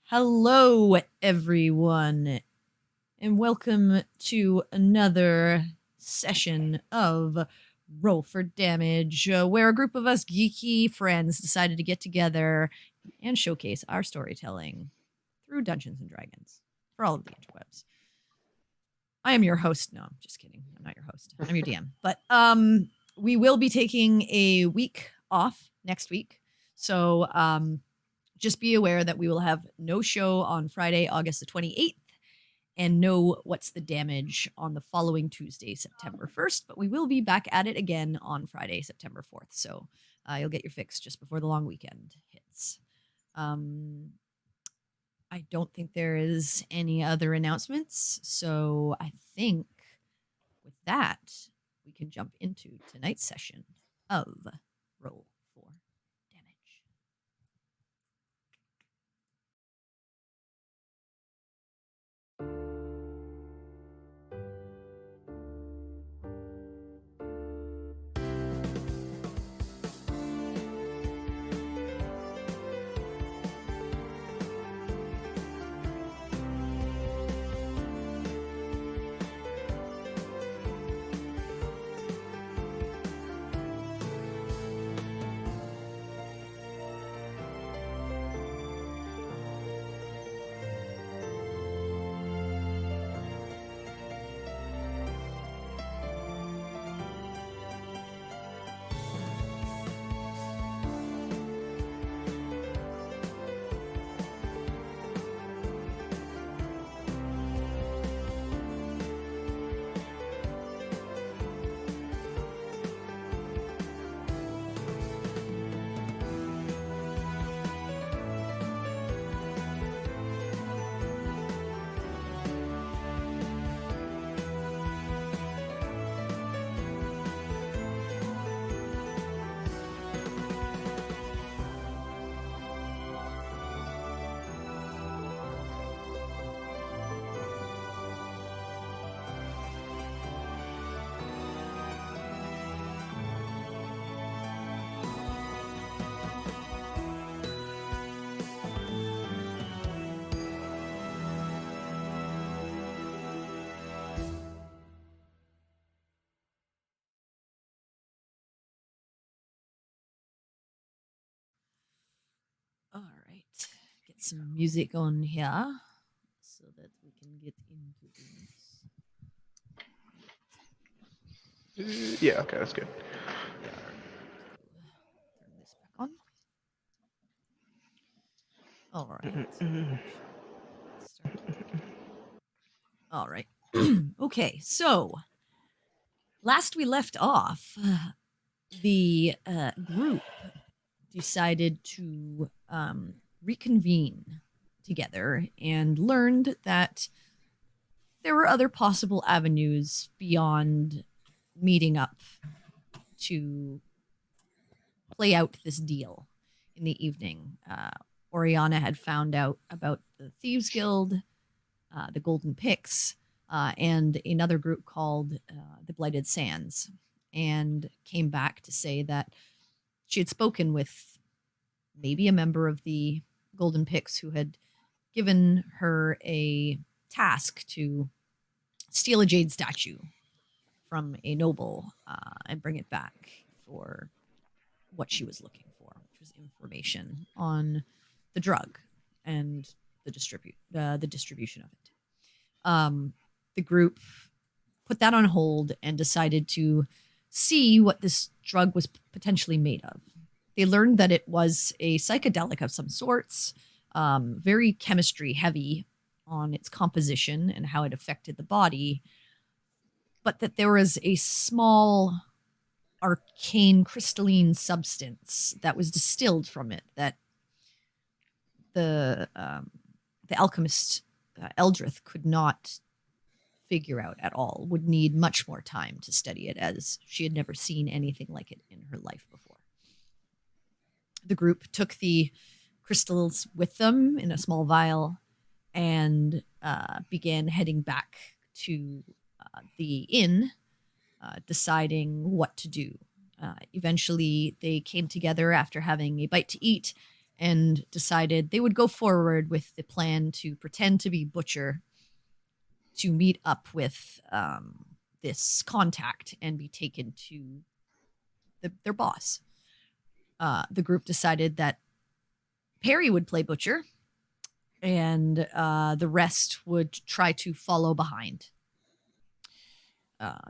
Hello, everyone, and welcome to another session of Roll for Damage, where a group of us geeky friends decided to get together and showcase our storytelling through Dungeons and Dragons for all of the interwebs. I am your host. No, I'm just kidding. I'm not your host. I'm your DM. But we will be taking a week off next week. So just be aware that we will have no show on Friday, August the 28th, and no What's the Damage on the following Tuesday, September 1st. But we will be back at it again on Friday, September 4th. So you'll get your fix just before the long weekend hits. I don't think there is any other announcements. So I think with that, we can jump into tonight's session of Roll for Damage. All right, get some music on here so that we can get into this. Yeah, okay, that's good. We are going to turn this back on. All right. Get started. All right. Okay, so last we left off, the group decided to reconvene together and learned that there were other possible avenues beyond meeting up to play out this deal in the evening. Oriana had found out about the Thieves Guild, the Golden Picks, and another group called the Blighted Sands, and came back to say that she had spoken with maybe a member of the Golden Picks who had given her a task to steal a jade statue from a noble and bring it back for what she was looking for, which was information on the drug and the distribution of it. The group put that on hold and decided to see what this drug was potentially made of. They learned that it was a psychedelic of some sorts, very chemistry heavy on its composition and how it affected the body, but that there was a small arcane crystalline substance that was distilled from it that the alchemist Eldrith could not figure out at all, would need much more time to study it, as she had never seen anything like it in her life before. The group took the crystals with them in a small vial and began heading back to the inn, deciding what to do. Eventually, they came together after having a bite to eat and decided they would go forward with the plan to pretend to be Butcher to meet up with this contact and be taken to their boss. The group decided that Perry would play Butcher, and the rest would try to follow behind.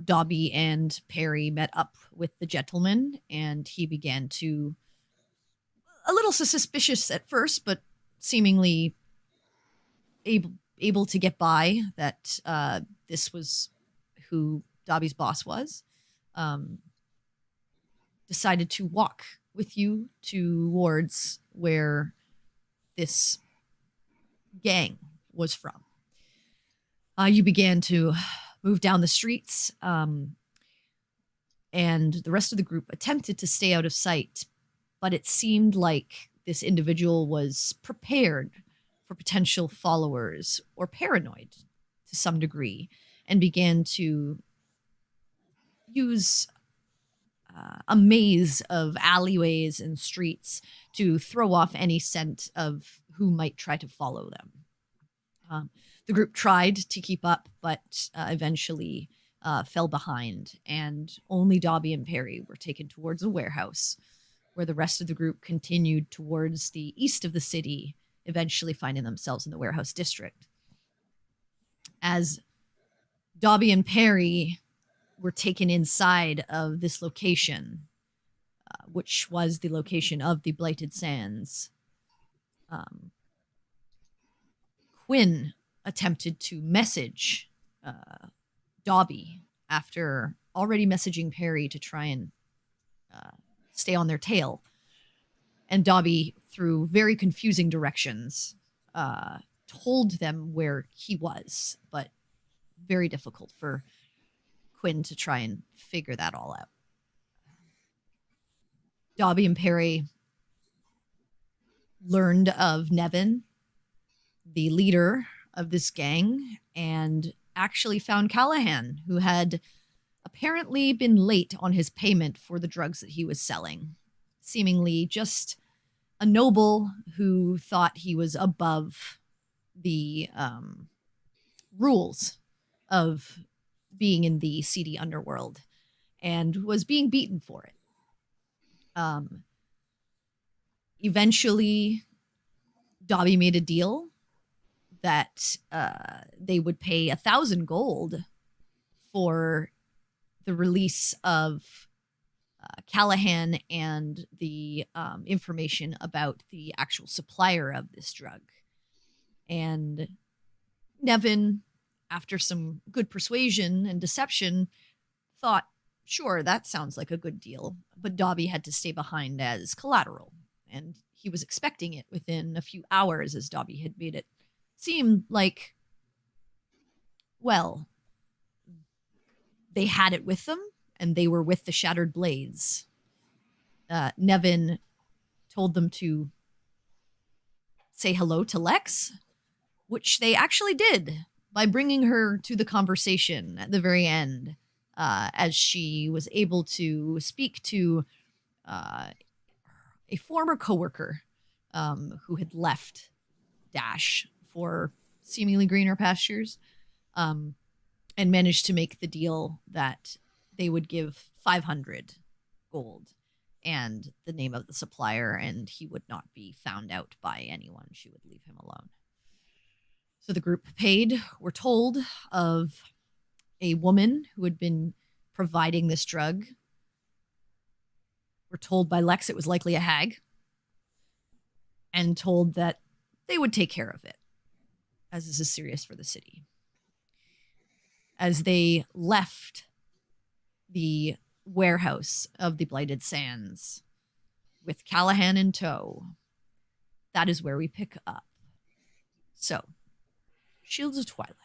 Dobby and Perry met up with the gentleman, and he began to a little suspicious at first, but seemingly able to get by that this was who Dobby's boss was. Decided to walk with you towards where this gang was from. You began to move down the streets, and the rest of the group attempted to stay out of sight, but it seemed like this individual was prepared for potential followers or paranoid to some degree, and began to use a maze of alleyways and streets to throw off any scent of who might try to follow them. The group tried to keep up, but eventually fell behind, and only Dobby and Perry were taken towards a warehouse, where the rest of the group continued towards the east of the city, eventually finding themselves in the warehouse district. As Dobby and Perry were taken inside of this location, which was the location of the Blighted Sands, Quinn attempted to message Dobby after already messaging Perry to try and stay on their tail. And Dobby, through very confusing directions, told them where he was, but very difficult for Quinn to try and figure that all out. Dobby and Perry learned of Nevin, the leader of this gang, and actually found Callahan, who had apparently been late on his payment for the drugs that he was selling. Seemingly just a noble who thought he was above the rules of being in the seedy underworld and was being beaten for it. Eventually, Dobby made a deal that they would pay 1,000 gold for the release of Callahan and the information about the actual supplier of this drug. And Nevin, after some good persuasion and deception, thought, sure, that sounds like a good deal, but Dobby had to stay behind as collateral, and he was expecting it within a few hours, as Dobby had made it seem like, well, they had it with them, and they were with the Shattered Blades. Nevin told them to say hello to Lex, which they actually did by bringing her to the conversation at the very end, as she was able to speak to a former coworker who had left Dash for seemingly greener pastures, and managed to make the deal that they would give 500 gold and the name of the supplier, and he would not be found out by anyone. She would leave him alone. So the group paid. We're told of a woman who had been providing this drug. We're told by Lex it was likely a hag, and told that they would take care of it, as this is serious for the city. As they left the warehouse of the Blighted Sands with Callahan in tow, that is where we pick up. So, Shields of Twilight.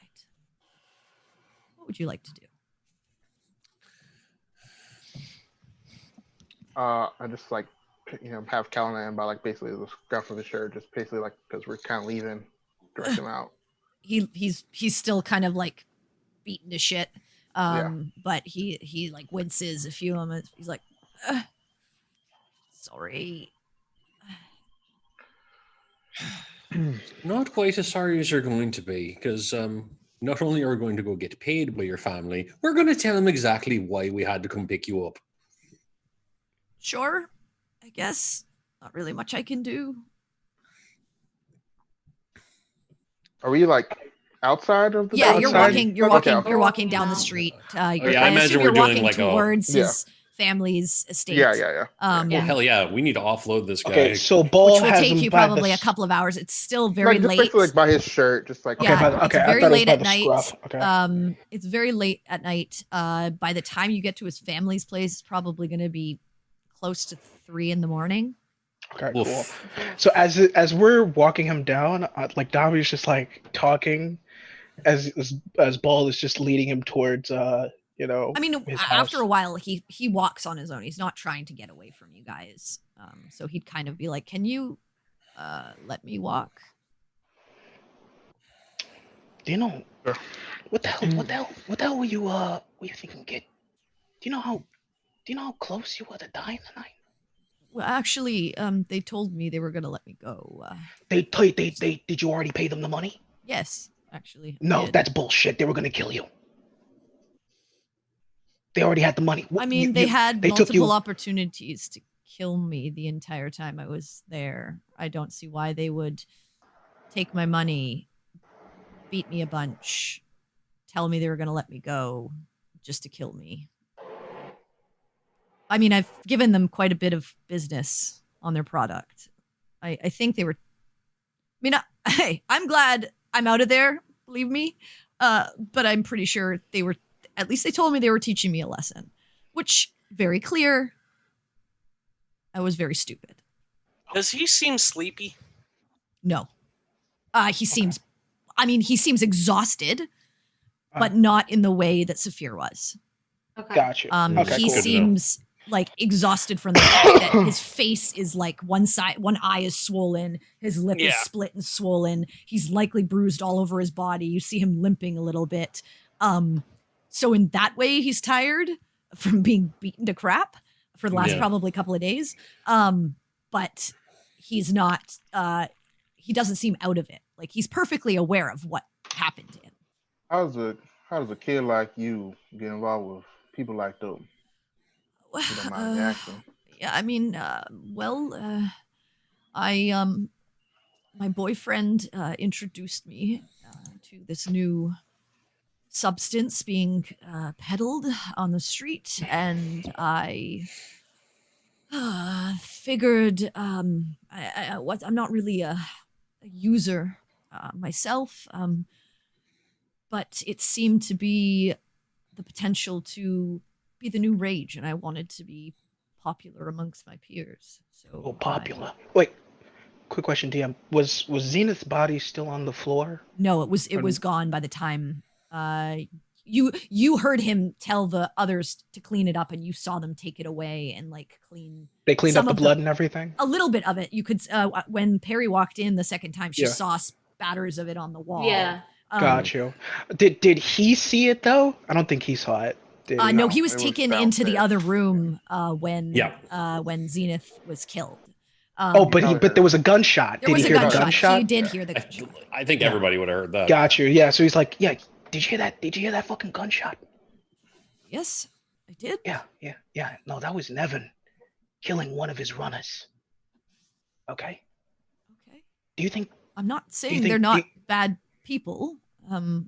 What would you like to do? I just like, have Callahan by like basically the scruff of his shirt, just basically like because we're kind of leaving, direct him out. He's still kind of like beaten to shit. But he like winces a few moments. He's like, sorry. Not quite as sorry as you're going to be, because not only are we going to go get paid by your family, we're going to tell them exactly why we had to come pick you up. Sure, I guess. Not really much I can do. Are we like outside of the Yeah, dark you're side? walking. You're Okay, walking. okay. You're walking down the now. street. yeah, I I imagine assume we're you're doing walking like towards Yeah. his family's estate. Yeah. Oh, Yeah. hell yeah. We need to offload this guy. Okay, so Ball Which will has take him you by probably the a couple of hours. It's still very Like just late. basically like by his shirt, just like Okay, Yeah, by the- it's okay, I very thought it was late by at the night. scruff. Okay. It's very late at night. By the time you get to his family's place, it's probably going to be close to 3 a.m. Okay, Oof. cool. So as we're walking him down, like Dami's just like talking, as Ball is just leading him towards I mean, his after house. a while, he walks on his own. He's not trying to get away from you guys. So he'd kind of be like, "Can you let me walk?" Do you know Sure. what the hell were you thinking, kid? Do you know how close you were to dying tonight? Well, actually, they told me they were going to let me go. They did you already pay them the money? Yes, actually. I No, did. that's bullshit. They were gonna kill you. They already had the money. I mean, they had they took you. multiple opportunities to kill me the entire time I was there. I don't see why they would take my money, beat me a bunch, tell me they were going to let me go just to kill me. I mean, I've given them quite a bit of business on their product. I think they were. I mean, hey, I'm glad I'm out of there. Believe me, but I'm pretty sure they were. At least they told me they were teaching me a lesson, which very clear. I was very stupid. Does he seem sleepy? No, he seems. I mean, he seems exhausted, but Uh. not in the way that Saphir was. Okay. Gotcha. Okay, He cool. Good to know. seems like exhausted from the fact that his face is like one eye is swollen, his lip is Yeah. split and swollen. He's likely bruised all over his body. You see him limping a little bit. So in that way, he's tired from being beaten to crap for the last Yeah. probably couple of days. But he's not. He doesn't seem out of it. Like he's perfectly aware of what happened to him. How does a kid like you get involved with people like them? If you don't mind me asking. Yeah, I mean, my boyfriend introduced me to this new substance being peddled on the street, and I figured I'm not really a user myself, but it seemed to be the potential to be the new rage, and I wanted to be popular amongst my peers. So Oh, popular. Wait, quick question, DM. Was Zenith's body still on the floor? No, it was gone by the time you heard him tell the others to clean it up, and you saw them take it away and like clean They cleaned some up the of blood and everything? a little bit of it. You could when Perry walked in the second time, she Yeah. saw spatters of it on the wall. Yeah. Got you. Did he see it though? I don't think he saw it. Did he? No, No, he was it was taken into the downstairs. other room when Yeah. when Zenith was killed. Oh, but No, there was a gunshot. there Did was he a hear the gunshot. He gunshot? did hear the gunshot. I think everybody would have heard that. Got you. Yeah. So he's like, yeah. Did you hear that? Did you hear that fucking gunshot? Yes, I did. Yeah. No, that was Nevin killing one of his runners. Okay. Okay. Do you think? I'm not saying think- they're not do bad people.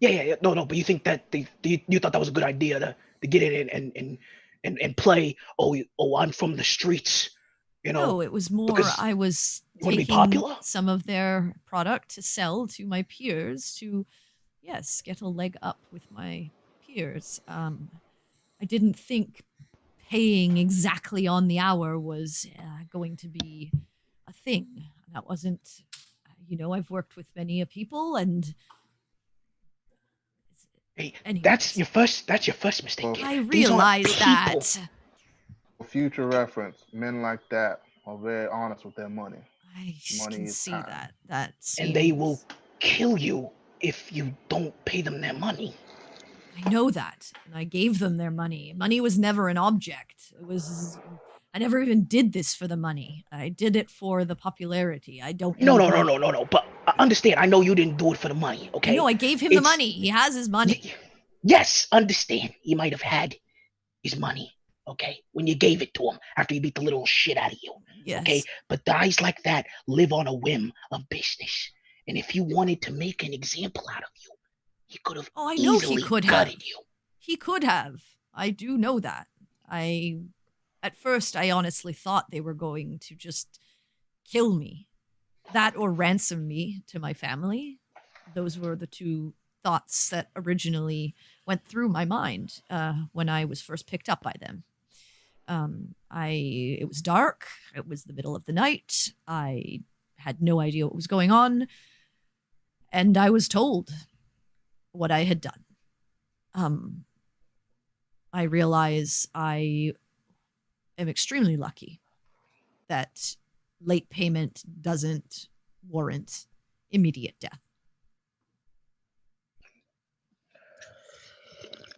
Yeah. No. But you think that you thought that was a good idea to get in and play? Oh, I'm from the streets. You know. No, it was more because I was you wanna be taking popular? some of their product to sell to my peers to, yes, get a leg up with my peers. I didn't think paying exactly on the hour was going to be a thing. That wasn't, I've worked with many people, and Hey, anyways. that's your first mistake. Well, kid. I These aren't realize people. that. For future reference, men like that are very honest with their money. I Money can is see time. that. That And they seems- will kill you if you don't pay them their money. I know that, and I gave them their money. Money was never an object. It was I never even did this for the money. I did it for the popularity. I don't No, need no, no, money. no, no, no. But understand, I know you didn't do it for the money, okay? I know I gave him the It's- money. He has his money. Yes, understand. He might have had his money, okay? When you gave it to him after he beat the little shit out of you, Yes. okay? But guys like that live on a whim of business. And if you wanted to make an example out of you, he could have Oh, I know he easily could have. gutted you. He could have. I do know that. At first, I honestly thought they were going to just kill me. That or ransom me to my family. Those were the two thoughts that originally went through my mind when I was first picked up by them. It was dark. It was the middle of the night. I had no idea what was going on. And I was told what I had done. I realize I am extremely lucky that late payment doesn't warrant immediate death.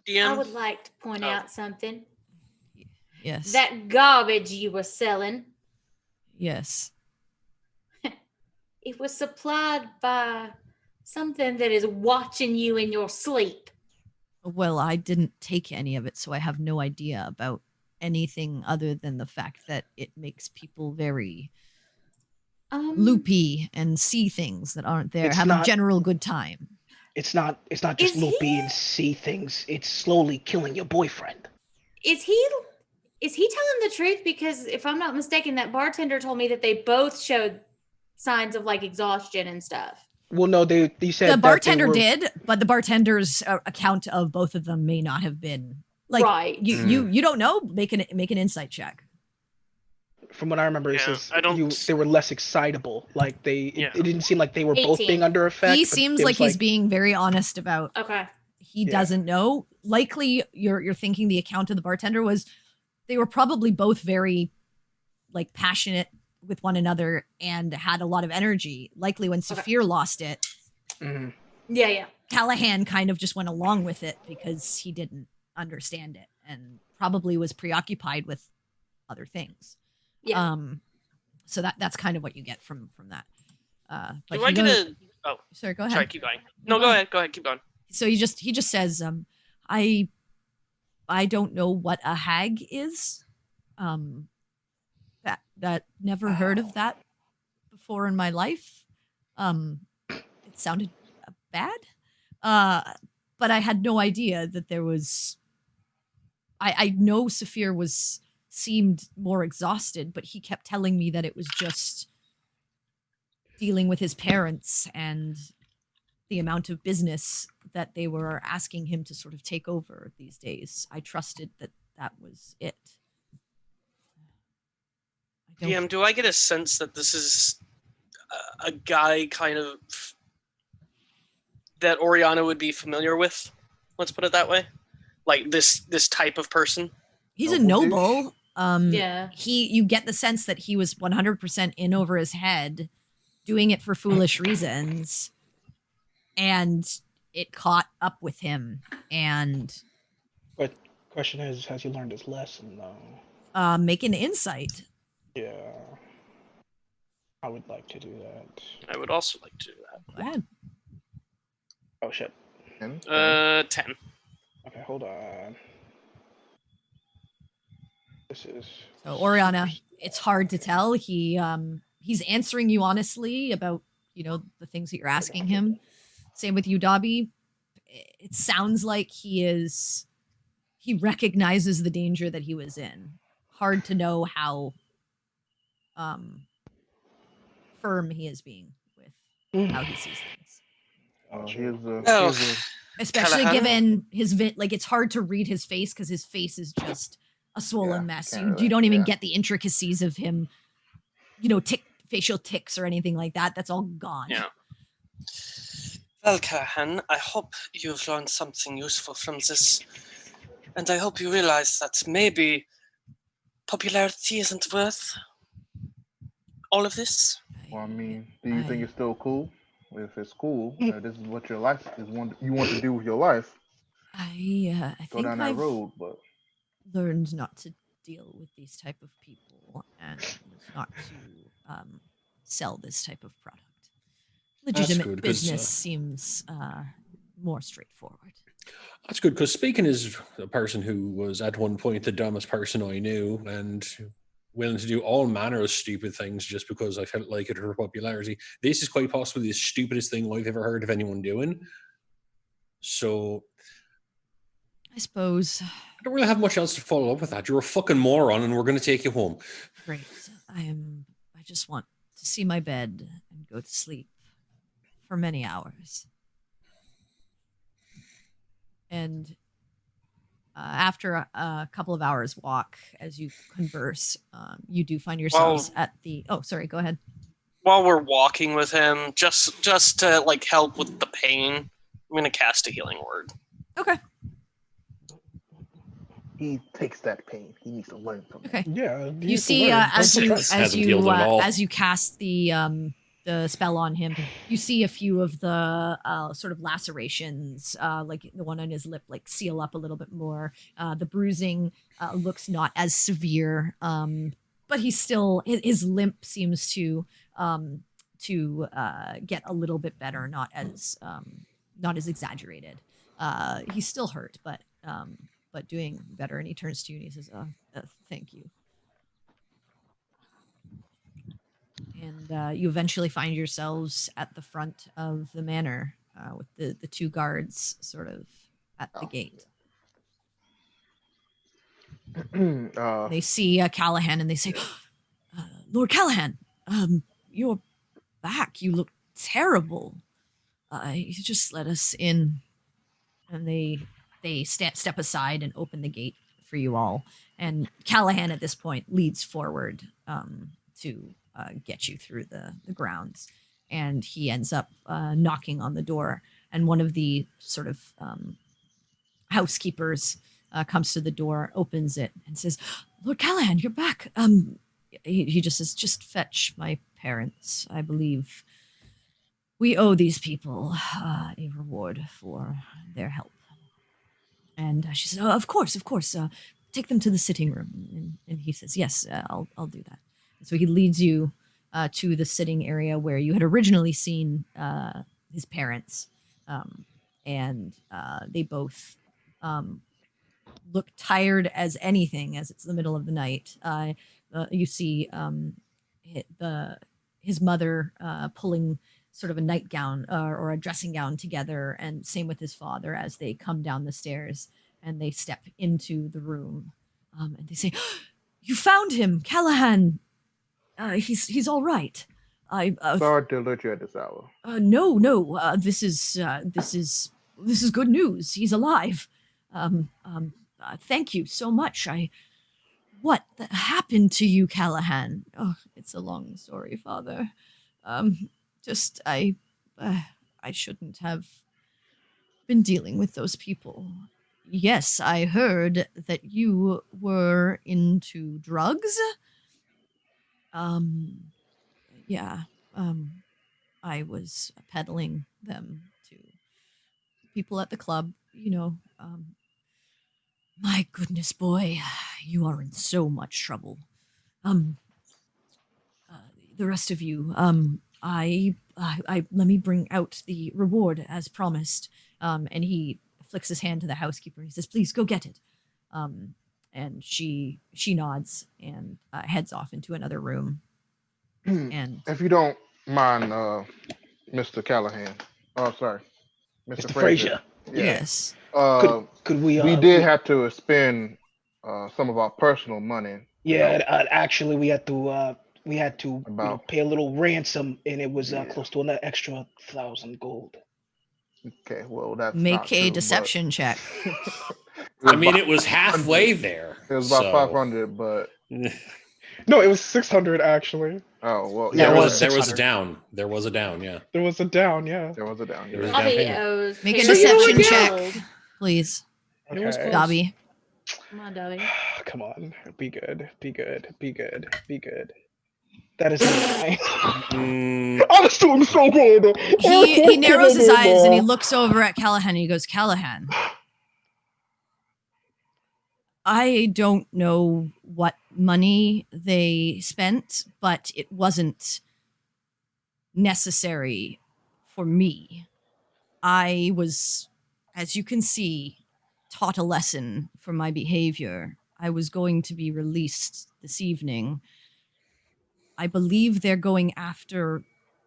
DM. I would like to point out something. Yes. That garbage you were selling, Yes. it was supplied by something that is watching you in your sleep. Well, I didn't take any of it, so I have no idea about anything other than the fact that it makes people very loopy and see things that aren't there. It's Have a not- general good time. It's not just Is loopy he- and see things. It's slowly killing your boyfriend. Is he telling the truth? Because if I'm not mistaken, that bartender told me that they both showed signs of like exhaustion and stuff. Well, no, they said The that bartender they were, did, but the bartender's account of both of them may not have been like Right. you don't know. Make an insight check. From what I remember, it Yeah, says I don't- they were less excitable. Like Yeah. it didn't seem like they were both 18. being under effect. He but seems it like was he's being very honest about Okay. he Yeah. doesn't know. Likely you're thinking the account of the bartender was they were probably both very like passionate with one another and had a lot of energy. Likely when Saphir lost it, Mhm. Yeah. Callahan kind of just went along with it because he didn't understand it and probably was preoccupied with other things. Yeah. So that's kind of what you get from that. But Do I he get goes- a? Oh, Sorry, go ahead. sorry. Keep going. No, go ahead. Go ahead. Keep going. So he just says, I don't know what a hag is. That never heard of that before in my life. It sounded bad. But I had no idea that there was. I know Saphir seemed more exhausted, but he kept telling me that it was just dealing with his parents and the amount of business that they were asking him to sort of take over these days. I trusted that was it. I don't- DM, do I get a sense that this is a guy kind of that Oriana would be familiar with? Let's put it that way. Like this type of person. He's a Noble noble. Yeah. You get the sense that he was 100% in over his head, doing it for foolish reasons, and it caught up with him. And But question is, has he learned his lesson though? make an insight. Yeah, I would like to do that. I would also like to do that. Go ahead. Oh shit. 10? 10. Okay, hold on. This is So Oriana, it's hard to tell. He's answering you honestly about the things that you're asking him. Same with you, Dobby. It sounds like he recognizes the danger that he was in. Hard to know how firm he is being with how he sees things. Oh. Especially Callahan? given his it's hard to read his face because his face is just a swollen Yeah, mess. can't You really- don't even yeah. get the intricacies of him, facial tics or anything like that. That's all gone. Yeah. Well, Callahan, I hope you've learned something useful from this. And I hope you realize that maybe popularity isn't worth all of this. Well, I mean, do you think it's still cool? If it's cool, this is what your life is. You want to do with your life. I Go think down that I've road, but learned not to deal with these type of people and not to sell this type of product. Legitimate good, 'cause, business seems more straightforward. That's good, because speaking as a person who was at one point the dumbest person I knew and willing to do all manner of stupid things just because I felt like it for popularity, this is quite possibly the stupidest thing I've ever heard of anyone doing. So I suppose. I don't really have much else to follow up with that. You're a fucking moron and we're going to take you home. Great. I just want to see my bed and go to sleep for many hours. And after a couple of hours walk, as you converse, you do find yourselves at the. Oh, sorry. Go ahead. While we're walking with him, just to like help with the pain, I'm gonna cast a healing word. Okay. He takes that pain. He needs to learn from it. Okay. Yeah. You see, as Hasn't healed at all. you cast the spell on him, you see a few of the sort of lacerations, like the one on his lip, like seal up a little bit more. The bruising looks not as severe, but he's still his limp seems to get a little bit better, not as exaggerated. He's still hurt, but doing better. And he turns to you and he says, "Thank you." And you eventually find yourselves at the front of the manor with the two guards sort of at the gate. They see Callahan and they say, "Lord Callahan, you're back. You look terrible. You just let us in." And they step aside and open the gate for you all. And Callahan at this point leads forward to get you through the grounds. And he ends up knocking on the door. And one of the sort of housekeepers comes to the door, opens it, and says, "Lord Callahan, you're back." He just says, "Just fetch my parents. I believe we owe these people a reward for their help." And she says, "Oh, of course. Take them to the sitting room." And he says, "Yes, I'll do that." And so he leads you to the sitting area where you had originally seen his parents, and they both look tired as anything, as it's the middle of the night. You see his mother pulling sort of a nightgown or a dressing gown together, and same with his father as they come down the stairs and they step into the room, and they say, "You found him, Callahan. He's all right." Sorry to alert you at this hour. No. This is good news. He's alive. Thank you so much. What happened to you, Callahan? Oh, it's a long story, Father. I shouldn't have been dealing with those people. Yes, I heard that you were into drugs. Yeah. I was peddling them to people at the club, my goodness, boy, you are in so much trouble. The rest of you, I let me bring out the reward as promised. And he flicks his hand to the housekeeper and he says, "Please go get it." And she nods and heads off into another room. And if you don't mind, Mr. Callahan. Oh, sorry, Mr. Frazier. Yeah. Yes. Could we? We did have to spend some of our personal money. Yeah, actually, we had to About- pay a little ransom, and it was close to an extra 1,000 gold. Okay, well that's make not a true, deception check. I mean, it was halfway there. It was about so- 500, but No, it was 600 actually. oh well. Yeah, There it was was a 600. down. There was a down, yeah. There was a down, yeah. There was a down. There was a Yeah. down Dobby payment. owes. Make a Taylor deception gold. check, please, It was Okay. close. Dobby. Come on, Dobby. Come on. Be good. Be good. Be good. Be good. That is nice. Mm, I was doing so good. He narrows his eyes and he looks over at Callahan and he goes, "Callahan, I don't know what money they spent, but it wasn't necessary for me. I was, as you can see, taught a lesson for my behavior. I was going to be released this evening. I believe they're going after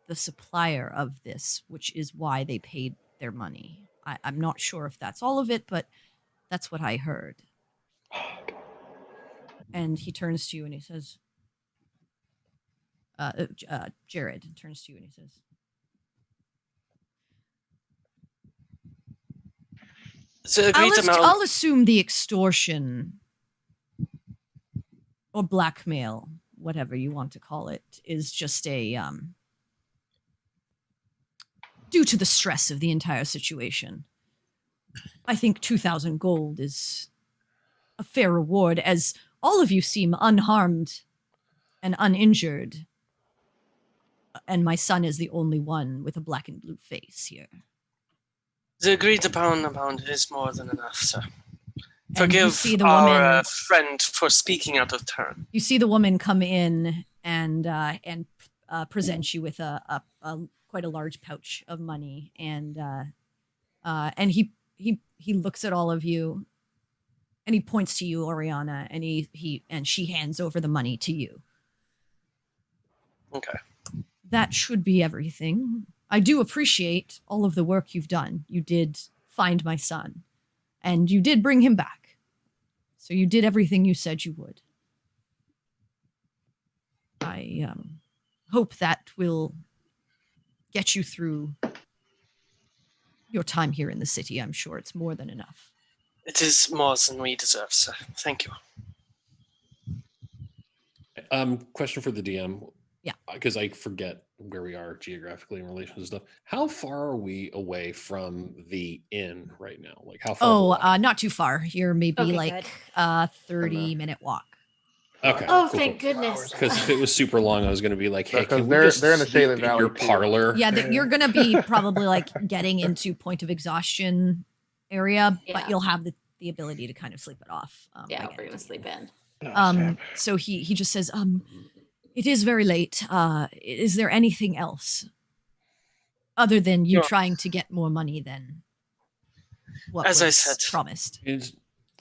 the supplier of this, which is why they paid their money. I'm not sure if that's all of it, but that's what I heard. And he turns to you and he says, Jared turns to you and he says, The agreed amount. I'll assume the extortion or blackmail, whatever you want to call it, is just a due to the stress of the entire situation. I think 2,000 gold is a fair reward, as all of you seem unharmed and uninjured, and my son is the only one with a black and blue face here. The agreed upon amount is more than enough, sir. And you Forgive see the our woman. friend for speaking out of turn. You see the woman come in and present you with a quite a large pouch of money, and he looks at all of you, and he points to you, Oriana, and she hands over the money to you. Okay. That should be everything. I do appreciate all of the work you've done. You did find my son, and you did bring him back. So you did everything you said you would. I hope that will get you through your time here in the city. I'm sure it's more than enough. It is more than we deserve, sir. Thank you. Question for the DM. Yeah. Because I forget where we are geographically in relation to stuff. How far are we away from the inn right now? Like how far? Not too far. You're maybe Okay, like good. a 30-minute walk. Okay. Oh, cool, thank cool. goodness. Because if it was super long, I was going to be like, "Hey, Because can we they're- just they're in the sleep Shaylin in Valley your too. parlor?" Yeah, you're going to be probably like getting into point of exhaustion area, Yeah. but you'll have the ability to kind of sleep it off. Yeah, by we're getting gonna to sleep the in. Oh, inn. snap. So he just says, it is very late. Is there anything else other than you No. trying to get more money than what As I was said. promised?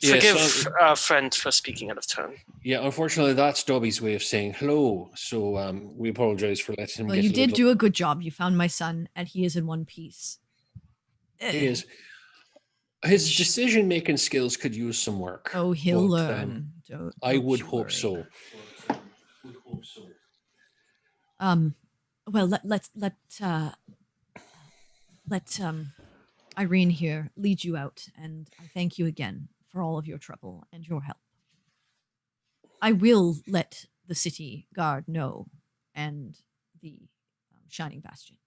Forgive our friend for speaking out of turn. Yeah, unfortunately, that's Dobby's way of saying hello. So we apologize for letting him Well, get you a did little- do a good job. You found my son, and he is in one piece. He is. His decision-making skills could use some work. Oh, he'll but, learn. I Don't would you hope worry. so. Well, let Irene here lead you out, and I thank you again for all of your trouble and your help. I will let the city guard know, and the Shining Bastion.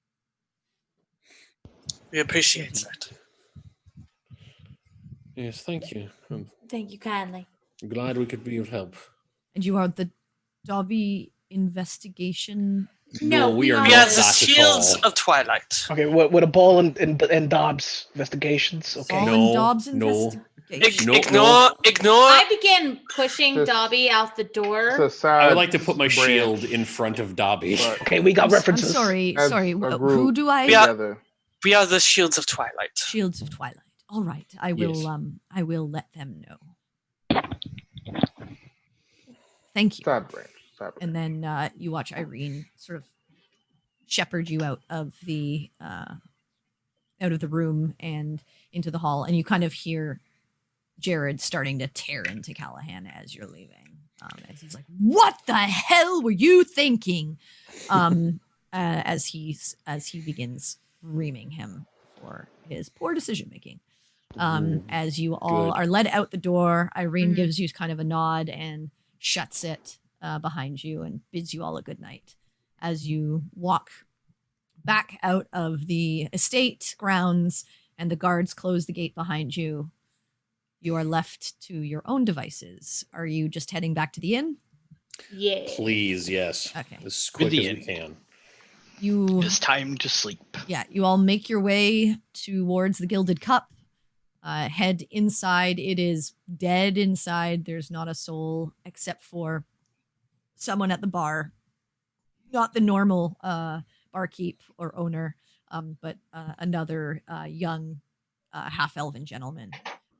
We appreciate that. Yes, thank you. I'm Thank you kindly. glad we could be of help. And you are the Dobby investigation. No, we are we We not are are the that at Shields all. of Twilight. Okay, with a ball and Dobbs investigations. Okay. All No, in Dobbs no. investigation. No, Ignore. I begin pushing Just- Dobby out the door. It's a side I would like to put my branch, shield in front of Dobby. but Okay, we got I'm references. sorry. as Sorry. a Who group do I? We are- together. We are the Shields of Twilight. Shields of Twilight. All right. I will. Yes. I will let them know. Thank you. Side branch. Side branch. And then you watch Irene sort of shepherd you out of the room and into the hall, and you kind of hear Jared starting to tear into Callahan as you're leaving. As he's like, "What the hell were you thinking?" As he begins reaming him for his poor decision making. As you all Good. are led out the door, Irene Mhm. gives you kind of a nod and shuts it behind you and bids you all a good night. As you walk back out of the estate grounds and the guards close the gate behind you, you are left to your own devices. Are you just heading back to the inn? Yeah. Please, yes. Okay. As quick the as we end. can. You It's time to sleep. you all make your way towards the Gilded Cup. Head inside. It is dead inside. There's not a soul except for someone at the bar. Not the normal barkeep or owner, but another young half-elven gentleman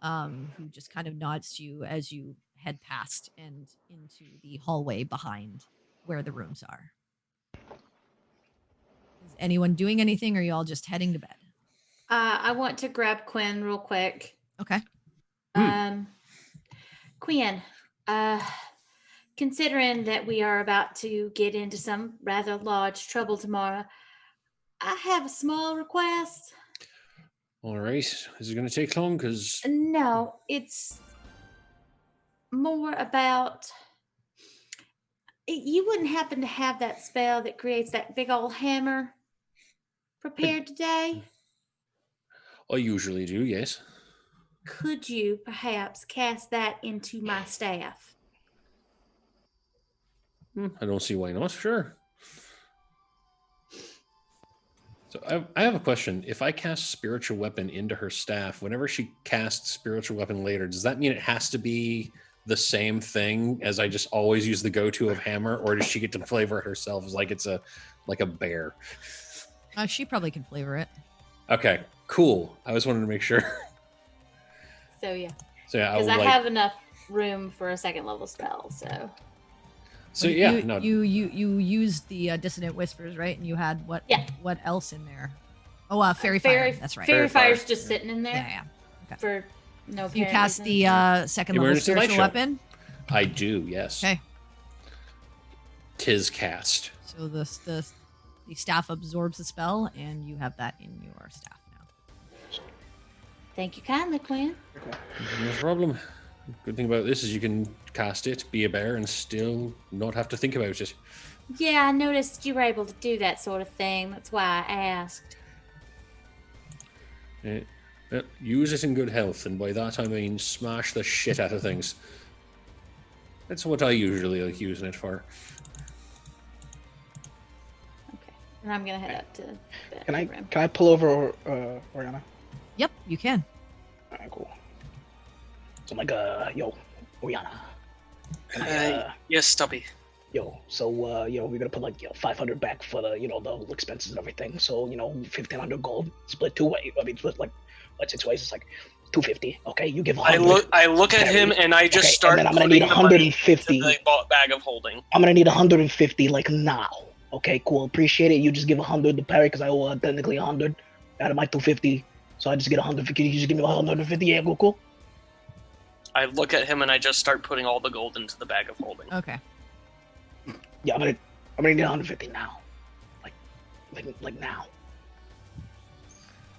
who just kind of nods to you as you head past and into the hallway behind where the rooms are. Is anyone doing anything, or are you all just heading to bed? I want to grab Quinn real quick. Okay. Quinn, considering that we are about to get into some rather large trouble tomorrow, I have a small request. All right. Is it going to take long? Because No, it's more about. You wouldn't happen to have that spell that creates that big old hammer prepared today? I usually do, yes. Could you perhaps cast that into my staff? I don't see why not. Sure. So I have a question. If I cast spiritual weapon into her staff, whenever she casts spiritual weapon later, does that mean it has to be the same thing as I just always use the go-to of hammer, or does she get to flavor it herself as like it's a bear? She probably can flavor it. Okay, cool. I just wanted to make sure. So yeah, So yeah, because I have enough room for a second level spell. So You used the dissonant whispers, right? And you had what? Yeah. What else in there? Oh, fairy fire. That's right. Fairy Fire. fire's just sitting in there Yeah. Okay. for no. So you apparent cast reason. the second level Emergency light spiritual show. weapon. I do, yes. Okay. Tis cast. So the staff absorbs the spell, and you have that in your staff now. Thank you kindly, Quinn. No problem. Good thing about this is you can cast it, be a bear, and still not have to think about it. Yeah, I noticed you were able to do that sort of thing. That's why I asked. Use it in good health, and by that I mean smash the shit out of things. That's what I usually like using it for. Okay, and I'm gonna head up to bed. Can I pull over Oriana? Yep, you can. All right, cool. So I'm like, yo, Oriana. Can I, Yes, Stubby. yo, so we're gonna put like 500 back for the the expenses and everything. So 1,500 gold split two ways. I mean, split like let's say twice. It's like 250. Okay, you give 100. I look at him and I just Okay, start and then I'm gonna putting need the money 150. into the bag of holding. I'm gonna need 150 like now. Okay, cool. Appreciate it. You just give 100 to Perry because I owe technically 100 out of my 250. So I just get 150. Can you just give me 150? Yeah, cool. I look at him and I just start putting all the gold into the bag of holding. Okay. Yeah, I'm gonna need 150 now. Like now.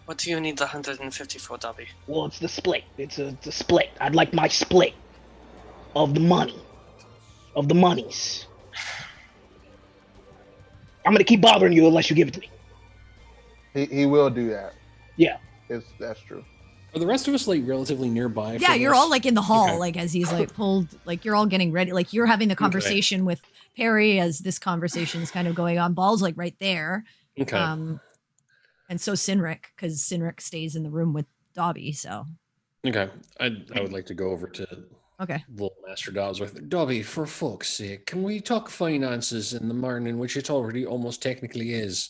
What do you need the 150 for, Dobby? Well, it's the split. It's a split. I'd like my split of the money. Of the monies. I'm gonna keep bothering you unless you give it to me. He will do that. Yeah. That's true. Are the rest of us like relatively nearby? Yeah, for you're this? all like in the hall, Okay. like as he's like pulled, like you're all getting ready, like you're having the conversation with Perry as this conversation is kind of going on. Ball's like right there. Okay. And so Sinric, because Sinric stays in the room with Dobby, so Okay. I would like to go over to okay. little Master Dobbsworth. Dobby, for fuck's sake, can we talk finances in the morning, which it already almost technically is?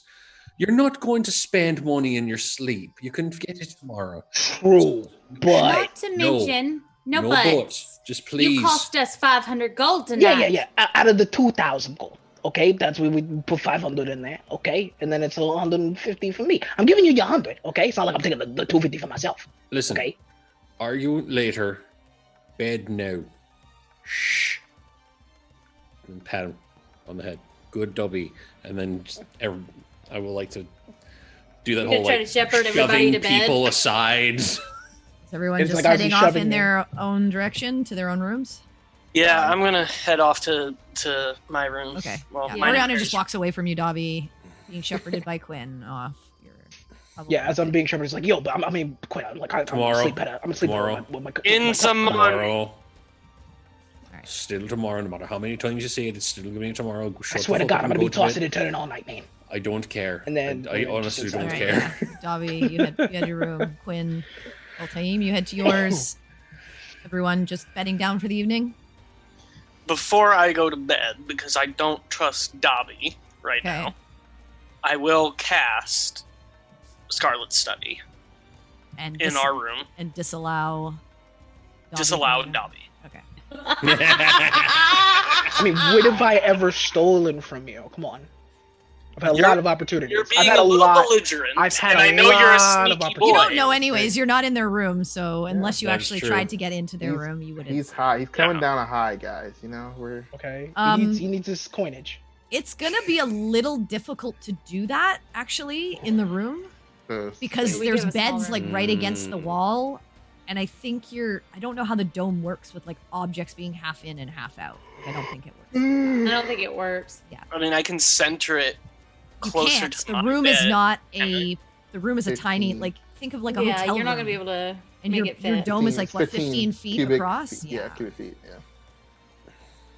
You're not going to spend money in your sleep. You can get it tomorrow. True, but Not to mention, no no buts. buts. Just please. You cost us 500 gold tonight. yeah. Out of the 2,000 gold. Okay, that's where we put 500 in there. Okay, and then it's 150 for me. I'm giving you your 100. Okay, it's not like I'm taking the 250 for myself. Listen. Okay. Argue later. Bed now. Shh. And pat him on the head. Good Dobby. And then I will like to do that You're whole gonna try like to shepherd everybody shoving to bed? people aside. Is everyone It's just like I was heading just off shoving in you. their own direction to their own rooms? Yeah, I'm gonna head off to my room. Okay. Well, Yeah. mine Mariana is- just walks away from you, Dobby, being shepherded by Quinn off your. Yeah, as I'm being shepherded, it's like, yo, but I mean, quit. I'm Tomorrow. gonna sleep better. I'm gonna sleep better Tomorrow. with my In with my- the morning. Tomorrow. Alright. Still tomorrow, no matter how many times you say it, it's still gonna be tomorrow. I Shut swear the to God, fuck I'm up gonna and be go to tossing bed. and turning all night, man. I don't care. And then- I honestly just don't Alright, care. yeah. Dobby, you had your room. Quinn, Well, Taim, you head to yours. Everyone just bedding down for the evening? Before I go to bed, because I don't trust Dobby right Okay. now, I will cast Scarlet Study And in our room. and disallow Disallow from- Dobby. Okay. I mean, what have I ever stolen from you? Come on. I've had a lot of opportunities. You're I've being had a little lot. belligerent, I've had and a I know you're a lot of sneaky opportunities. boy. You don't know anyways. You're not in their room, so unless you That's actually true. tried to get into their He's- room, you would He's have. high. He's coming Yeah. down a high, guys. You know, we're Okay. Um, he needs his coinage. It's gonna be a little difficult to do that actually in the room because We there's give a small beds like right against the Mm. wall, and I think I don't know how the dome works with like objects being half in and half out. Like, I don't think it works. I don't think it works. I mean, I can center it You closer can't. to The my room is bed. not can I? the room is a tiny 15. like think of like a Yeah, hotel you're not room. gonna be able to and make your, it your fit. dome is like what 15 15 feet cubic across. feet- Yeah, cubic feet. Yeah.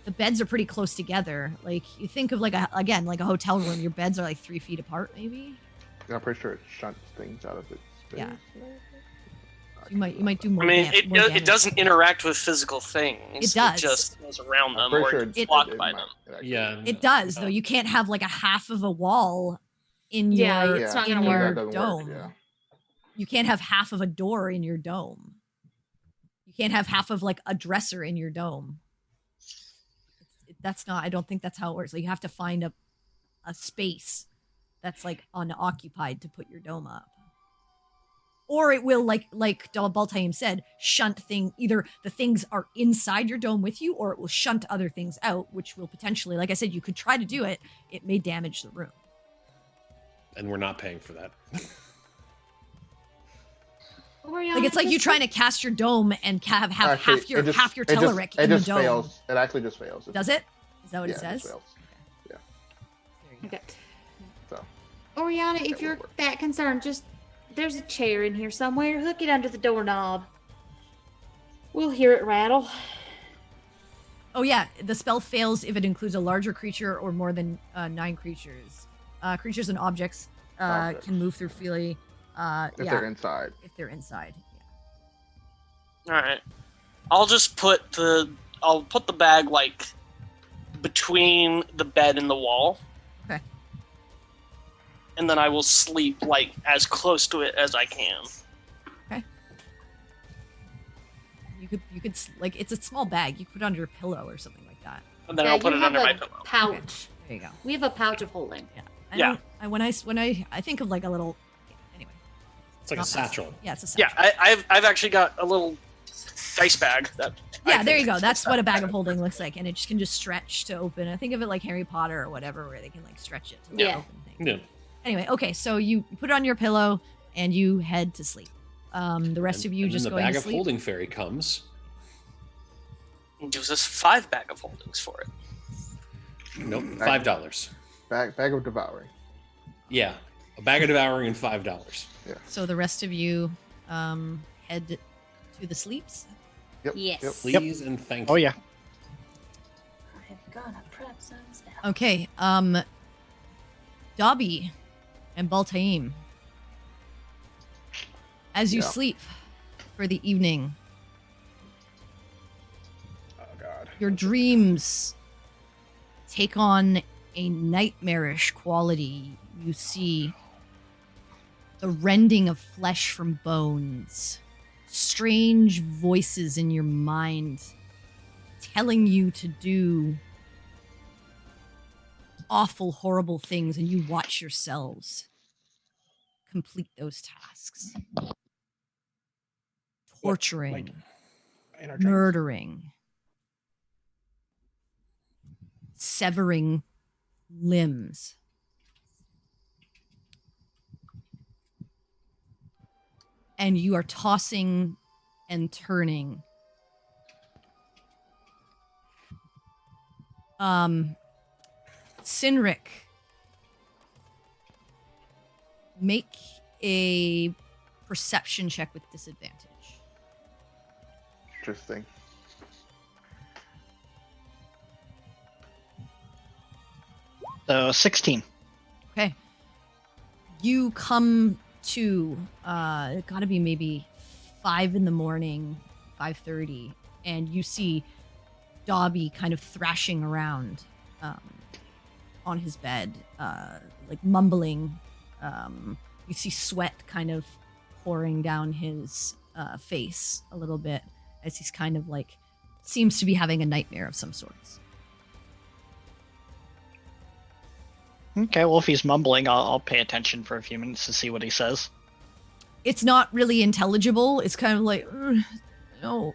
The beds are pretty close together. Like you think of like a hotel room. Your beds are like 3 feet apart, maybe. I'm pretty sure it shunts things out of its space. Yeah. You might do more. I mean, more damage. it doesn't interact with physical things. It does. It just goes around them I'm pretty or sure it's it- blocked it by might- them. it actually- Yeah. It does though. You can't have like a half of a wall in Yeah, your it's not in gonna your work. That doesn't dome. work, yeah. You can't have half of a door in your dome. You can't have half of like a dresser in your dome. That's not. I don't think that's how it works. Like you have to find a space that's like unoccupied to put your dome up. Or it will, like Baltaim said, shunt either the things are inside your dome with you, or it will shunt other things out, which will potentially, like I said, you could try to do it. It may damage the room. And we're not paying for that. Like it's like you trying to cast your dome and have Actually, half your it just- half your it just- Telerik it in the just dome. fails. It actually just fails. Does it? Is that what Yeah, it just says? fails. There you go. Okay. So Oriana, That if would you're work. that concerned, there's a chair in here somewhere. Hook it under the doorknob. We'll hear it rattle. Oh yeah, the spell fails if it includes a larger creature or more than 9 creatures. Creatures and objects, Objects. can move through freely. if Yeah, they're inside, if they're inside. All right. I'll just put the bag like between the bed and the wall. Okay. And then I will sleep like as close to it as I can. You could like it's a small bag. You could put it under your pillow or something like that. And then Yeah, I'll put you it have under my a pillow. pouch. There you go. We have a pouch of holding. I Yeah. don't- when I think of like a little. Anyway. It's like a Not that- satchel. Yeah, it's a satchel. Yeah, I've actually got a little dice bag that. Yeah, there you go. That's what a bag of holding looks like, and it just can just stretch to open. I think of it like Harry Potter or whatever, where they can like stretch it to Yeah. open things. Yeah. Anyway, okay, so you put it on your pillow and you head to sleep. The rest of you and just then the going bag to of sleep. holding fairy comes. And gives us 5 bag of holdings for it. Nope, $5. bag of devouring. Yeah, a bag of devouring and $5. So the rest of you head to the sleeps. Yep. Yes. Yep. Please and thank you. Oh yeah. I'm gonna prep some stuff. Okay, Dobby and Baltaim. As you Yeah. sleep for the evening, Oh god. your dreams take on a nightmarish quality. You see the rending of flesh from bones, strange voices in your mind telling you to do awful, horrible things, and you watch yourselves complete those tasks. Torturing, Like, in our dreams. murdering, severing limbs. And you are tossing and turning. Sinric, make a perception check with disadvantage. Interesting. So 16. Okay. You come to, it gotta be maybe 5 in the morning, 5:30, and you see Dobby kind of thrashing around on his bed, like mumbling. You see sweat kind of pouring down his face a little bit as he's kind of like seems to be having a nightmare of some sorts. Okay, well, if he's mumbling, I'll pay attention for a few minutes to see what he says. It's not really intelligible. It's kind of like, no.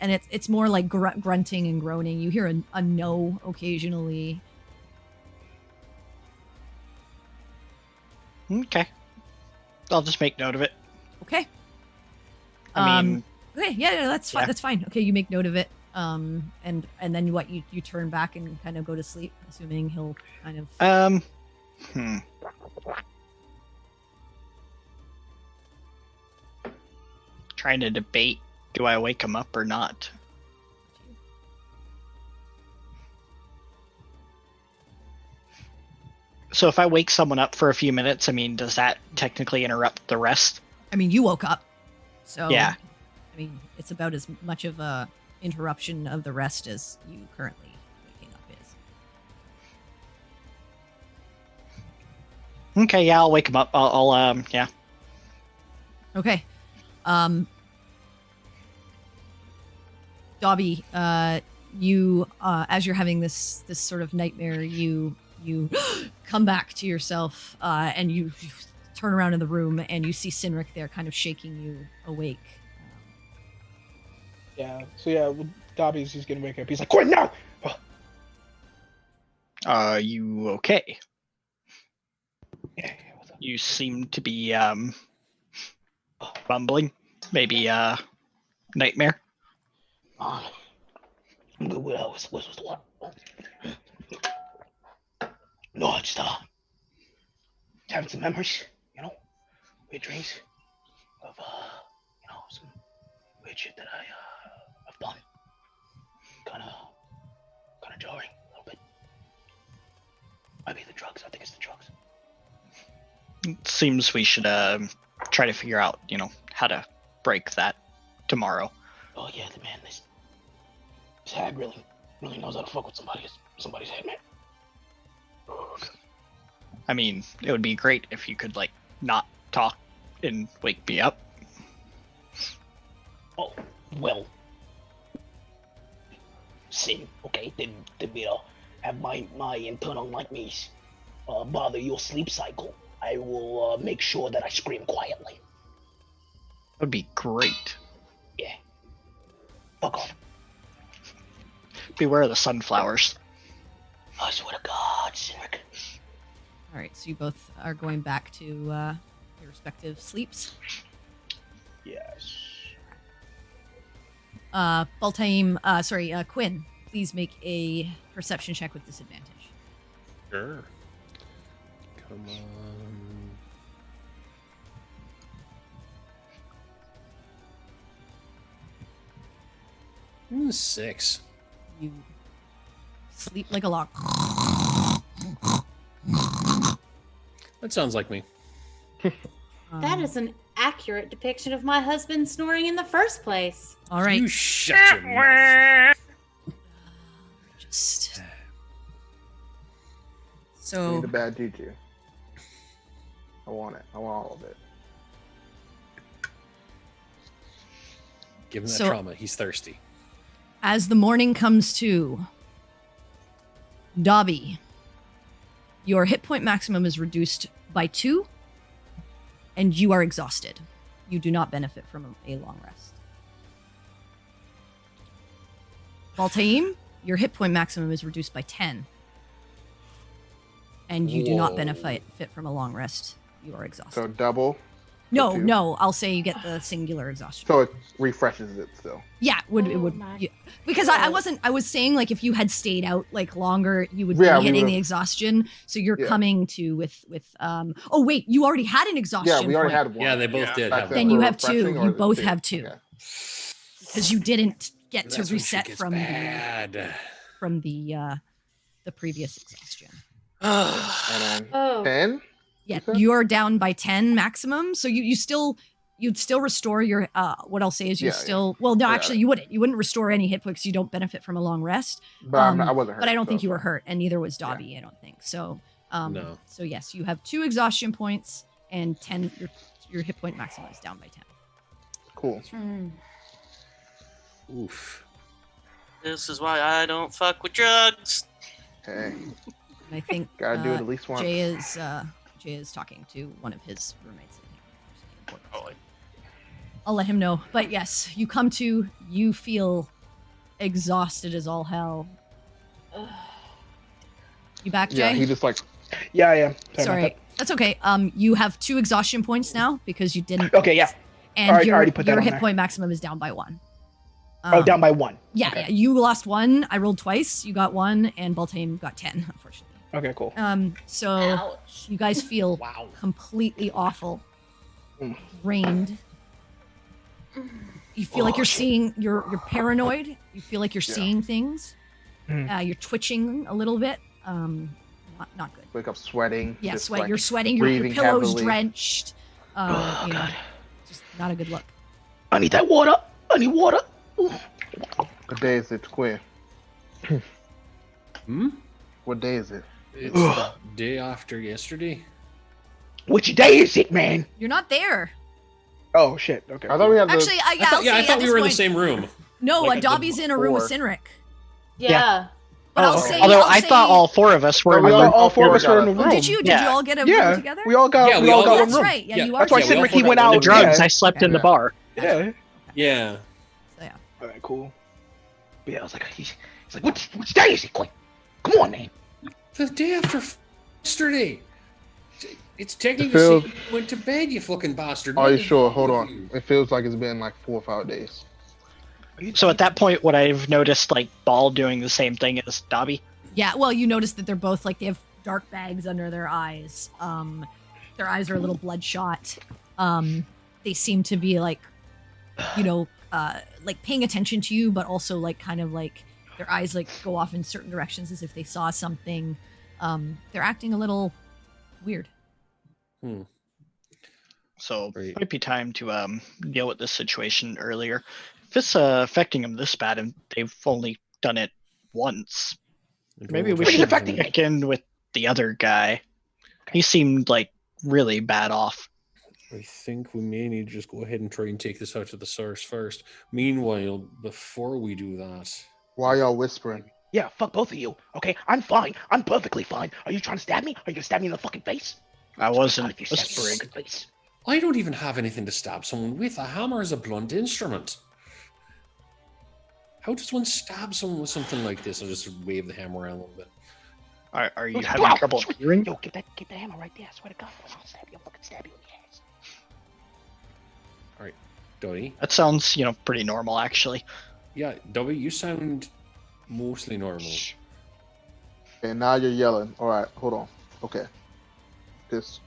And it's more like grunting and groaning. You hear a no occasionally. Okay. I'll just make note of it. Okay. I mean, Okay, yeah, that's fine. yeah. That's fine. Okay, you make note of it. And then what? You turn back and kind of go to sleep, assuming he'll kind of. Trying to debate, do I wake him up or not? So if I wake someone up for a few minutes, I mean, does that technically interrupt the rest? I mean, you woke up, so Yeah. I mean, it's about as much of a interruption of the rest as you currently waking up is. Okay, yeah, I'll wake him up. I'll yeah. Okay. Dobby, you as you're having this sort of nightmare, you come back to yourself, and you turn around in the room and you see Sinric there kind of shaking you awake. Yeah. So yeah, Dobby's just gonna wake up. He's like, "Quinn, no!" You okay? Yeah, what's up? You seem to be bumbling. Maybe nightmare. I'm good. What was the what? No, I just having some memories, weird dreams of some weird shit that I've done. Kind of jarring a little bit. Might be the drugs. I think it's the drugs. It seems we should try to figure out, how to break that tomorrow. Oh yeah, man, this hag really knows how to fuck with somebody's head, man. I mean, it would be great if you could not talk and wake me up. Oh, well. Sin, okay? Did we have my internal nightmares bother your sleep cycle? I will make sure that I scream quietly. That would be great. Yeah. Fuck off. Beware of the sunflowers. I swear to God, Sinric. All right, so you both are going back to your respective sleeps. Yes. Quinn, please make a perception check with disadvantage. Sure. Come on. 6. You sleep like a log. That sounds like me. That is an accurate depiction of my husband snoring in the first place. All right. You shut your mouth. Just Need so the bad juju. I want it. I want all of it. Give him that So- trauma. He's thirsty. as the morning comes to, Dobby, your hit point maximum is reduced by 2, and you are exhausted. You do not benefit from a long rest. Baltaim, your hit point maximum is reduced by 10, and you do not Whoa. benefit from a long rest. You are exhausted. So double. No, two. no, I'll say you get the singular exhaustion. So it refreshes it still. Yeah, it Oh would my yeah. Because I was saying like if you had stayed out like longer, you would Yeah, be we hitting would've- the exhaustion. So you're Yeah. coming to with oh wait, you already had an exhaustion. Yeah, we already point, had one. Yeah, they both did Back have Then one. you we're have 2. refreshing, or You is it both 2? have 2. Okay. Because you didn't get That's to when shit reset gets from bad. the previous exhaustion. And then Oh, 10. Yeah, You said? you're down by 10 maximum. So you'd still restore your what I'll say is Yeah, yeah. well, no, I got actually it. you wouldn't restore any hit points. You don't benefit from a long rest. But I wasn't hurt. But I don't so think you were it's fine. hurt, and neither was Dobby, I don't think. So No. so yes, you have 2 exhaustion points and 10 your hit point maximum is down by 10. Cool. Oof. This is why I don't fuck with drugs. Hey, And I think gotta do it at least once. Jay is talking to one of his roommates, I think. Oh, I'll let him know. But yes, you feel exhausted as all hell. You back, Jay? Yeah, he just like Yeah, I am. Sorry. about That's okay. You have 2 exhaustion points now because you didn't. that. Okay, yeah. And Alright, I your already put that on hit there. point maximum is down by 1. Oh, down by 1. Yeah, Okay. yeah. You lost 1. I rolled twice. You got 1, and Baltane got 10, unfortunately. Okay, cool. So Ouch. you guys feel Wow. completely awful, Mm. drained. You feel like you're shit. seeing. You're paranoid. You feel like you're Yeah. seeing things. Mm. You're twitching a little bit. Not good. wake up sweating. Yeah, just, sweat. like, You're sweating. Your breathing pillow's heavily. drenched. Oh, you know, God. just not a good look. I need that water. I need water. What day is it, Quinn? What day is it? It's the day after yesterday. Which day is it, man? You're not there. Oh, shit. Okay. I thought we had the. Actually, I thought we were in the same room. No, like, Dobby's in a room with before. Cineric. Yeah. But I'll okay. say. Although I'll I say- thought all 4 of us were in we the all- room. all 4 of us were in got the it. Oh, did you? Did Yeah. you all get a Yeah, room together? we all got. Yeah, we, we all all got got a That's room. right. Yeah, Yeah. you are. That's why Yeah, we all Cineric, he forgot went one out. of Drugs. Yeah. I slept in the Yeah. bar. Yeah. Yeah. So, yeah. All right, cool. But yeah, I was like, he's like, which day is it, Quinn? Come on, man. The day after yesterday. It's technically It feels- the same you went to bed, you fucking bastard. Are you sure? Hold on. It feels like it's been like 4 or 5 days. So at that point, would I have noticed like Ball doing the same thing as Dobby? Yeah, well, you notice that they're both like they have dark bags under their eyes. Their eyes are a little bloodshot. They seem to be like, like paying attention to you, but also like kind of like their eyes like go off in certain directions as if they saw something. They're acting a little weird. So Right. it might be time to deal with this situation earlier. If it's affecting them this bad and they've only done it once, maybe we Pretty should affecting. check in with the other guy. He seemed like really bad off. I think we may need to just go ahead and try and take this out to the source first. Meanwhile, before we do that, Why y'all whispering? Yeah, fuck both of you. Okay, I'm fine. I'm perfectly fine. Are you trying to stab me? Are you gonna stab me in the fucking face? I wasn't If you stab me in the whispering. fucking face. I don't even have anything to stab someone with. A hammer is a blunt instrument. How does one stab someone with something like this? I'll just wave the hammer around a little bit. Are you Wow, having trouble sweet. hearing? Yo, get the hammer right there. I swear to God, I'll stab you. I'll fucking stab you in the ass. Dobby? That sounds, pretty normal actually. Yeah, Dobby, you sound mostly normal. And now you're yelling. All right, hold on. Okay. Just.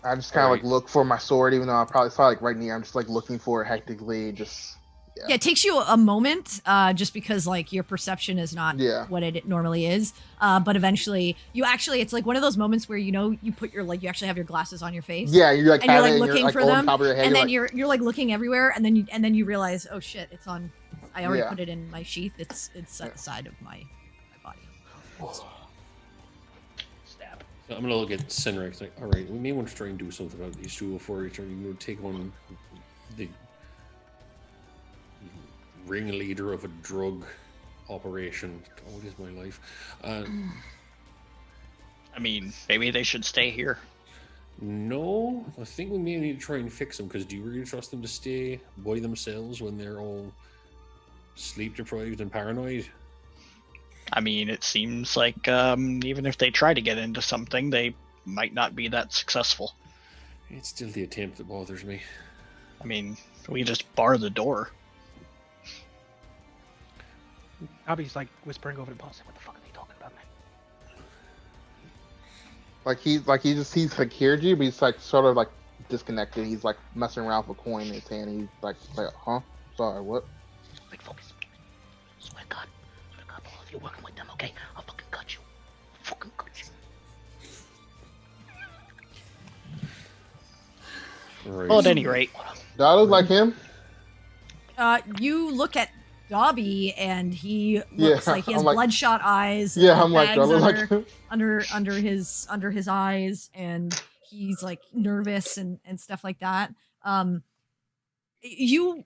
I just kind of Alright. like look for my sword, even though it's probably like right near. I'm just like looking for it hectically. Just. Yeah, it takes you a moment, just because like your perception is not Yeah. what it normally is. But eventually, it's like one of those moments where you put your you actually have your glasses on your face. Yeah, you're like And you're, having like, it, looking you're, like, for on them, top of your head. and then like, you're like looking everywhere, and then you realize, oh shit, it's on. I already Yeah. put it in my sheath. It's at the side of my body. Stab. So I'm gonna look at Cineric. Like, all right, we may want to try and do something about these two before we turn. You take on the ringleader of a drug operation. Oh, it is my life. I mean, maybe they should stay here. No, I think we may need to try and fix them. Because do you really trust them to stay by themselves when they're all sleep deprived and paranoid? I mean, it seems like even if they try to get into something, they might not be that successful. It's still the attempt that bothers me. I mean, we just bar the door. Abby's like whispering over the boss. What the fuck are they talking about, man? he's like heard you, but he's like sort of like disconnected. He's like messing around with a coin in his hand. He's like, huh? Sorry, what? Like, focus. Swear to God, both of you working with them, okay? I'll fucking cut you. Fucking cut you. Right. Well, at any rate, Do I look like him? You look at Dobby, and he Yeah, looks like he has I'm like- bloodshot eyes. Yeah, and I'm like, do I bags look like under, him? under his eyes, and he's like nervous and stuff like that. You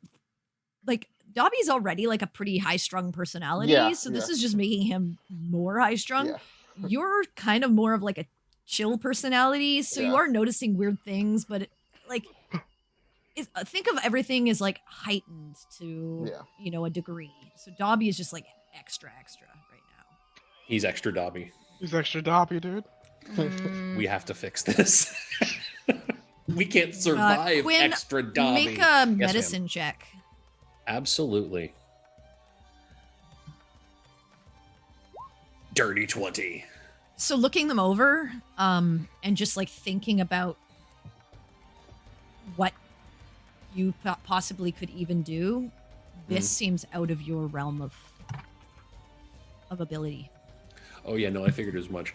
like Dobby's already like a pretty high strung personality, Yeah, so this yeah. is just making him more high strung. Yeah. You're kind of more of like a chill personality, so you Yeah. are noticing weird things, but think of everything as like heightened to Yeah. a degree. So Dobby is just like extra right now. He's extra Dobby. He's extra Dobby, dude. We have to fix this. We can't survive Quinn, extra Dobby. make a Yes, ma'am. medicine check. Absolutely. Dirty 20. So looking them over, and just like thinking about what you possibly could even do, this seems out of your realm of ability. Oh yeah, no, I figured as much.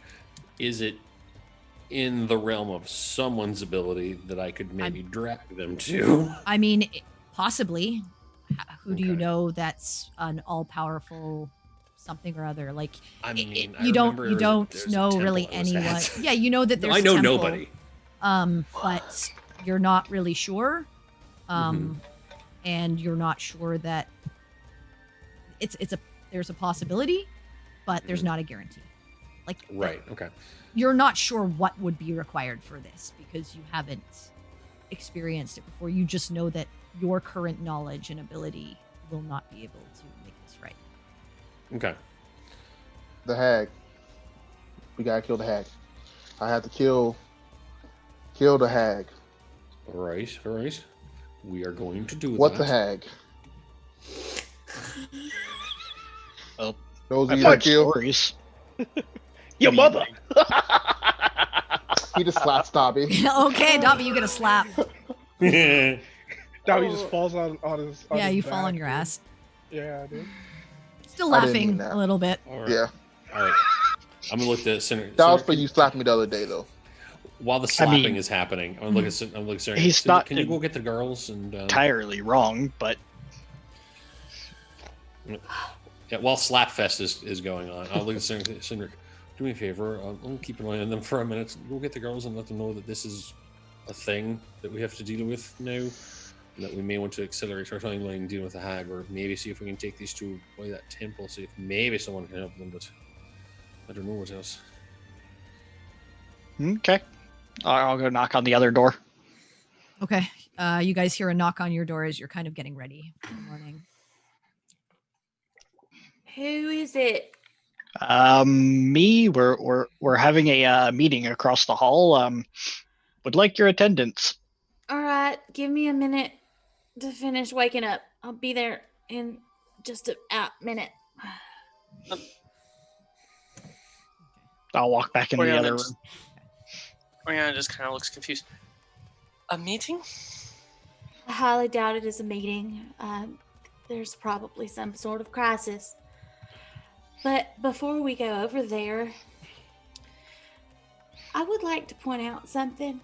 Is it in the realm of someone's ability that I could maybe drag them to? I mean, possibly. Who do you Okay. know that's an all-powerful something or other? Like, I mean, you don't remember there's a know temple really that was anyone. that. Yeah, you know that there's. I a know temple, nobody. But you're not really sure. Mhm. And you're not sure that there's a possibility, but there's not a guarantee. Like, Right. Okay. you're not sure what would be required for this because you haven't experienced it before. You just know that your current knowledge and ability will not be able to make this right. Okay. The hag. We gotta kill the hag. I have to kill the hag. All right. All right. We are going to do What that. the hag? Well, Those of I've you that heard kill. stories. Your mother. He just slaps Dobby. Okay, Dobby, you get a slap. Dobby just falls on his. Yeah, his you fall back, on your dude. ass. Yeah, dude. Still I didn't mean laughing that. a little bit. All right. Yeah. All right. I'm gonna look at this. That was for you slapping me the other day, though. While the slapping is happening, I'm looking at. I'm looking at. He's not Can you go get the girls and? entirely wrong, but Yeah, while Slapfest is going on, I'll look at Cindric. Do me a favor. I'll keep an eye on them for a minute. Go get the girls and let them know that this is a thing that we have to deal with now. And that we may want to accelerate our timeline dealing with the hag, or maybe see if we can take these two by that temple, see if maybe someone can help them, but I don't know what else. okay. I'll go knock on the other door. Okay. You guys hear a knock on your door as you're kind of getting ready for the morning. Who is it? Me. We're having a meeting across the hall. Would like your attendance. All right, give me a minute to finish waking up. I'll be there in just a minute. I'll walk back into the Oriana other room. just- Oriana just kind of looks confused. A meeting? I highly doubt it is a meeting. There's probably some sort of crisis. But before we go over there, I would like to point out something.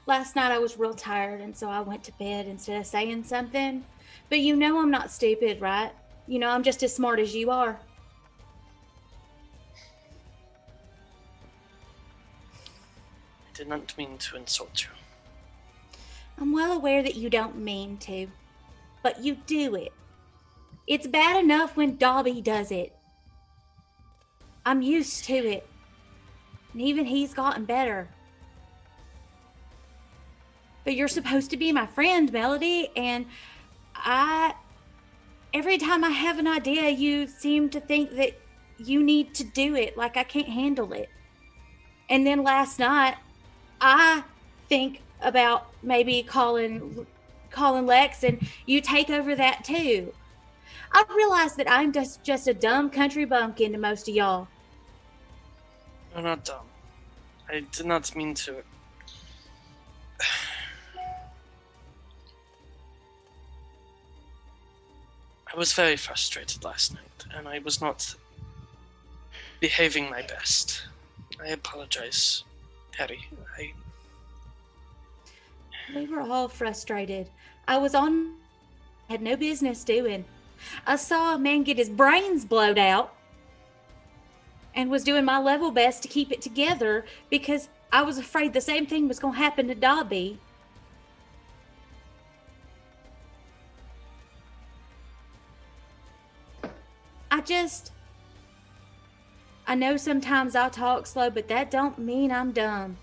Last night I was real tired, and so I went to bed instead of saying something. But you know I'm not stupid, right? You know I'm just as smart as you are. I did not mean to insult you. I'm well aware that you don't mean to, but you do it. It's bad enough when Dobby does it. I'm used to it. And even he's gotten better. But you're supposed to be my friend, Melody, and every time I have an idea, you seem to think that you need to do it, like I can't handle it. And then last night, I think about maybe calling Lex, and you take over that too. I realize that I'm just a dumb country bumpkin to most of y'all. You're not dumb. I did not mean to. I was very frustrated last night, and I was not behaving my best. I apologize, Harry. We were all frustrated. I had no business doing. I saw a man get his brains blowed out and was doing my level best to keep it together because I was afraid the same thing was going to happen to Dobby. I know sometimes I talk slow, but that don't mean I'm dumb.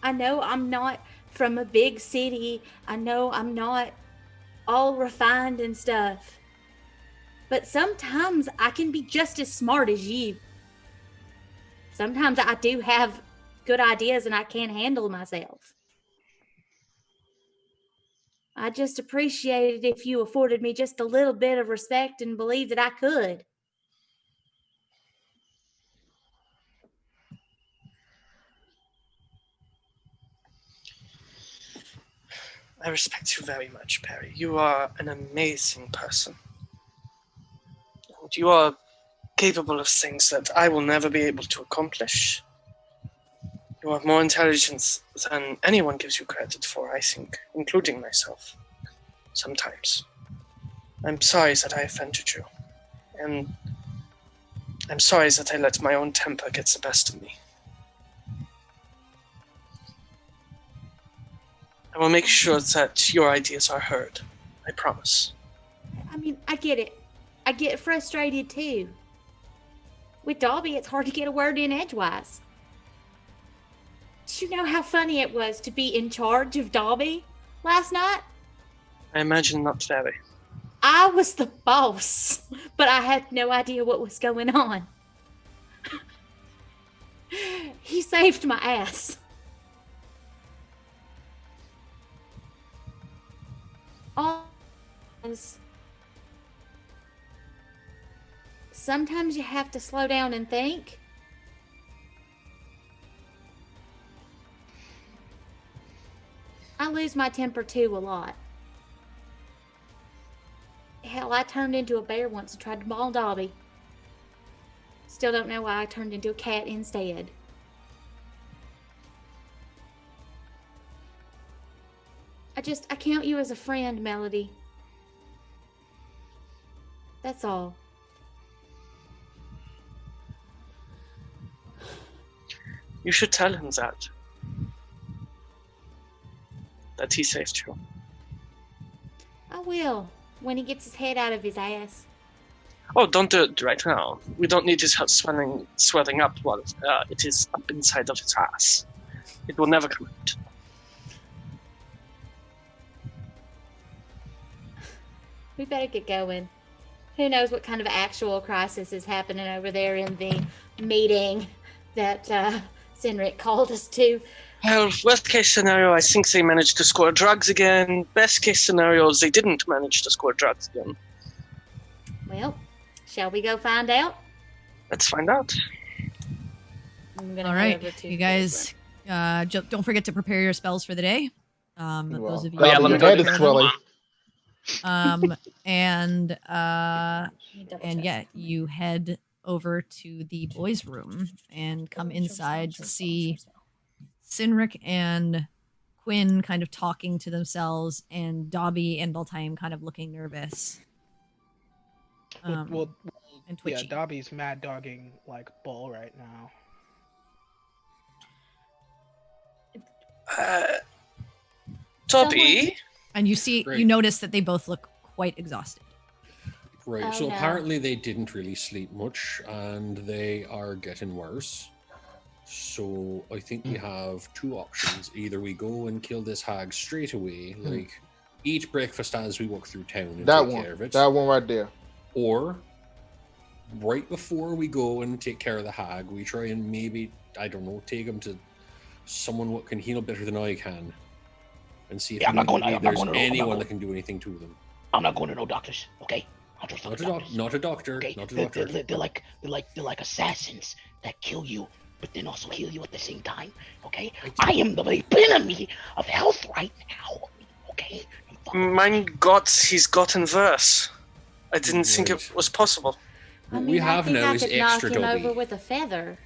I know I'm not from a big city. I know I'm not all refined and stuff. But sometimes I can be just as smart as you. Sometimes I do have good ideas and I can't handle myself. I just appreciate it if you afforded me just a little bit of respect and believed that I could. I respect you very much, Perry. You are an amazing person. And you are capable of things that I will never be able to accomplish. You have more intelligence than anyone gives you credit for, I think, including myself. Sometimes. I'm sorry that I offended you. And I'm sorry that I let my own temper get the best of me. I will make sure that your ideas are heard. I promise. I mean, I get it. I get frustrated too. With Dobby, it's hard to get a word in edgewise. Did you know how funny it was to be in charge of Dobby last night? I imagine not very. I was the boss, but I had no idea what was going on. He saved my ass. Sometimes you have to slow down and think. I lose my temper too a lot. Hell, I turned into a bear once and tried to maul Dobby. Still don't know why I turned into a cat instead. I count you as a friend, Melody. That's all. You should tell him that. That he saved you. I will, when he gets his head out of his ass. Oh, don't do it right now. We don't need his head swelling up while it is up inside of his ass. It will never come out. We better get going. Who knows what kind of actual crisis is happening over there in the meeting that Sinric called us to. Well, worst case scenario, I think they managed to score drugs again. Best case scenario, they didn't manage to score drugs again. Well, shall we go find out? Let's find out. All right, you guys, don't forget to prepare your spells for the day. Those of you. Oh, yeah, let me your go head do is that. swelling. And yeah, you head over to the boys' room and come inside to see Sinric and Quinn kind of talking to themselves, and Dobby and Beltane kind of looking nervous. Well, And yeah, twitchy. Dobby's mad dogging like Bull right now. Dobby? And you Great. notice that they both look quite exhausted. Right, Oh, so no. apparently they didn't really sleep much and they are getting worse. So I think we have two options. Either we go and kill this hag straight away, like eat breakfast as we walk through town and That take one. care of it. That one right there. Or right before we go and take care of the hag, we try and maybe, I don't know, take him to someone what can heal better than I can. And see if Yeah, I'm not going- maybe I'm not there's going to- I'm not anyone going- that can do anything to them. I'm not going to no doctors, okay? I'll trust Not a, doctors. not a doctor. Okay, Not a they're, doctor. they're like assassins that kill you, but then also heal you at the same time. Okay, I am the epitome of health right now. Okay, Mein Gott, he's gotten worse. I didn't think Right. it was possible. I What mean, we I have think now I is could knock extra him Dobby. over with a feather.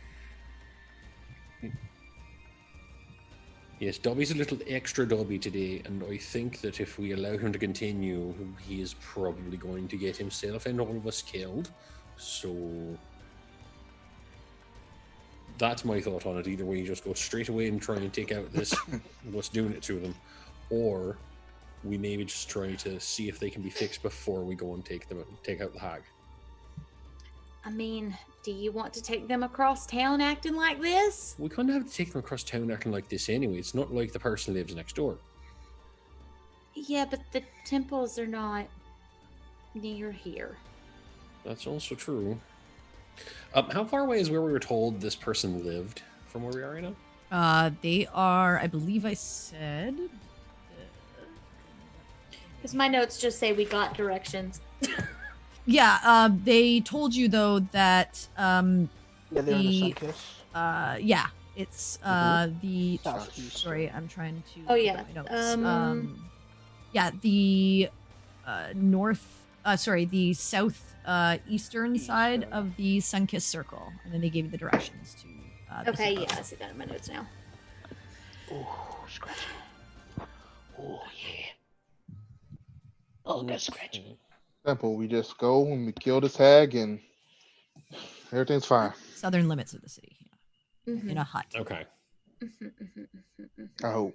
Yes, Dobby's a little extra Dobby today, and I think that if we allow him to continue, he is probably going to get himself and all of us killed. So that's my thought on it. Either way, you just go straight away and try and take out this what's doing it to them, or we maybe just try to see if they can be fixed before we go and take out the hag. I mean, do you want to take them across town acting like this? We couldn't have to take them across town acting like this anyway. It's not like the person lives next door. Yeah, but the temples are not near here. That's also true. How far away is where we were told this person lived from where we are right now? They are, I believe I said. Because my notes just say we got directions. Yeah, they told you though that Yeah, they're in the the Sun-Kiss. yeah, it's the Southeast. sorry, I'm trying to Oh, look yeah. at my notes. Yeah, the the south eastern side of the Sun-Kissed Circle, and then they gave you the directions to the Okay, circle. yeah, I see that in my notes now. Oh, scratch. Oh, yeah. Oh, that's scratch. Simple. We just go and we kill this hag and everything's fine. Southern limits of the city, Mhm. in a hut. Okay. I hope.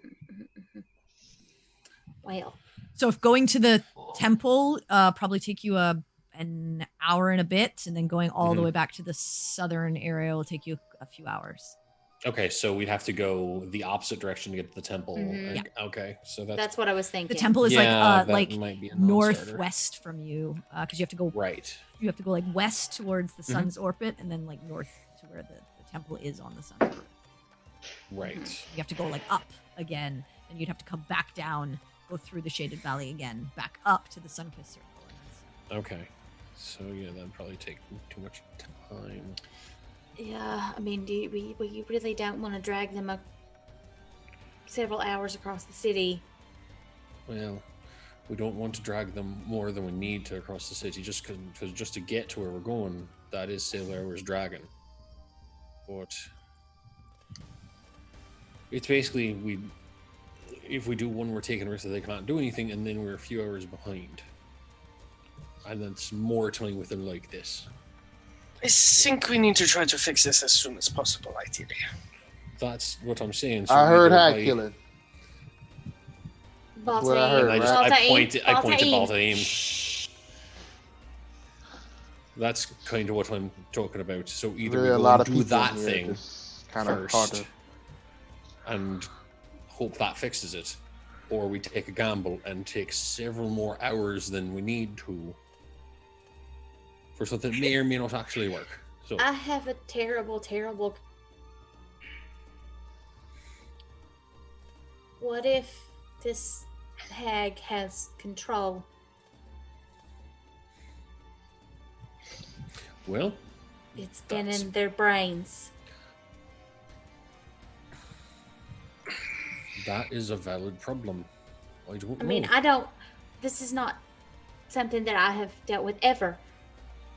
Well, So if going to the temple probably take you an hour and a bit, and then going all the way back to the southern area will take you a few hours. Okay, so we'd have to go the opposite direction to get to the temple. Mhm. And- Okay, so that's what I was thinking. The temple is that like might be a non-starter. northwest from you, because you have to go Right. you have to go like west towards the sun's orbit, and then like north to where the temple is on the sun's orbit. Right. You have to go like up again, and you'd have to come back down, go through the shaded valley again, back up to the Sun-Kissed Circle. Okay. So yeah, that'd probably take too much time. Yeah, I mean, we really don't want to drag them several hours across the city. Well, we don't want to drag them more than we need to across the city, just because just to get to where we're going, that is several hours dragging. But it's basically if we do one, we're taking a risk that they can't do anything, and then we're a few hours behind, and that's more time with them like this. I think we need to try to fix this as soon as possible, ideally. That's what I'm saying. So I heard either hag by- killing. Baltaim. What I heard, And right? I pointed Baltaim. Baltaim. That's kind of what I'm talking about. So either Really, we a go lot and of do people that here, thing just kind of hard first to. and hope that fixes it, or we take a gamble and take several more hours than we need to for something that may or may not actually work. So I have a terrible, terrible. What if this hag has control? well, It's been That's- in their brains. that is a valid problem. I don't I know. mean, I don't. This is not something that I have dealt with ever.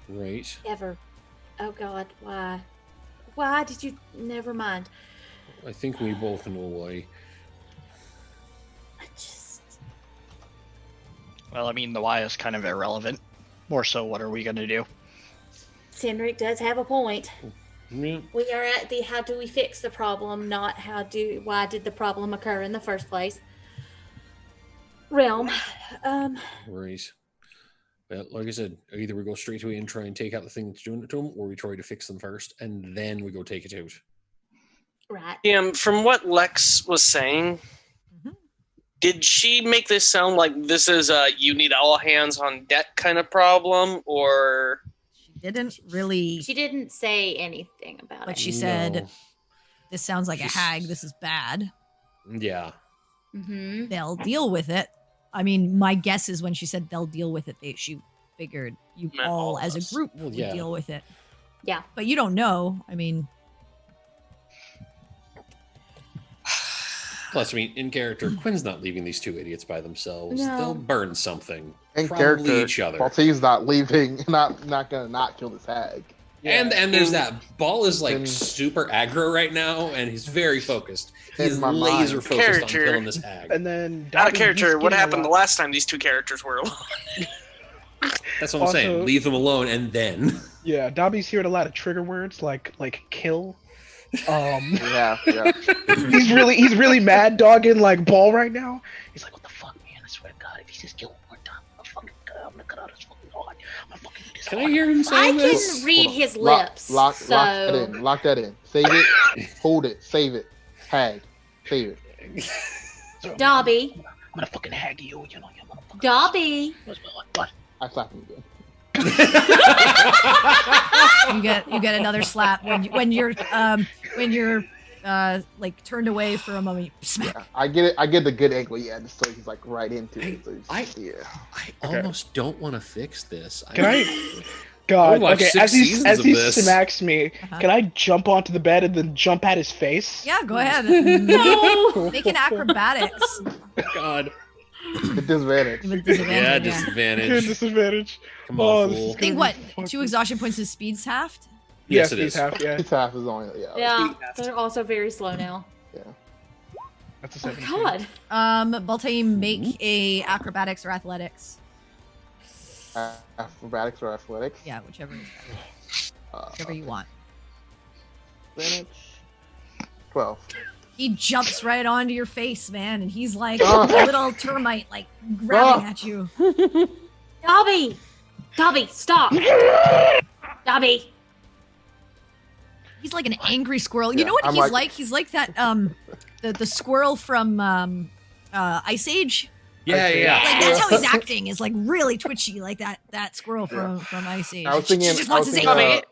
Right. Ever. Oh God, why? Why did you? Never mind. I think we both know why. I just. Well, I mean, the why is kind of irrelevant. More so, what are we going to do? Cindric does have a point. Yeah. We are at the how do we fix the problem, not why did the problem occur in the first place. Realm. Right. Well, like I said, either we go straight away and try and take out the thing that's doing it to them, or we try to fix them first, and then we go take it out. Right. From what Lex was saying, Mhm. did she make this sound like this is a you need all hands on deck kind of problem, or She didn't really, She didn't say anything about but it. she said, No. "This sounds like a She's- hag. This is bad. Yeah. Mm-hmm. They'll deal with it." I mean, my guess is when she said they'll deal with it, she figured you Meant all all of as us. a group Well, would yeah. deal with it. Yeah. But you don't know. I mean, Plus, I mean, in character, Quinn's not leaving these two idiots by themselves. No. They'll burn something. In Probably character, each other. Baltaim's not leaving, not gonna not kill this hag. And there's that ball is like In- super aggro right now, and he's very focused. He's In my laser mind. focused on Character. killing this hag. And then Out of Dobby, character. he's What getting a happened the lot- last time these two characters were alone? That's what I'm saying. Also- Leave them alone, and then Yeah, Dobby's hearing a lot of trigger words like kill. Yeah. He's really mad dogging like Ball right now. He's like, what the fuck, man? I swear to God, if he says kill one more time, I'm gonna cut out his fucking heart. I'm gonna fucking do this. can I hear him I saying can this? read Hold on. his Lock lips. that so in. Lock that in. Save it. Hold it. Save it. Hag. Save it. Dobby, I'm gonna fucking hag you, you motherfucker. Dobby. What? I slapped him again. You get another slap when you're like turned away for a moment. Smack. Yeah, I get it. I get the good angle. Yeah, just so he's like right into it. So yeah. I almost don't want to fix this. Can I? I God, would watch okay. 6 As he seasons of this. smacks me, Uh-huh. can I jump onto the bed and then jump at his face? Yeah, go ahead. No. Make an acrobatics God. The disadvantage. with Yeah, disadvantage. Yeah. disadvantage. disadvantage. Come Oh, on, this fool. is I think gonna what be fucking- 2 exhaustion points is speed's halved. Yes, it he's is. half, yeah. His half is only Yeah, they're also very slow now. That's a Oh 17. God. Baltaim, make a acrobatics or athletics. Acrobatics or athletics. Yeah, whichever you want. Advantage. 12. He jumps right onto your face, man, and he's like Ah. a little termite, like grabbing Ah. at you. Dobby, stop. Dobby. He's like an angry squirrel. You Yeah, know what I'm he's like- like? He's like that the squirrel from Ice Age. Yeah, yeah. Like that's how he's acting, is like really twitchy, like that squirrel from Ice Age. I was She thinking. just I wants was to say, thinking.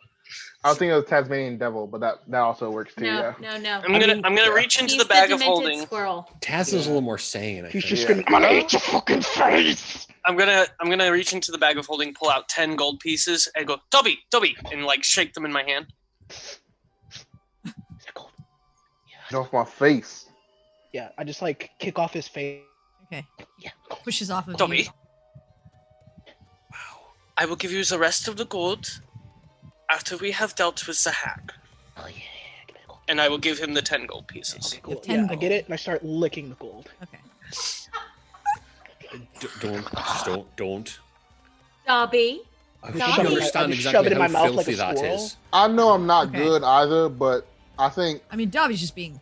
I was thinking of Tasmanian Devil, but that also works too. No, Yeah. no. I'm gonna reach into He's the bag of demented holding. squirrel. Taz is a little more sane. I He's think. just Yeah. screaming, I'm gonna eat your fucking face! I'm gonna reach into the bag of holding, pull out 10 gold pieces, and go Dobby, and like shake them in my hand. Get off my face. Yeah, I just like kick off his face. okay, Yeah. pushes off of Dobby. you. I will give you the rest of the gold after we have dealt with the hag, Oh yeah, give me the gold. and I will give him the 10 gold pieces. Okay, cool. 10 Yeah, I get gold. it, and I start licking the gold. Okay. Don't. Dobby. I No, hope I you just- understand I just shove exactly it in how my mouth like filthy a that squirrel. is. I know I'm not Okay. good either, but I think I mean, Dobby's just being.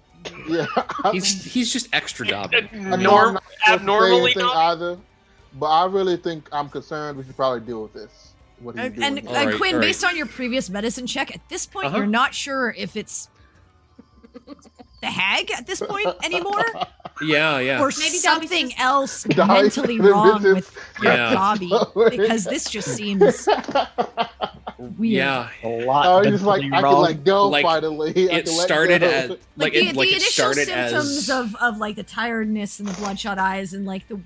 yeah. He's just extra dobby. I know I'm Norm- not supposed to say abnormally anything not. either, but I really think I'm concerned. We should probably deal with this. What he's doing. And here. Alright, Quinn, alright. based on your previous medicine check, at this point, Uh-huh. you're not sure if it's the hag at this point anymore, Yeah, yeah. or Maybe Dobby's something just- else Dobby's mentally been wrong vicious. with Yeah. Dobby, because this just seems weird. Yeah. A lot. Oh, of he's like, mentally I can wrong. let go Like, finally. I It can let started go. as Like like the it initial started symptoms as of like the tiredness and the bloodshot eyes and like the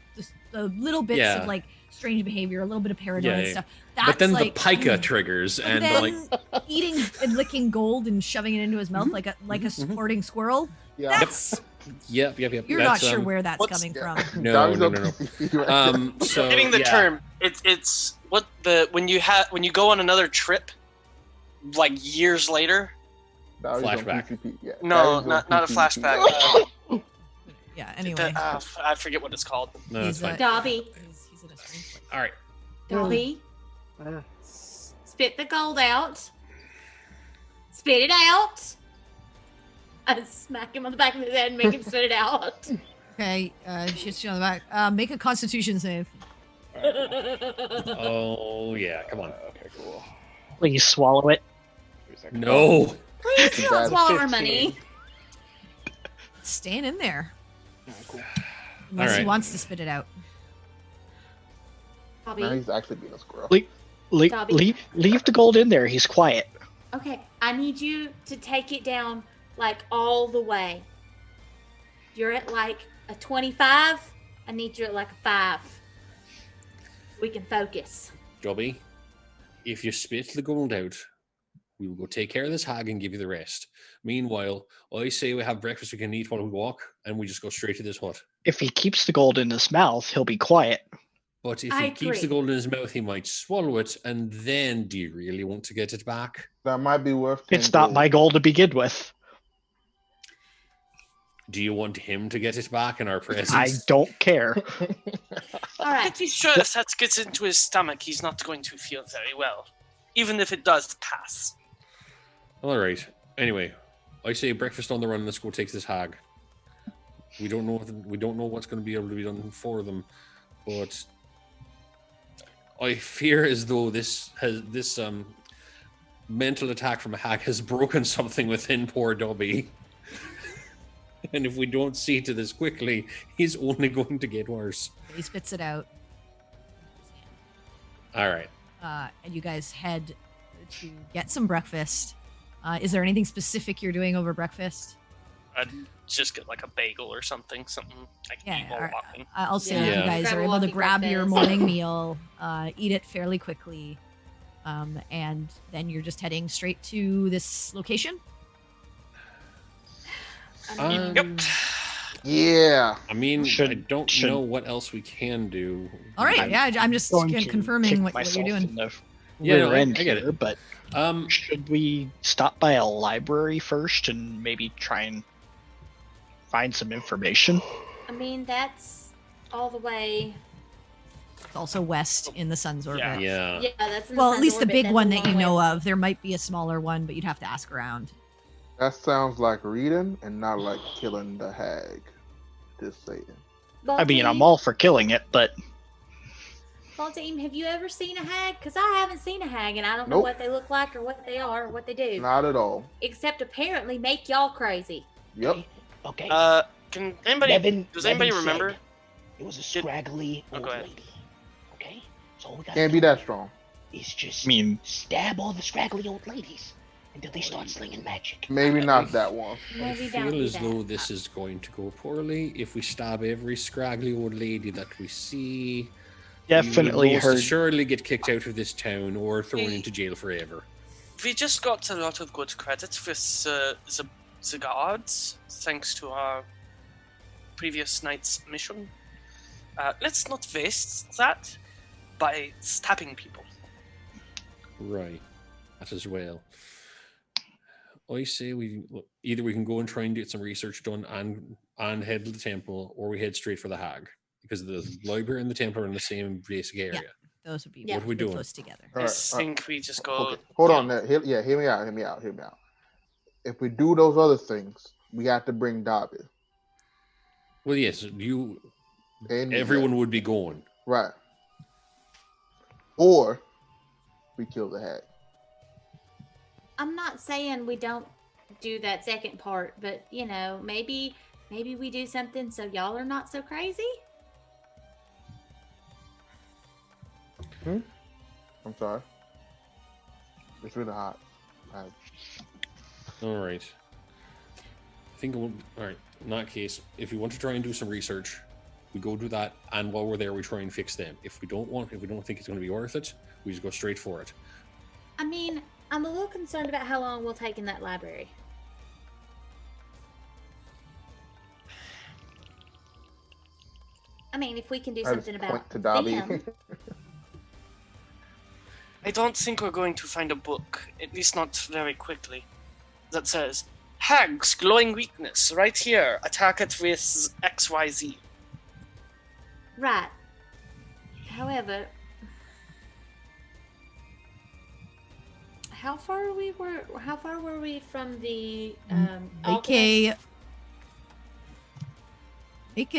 little bits Yeah. of like strange behavior, a little bit of paranoia and Yeah. stuff. That's but then like, the pica triggers and and then like eating and licking gold and shoving it into his mouth like a Mhm. sporting squirrel. Yeah. That's yep. you're That's, not sure where that's what's- coming Yeah. from. No, Dobby's no, on no, no. PCP right now. So Getting the yeah. term. It's what the when you go on another trip, like years later. Dobby's on Flashback. PCP. Yeah. No, Dobby's on not a PCP. flashback. Yeah. Anyway, I forget what it's called. No, that's he's, fine. Dobby. he's in a strange place. All right. Dobby. Uh. Spit the gold out. Spit it out. I smack him on the back of his head and make him spit it out. Okay, shits you on the back. Make a Constitution save. Oh yeah, come on. Okay, cool. Please swallow it. No. Please don't Bad. swallow our 15. money. It's staying in there Cool. unless he Alright. wants to spit it out. Now Dobby. he's actually being a squirrel. Dobby. Leave the gold in there. He's quiet. Okay, I need you to take it down like all the way. You're at like a 25. I need you at like a 5. We can focus. Dobby, if you spit the gold out, we will go take care of this hag and give you the rest. Meanwhile, I say we have breakfast we can eat while we walk, and we just go straight to this hut. If he keeps the gold in his mouth, he'll be quiet. But if I he keeps the agree. gold in his mouth, he might swallow it, and then do you really want to get it back? That might be worth 10 It's not my goal to begin with. Do you want him to get it back in our presence? I don't care. All right. Pretty sure if that gets into his stomach, he's not going to feel very well, even if it does pass. All right. Anyway, I say breakfast on the run. Let's go take this hag. We don't know. We don't know what's going to be able to be done for them, but I fear as though this mental attack from a hag has broken something within poor Dobby. And if we don't see to this quickly, he's only going to get worse. He spits it out. All right. And you guys head to get some breakfast. Is there anything specific you're doing over breakfast? I'd just get like a bagel or something I can eat while alright. walking. I'll say Yeah. you guys Grab are a able to walking grab your breakfast. morning meal, eat it fairly quickly, and then you're just heading straight to this location. Yep. Yeah. I mean, I Should- don't should- know what else we can do. All right, I'm just Going to confirming kick what you're myself doing. in the Yeah, rear no, I end get it. here, but should we stop by a library first and maybe try and find some information? I mean, that's all the way. It's also west in the sun's orbit. Yeah. Yeah, that's in Well, the at least the sun's big orbit. one That's that a you long know way. of. There might be a smaller one, but you'd have to ask around. That sounds like reading and not like killing the hag. Just saying. I mean, I'm Baltine- all for killing it, but Baltine, have you ever seen a hag? Because I haven't seen a hag, and I don't know Nope. what they look like or what they are or what they do. Not at all. Except apparently make y'all crazy. Yep. Okay. Can anybody? Levin- does anybody Levin remember? said It was a scraggly Oh, old go ahead. lady. Okay? So all we gotta Can't be do that strong. is just I mean, stab all the scraggly old ladies until they start slinging magic. Maybe not that one. I Maybe don't feel do as that. though this is going to go poorly if we stab every scraggly old lady that we see. definitely we will most heard. assuredly get kicked out of this town or thrown Hey. into jail forever. We just got a lot of good credit with the guards, thanks to our previous night's mission. Let's not waste that by stabbing people. Right. That as well. I say either we can go and try and get some research done and head to the temple, or we head straight for the hag, because the library and the temple are in the same basic area. Those would be Yeah. What are we pretty doing? close together. All I right, think we just go. Okay. Hold on there. Hear me out. If we do those other things, we have to bring Dobby. Well, yes, And everyone would be going. Right. Or we kill the hag. I'm not saying we don't do that second part, but you know, maybe we do something so y'all are not so crazy. I'm sorry. It's really hot. All right. I think it will. All right. In that case, if you want to try and do some research, we go do that, and while we're there, we try and fix them. If we don't think it's going to be worth it, we just go straight for it. I mean, I'm a little concerned about how long we'll take in that library. I mean, if we can do I just something point about to Dobby. them. I don't think we're going to find a book, at least not very quickly, that says Hag's glowing weakness right here. Attack it with XYZ. Right. However, how far were we from the alchemist? Make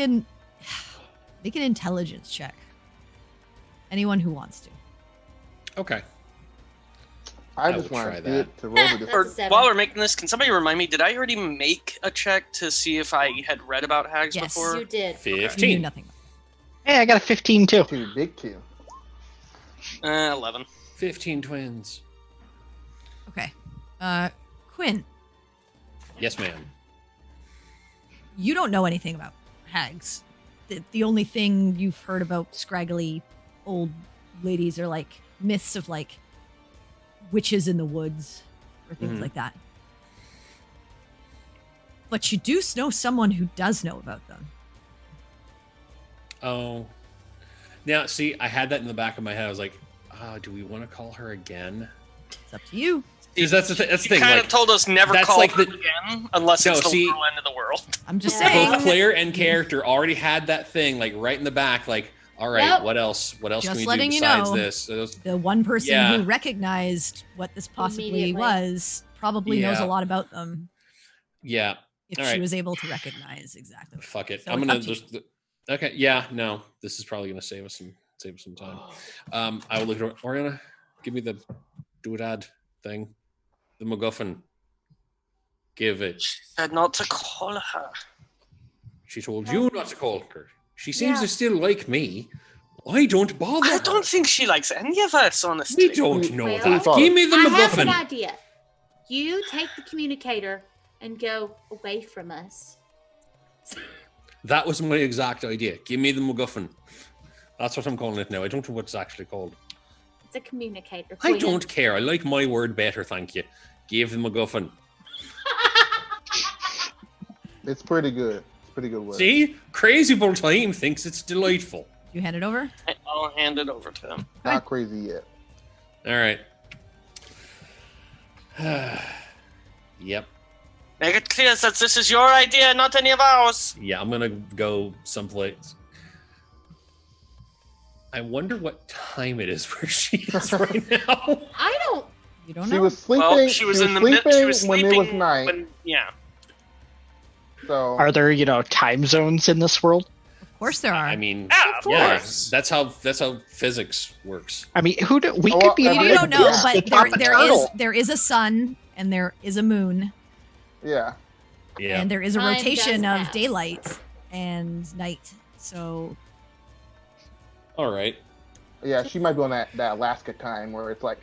an intelligence check. Anyone who wants to. Okay. I I just will try want that. to roll with That's Or a 7. while we're making this, can somebody remind me? Did I already make a check to see if I had read about hags Yes. before? You did. 15. You knew nothing. Hey, I got a 15 too. Two big kill. 11. 15 twins. Okay. Quinn, Yes, ma'am. you don't know anything about hags. The only thing you've heard about scraggly old ladies are like myths of like witches in the woods or things Mhm. like that. But you do know someone who does know about them. Oh. Now, see, I had that in the back of my head. I was like, do we want to call her again? It's up to you. Because that's the thing. That's the You thing. kind Like, of told us never that's call like her the- again unless No, it's the see- literal end of the world. I'm just Yeah. saying. both player and character already had that thing, like right in the back. Like, all right, Yep. what else? What else Just can we do letting you besides know. this? So those- The one person Yeah. who recognized what this possibly Immediately. was probably knows Yeah. a lot about them yeah. if All she right. was able to recognize exactly. Fuck it. So I'm it's gonna up to you. just. Okay. Yeah. No. This is probably gonna save us some time. I will look at Oriana. Give me the doodad thing, the MacGuffin. Give it. She said not to call her. She told you not to call her. She seems Yeah. to still like me. Why don't bother? I her? don't think she likes any of us, honestly. We don't know Well, that. Give me the I have an MacGuffin. idea. You take the communicator and go away from us. That was my exact idea. Give me the MacGuffin. That's what I'm calling it now. I don't know what it's actually called. It's a communicator. I Quinn. don't care. I like my word better, thank you. Give the MacGuffin. It's pretty good. It's pretty good word. See? Crazy Bull Time thinks it's delightful. You hand it over? I'll hand it over to him. Not crazy yet. All right. Yep. Make it clear that this is your idea, not any of ours. Yeah, I'm gonna go someplace. I wonder what time it is where she is right now. I don't. You don't She know? was sleeping. Well, she was in the mid. She was when sleeping it was night. yeah. So Are there, time zones in this world? Of course there are. I mean, Yeah, of yeah, course. that's how physics works. I mean, we Oh, could be. well, you I don't know, Yeah. but It's not the there turtle. is a sun and there is a moon yeah, Yeah. and there is a Time rotation does of pass. daylight and night. So All right. yeah, she might be on that Alaska time where it's like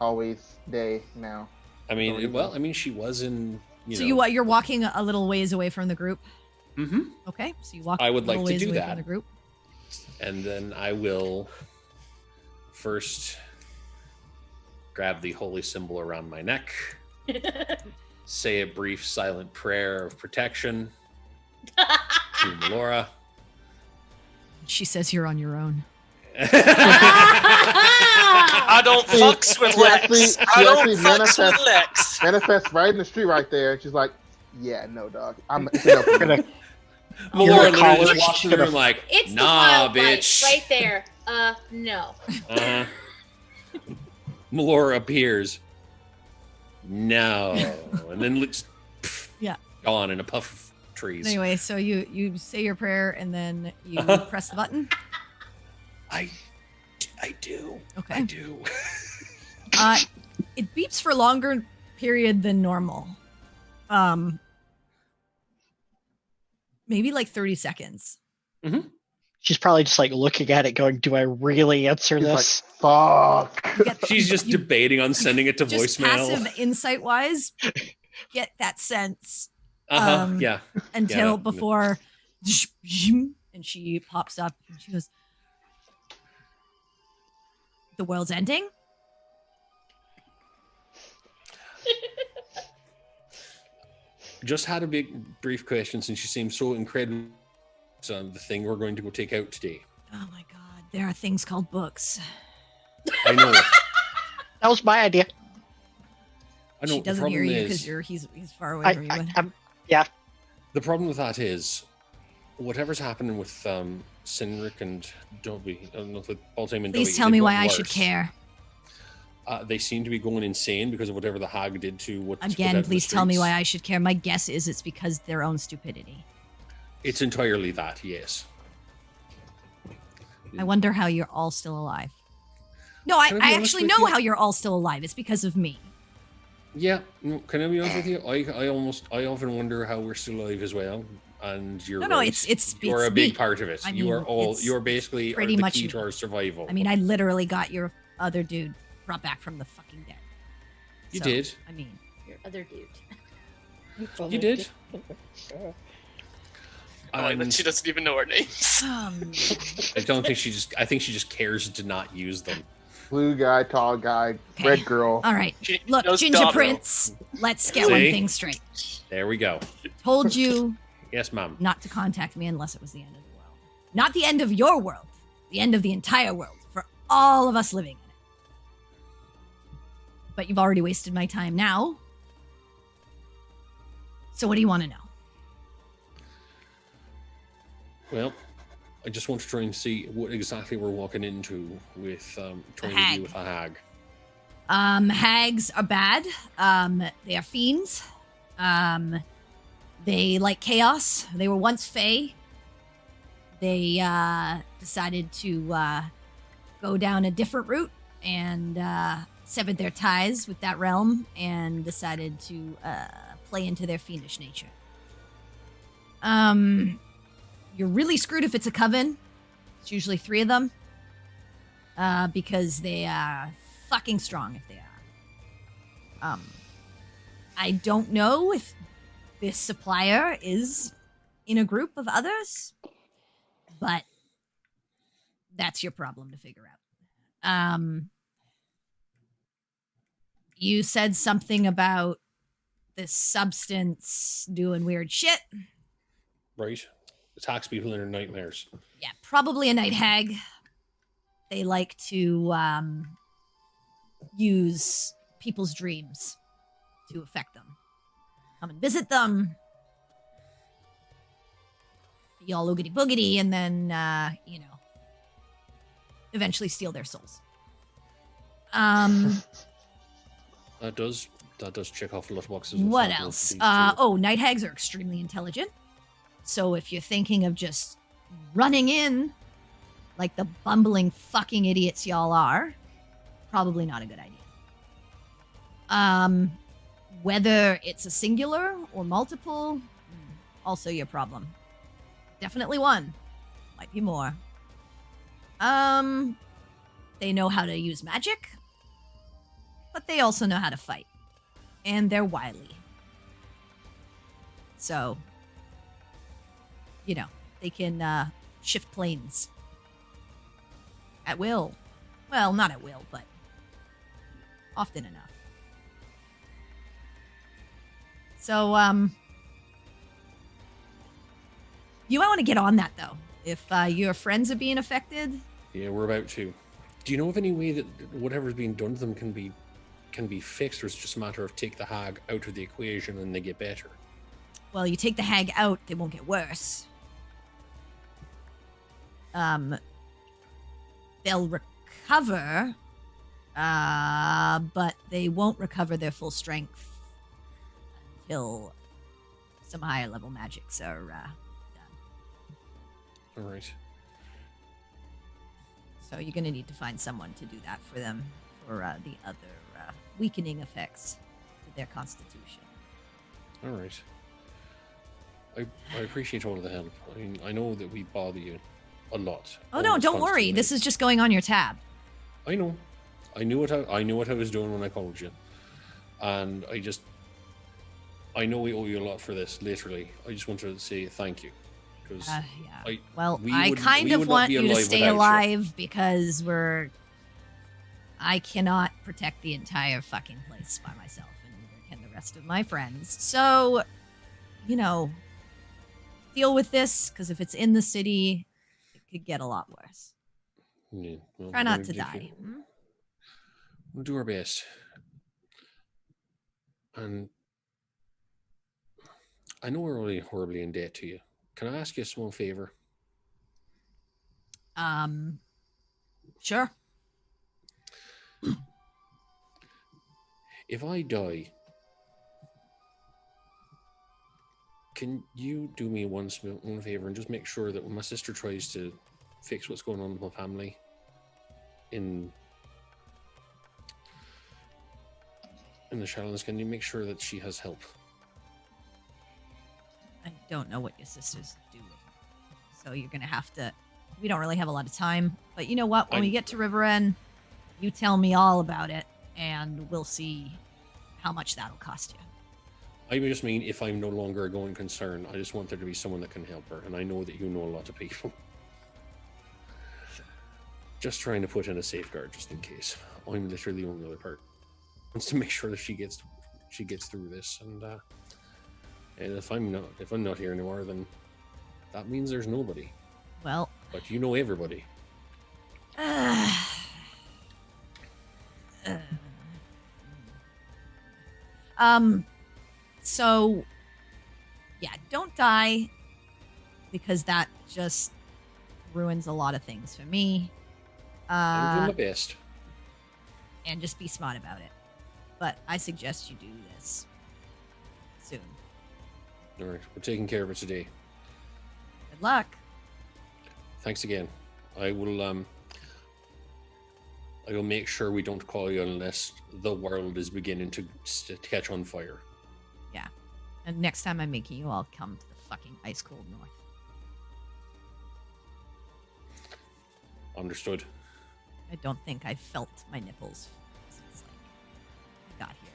always day now. I mean, Sorry. well, I mean, she was in. so you're walking a little ways away from the group. Mm-hmm. Okay, so you walk. I would a little like to ways do away that. from the group. And then I will first grab the holy symbol around my neck, say a brief silent prayer of protection to Melora. She says you're on your own. I don't fucks with She Lex. actually- I she don't actually fucks with Lex. Manifests right in the street right there. She's like, "Yeah, no, dog. I'm it's no for me." Melora call literally it- just walks in the room like, It's the nah, wild light bitch. right there. No. Uh-huh. Melora appears. No. And then looks Yeah. gone in a puff of trees. Anyway, so you say your prayer and then you press the button. I do. Okay. I do. It beeps for a longer period than normal. Maybe like 30 seconds. She's probably just looking at it, going, "Do I really answer She's like, this?" "Fuck." You get- She's just you- debating on sending it to just voicemail. passive insight wise, get that sense Yeah. until no. before, and she pops up and she goes, "The world's ending." Just had a big brief question since you seem so incredible on the thing we're going to go take out today. Oh my god, there are things called books. I know. That was my idea. I know. She The doesn't hear problem you is, because he's far away from you. I'm the problem with that is whatever's happening with Sinric and Dobby, with Baltime and Please Dobby, tell they've me why gotten I should worse. care. They seem to be going insane because of whatever the hag did to what. Again, please tell me why I should care. My guess is it's because their own stupidity. It's entirely that, yes. I wonder how you're all still alive. No, I Can I be honest actually with know you? how you're all still alive. It's because of me. Yeah, no, can I be honest with you? I often wonder how we're still alive as well. And you're No, right. it's you're a me. big part of it. I You mean, are all. it's You're basically pretty the much key me. to our survival. I mean, I literally got your other dude brought back from the fucking dead. You So, did. I mean, Your other dude. You did. I like that And she doesn't even know our names. I don't think she just. I think she just cares to not use them. Blue guy, tall guy, Okay. red girl. all right. She Look, knows Ginger Doggo. Prince, let's get one See? thing straight. There we go. Told you Yes, ma'am. not to contact me unless it was the end of the world. Not the end of your world, the end of the entire world for all of us living in it. But you've already wasted my time now. So what do you want to know? Well, I just want to try and see what exactly we're walking into with trying to deal with a hag. Hags are bad. They are fiends. They like chaos. They were once fae. They decided to go down a different route and severed their ties with that realm and decided to play into their fiendish nature. You're really screwed if it's a coven. It's usually 3 of them. Because they are fucking strong if they are. I don't know if this supplier is in a group of others, but that's your problem to figure out. You said something about this substance doing weird shit. Right. Attacks people in their nightmares. Yeah, probably a night hag. They like to use people's dreams to affect them. Come and visit them. Be all oogity boogity, and then, eventually steal their souls. That does check off a lot of boxes. What else? Night hags are extremely intelligent. So if you're thinking of just running in like the bumbling fucking idiots y'all are, probably not a good idea. Whether it's a singular or multiple, also your problem. Definitely one. Might be more. They know how to use magic, but they also know how to fight. And they're wily. So, they can shift planes. At will. Well, not at will, but often enough. So, you might want to get on that, though. If your friends are being affected. Yeah, we're about to. Do you know of any way that whatever's being done to them can be fixed, or it's just a matter of take the hag out of the equation and they get better? Well, you take the hag out, they won't get worse. They'll recover, but they won't recover their full strength until some higher level magics are done. All right. So you're going to need to find someone to do that for them for the other weakening effects to their constitution. All right. I appreciate all of the help. I mean, I know that we bother you a lot. Oh no, don't worry. This is just going on your tab. I know. I knew what I was doing when I called you, and I know we owe you a lot for this. Literally, I just wanted to say thank you. Because I kind of want you to stay alive because I cannot protect the entire fucking place by myself, and neither can the rest of my friends. So, deal with this, because if it's in the city, it could get a lot worse. Yeah, well, try not to die. We'll do our best. And I know we're only horribly in debt to you. Can I ask you a small favor? Sure. If I die, can you do me one favor and just make sure that when my sister tries to fix what's going on with my family in the Shadowlands, can you make sure that she has help? I don't know what your sister's doing. So you're going to have to... We don't really have a lot of time. But you know what? When we get to River End, you tell me all about it, and we'll see how much that'll cost you. I just mean if I'm no longer a going concern, I just want there to be someone that can help her. And I know that you know a lot of people. Sure. Just trying to put in a safeguard just in case. I'm literally the only other part. Wants to make sure that she gets through this, and if I'm not here anymore, then that means there's nobody. Well, but you know everybody. So, yeah, don't die because that just ruins a lot of things for me. I'm doing my best. And just be smart about it. But I suggest you do this soon. All right, we're taking care of it today. Good luck. Thanks again. I will make sure we don't call you unless the world is beginning to catch on fire. Yeah. And next time I'm making you, I'll come to the fucking ice cold north. Understood. I don't think I felt my nipples since I got here.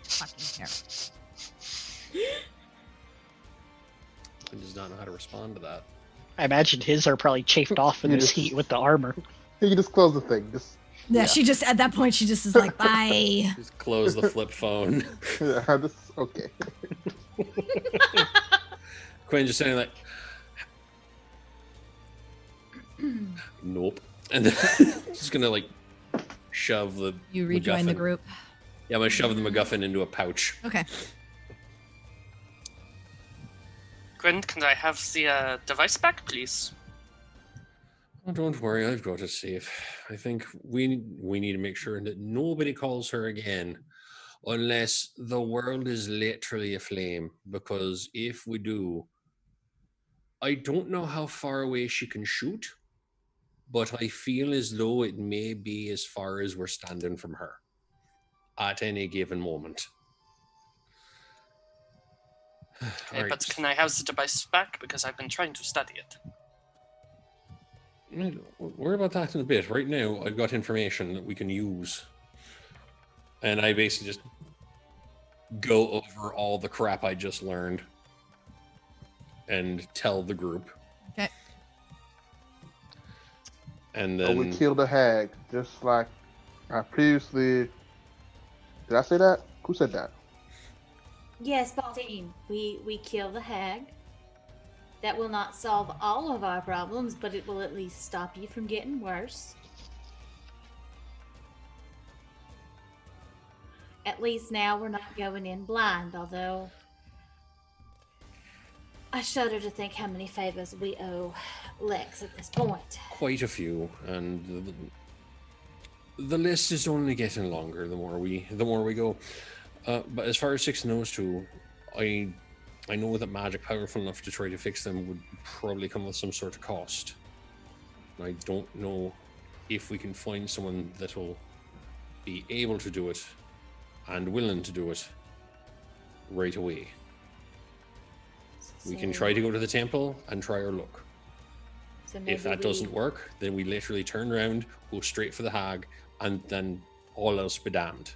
It's fucking terrible. I does not know how to respond to that. I imagine his are probably chafed off in this heat with the armor. You can just close the thing. Just Yeah, she just at that point she just is like, bye. Just close the flip phone. yeah, just okay. Quinn just saying like, nope, and then just gonna like shove the. You rejoin the MacGuffin. group. Yeah, I'm gonna shove the MacGuffin into a pouch. Okay. Gwen, can I have the device back, please? Oh, don't worry, I've got it safe. I think we need to make sure that nobody calls her again, unless the world is literally aflame. Because if we do, I don't know how far away she can shoot, but I feel as though it may be as far as we're standing from her at any given moment. Okay, Alright. but can I have the device back? Because I've been trying to study it. Worry about that in a bit. Right now, I've got information that we can use. And I basically just go over all the crap I just learned and tell the group. Okay. And So we then killed a hag, just like I previously. Did I say that? Who said that? Yes, Baltine, we kill the hag. That will not solve all of our problems, but it will at least stop you from getting worse. At least now we're not going in blind, although I shudder to think how many favors we owe Lex at this point. quite a few, and the list is only getting longer the more we go. But as far as fixing those two, I know that magic powerful enough to try to fix them would probably come with some sort of cost. I don't know if we can find someone that'll be able to do it and willing to do it right away. We can try to go to the temple and try our luck. So If that doesn't work, then we literally turn around, go straight for the hag, and then all else be damned.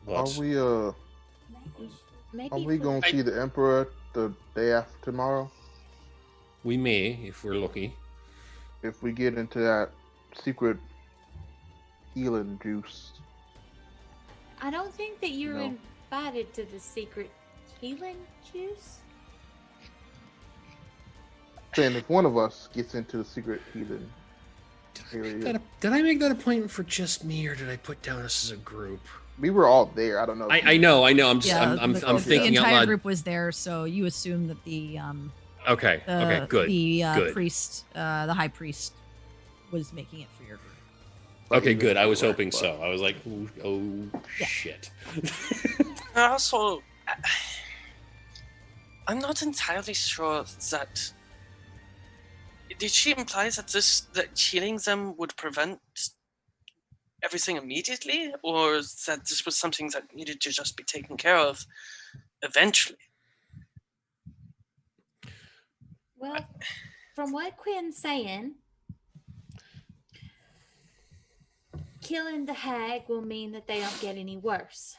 Are But maybe we gonna see the Emperor the day after tomorrow? we may, if we're lucky. If we get into that secret healing juice. I don't think that you're No. invited to the secret healing juice. Saying if one of us gets into the secret healing area. Did I make that appointment for just me, or did I put down us as a group? We were all there. I don't know. I know. I'm just Yeah, I'm the thinking out entire loud. group was there, so you assume that the Okay. Okay. Good. the good. priest, the high priest, was making it for your group. Okay. Good. I was Right, hoping but- so. I was like, oh Yeah. shit. Also, I'm not entirely sure that. Did she imply that that healing them would prevent everything immediately, or that this was something that needed to just be taken care of eventually? Well, from what Quinn's saying, killing the hag will mean that they don't get any worse,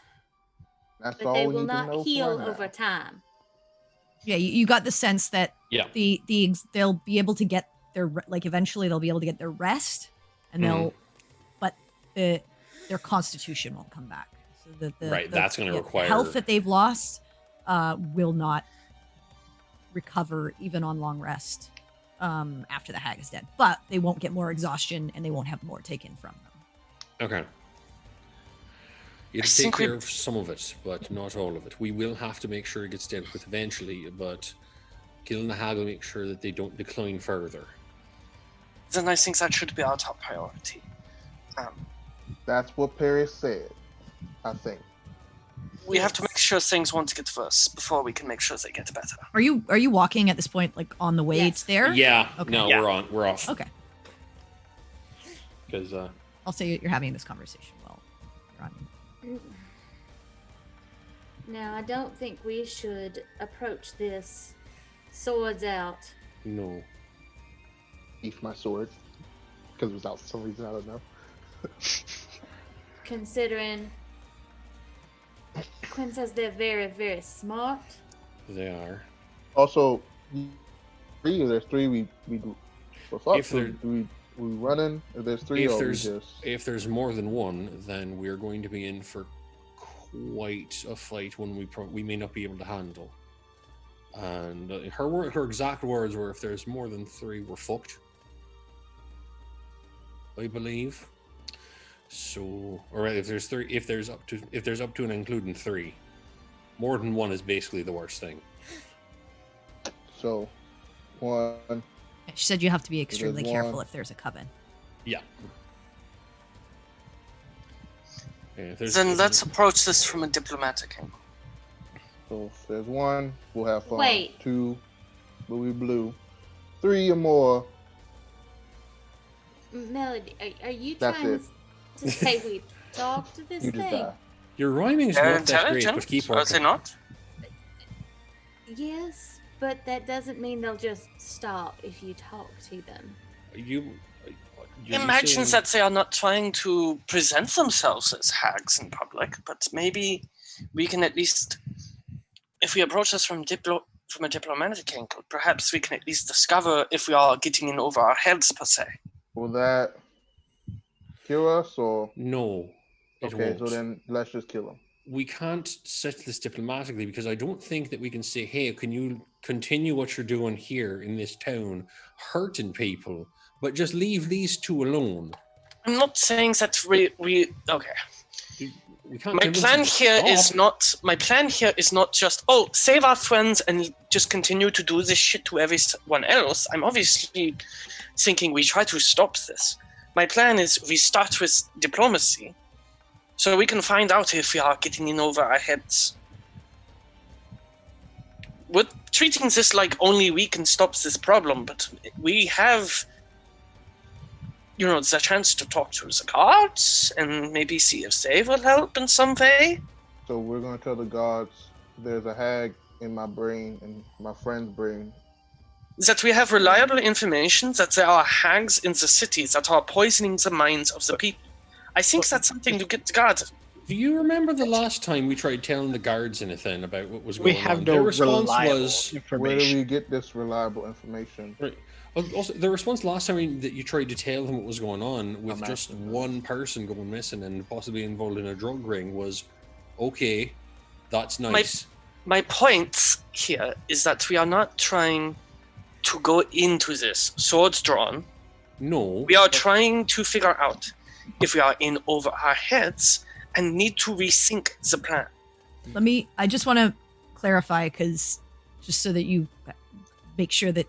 That's but all they we will need to not know heal for over now. time. Yeah, you got the sense that Yeah. they'll be able to get eventually they'll be able to get their rest, and but their constitution won't come back. So Right, that's gonna the require- health that they've lost will not recover even on long rest. after the hag is dead, but they won't get more exhaustion and they won't have more taken from them. Okay. You'll take care of some of it, but not all of it. We will have to make sure it gets dealt with eventually, but killing the hag will make sure that they don't decline further. Then I think that should be our top priority. That's what Perry said, I think. We have to make sure things won't get worse before we can make sure they get better. Are you walking at this point, like on the way Yes. there? Yeah. Okay. No, Yeah. we're off. Okay. Because I'll say you're having this conversation while you're on. Now, I don't think we should approach this swords out. no. Eat my sword. Because it was out for some reason, I don't know. Considering Quinn says they're very, very smart. They are. Also, there's three, we do. What's up? If there- we running? If there's three, or we just... If there's more than one, then we're going to be in for quite a fight when we may not be able to handle. And her exact words were, "If there's more than three, we're fucked." I believe. So, or if there's three, if there's up to and including three, more than one is basically the worst thing. So, one... She said you have to be extremely one. careful if there's a coven. Yeah. Then let's approach this from a diplomatic angle. So if there's one, we'll have fun. Wait. Two, we'll be blue. Three or more, Melody, are you That's trying it. to say we talk to this you just thing? die. Your rhyming is They're not that great, intelligent, but keep are they working. not? Yes, but that doesn't mean they'll just stop if you talk to them. You Imagine that they are not trying to present themselves as hags in public, but maybe we can at least, if we approach this from a diplomatic angle, perhaps we can at least discover if we are getting in over our heads, per se. Will that kill us, or... No. It Okay, won't. so then let's just kill them. We can't settle this diplomatically because I don't think that we can say, "Hey, can you continue what you're doing here in this town, hurting people, but just leave these two alone." I'm not saying that we okay. We can't My convince plan them to here is stop. not just save our friends and just continue to do this shit to everyone else. I'm obviously thinking we try to stop this. My plan is we start with diplomacy, so we can find out if we are getting in over our heads. We're treating this like only we can stop this problem, but we have, the chance to talk to the guards and maybe see if they will help in some way. So we're going to tell the gods there's a hag in my brain and my friend's brain. That we have reliable information that there are hags in the city that are poisoning the minds of the people. I think that's something to get the guards. Do you remember the last time we tried telling the guards anything about what was going We on? have no Their response reliable was, Where do information. we get this reliable information? right. Also, the response last time that you tried to tell them what was going on with I'm just asking. one person going missing and possibly involved in a drug ring was, "Okay, that's nice." My point here is that we are not trying to go into this swords drawn. No. We are trying to figure out if we are in over our heads and need to rethink the plan. I just want to clarify, because just so that you make sure that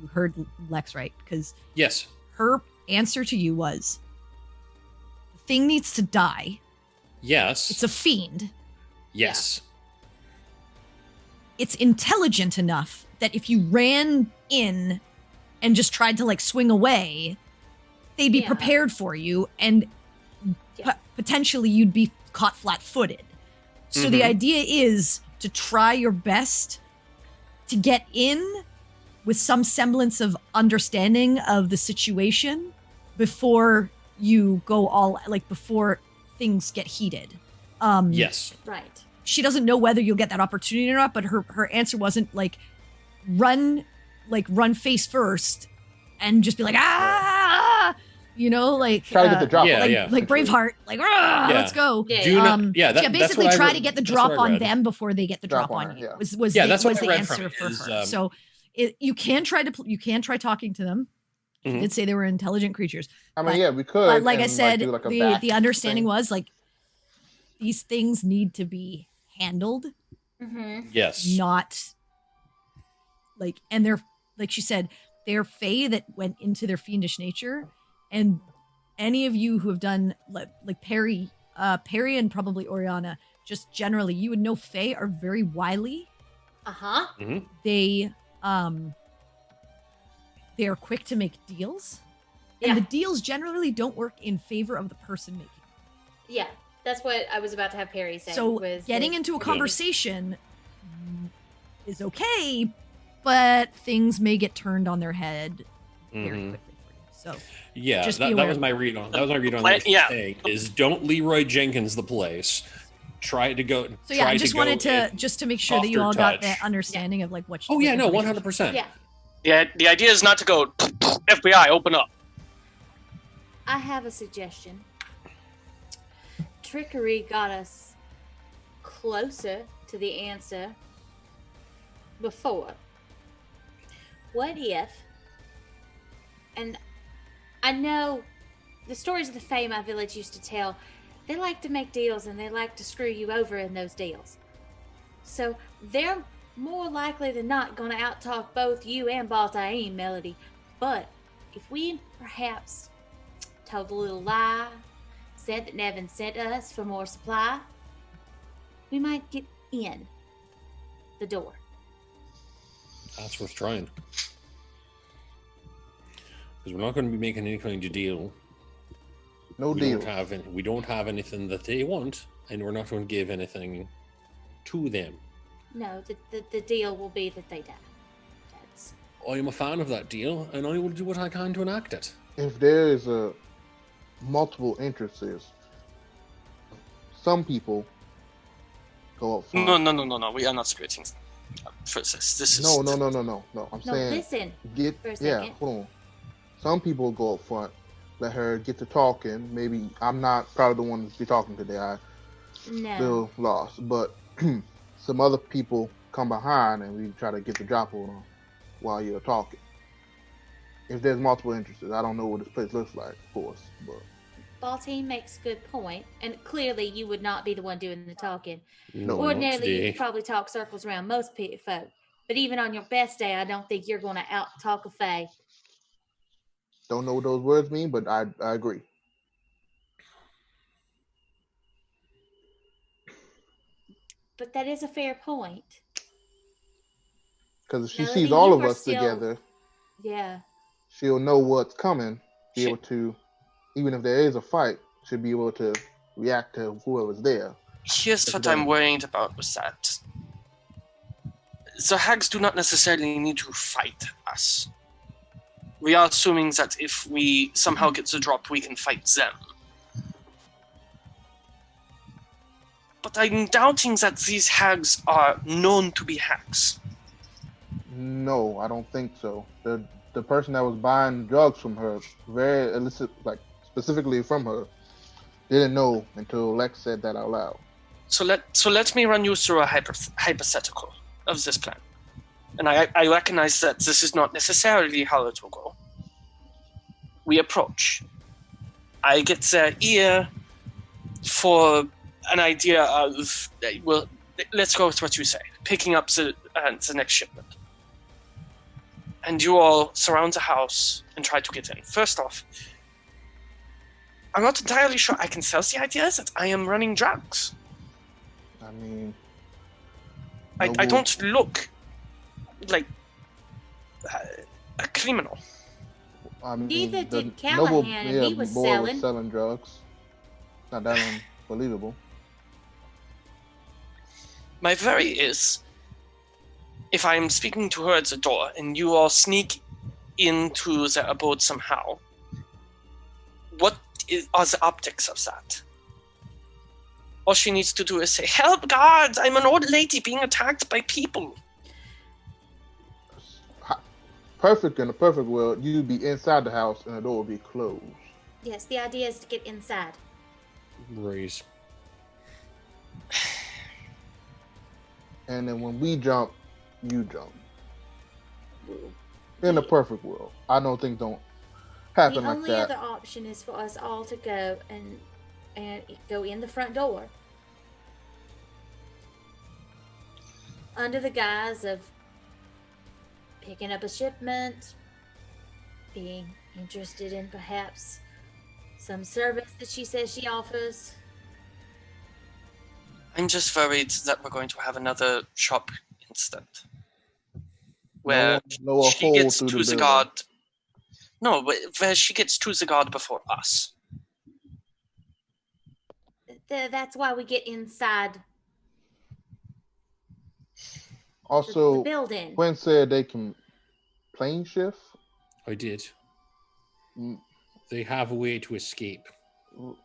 you heard Lex right, because Yes. her answer to you was, the thing needs to die. Yes. It's a fiend. yes. It's intelligent enough that if you ran in and just tried to swing away, they'd be Yeah. prepared for you, and Yeah. potentially you'd be caught flat-footed. So the Mhm. idea is to try your best to get in with some semblance of understanding of the situation before you go before things get heated. Yes. Right. She doesn't know whether you'll get that opportunity or not, but her answer wasn't run face first and just be like, Try to get the drop. Yeah, on it. yeah. Braveheart, let's go. Yeah. Do not, Yeah, that's basically what I try read. to get the That's drop what I on read. them before they get the Drop drop on on her, you. yeah. Was Yeah, the, that's was what I the read from answer it for is, her. So You can try talking to them. You Mhm. did say they were intelligent creatures. I mean, But- yeah, we could. But like I and, said, do like a the back understanding thing. was like these things need to be handled, Mm-hmm. Yes. not like, and they're, like she said, they're fae that went into their fiendish nature. And any of you who have done like Perry and probably Oriana, just generally, you would know fae are very wily. Uh-huh. Mhm. They are quick to make deals. And Yeah. the deals generally don't work in favor of the person making. Yeah. That's what I was about to have Perry say. So was getting that- into a conversation is okay, but things may get turned on their head very Mhm. quickly for you. So Yeah, Just be that aware. was my read on. That was my read on Play- what she's yeah. saying, is don't Leroy Jenkins the place. Try to go. So yeah, I try just to wanted go to just to make sure that you softer all got touch. that understanding of like what. Oh yeah, what no, information- 100%. Yeah. Yeah, the idea is not to go FBI, open up. I have a suggestion. Trickery got us closer to the answer before. What if, and I know the stories of the Fae my village used to tell, they like to make deals and they like to screw you over in those deals. So they're more likely than not going to outtalk both you and Baltaim, Melody. But if we perhaps told a little lie, said that Nevin sent us for more supply, we might get in the door. That's worth trying. Because we're not going to be making any kind of deal. No we deal. We don't have anything that they want, and we're not going to give anything to them. No, the deal will be that they die. That's I am a fan of that deal, and I will do what I can to enact it. If there is a multiple interests, some people go up front. No. We are not splitting process. This is No. I'm no. saying Listen, get for a yeah. second. Hold on. Some people go up front, let her get to talking. Maybe I'm not probably the one to be talking today. I no. still lost, but some other people come behind and we try to get the drop on them while you're talking. If there's multiple interests, I don't know what this place looks like, of course, but Baltine makes a good point, and clearly you would not be the one doing the talking. No, not Ordinarily, you today. probably talk circles around most folk, but even on your best day, I don't think you're going to out talk a fae. don't know what those words mean, but I agree. But that is a fair point. Because if she Melody, sees all you of are us still- together, Yeah. she'll know what's coming, be She- able to, even if there is a fight, she'll be able to react to whoever's there. Here's That's what better. I'm worried about with that. The hags do not necessarily need to fight us. We are assuming that if we somehow get the drop, we can fight them. But I'm doubting that these hags are known to be hags. No, I don't think so. The person that was buying drugs from her, very illicit, like specifically from her, didn't know until Lex said that out loud. So let me run you through a hypothetical of this plan. And I recognize that this is not necessarily how it will go. We approach. I get their ear for an idea of, well, let's go with what you say, picking up the next shipment. And you all surround the house and try to get in. First off, I'm not entirely sure I can sell the idea that I am running drugs. I mean, I noble- don't look like a criminal. I mean, Neither the did Callahan, and he was boy selling. was selling drugs. Not that unbelievable. My worry is, if I'm speaking to her at the door and you all sneak into the abode somehow, what are the optics of that? All she needs to do is say, "Help, guards! I'm an old lady being attacked by people." Perfect in a perfect world, you'd be inside the house and the door would be closed. Yes, the idea is to get inside. Raise. And then when we jump, you jump. In a perfect world, I know things don't happen The like only that. other option is for us all to go and go in the front door under the guise of picking up a shipment, being interested in perhaps some service that she says she offers. I'm just worried that we're going to have another shop incident. No Where one know a she hole gets through to the the building. guard. No, where she gets to the guard before us. That's why we get inside the Also, building. Quinn said they can plane shift. I did. Mm, They have a way to escape.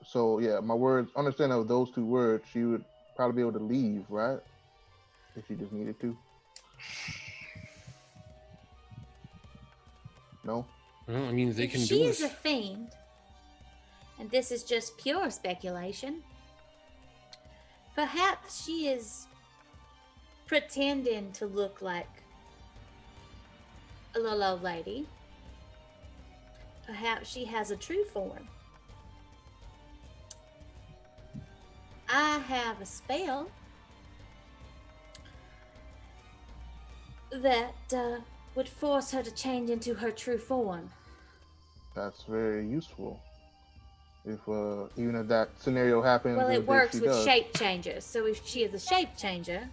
So yeah, my words. Understanding of those two words, she would probably be able to leave, right? If she just needed to. No. Well, I mean, they If can she do is it. a fiend, and this is just pure speculation, perhaps she is pretending to look like a little old lady. Perhaps she has a true form. I have a spell that would force her to change into her true form. That's very useful. If even if that scenario happens, Well, if it works she with does. shape changers. So if she is a shape changer,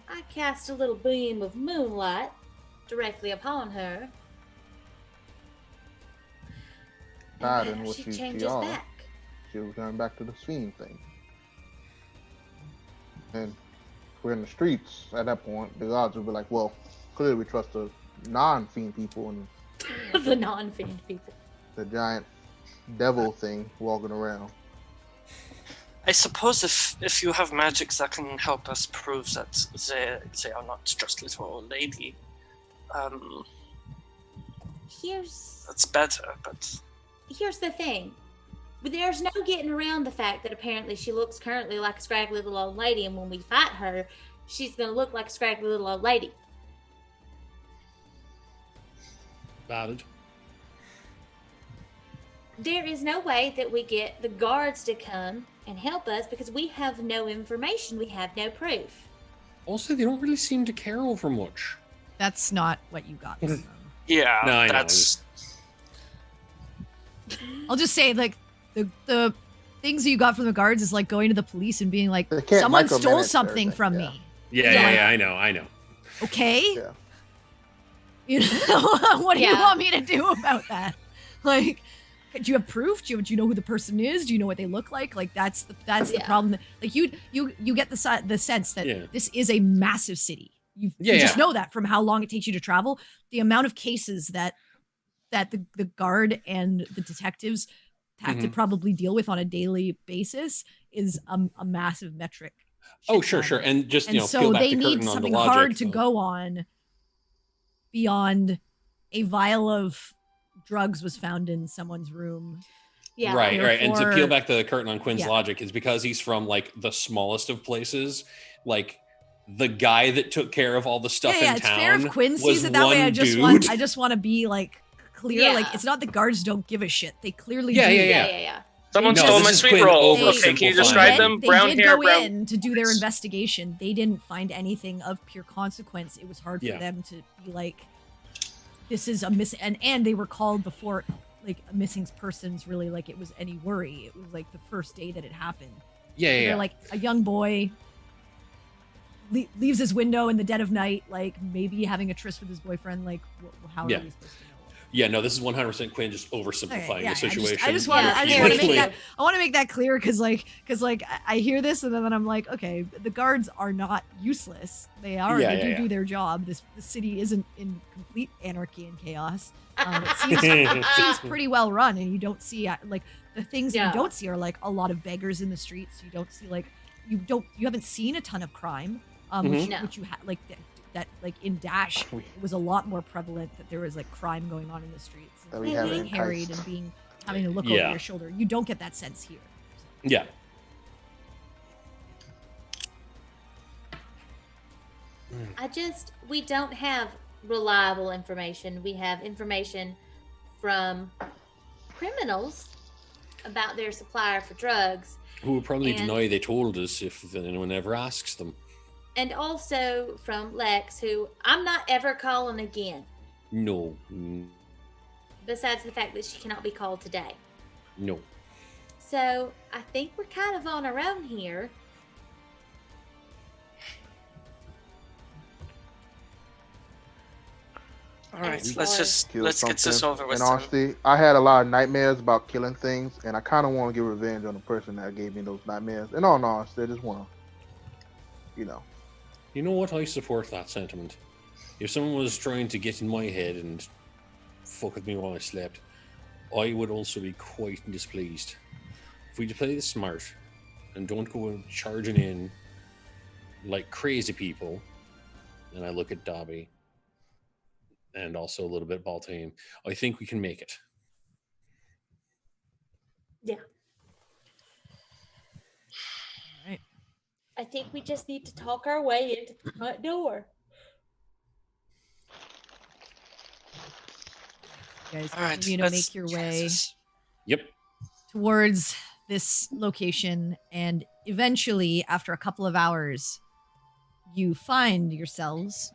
I cast a little beam of moonlight directly upon her. Tired And in what perhaps she she changes are. back. She'll return back to the fiend thing. And if we're in the streets at that point, the gods will be like, well, clearly we trust the non-fiend people and The non-fiend people. the giant devil thing walking around. I suppose if you have magics that can help us prove that they are not just little old lady, that's better. But Here's the thing. There's no getting around the fact that apparently she looks currently like a scraggly little old lady, and when we fight her, she's going to look like a scraggly little old lady. Valid. There is no way that we get the guards to come and help us because we have no information. We have no proof. Also, they don't really seem to care over much. That's not what you got from them. yeah, No, I know. that's I'll just say, like, the things that you got from the guards is like going to the police and being like, They can't someone micromanage stole something everything, from yeah. me. Yeah, I know. Okay? Yeah. You know, what do you Yeah. want me to do about that? Like, do you have proof? Do you know who the person is? Do you know what they look like? Like, that's the Yeah. problem. Like, you get the sense that Yeah. this is a massive city. You Yeah, just yeah. know that from how long it takes you to travel. The amount of cases that the guard and the detectives have to Mhm. probably deal with on a daily basis is a massive metric. Oh, shit sure. ton. And just, And peel so back they the need curtain on the something logic. hard to though. go on beyond a vial of drugs was found in someone's room. Yeah. Right. And to Therefore- peel back the curtain on Quinn's Yeah. logic is because he's from, like, the smallest of places. Like, the guy that took care of all the stuff yeah, in it's town fair if Quinn was sees it that way. one I just dude. want to be like clear. Yeah. Like, it's not the guards don't give a shit. They clearly Yeah, do. Yeah. someone No, stole this my is sweet Quinn roll. over Okay, can you simplifying. describe They them? They Brown did hair, go brown. in to do their investigation. They didn't find anything of pure consequence. It was hard for Yeah. them to be like, this is a miss. And they were called before, like, a missing person's really like it was any worry. It was like the first day that it happened. Yeah. They're like a young boy leaves his window in the dead of night, like maybe having a tryst with his boyfriend. Like, how Yeah. are we supposed to know? Yeah, no, this is 100% Quinn just oversimplifying Okay, yeah, the situation. I just want Yeah, to very make Literally- that. I want to make that clear because I hear this and then I'm like, okay, the guards are not useless. They are. Yeah, they do yeah. do their job. The city isn't in complete anarchy and chaos. It seems pretty well run, and you don't see like the things that Yeah. you don't see are like a lot of beggars in the streets. You don't see like you haven't seen a ton of crime, Mhm. No. which you had like that like in Dash it was a lot more prevalent that there was like crime going on in the streets. That we And have being in harried Heist. and having to look Yeah. over your shoulder. You don't get that sense here. Yeah. We don't have reliable information. We have information from criminals about their supplier for drugs. Who would probably And- deny they told us if anyone ever asks them. And also from Lex, who I'm not ever calling again, No. besides the fact that she cannot be called today. No. So I think we're kind of on our own here. All right, As let's far just Kill let's get this something. over with. And honestly, I had a lot of nightmares about killing things, and I kind of want to get revenge on the person that gave me those nightmares. And all in honesty, I just want to, you know. You know what? I support that sentiment. If someone was trying to get in my head and fuck with me while I slept, I would also be quite displeased. If we play this smart and don't go charging in like crazy people, and I look at Dobby and also a little bit Baltaine, I think we can make it. Yeah. All right. I think we just need to talk our way into the front door. You guys All right, continue to let's make your try way this. Yep. towards this location, and eventually, after a couple of hours, you find yourselves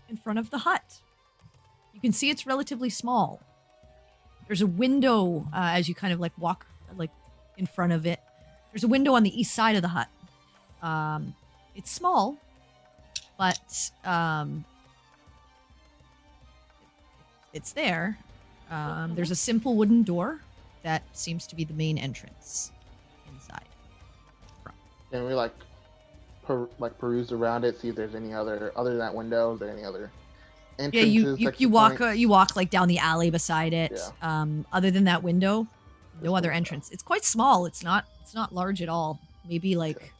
in front of the hut. You can see it's relatively small. There's a window as you kind of like walk like in front of it. There's a window on the east side of the hut. It's small, but it's there. There's a simple wooden door that seems to be the main entrance inside. And we like peruse around it, see if there's any other than that window. Is there any other Yeah, entrances? you walk like down the alley beside it. Yeah. Other than that window, no Just other like entrance. It's quite small. It's not large at all. Maybe like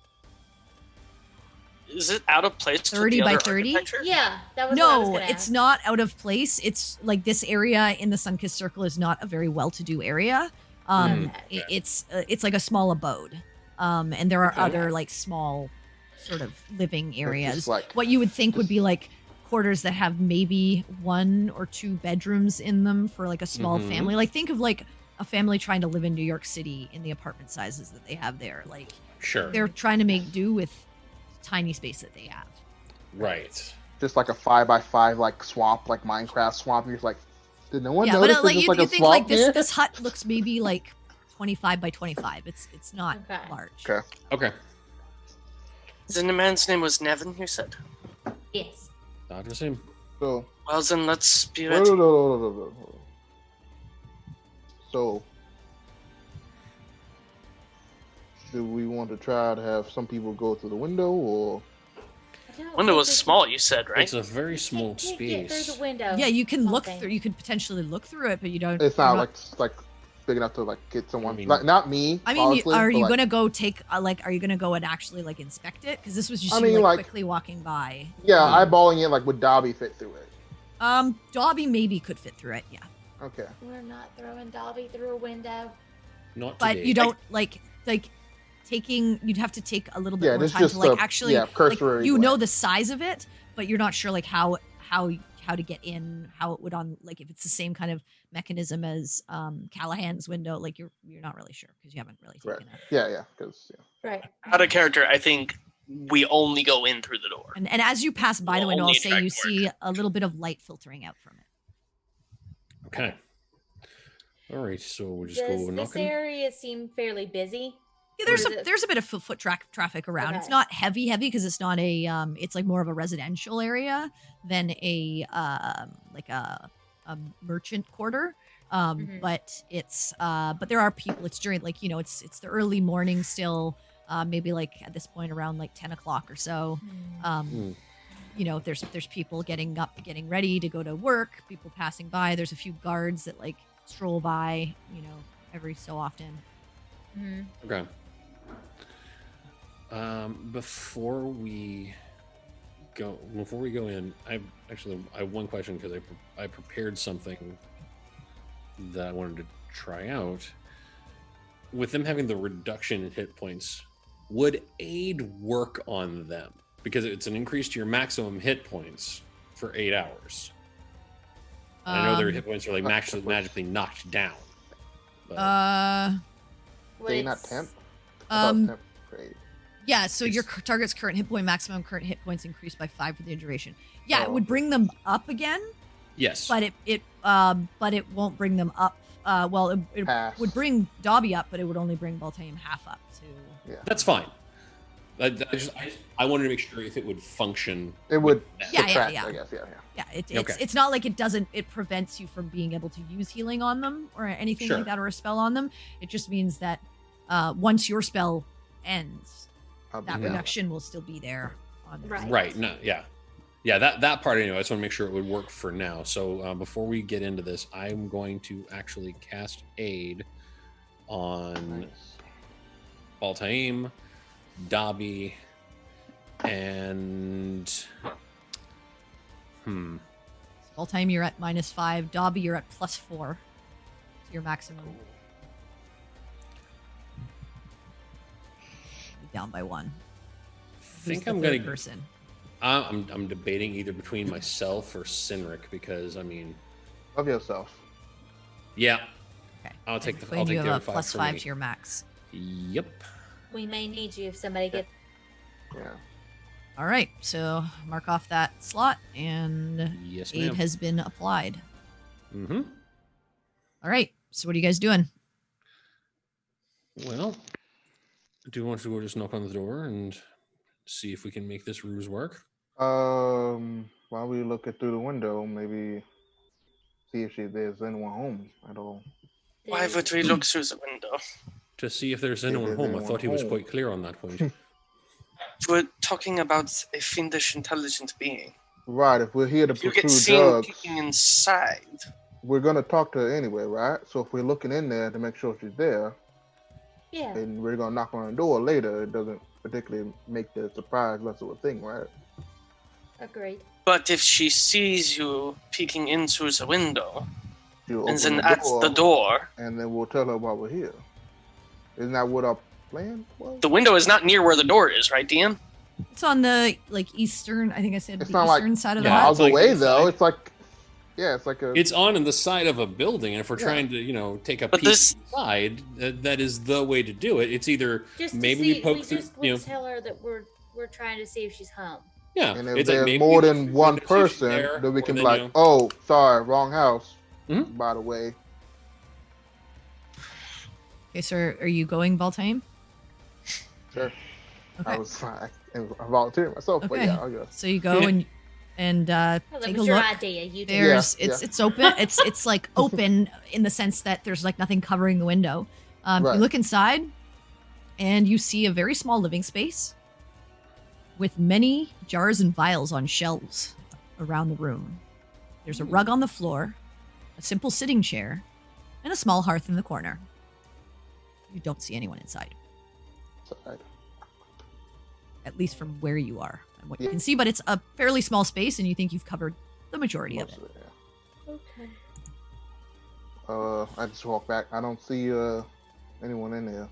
Is it out of place? with 30 the by other 30? architecture? Yeah, that was what I was no, gonna it's ask. not out of place. It's like this area in the Sun-Kissed Circle is not a very well-to-do area. Okay. It's like a small abode. And there are Okay. other like small sort of living areas. just like- what you would think would be like quarters that have maybe 1 or 2 bedrooms in them for like a small Mhm. family. Like think of like a family trying to live in New York City in the apartment sizes that they have there. Like Sure. they're trying to make do with tiny space that they have. Right. just like a 5x5 like swamp, like Minecraft swamp. You're just like, did no one Yeah, notice? but like there's you, just like you a think swamp like here? this hut looks maybe like 25 by 25. It's not Okay. large. Okay. Okay. Then the man's name was Nevin, you said? Yes. That was him. So, Well, then let's be no, ready. no, no, no, no, no, no. So, do we want to try to have some people go through the window, or I don't Window think was we small, you said, right? It's a very small can't get through space. the window. Yeah, you can look Something. through. You could potentially look through it, but you don't. it's you're not like big enough to like get someone? I mean- like not me. I mean, honestly, are but, you like, gonna go take are you gonna go and actually like inspect it? Because this was just I you mean, like like- quickly walking by. Yeah, eyeballing it. Like, would Dobby fit through it? Dobby maybe could fit through it, yeah, Okay. We're not throwing Dobby through a window. Not but today. you don't like taking. You'd have to take a little bit Yeah, more this time to just like a- actually. yeah, like, cursory you know glance. the size of it, but you're not sure like how to get in, how it would on like if it's the same kind of mechanism as Callahan's window. Like you're not really sure because you haven't really Right. taken it. Yeah, because Right. Out of character, I think we only go in through the door. And as you pass by the We'll window, I'll only say attract you more see a little bit of light filtering out from it. Okay. All right. So we'll just Does go this knocking. area seem fairly busy? Yeah, there's Or a is it- there's a bit of foot traffic around. It's Okay. not heavy because it's not a it's like more of a residential area than a like a merchant quarter. Mhm. But it's but there are people. It's during like it's the early morning still. Maybe like at this point around like 10 o'clock or so. Hmm. There's people getting up, getting ready to go to work. People passing by. There's a few guards that like stroll by. Every so often. Mhm. Okay. Before we go in, I have one question because I prepared something that I wanted to try out. With them having the reduction in hit points, would aid work on them? Because it's an increase to your maximum hit points for 8 hours. I know their hit points are like magically knocked down. But, They not temp? Um, Great. Yeah, so your target's maximum current hit points increased by 5 for the duration. Yeah, it would bring them up again. yes. But it won't bring them up. It would bring Dobby up, but it would only bring Baltame half up. Yeah. That's fine. I wanted to make sure if it would function. It would. Yeah. I guess. Yeah, it's not like it prevents you from being able to use healing on them or anything like that, or a spell on them. It just means that once your spell ends, that reduction will still be there. Right. No. Yeah. That part anyway. I just want to make sure it would work for now. So before we get into this, I'm going to actually cast Aid on Baltaim, Dobby, and Baltime, you're at -5. Dobby, you're at +4 to your maximum. Down by 1. I think I'm gonna. I'm debating either between myself or Sinric because love yourself. Yeah. Okay. I'll take the. Quinn, I'll take you the have other a 5 for +5 me. to your max. Yep. We may need you if somebody gets. Yeah. All right, so mark off that slot, and Yes, Aid ma'am. has been applied. Mm-hmm. All right, so what are you guys doing? Well, do you want to go just knock on the door and see if we can make this ruse work? While we look it through the window, maybe see if there's anyone home at all. Why would we look through the window? To see if there's anyone home. I thought he was quite clear on that point. We're talking about a fiendish, intelligent being. Right. If we're here to You get pursue seen drugs, peeking inside. we're gonna talk to her anyway, right? So if we're looking in there to make sure she's there, Yeah. and we're gonna knock on the door later, it doesn't particularly make the surprise less of a thing, right? Agreed. But if she sees you peeking in through the window, She'll and open then at the door, and then we'll tell her why we're here. Isn't that what our plan was? the window is not near where the door is, right, DM? It's on the eastern. I think I said It's the not like eastern side of the Yeah, house. miles it's like away inside. though. It's like, yeah, it's like a. It's on the side of a building, and if we're Yeah. trying to, take a But peek this- inside, that is the way to do it. It's either Just to maybe see, we poke we through, just would tell her that we're trying to see if she's home. yeah. And if it's like there's maybe more we look than through the one window, see if she's person, there, then we or can be then, like, oh, sorry, wrong house. Mhm. By the way, Okay, so are you going, Baltame? sure. Okay. I volunteered myself, but Okay. yeah, I'll go. So you go and Well, that take a was your look. idea. You did. There's Yeah, it's open. It's like open in the sense that there's like nothing covering the window. Right. You look inside, and you see a very small living space with many jars and vials on shelves around the room. There's a rug on the floor, a simple sitting chair, and a small hearth in the corner. You don't see anyone inside, Sorry. at least from where you are and what you Yeah. can see. But it's a fairly small space, and you think you've covered the majority of Most it. of it, yeah. Okay. I just walk back. I don't see anyone in there.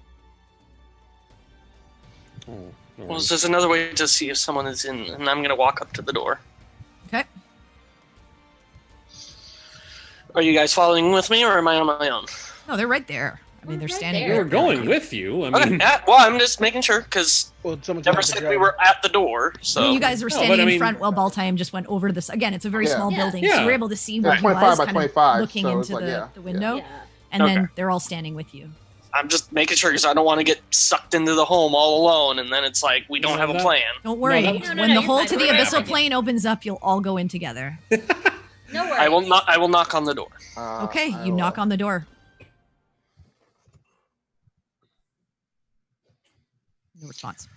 Oh, all Well, right. there's another way to see if someone is in, and I'm going to walk up to the door. Okay. Are you guys following with me, or am I on my own? No, they're right there. I mean, We're they're right standing. there. We right were there going with you. I Okay, mean, well, I'm just making sure, because Well, someone's never gonna have to said we drive. were at the door, so... I mean, you guys were No, standing but I in mean- front while Baltime just went over this. Again, it's a very Yeah. small Yeah. building, so Yeah. you were able to see Yeah, where he 25 was, by kind of 25, looking so it's into like, the, yeah, the window. Yeah. And Okay. then they're all standing with you. I'm just making sure, because I don't want to get sucked into the home all alone, and then it's like, we don't No, have a that- plan. Don't worry. that- No, when no, the you're hole fine. to the We're abyssal gonna- plane opens up, you'll all go in together. No worries. I will knock on the door. Okay, you knock on the door. No response.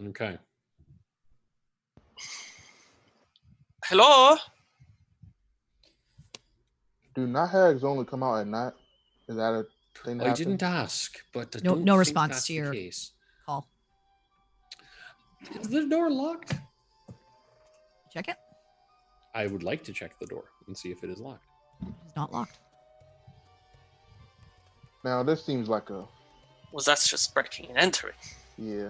okay. Hello? Do night hags only come out at night? Is that a thing? I didn't ask, but I No- don't no think response that's to the your- case. Call. Is the door locked? Check it. I would like to check the door and see if it is locked. It's not locked. Now this seems like a Well, that's just breaking and entering. yeah.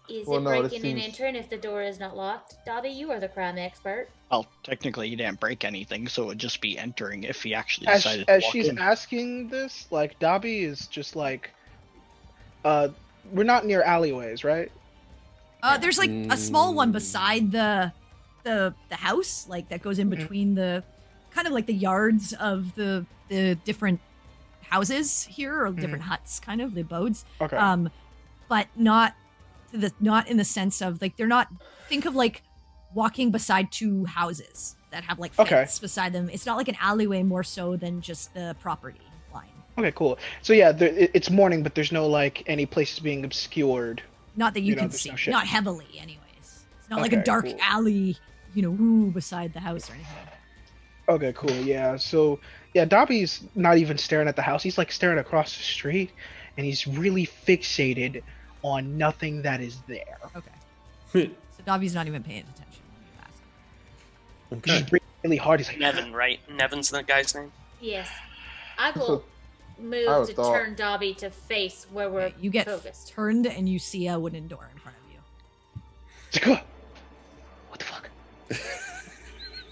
Is Well, it no, this breaking and seems- entering if the door is not locked? Dobby, you are the crime expert. Well, technically, he didn't break anything, so it would just be entering if he actually As, decided as to walk she's in. asking this, like Dobby is just like, we're not near alleyways, right? There's like a small one beside the house, like that goes in between the kind of like the yards of the different houses here, or different huts, kind of the abodes. Okay. But not in the sense of like they're not. Think of like walking beside two houses that have like fence beside them. It's not like an alleyway, more so than just the property line. Okay, cool. So yeah, it's morning, but there's no like any places being obscured. Not that you can there's see, no shit. not heavily, anyways. It's not like a Okay, dark cool. alley, ooh, beside the house or anything. Okay, cool. Yeah. So yeah, Dobby's not even staring at the house. He's like staring across the street, and he's really fixated on nothing that is there. Okay. So Dobby's not even paying attention when you ask him. Okay. He's breathing really hard. He's like, Nevin, right? Nevin's the guy's name. Yes. I will move I to thought- turn Dobby to face where we're You get focused. turned and you see a wooden door in front of you. he's like, what the fuck?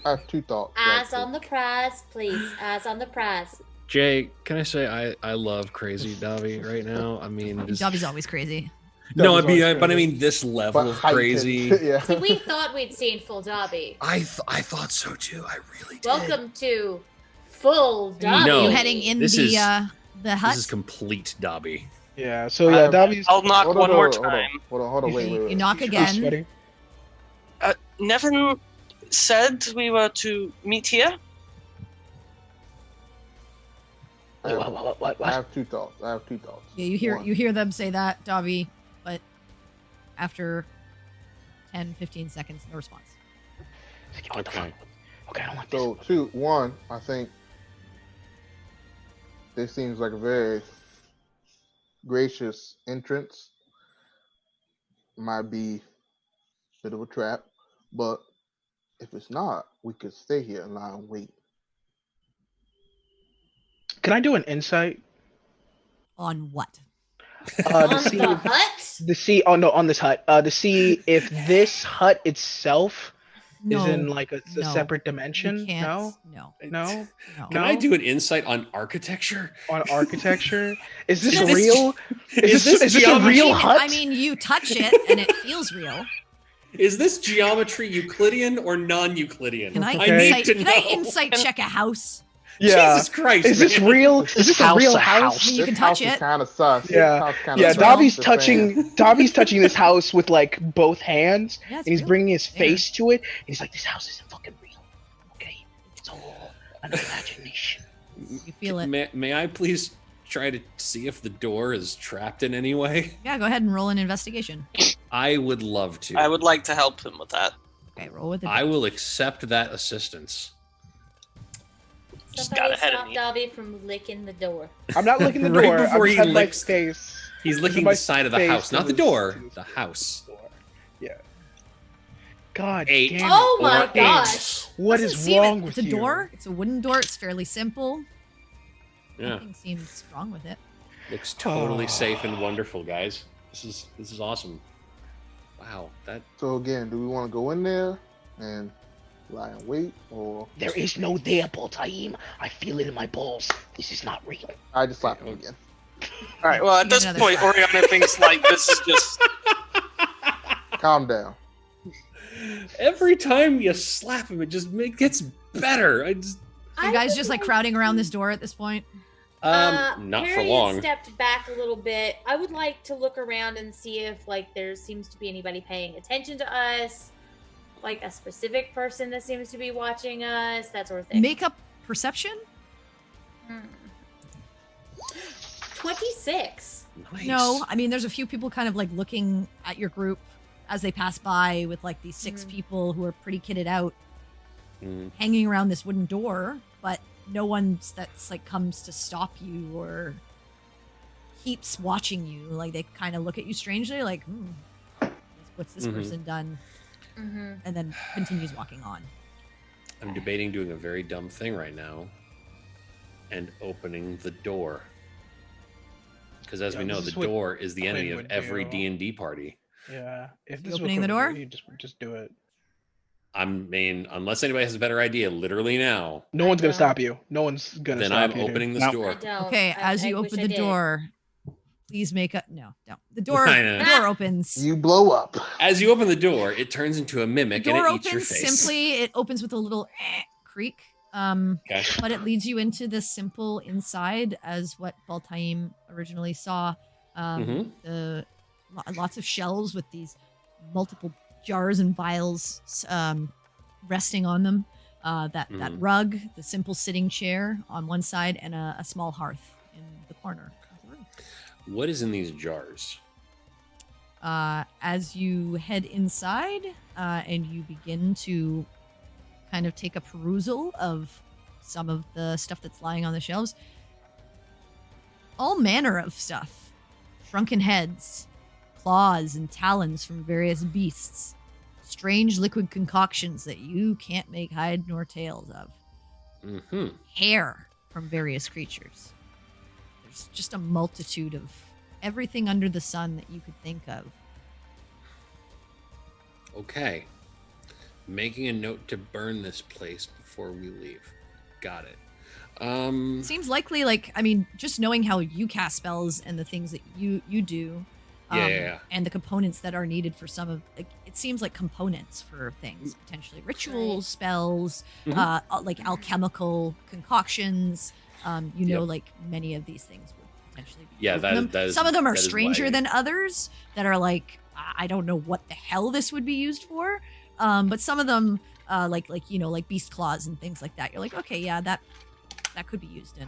I have two thoughts. Eyes right on the prize, please. Eyes on the prize. Jay, can I say I love crazy Dobby right now? I mean, just, Dobby's always crazy. no, Dobby's always but I crazy. mean this level But of heightened. crazy. yeah. See, we thought we'd seen full Dobby. I thought so too. I really did. Welcome to full Dobby. No, you heading in this the is- hut? This is complete Dobby. Yeah. So yeah, Dobby's I'll knock Hold one on, more hold on, time. Hold on, wait. You knock he's again. sweating. Nevin said we were to meet here. I have, What? I have two thoughts. Yeah, you One. hear them say that, Dobby, but after 10, 15 seconds, no response. He's like, what the Okay. fuck? Okay, I don't want this. So one, I think this seems like a very gracious entrance. Might be a bit of a trap, but if it's not, we could stay here and lie and wait. Can I do an insight? On what? On To see, the hut? on this hut. To see if this hut itself No. is in like a no, separate you dimension. can't. No, No. no. No. Can I do an insight on architecture? On architecture, is this Is this- real? is Is this this a geometry? real hut? I mean, you touch it and it feels real. Is this geometry Euclidean or non-Euclidean? Can I Okay. insight? to Can I know. insight check a house? yeah. Jesus Christ! Is this man. real? Is this a House real a house? house? You can This touch house is it. kind of sus. This Yeah. house kinda Yeah, It's sus, Dobby's just saying. touching this house with like both hands, Yeah, it's and he's real. bringing his Yeah. face to it. And he's like, "This house isn't fucking real. Okay, it's all an imagination." You feel it. May I please try to see if the door is trapped in any way? Yeah, go ahead and roll an investigation. I would love to. I would like to help him with that. Okay, roll with it. I will accept that assistance. Just Somebody got ahead of stop me. Dobby from licking the door. I'm not licking the Right door. before I he just had my licks- face. He's licking my the side of the face house, to not the this- door. to this The house. door. Yeah. God 8. damn it. Oh my Or 8. gosh. What Doesn't is seem wrong it. with It's a you? door. It's a wooden door. It's fairly simple. Yeah, Nothing seems wrong with it. looks totally safe and wonderful, guys. This is awesome. Wow, that So again, do we want to go in there and lie and wait, or There is no there, Baltaim. I feel it in my balls. This is not real. I just slap him again? All right. Well, at You get this another point, shot. Oriana thinks like this is just. Calm down. every time you slap him, it gets better. So you guys just like crowding around this door at this point. Not for Harry long. stepped back a little bit. I would like to look around and see if like there seems to be anybody paying attention to us, like a specific person that seems to be watching us, that sort of thing. Make up perception. 26. Nice. No, I mean there's a few people kind of like looking at your group as they pass by with like these 6 people who are pretty kitted out, Mm. hanging around this wooden door, but no one's that's like comes to stop you or keeps watching you. Like they kind of look at you strangely, like, what's this Mhm. person done? Mm-hmm. And then continues walking on. I'm debating doing a very dumb thing right now and opening the door. Because as Yeah, we know, this the is what door is the enemy Quinn of would every do. D&D party. Yeah. If You this opening was the quick, door? you just do it. I mean, unless anybody has a better idea, literally now, No I one's gonna don't. stop you. No one's gonna then stop I'm you. opening this No. door. I don't. Okay, as you I open wish I the did. door, please make a no. The door I know. the door opens. You blow up. As you open the door, it turns into a The mimic and door it eats your opens face. simply. It opens with a little creak. Okay. But it leads you into this simple inside as what Baltaim originally saw. The lots of shelves with these multiple jars and vials resting on them. That rug, the simple sitting chair on one side, and a small hearth in the corner of the room. What is in these jars? As you head inside and you begin to kind of take a perusal of some of the stuff that's lying on the shelves, all manner of stuff. Shrunken heads, claws and talons from various beasts, strange liquid concoctions that you can't make hide nor tails of, hair from various creatures. There's just a multitude of everything under the sun that you could think of. Okay. Making a note to burn this place before we leave. Got it. Seems likely, just knowing how you cast spells and the things that you do, Yeah. and the components that are needed for some of, it seems like components for things, potentially rituals, spells, like alchemical concoctions. Like many of these things would potentially be. Yeah, used in them. that is. Some of them are that is stranger why- than others that are like, I don't know what the hell this would be used for. But some of them, like beast claws and things like that, you're like, okay, yeah, that could be used in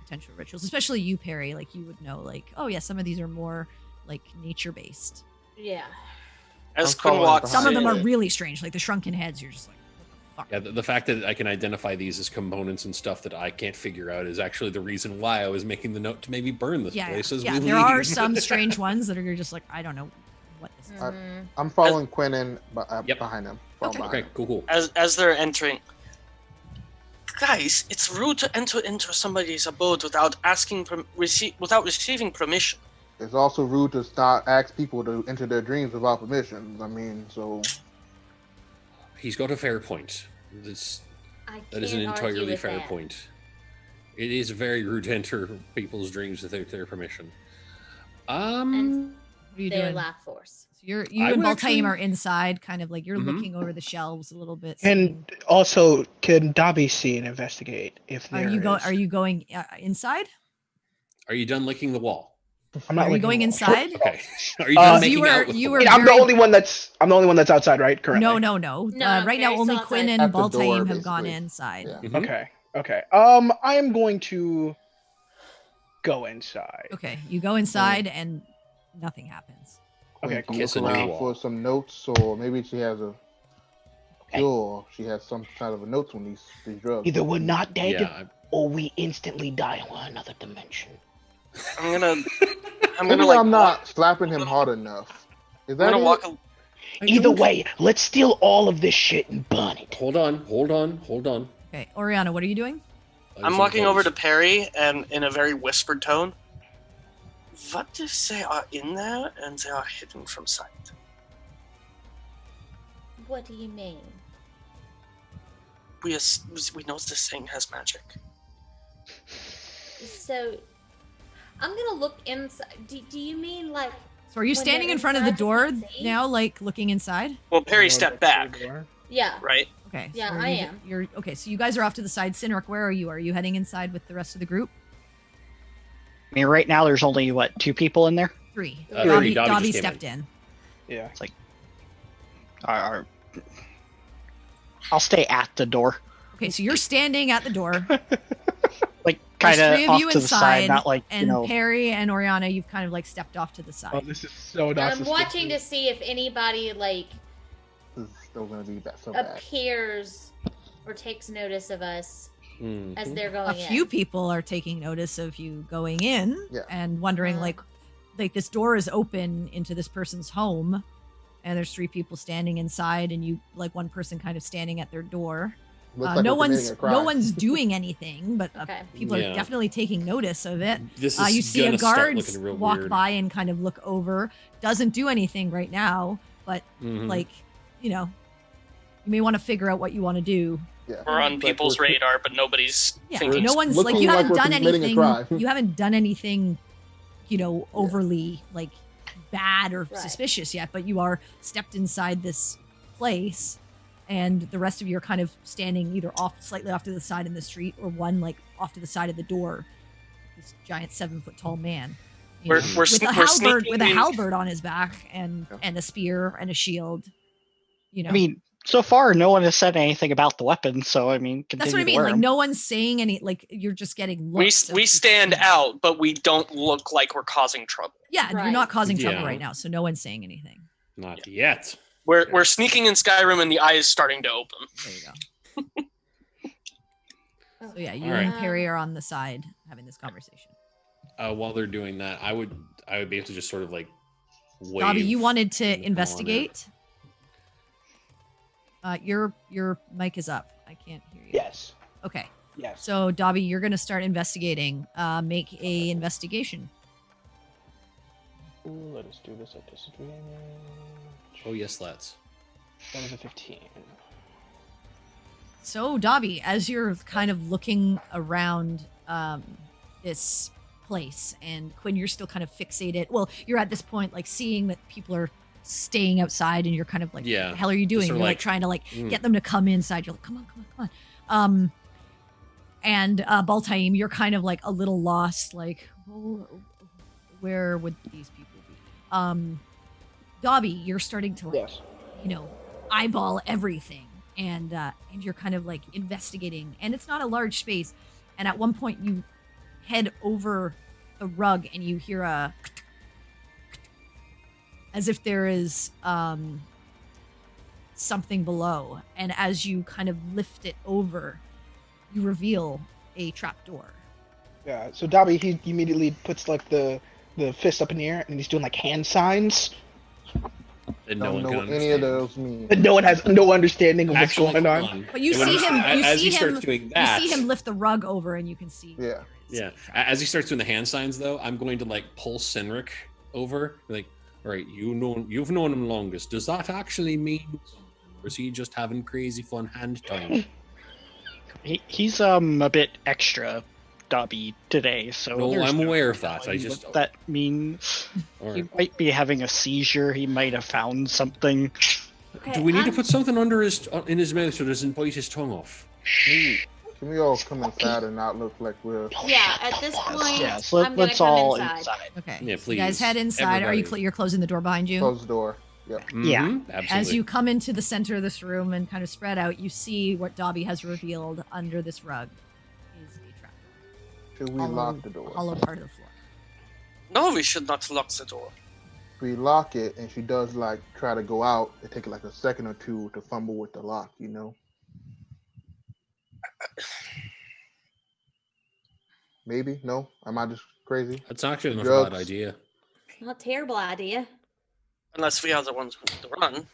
potential rituals. Especially you, Perry, like you would know, like, oh yeah, some of these are more like nature based. Yeah. As I'm Quinn following walks Some of them are in- really strange, like the shrunken heads. You're just like, what the fuck? Yeah, the fact that I can identify these as components and stuff that I can't figure out is actually the reason why I was making the note to maybe burn this place as we leave. There are some strange ones that are just like, I don't know what this is. I'm following Quinn in behind him. Okay, cool. As they're entering, guys, it's rude to enter into somebody's abode without without receiving permission. It's also rude to ask people to enter their dreams without permission. I mean, so He's got a fair point. That is an entirely fair point. It is very rude to enter people's dreams without their permission. And What are you their doing? laugh force. So you I and would Baltaim actually- are inside, kind of like you're Mhm. looking over the shelves a little bit. And also, can Dobby see and investigate if there Are you going inside? Are you done licking the wall? I'm not Are you looking going at the wall. inside? Okay. Are you done Uh, making you out were- with you the were wall? I'm the very- only one that's outside, right? Currently. No. No, Right now, Perry's only still Quinn outside. and At the door, Baltaim have gone basically. inside. Yeah. Mhm. Okay. I am going to go inside. Okay, you go inside and nothing happens. Okay, Quinn can Kiss look a new around wall. for some notes, or maybe she has a pill, or she has some kind of a notes on these drugs. Either we're not dead, Yeah. or we instantly die in another dimension. I'm gonna Maybe like I'm not walk, slapping him hard enough. Is I'm that gonna it? walk. Either way, let's steal all of this shit and burn it. Hold on. Okay, Oriana, what are you doing? I'm walking over to Perry and in a very whispered tone. What if they are in there and they are hidden from sight? What do you mean? We know this thing has magic. So, I'm gonna look inside. Do you mean like? So are you When standing they're in front of the inside, you door can't see? now, like looking inside? Well, Perry stepped back, Yeah. right? Okay. Yeah, so I you- am. You're okay. So you guys are off to the side. Sinric, where are you? Are you heading inside with the rest of the group? I mean, right now there's only, 2 people in there? 3. Dobby Dobby just came stepped in. Yeah. I'll stay at the door. Okay, so you're standing at the door. Like, There's kind 3 of of off you to the side, inside, not like, and Perry and Oriana, you've kind of like stepped off to the side. Oh, this is so not I'm watching to see if anybody like This is still gonna be that so bad. appears or takes notice of us Mhm. as they're going A in. few people are taking notice of you going in Yeah. and wondering like this door is open into this person's home and there's 3 people standing inside and you like one person kind of standing at their door Looks like no we're committing one's a crime. no one's doing anything, but Okay. people Yeah. are definitely taking notice of it. This is You see a gonna start guard looking real walk weird. by and kind of look over. Doesn't do anything right now, but Mhm. like, you know, you may want to figure out what you want to do. Yeah. We're on Like, people's we're- radar, but nobody's Yeah, thinking. no one's like looking you like haven't we're done committing a anything. crime. You haven't done anything, you know, overly like bad or Right. suspicious yet, but you are stepped inside this place, and the rest of you are kind of standing either slightly off to the side in the street, or one like off to the side of the door. This giant 7-foot tall man. you We're- know, we're with sne- a we're halberd sneaking with a in. halberd on his back and a spear and a shield. You know, I mean, so far no one has said anything about the weapon, so I mean, continue that's what I to mean. wear Like 'em. no one's saying any. Like you're just getting We looks. of we people stand seeing it. out, but we don't look like we're causing trouble. Yeah, you're Right. not causing trouble Yeah. right now, so no one's saying anything. Not yet. We're sneaking in Skyrim, and the eye is starting to open. There you go. So yeah, you Alright. and Perry are on the side having this conversation. While they're doing that, I would be able to just sort of like wave. Dobby, you wanted to and come on in. investigate. Your mic is up. I can't hear you. Yes. Okay. Yes. So Dobby, you're gonna start investigating. Make a investigation. Ooh, let us do this at disadvantage. Oh yes, let's. That was a 15. So Dobby, as you're kind of looking around this place, and Quinn, you're still kind of fixated. Well, you're at this point like seeing that people are staying outside, and you're kind of like, Yeah. what the hell are you doing? Just You're sort of like like, trying to like mm. get them to come inside. You're like, come on. And Baltaim, you're kind of like a little lost, like, well, where would these people be? Dobby, you're starting to like, Yes. you know, eyeball everything, and you're kind of like investigating, and it's not a large space. And at one point, you head over the rug, and you hear as if there is something below. And as you kind of lift it over, you reveal a trapdoor. Yeah. So Dobby, he immediately puts like the fist up in the air, and he's doing like hand signs. And no Don't one know can what any of understand. those mean. But no one has no understanding of what's Actually, going hold on. But you And when see him. You as see he him. starts doing that, You see him lift the rug over, and you can see. Yeah. Yeah. As he starts doing the hand signs, though, I'm going to like pull Sinric over. Like, all right, you've known him longest. Does that actually mean something? Or is he just having crazy fun hand time? He's a bit extra Dobby today, so No, there's I'm no aware of that. I telling just what that means. All He right. might be having a seizure. He might have found something. Okay, Do we need to I'm- put something under in his mouth so it doesn't bite his tongue off? Can we all come inside and not look like we're... Yeah, at this point, Yeah, so I'm gonna let's come all inside. Okay. Yeah, So you guys please, head inside. Are you? everybody. You're closing the door behind you. Close the door. Yep. Yeah. Mhm, absolutely. As you come into the center of this room and kind of spread out, you see what Dobby has revealed under this rug is a trapdoor. Should we lock the door? Hollow part of the floor. No, we should not lock the door. If we lock it and she does like try to go out, it takes like a second or two to fumble with the lock, you know? Maybe? No? Am I just crazy? That's actually not a Drugs. bad idea. Not a terrible idea. Unless we are the ones who need to run.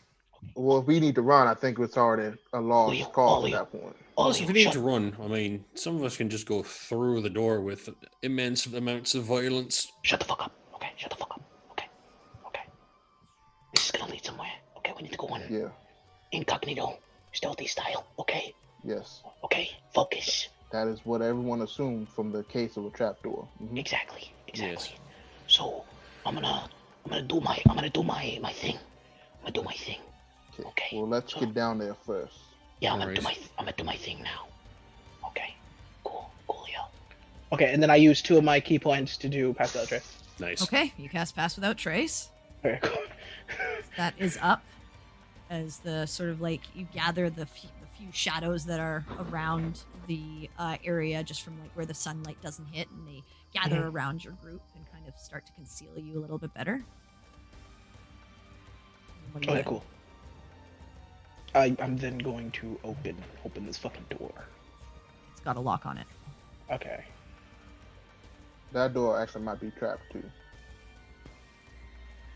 Well, if we need to run, I think it's already a lost Leo, cause Leo. at that point. Plus, if we need shut- to run, I mean, some of us can just go through the door with immense amounts of violence. Shut the fuck up. Okay, shut the fuck up. Okay. Okay. This is gonna lead somewhere. Okay, we need to go in Yeah. incognito, stealthy style. Okay. Yes. Okay. Focus. That is what everyone assumed from the case of a trapdoor. Mhm. Exactly. Exactly. Yes. So I'm gonna do my thing. I'm gonna do my thing. Okay. Well, let's So- get down there first. Yeah, I'm gonna do my thing now. Okay. Cool. Leo. Okay, and then I use 2 of my key points to do pass without trace. Nice. Okay, you cast Pass Without Trace. Very cool. That is up as the sort of like you gather the few shadows that are around the area just from like where the sunlight doesn't hit, and they gather around your group and kind of start to conceal you a little bit better. What do you Okay, do? cool. I'm then going to open this fucking door. It's got a lock on it. Okay. That door actually might be trapped too.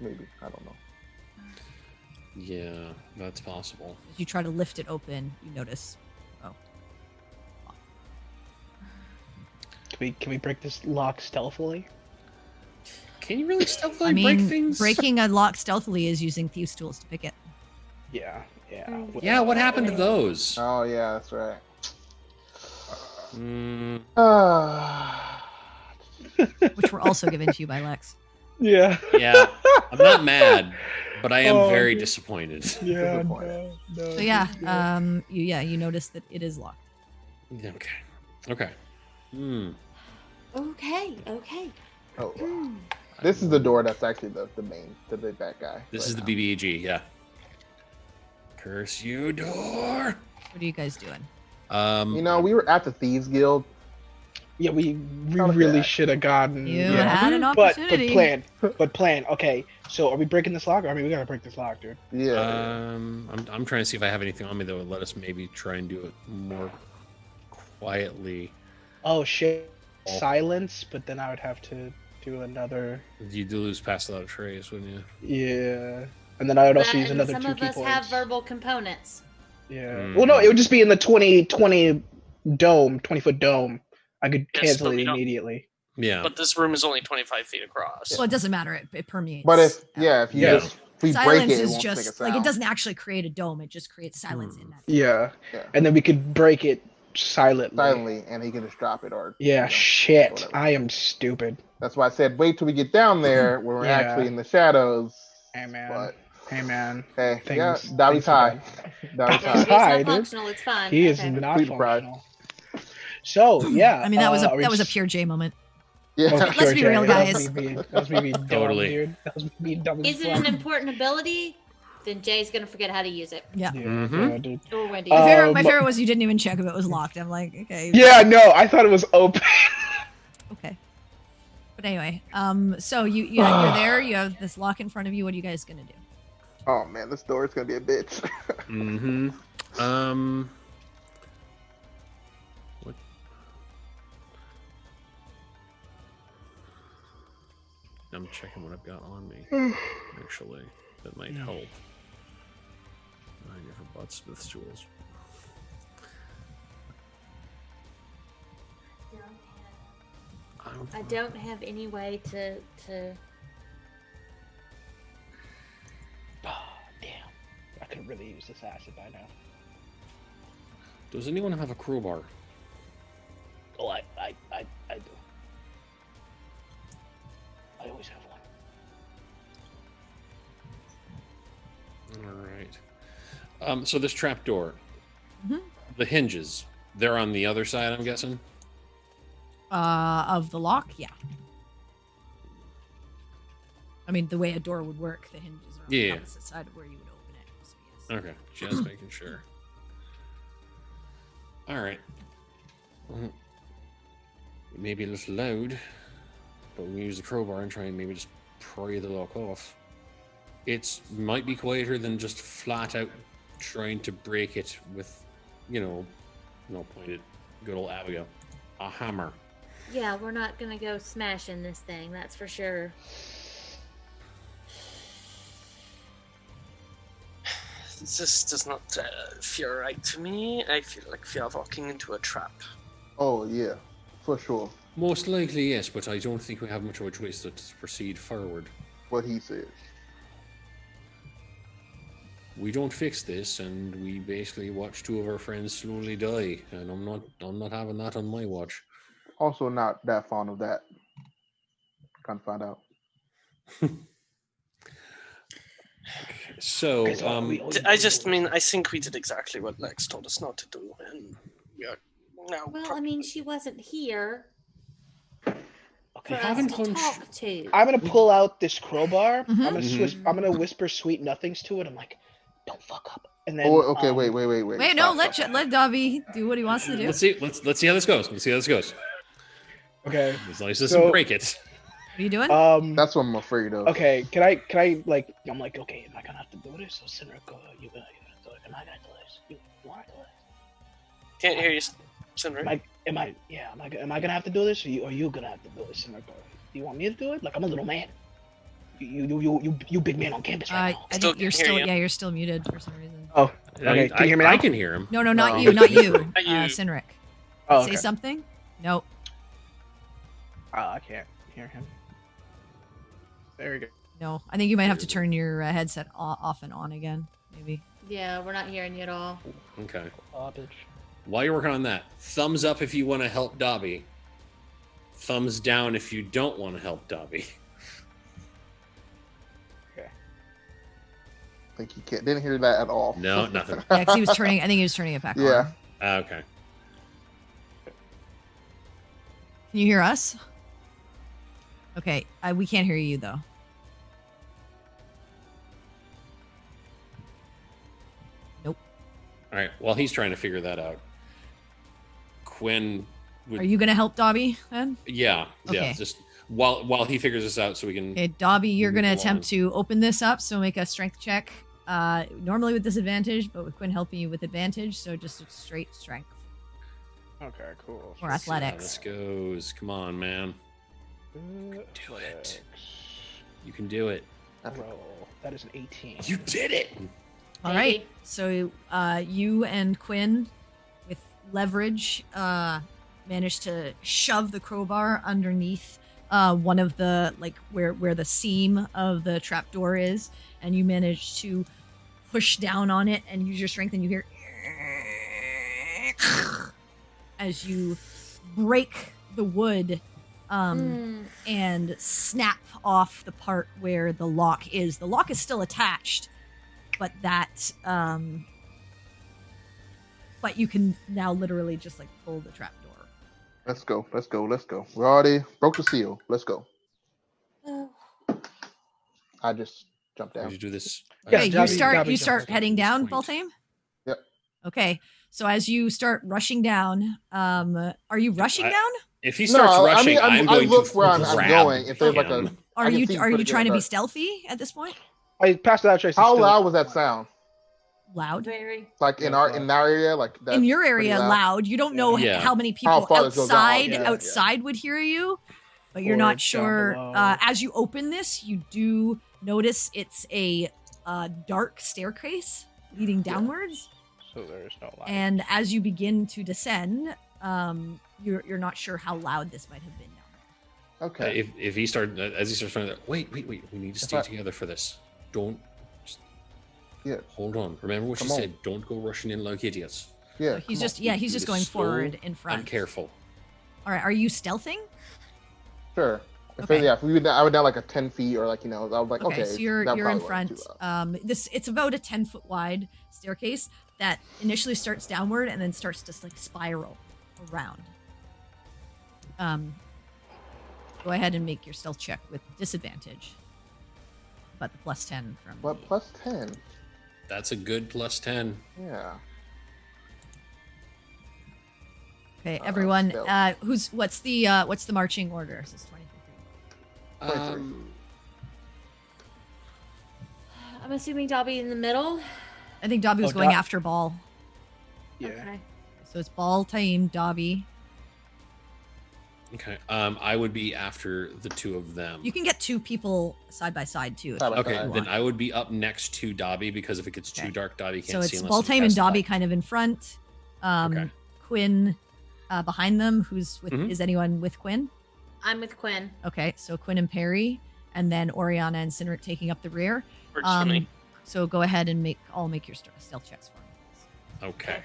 Maybe. I don't know. Yeah, that's possible. As you try to lift it open, you notice, oh, Can we break this lock stealthily? Can you really stealthily I break mean, things? breaking a lock stealthily is using thieves' tools to pick it. Yeah. Yeah, what happened to those? Oh yeah, that's right. Which were also given to you by Lex. Yeah. Yeah, I'm not mad, but I am Oh, very dude. disappointed. Yeah. Disappointed. No, So yeah, you notice that it is locked. Okay. Okay. Oh, this is the door that's actually the big bad guy. This right is the now. BBAG, yeah. Curse you, door. What are you guys doing? You know, we were at the Thieves Guild. Yeah, we Probably really that. should have gotten. You yeah. had an But opportunity. plan. Okay, so are we breaking this lock? I mean, we gotta break this lock, dude. Yeah. I'm trying to see if I have anything on me that would let us maybe try and do it more quietly. Oh shit! Silence, but then I would have to do another. You'd lose past a lot of trays, wouldn't you? Yeah, and then I would also That use and another some 2 of key us points. have verbal components. Yeah. Well, no, it would just be in the 20-foot dome. I could Yes, cancel but it we don't- immediately. Yeah. But this room is only 25 feet across. Well, it doesn't matter. It permeates. But if out. if you Yeah. just if we Silence break it, it is won't make a just sound. like it doesn't actually create a dome. It just creates silence in that. Yeah. Yeah. And then we could break it silently. silently, and he can just drop it or. Yeah. you know, Shit. whatever. I am stupid. That's why I said wait till we get down there when we're Yeah. actually in the shadows. Hey man. But Hey man. hey, Things- yeah, things Davi's high. Davi's Yeah, Yeah, high. he's Hi, not dude. functional. It's fine. He is Okay. not Complete pride. functional. So yeah. I mean, that was are we that was a just- pure J moment. Yeah. that was Let's pure be J. real, That was guys. That was me being dumb, Totally. dude. That was me being dumb as Is it fuck. an important ability? Then Jay's gonna forget how to use it. Yeah. Yeah, Mhm. yeah, dude. Or Wendy. My favorite was you didn't even check if it was locked. I'm like, okay. Yeah, no, I thought it was open. Okay. But anyway, so you're there. You have this lock in front of you. What are you guys gonna do? Oh man, this door is gonna be a bitch. Mm-hmm. What? I'm checking what I've got on me. Actually, that might help. I never bought Smith's tools. I don't have any way to. Oh, damn. I could really use this acid by now. Does anyone have a crowbar? Oh, I do. I always have one. All right. So this trap door, Mhm. the hinges, they're on the other side, I'm guessing. Of the lock, yeah. I mean, the way a door would work, the hinges are on the Yeah. opposite side of where you would open it. So yes. Okay, just making sure. All right. Well, it may be a little loud, but we use the crowbar and try and maybe just pry the lock off. It might be quieter than just flat out trying to break it with, no pointed, good old Abigail, a hammer. Yeah, we're not gonna go smashing this thing. That's for sure. This does not feel right to me. I feel like we are walking into a trap. Oh yeah, for sure. Most likely, yes, but I don't think we have much of a choice to proceed forward. What he said. We don't fix this, and we basically watch two of our friends slowly die, and I'm not having that on my watch. Also, not that fond of that. Can't find out. So, Okay, so we- I think we did exactly what Lex told us not to do, and we are now. Well, I mean, she wasn't here for Okay. us haven't to punched- talk to. I'm gonna pull out this crowbar. Mhm. I'm gonna whisper sweet nothings to it. I'm like, don't fuck up. And then Oh, okay, wait. Wait, no, let Dobby do what he wants to do. let's see how this goes. Okay. As long as it So- doesn't break it. What are you doing? That's what I'm afraid of. Okay, can I like? I'm like, okay, am I gonna have to do this? So Sinner, go. You gonna do it? Am I gonna do this? You wanna do this? Can't hear you, Sinner. Am I gonna have to do this, or you gonna have to do this? Sinner, go. Do you want me to do it? Like I'm a little man. You big man on campus right now. I Still think you're can hear still you. you're still muted for some reason. Oh, okay. Can you hear me now? I can hear him. No, not No. you, not you. You. Sinric. Oh, Say okay. something? Nope. I can't hear him. There we go. No, I think you might have to turn your headset off and on again, maybe. Yeah, we're not hearing you at all. Okay. Garbage. While you're working on that, thumbs up if you want to help Dobby. Thumbs down if you don't want to help Dobby. Okay. I think he didn't hear that at all. No, nothing. Yeah, 'cause he was turning. I think he was turning it back on. Yeah. Okay. Can you hear us? Okay, we can't hear you though. Nope. All right. While he's trying to figure that out, Quinn would. Are you gonna help Dobby then? Yeah. Yeah. Okay. Just while he figures this out, so we can. Okay, Dobby, you're move gonna along. attempt to open this up. So make a strength check. Normally with disadvantage, but with Quinn helping you with advantage, so just a straight strength Okay, cool. or Let's see how athletics. this goes. Come on, man. Do it. You can do it. Roll. That is an 18. You did it. All right. So you and Quinn, with leverage, managed to shove the crowbar underneath one of the where the seam of the trapdoor is, and you managed to push down on it and use your strength, and you hear as you break the wood and snap off the part where the lock is. The lock is still attached, but but you can now literally just pull the trapdoor. Let's go. Let's go. Let's go. We already broke the seal. Let's go. I just jumped down. Did you do this? Okay, Dobby- you Dobby start jumps heading at this down, point. Baltame? Yep. Okay. So as you start rushing down, are you rushing down? If he starts rushing, I'm going look to where I'm grab going. If there's him. Are I can you see are pretty you good trying to be dark. stealthy at this point? I passed it out, Tracy. How still- loud was that sound? Loud? Very. Like in our area, like that's In your pretty area, loud. You don't know Yeah. how many How people far this goes out, outside yeah, outside would hear you, but you're Or not down sure. below. As you open this, you do notice it's a dark staircase leading downwards. So there's no light. And as you begin to descend, you're not sure how loud this might have been down there. Okay. If he started as he starts trying to wait, we need to stay together for this. Don't. Yeah. Hold on. Remember what Come you on. said. Don't go rushing in like idiots. Yeah. He's come just on. he's Do just this going slow forward in front. and careful. All right, are you stealthing? Sure. If Okay. if I would down like a 10 feet or I was like, okay. So you're that in probably wasn't front. too loud. It's about a 10-foot wide staircase that initially starts downward and then starts to spiral around. Go ahead and make your stealth check with disadvantage. But the plus 10 from What the- plus 10? That's a good plus 10. Yeah. Okay, everyone. stealth. What's the marching order? This is 23. 23. I'm assuming Dobby in the middle. I think Dobby was Oh, going Dob- after Ball. Yeah. Okay. So it's Ball, Taim, Dobby. Okay. I would be after the two of them. You can get two people side by side too. if Side by you Okay, side. then want. I would be up next to Dobby because if it gets Okay. too dark, Dobby So can't it's see unless Baltame he and passes Dobby by. kind of in front. Okay. Quinn behind them. Who's with? Mhm. Is anyone with Quinn? I'm with Quinn. Okay, so Quinn and Perry, and then Oriana and Cynric taking up the rear. Works for me. So go ahead and make your stealth checks for me. Okay.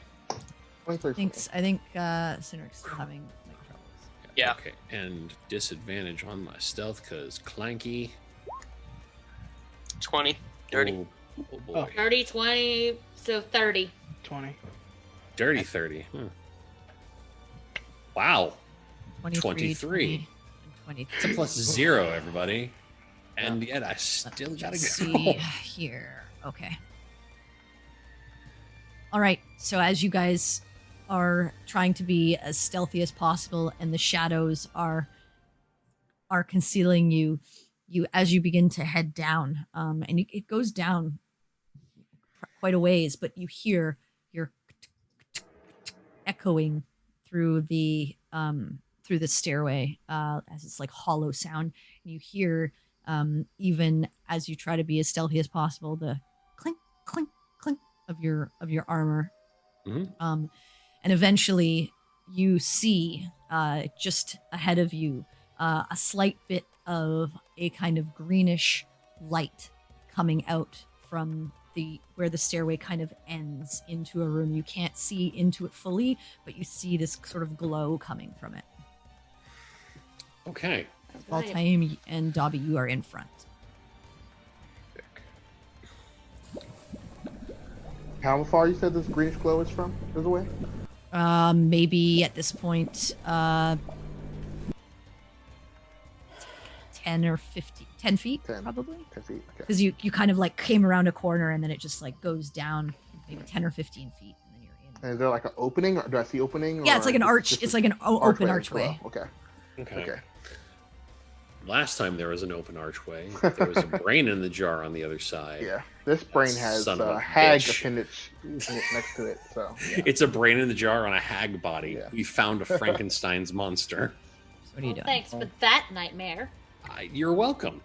23. I think Cynric's still having troubles. Yeah. Okay. And disadvantage on my stealth because clanky. 20. Dirty. Oh boy. 30, 20, so 30. 20. Dirty 30. Wow. 23, 23. 20, and 23. It's a plus 0, everybody. And yet I Let still me gotta just go. see here. Okay. All right. So as you guys are trying to be as stealthy as possible, and the shadows are concealing you, as you begin to head down, and it goes down quite a ways, but you hear your echoing through the stairway as it's like hollow sound. And you hear even as you try to be as stealthy as possible, the clink, clink, clink of your armor. Mhm. And eventually you see just ahead of you a slight bit of a kind of greenish light coming out from where the stairway kind of ends into a room. You can't see into it fully, but you see this sort of glow coming from it. Okay. Baltaim and Dobby, you are in front. How far you said this greenish glow is away? Maybe at this point, 10 or 10 feet, 10. probably. 10 feet, okay. Because you kind of like came around a corner and then it just like goes down maybe 10 or 15 feet and then you're in. And is there like an opening? Or do I see opening? Yeah, it's like an arch. It's like an open archway. Okay. Okay. Last time there was an open archway. There was a brain in the jar on the other side. Yeah. This brain has Son of a a hag bitch. appendage next to it. So yeah. It's a brain in the jar on a hag body. Yeah. We found a Frankenstein's monster. So what are you doing? Thanks for that nightmare. You're welcome.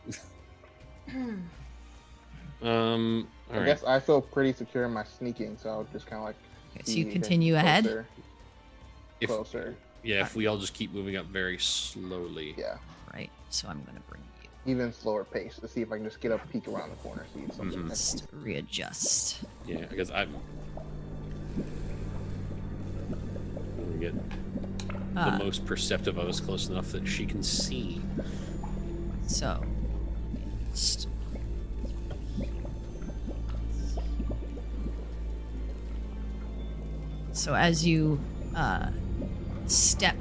All I right. guess I feel pretty secure in my sneaking, so I'll just kind of like. Okay, so you see continue closer, ahead? Closer. If we all just keep moving up very slowly. Yeah. Right. So I'm going to bring you. Even slower pace to see if I can just get up, peek around the corner, see something. Just readjust. Yeah, because I'm. We get the most perceptive of us close enough that she can see. So. So as you step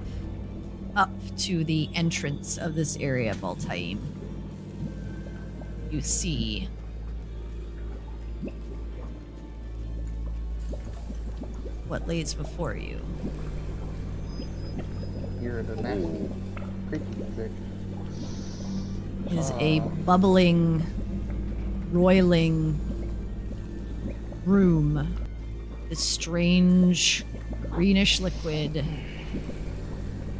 up to the entrance of this area, Baltaim, you see what lays before you. Hear the nasty creaky music. Is a bubbling, roiling room. This strange greenish liquid.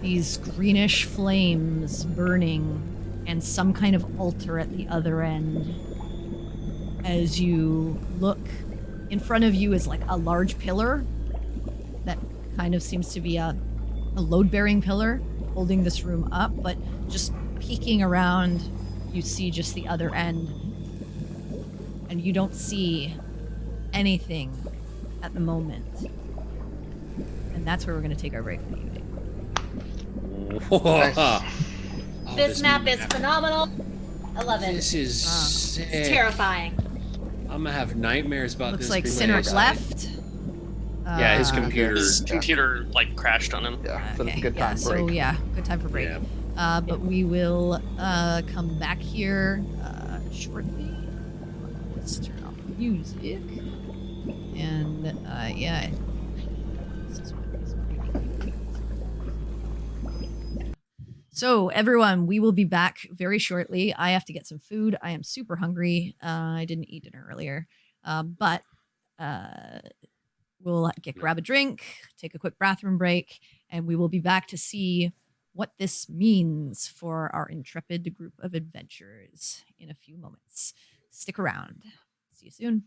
These greenish flames burning, and some kind of altar at the other end. As you look, in front of you is like a large pillar that kind of seems to be a load-bearing pillar holding this room up, but just peeking around, you see just the other end, and you don't see anything at the moment. And that's where we're going to take our break for the evening. This map is phenomenal. I love it. This is sick. It's terrifying. I'm gonna have nightmares about Looks this. like before Sinric I die. left. Yeah, his computer. His computer like crashed on him. Yeah, so it's Okay, a good time yeah, break. so yeah, good time for break. Yeah. But we will come back here shortly. Let's turn off the music. And yeah. This is what is breaking. So everyone, we will be back very shortly. I have to get some food. I am super hungry. I didn't eat dinner earlier. But we'll grab a drink, take a quick bathroom break, and we will be back to see what this means for our intrepid group of adventurers in a few moments. Stick around. See you soon.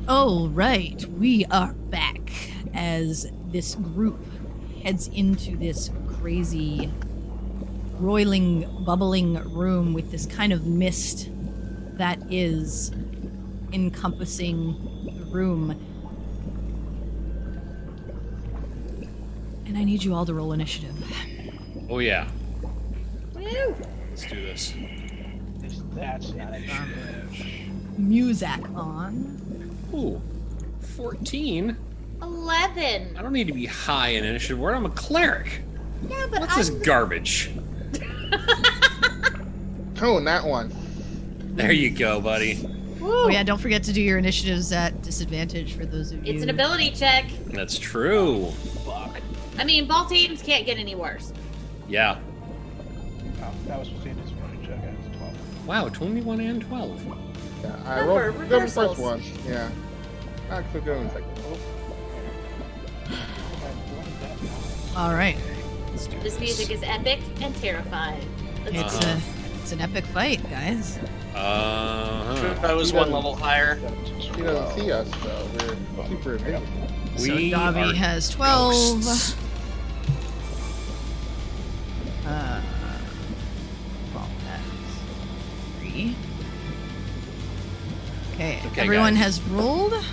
Oh, right. We are back as this group heads into this crazy, roiling, bubbling room with this kind of mist that is encompassing the room. And I need you all to roll initiative. Oh yeah. Woo! Let's do this. That's not initiative. Music on. Ooh, 14. 11. I don't need to be high in initiative. Where I'm a cleric. Yeah, but What's this garbage? Oh, that one. There you go, buddy. Oh yeah, don't forget to do your initiatives at disadvantage for those of you. It's an ability check. That's true. Fuck. I mean, ball teams can't get any worse. Yeah. Oh, that was supposed to be a disadvantage. Okay, it's 12. Wow, 21 and 12. Yeah, I Number rolled the first reversals. one. Yeah. Actually, going second. All right. Let's do This music is epic and terrifying. Let's It's it's an epic fight, guys. I was one level higher. He doesn't see us, so we're super invisible. So We Dobby are has 12. ghosts. Well, that's 3. Okay, Okay, everyone guys. has rolled. I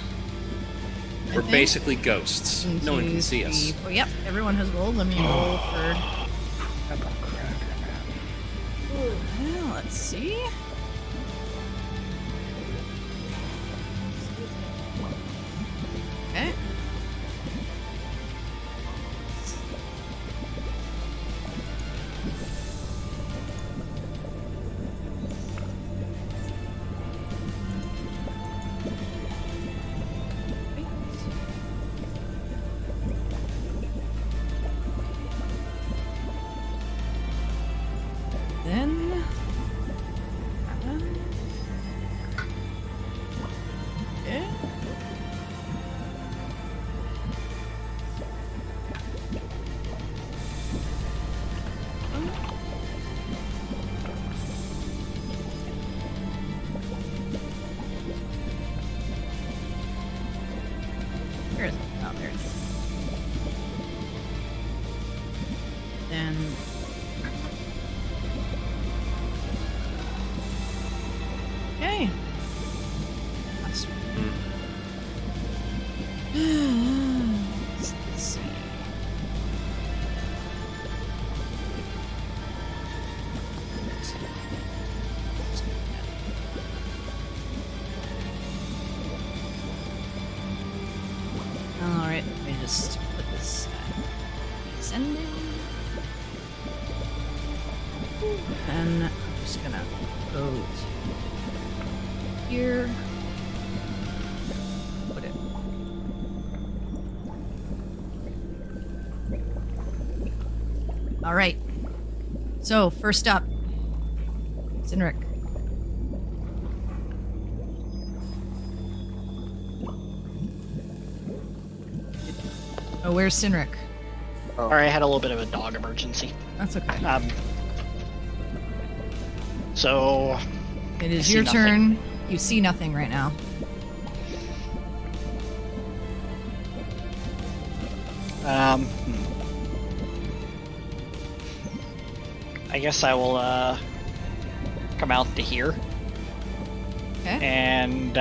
We're think. basically ghosts. 1, No one 2, can see us. 3, 4. Yep, everyone has rolled. Let me roll for. Well, let's see. Okay. Then. Okay. Where is it? Oh, there it is. Then. Okay. Let's see. All right, let me just put this descending. And I'm just gonna go to here. Put it. All right. So first up, Sinric. Oh, where's Sinric? Oh, Sorry, I had a little bit of a dog emergency. That's okay. So It I is see your nothing. turn. You see nothing right now. I guess I will come out to here Okay. and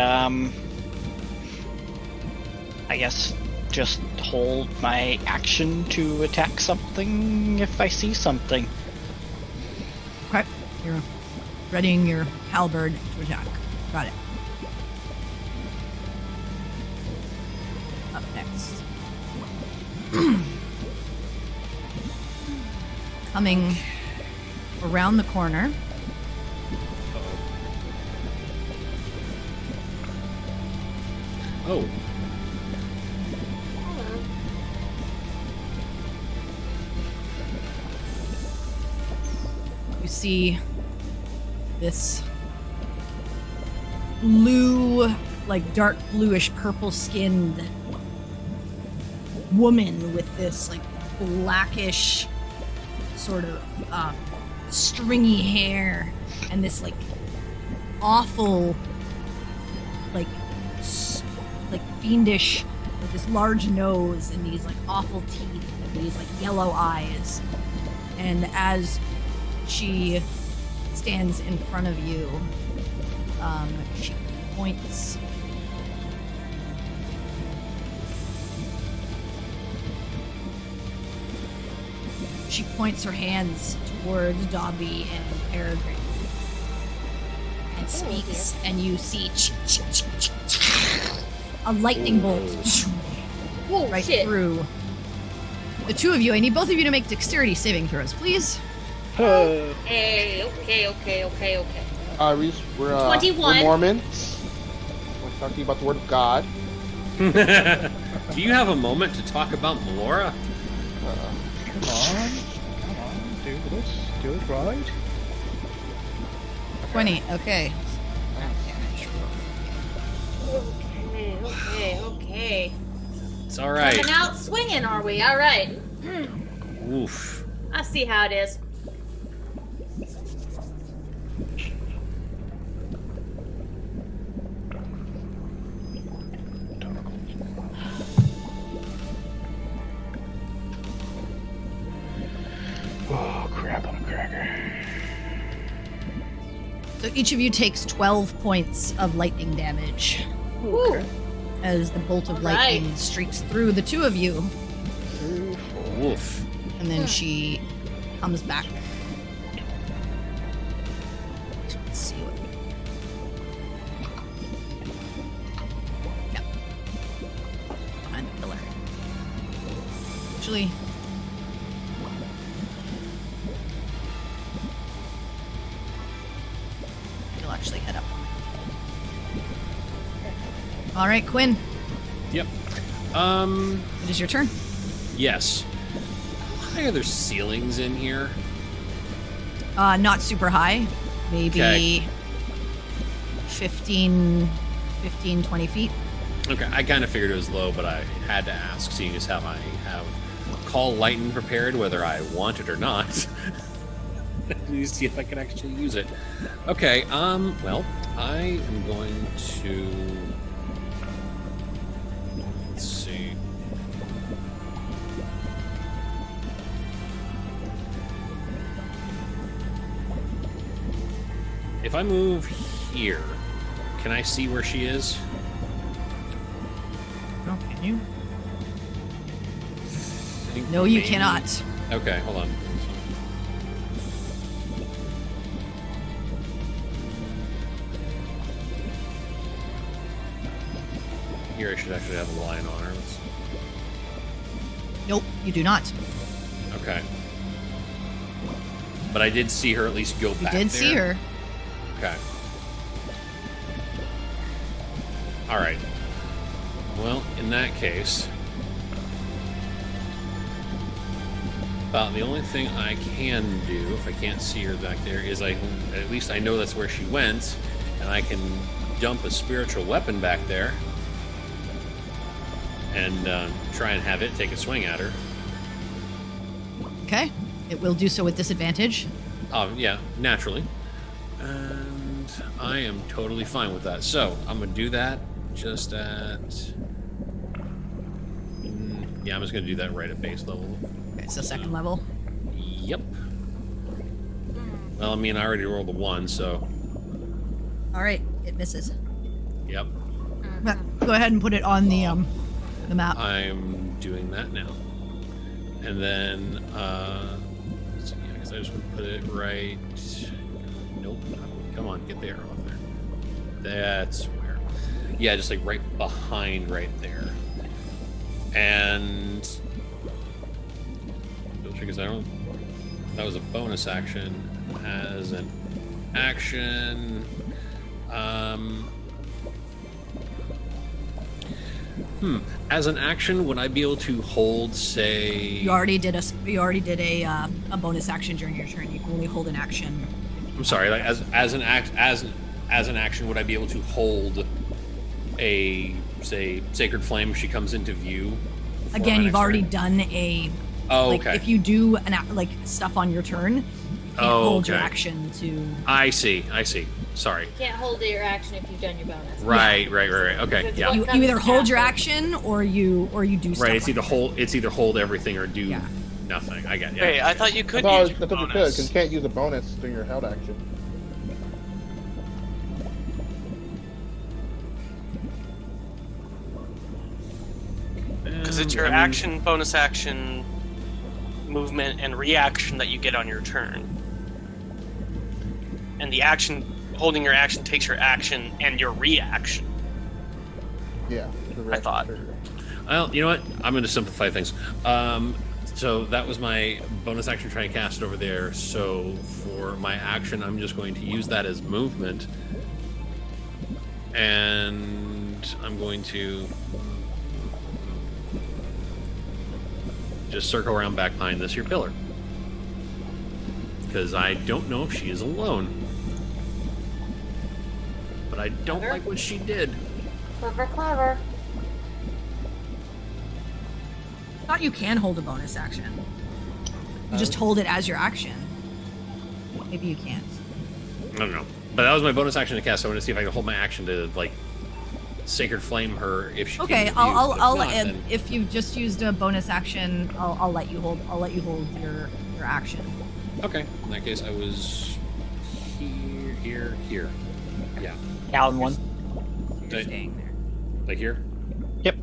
I guess just hold my action to attack something if I see something. Okay. You're readying your halberd to attack. Got it. Up next. Coming around the corner. Oh, You see this blue, like dark bluish purple skinned woman with this like blackish sort of stringy hair and this like awful like like fiendish, with this large nose and these like awful teeth and these like yellow eyes. And as she stands in front of you, she points. She points her hands towards Dobby and Peregrine and speaks, and you see a lightning bolt right through the two of you. I need both of you to make dexterity saving throws, please. Okay. Reese, we're 21. We're Mormons. We're talking about the word of God. Do you have a moment to talk about Melora? Come on, do this, do it right. 20. Okay. Okay. It's all right. Coming out swinging, are we? All right. Oof. I see how it is. Oh crap, I'm a cracker. So each of you takes 12 points of lightning damage Okay. as the bolt of All lightning right. streaks through the two of you, Oof. and then she comes back. Let's see what. Yep. Behind the pillar. Actually. You'll actually head up. All right, Quinn. Yep. It is your turn. Yes. How high are there ceilings in here? Not super high. Maybe Okay. 15, 20 feet. Okay, I kind of figured it was low, but I had to ask, seeing as how I have Call Lightning prepared, whether I want it or not. At least see if I can actually use it. Okay, well, I am going to... Let's see. If I move here, can I see where she is? Oh, can you? I think No, you maybe- cannot. Okay, hold on. Here I should actually have a line on her. Nope, you do not. Okay. But I did see her at least go You back did see there. her. Okay. Alright. Well, in that case... About the only thing I can do, if I can't see her back there, is at least I know that's where she went, and I can dump a spiritual weapon back there, and try and have it take a swing at her. Okay. It will do so with disadvantage. Yeah, naturally. And I am totally fine with that. So, I'm going to do that just at... Yeah, I'm just going to do that right at base level. Okay, so second level. Yep. Well, I mean, I already rolled a 1, so... All right, it misses. Yep. Go ahead and put it on the map. I'm doing that now. And then, so yeah, I guess I just want to put it right... Nope. Come on, get the arrow up there. That's where... Yeah, just like right behind right there. And... Because I don't... That was a bonus action. As an action... As an action, would I be able to hold, say... You already did a bonus action during your turn. You can only hold an action. I'm sorry, like as an action, would I be able to hold a, say, Sacred Flame if she comes into view? Again, you've already done a... Oh, like, okay. if you do like stuff on your turn, hold your okay. action to. I see. Sorry. You can't hold your action if you've done your bonus. Right. Okay. It's Yeah. what You comes either hold your after. action or you do stuff. Right. It's like either that. hold everything or do Yeah. nothing. I get. Yeah. Wait, I thought you I could thought use you your could, because bonus. you can't use a bonus during your held action. Because it's your action, bonus action, movement, and reaction that you get on your turn. And the action, holding your action, takes your action and your reaction. Yeah. I thought. Well, you know what? I'm going to simplify things. So that was my bonus action trying to cast it over there. So for my action, I'm just going to use that as movement. And I'm going to just circle around back behind this here pillar. Because I don't know if she is alone. But I don't like what she did. Clever. I thought you can hold a bonus action. You just hold it as your action. Maybe you can't. I don't know. But that was my bonus action to cast. So I want to see if I can hold my action to, like, Sacred Flame her if she Okay, can. I'll if you just used a bonus action, I'll let you hold your action. Okay. In that case, I was here. Yeah. Down one. You're staying there. Like here? Yep.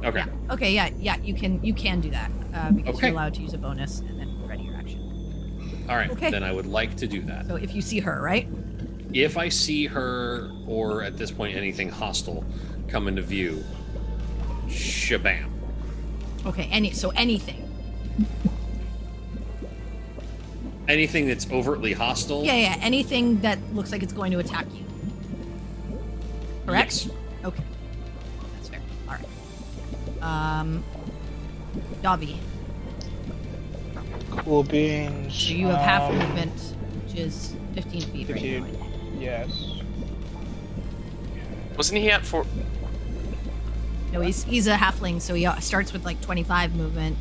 Okay. Yeah. Okay. Yeah. You can do that because Okay. you're allowed to use a bonus and then ready your action. All right. Okay. Then I would like to do that. So if you see her, right? If I see her, or at this point anything hostile, come into view, shabam. Okay. Anything. Anything that's overtly hostile. Yeah. Anything that looks like it's going to attack you. Correct. Yes. Okay. That's fair. All right. Dobby. Cool beans. So you have half movement, which is 15 feet right 15. now. Yes. Wasn't he at 4? No, he's a halfling, so he starts with like 25 movement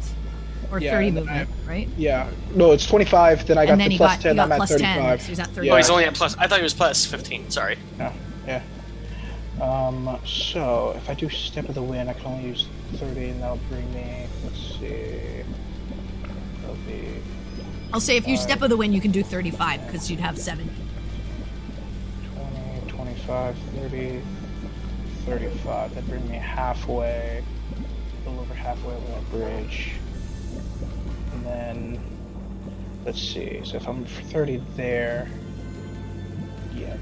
or Yeah, 30 and then movement, right? Yeah. No, it's 25. Then I got and then the he plus got 10. he got I'm at plus 35. 10, so he's at 35. Yeah. Oh, he's only at plus. I thought he was plus 15. Sorry. Yeah. So if I do Step of the Wind, I can only use 30, and that'll bring me. Let's see. That'll be. I'll say if you step of the wind, you can do 35 because you'd have 70. 20, 25, 30, 35. That brings me halfway. A little over halfway over that bridge. And then. Let's see. So if I'm 30 there. Yeah.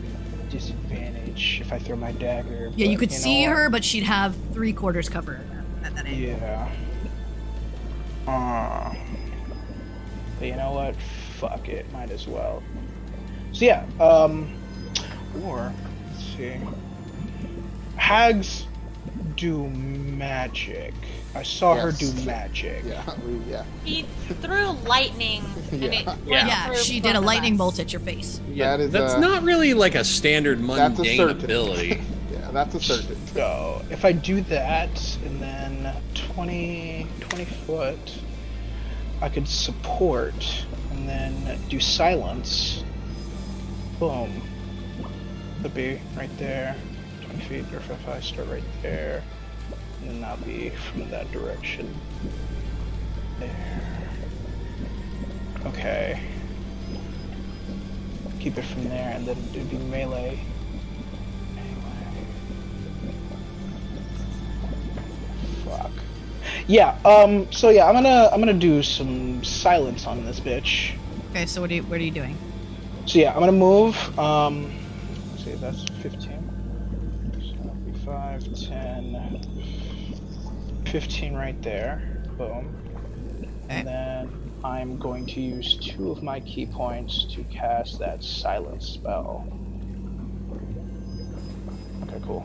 Disadvantage if I throw my dagger. Yeah, you but, could see know, her, but she'd have 3/4 cover at that end. Yeah. But you know what? Fuck it. Might as well. So yeah. Or let's see. Hags do magic. I saw her do Yes. magic. Yeah. He threw lightning, and it went Yeah, through she both did a of lightning us. bolt at your face. Yeah, That is, that's not really like a standard That's a mundane certain. ability. Yeah, that's a certain. So if I do that and then 20 foot, I could support and then do silence. Boom. That'd be right there. 20 feet, or if I start right there, and then that'll be from that direction. There. Okay. Keep it from there, and then it'd be melee. Fuck. Yeah. So yeah, I'm gonna do some silence on this bitch. Okay, so what are you doing? So yeah, I'm gonna move. Let's see, that's 15. So that'll be 5, 10, 15 right there. Boom. Okay. And then I'm going to use 2 of my key points to cast that silence spell. Okay, cool.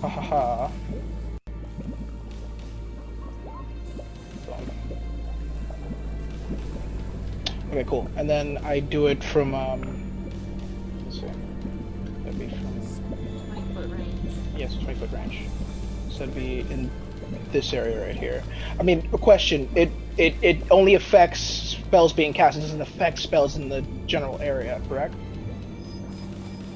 Ha ha ha. Okay, cool. And then I do it from, let's see. That'd be from, 20-foot range. yes, 20-foot range. So that'd be in this area right here. I mean, a question, it only affects spells being cast. It doesn't affect spells in the general area, correct?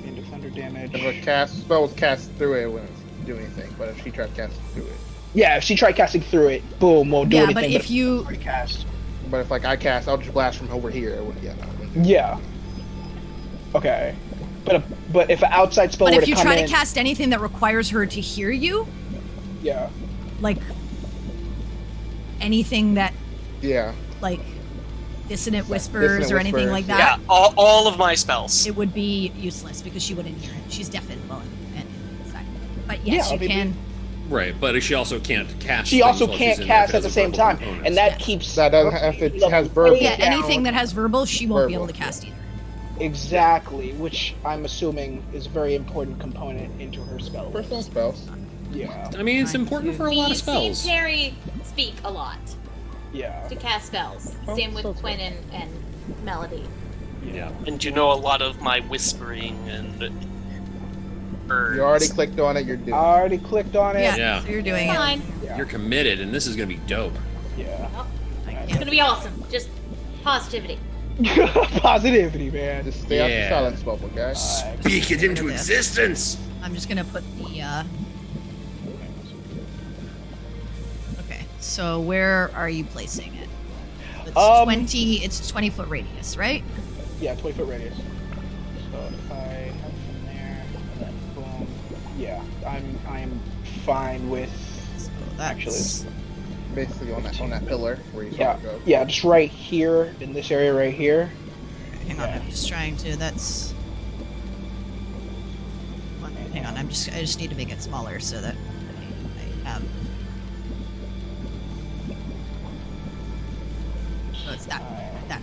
Into thunder damage. If a spell was cast through it, it wouldn't do anything. But if she tried casting through it. Yeah, if she tried casting through it, boom, won't do Yeah, anything. but if you already cast. But if like I cast, I'll just blast from over here. It wouldn't, yeah, no, it wouldn't. Yeah. Okay. But if an outside spell But were if you to come try in, to cast anything that requires her to hear you, yeah. like anything that, Yeah. like dissonant whispers Dissonant or anything whispers, like Yeah, that, all of my spells. it would be useless because she wouldn't hear it. She's deafened. Well, and inside. But yes, Yeah, you maybe- can. Right, but she also can't cast. She things also while can't she's in there cast if it at the has a same verbal time, component. and that keeps That doesn't have to. It has verbal. Yeah, down. anything that has verbal, she won't be able to Verbal. cast either. Exactly, which I'm assuming is a very important component into her spell. Personal spells. Yeah, I mean, it's important for a lot of We've seen spells. Terry speak a lot yeah. to cast spells. Oh, Same with so Quinn and Melody. Yeah. And you know a lot of my whispering and birds. You already clicked on it. You're doing. I already clicked on it. Yeah, Yeah. so you're doing it. Fine. Yeah. You're committed, and this is gonna be dope. Yeah. It's gonna be awesome. Just positivity. Positivity, man. Just stay out Yeah. the silence bubble, guys. Speak it into existence. I'm just gonna put the. Okay, so where are you placing it? It's 20. It's 20-foot radius, right? Yeah, 20-foot radius. So if I have from there, and then boom. Yeah, I'm fine with. So that's, Actually, Basically on that pillar where you saw Yeah, it go. yeah, just right here in this area right here. hang on. yeah. I'm just trying to. That's. Hang on. I just need to make it smaller so that I have. So it's that big.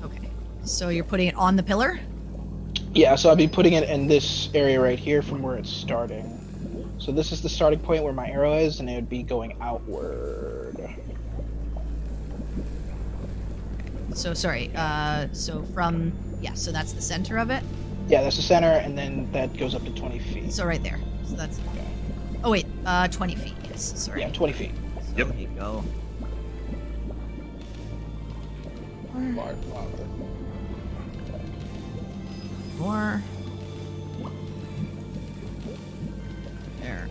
Okay. So you're putting it on the pillar? Yeah, so I'll be putting it in this area right here from where it's starting. So this is the starting point where my arrow is, and it would be going outward. So sorry. So from so that's the center of it. Yeah, that's the center, and then that goes up to 20 feet. So right there. So that's. Oh wait, 20 feet. Yes. Sorry. Yeah, 20 feet. So Yep. you go. More. There.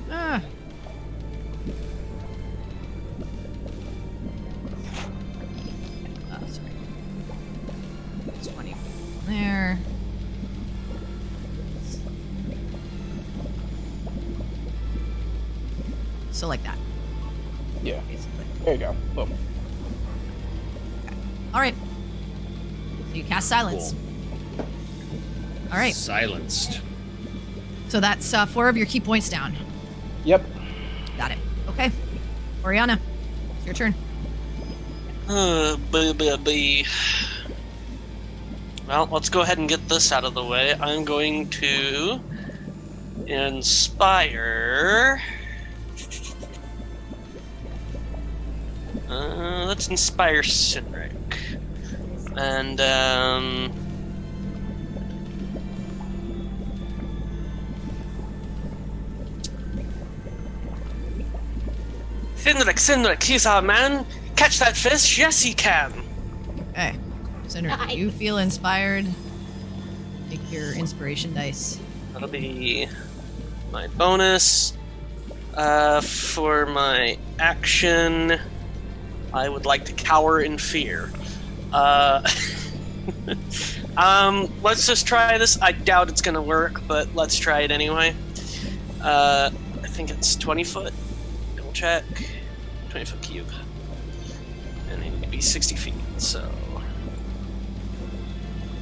Ah. Sorry. It's 20 there. So like that, Yeah, basically. there you go. Boom. All right. So you cast silence. All right. Silenced. So that's 4 of your key points down. Yep. Got it. Okay. Oriana, it's your turn. Well, let's go ahead and get this out of the way. I'm going to inspire. Let's inspire Cynric. And, Cynric, he's our man. Catch that fish. Yes, he can. Okay. Cinder, do you feel inspired? Take your inspiration dice. That'll be my bonus. For my action, I would like to cower in fear. Let's just try this. I doubt it's gonna work, but let's try it anyway. I think it's 20 foot. Double check. 20 foot cube. And it need to be 60 feet, so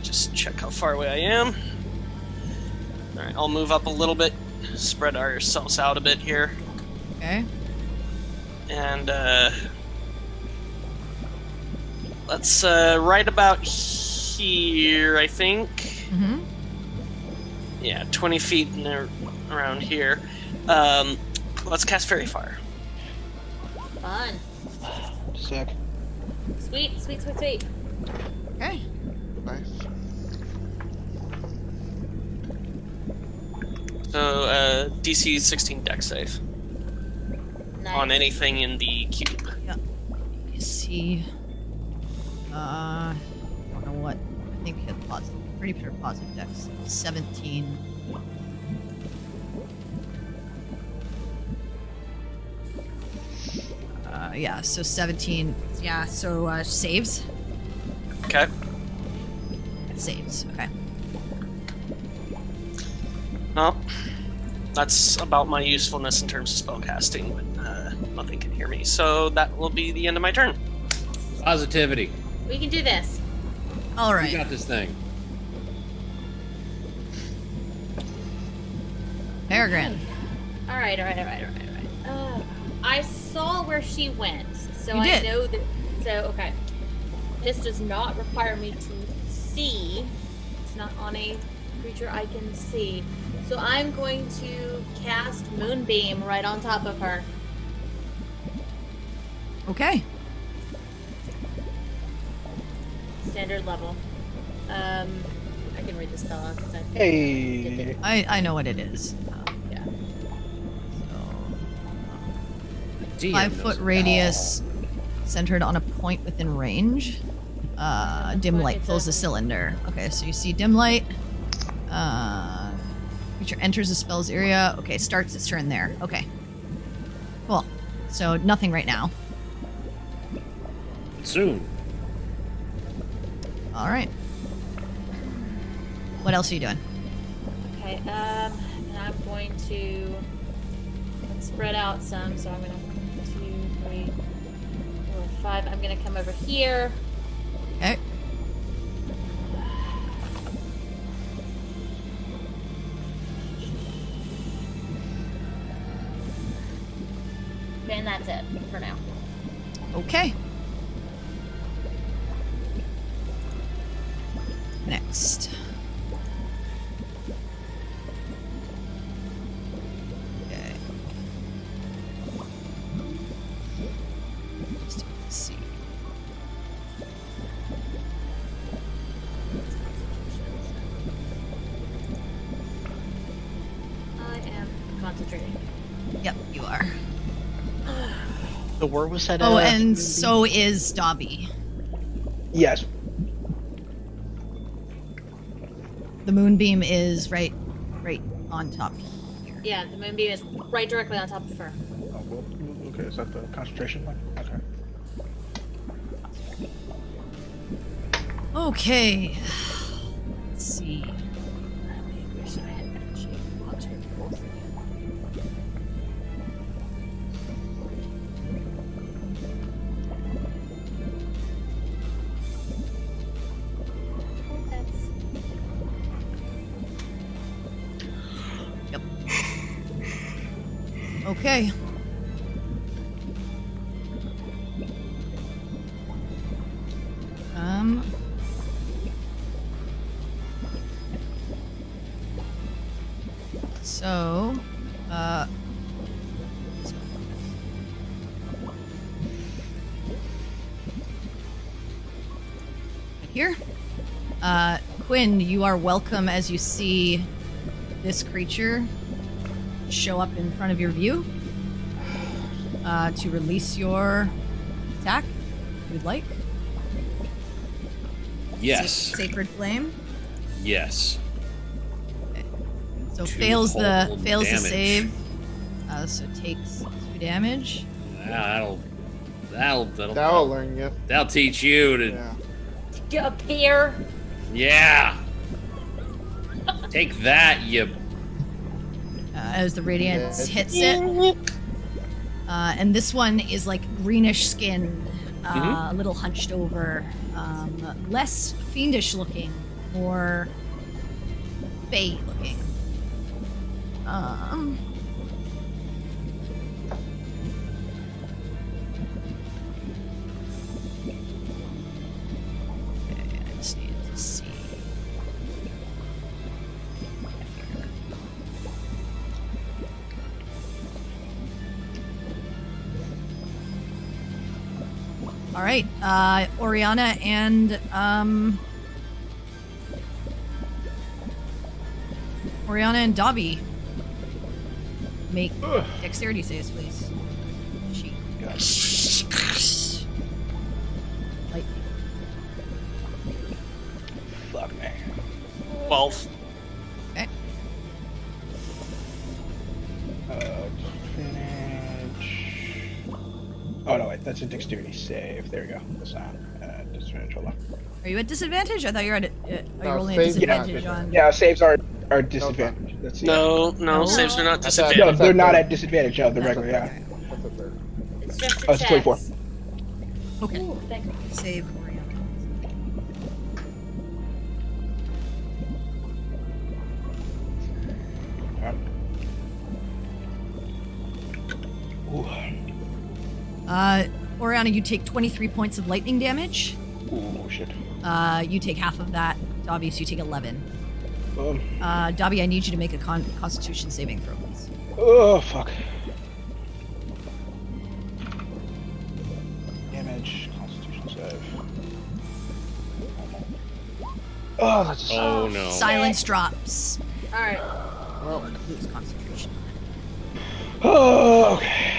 just check how far away I am. Alright, I'll move up a little bit, spread ourselves out a bit here. Okay. And let's right about here, I think. Mm-hmm. Yeah, 20 feet in there, around here. Let's cast Fairy Fire. Fun. Sick. Sweet. Okay. Nice. So DC 16 dex save Nice. on anything in the cube. You see. I don't know what. I think hit positive. Pretty sure positive dex. 17. Yeah, so 17. Yeah, so saves. Okay. Saves. Okay. Well, that's about my usefulness in terms of spellcasting, but nothing can hear me. So that will be the end of my turn. Positivity. We can do this. All right. You got this thing. Peregrine. All right. I saw where she went, so You I did. know that. So okay, this does not require me to see. It's not on a creature I can see. So I'm going to cast Moonbeam right on top of her. Okay. Standard level. I can read the spell out because I Hey. I know what it is. yeah. So, 5-foot radius centered on a point within range. Dim light fills the cylinder. Okay, so you see dim light. Creature enters the spell's area. Okay, starts its turn there. Okay. Cool. So nothing right now. Soon. All right. What else are you doing? Okay. And I'm going to spread out some. So I'm gonna 2, 3, 4, 5. I'm gonna come over here. Okay. And that's it for now. Okay. Next. Okay. Let's see. I am concentrating. Yep, you are. So where was that? Oh, and so is Dobby. Yes. The moonbeam is right on top here. Yeah, the moonbeam is right directly on top of her. Oh, well, okay, is that the concentration one? Okay. Okay. Let's see. I wish I had actually watched her closely. Yep. Okay. So, right here. Quinn, you are welcome as you see this creature show up in front of your view to release your attack, if you'd like. Yes. Sacred Flame. Yes. So Two fails the damage. save. So takes 2 damage. That'll That'll learn you. that'll teach you to Yeah. Get up here. yeah. Take that, you. As the radiance Yeah. hits it. And this one is like greenish skinned, a little hunched over, less fiendish looking, more fey looking. Okay, I just need to see. All right, Oriana and Dobby. make dexterity saves, please. She. Lightning. Fuck me. 12. Okay. Advantage. Oh no, wait, that's a dexterity save. There we go. That's not disadvantage. Hold on. Are you at disadvantage? I thought you were at. Are you No, rolling at saves disadvantage not on? Yeah, saves are disadvantage. That's No, No. saves are not That's No, disadvantaged. they're not at disadvantage. No, the That's regular. Yeah. That's a third. It's just Oh, it's 24. checks. Okay. Ooh, thank you. Save Oriana. Ooh. Oriana, you take 23 points of lightning damage. Ooh, shit. You take half of that. Davius, you take 11. Boom. Davi, I need you to make a Constitution saving throw, please. Oh, fuck. Damage, Constitution save. Oh, that's Oh no. Silence drops. All right. Well, lose concentration. Oh, okay.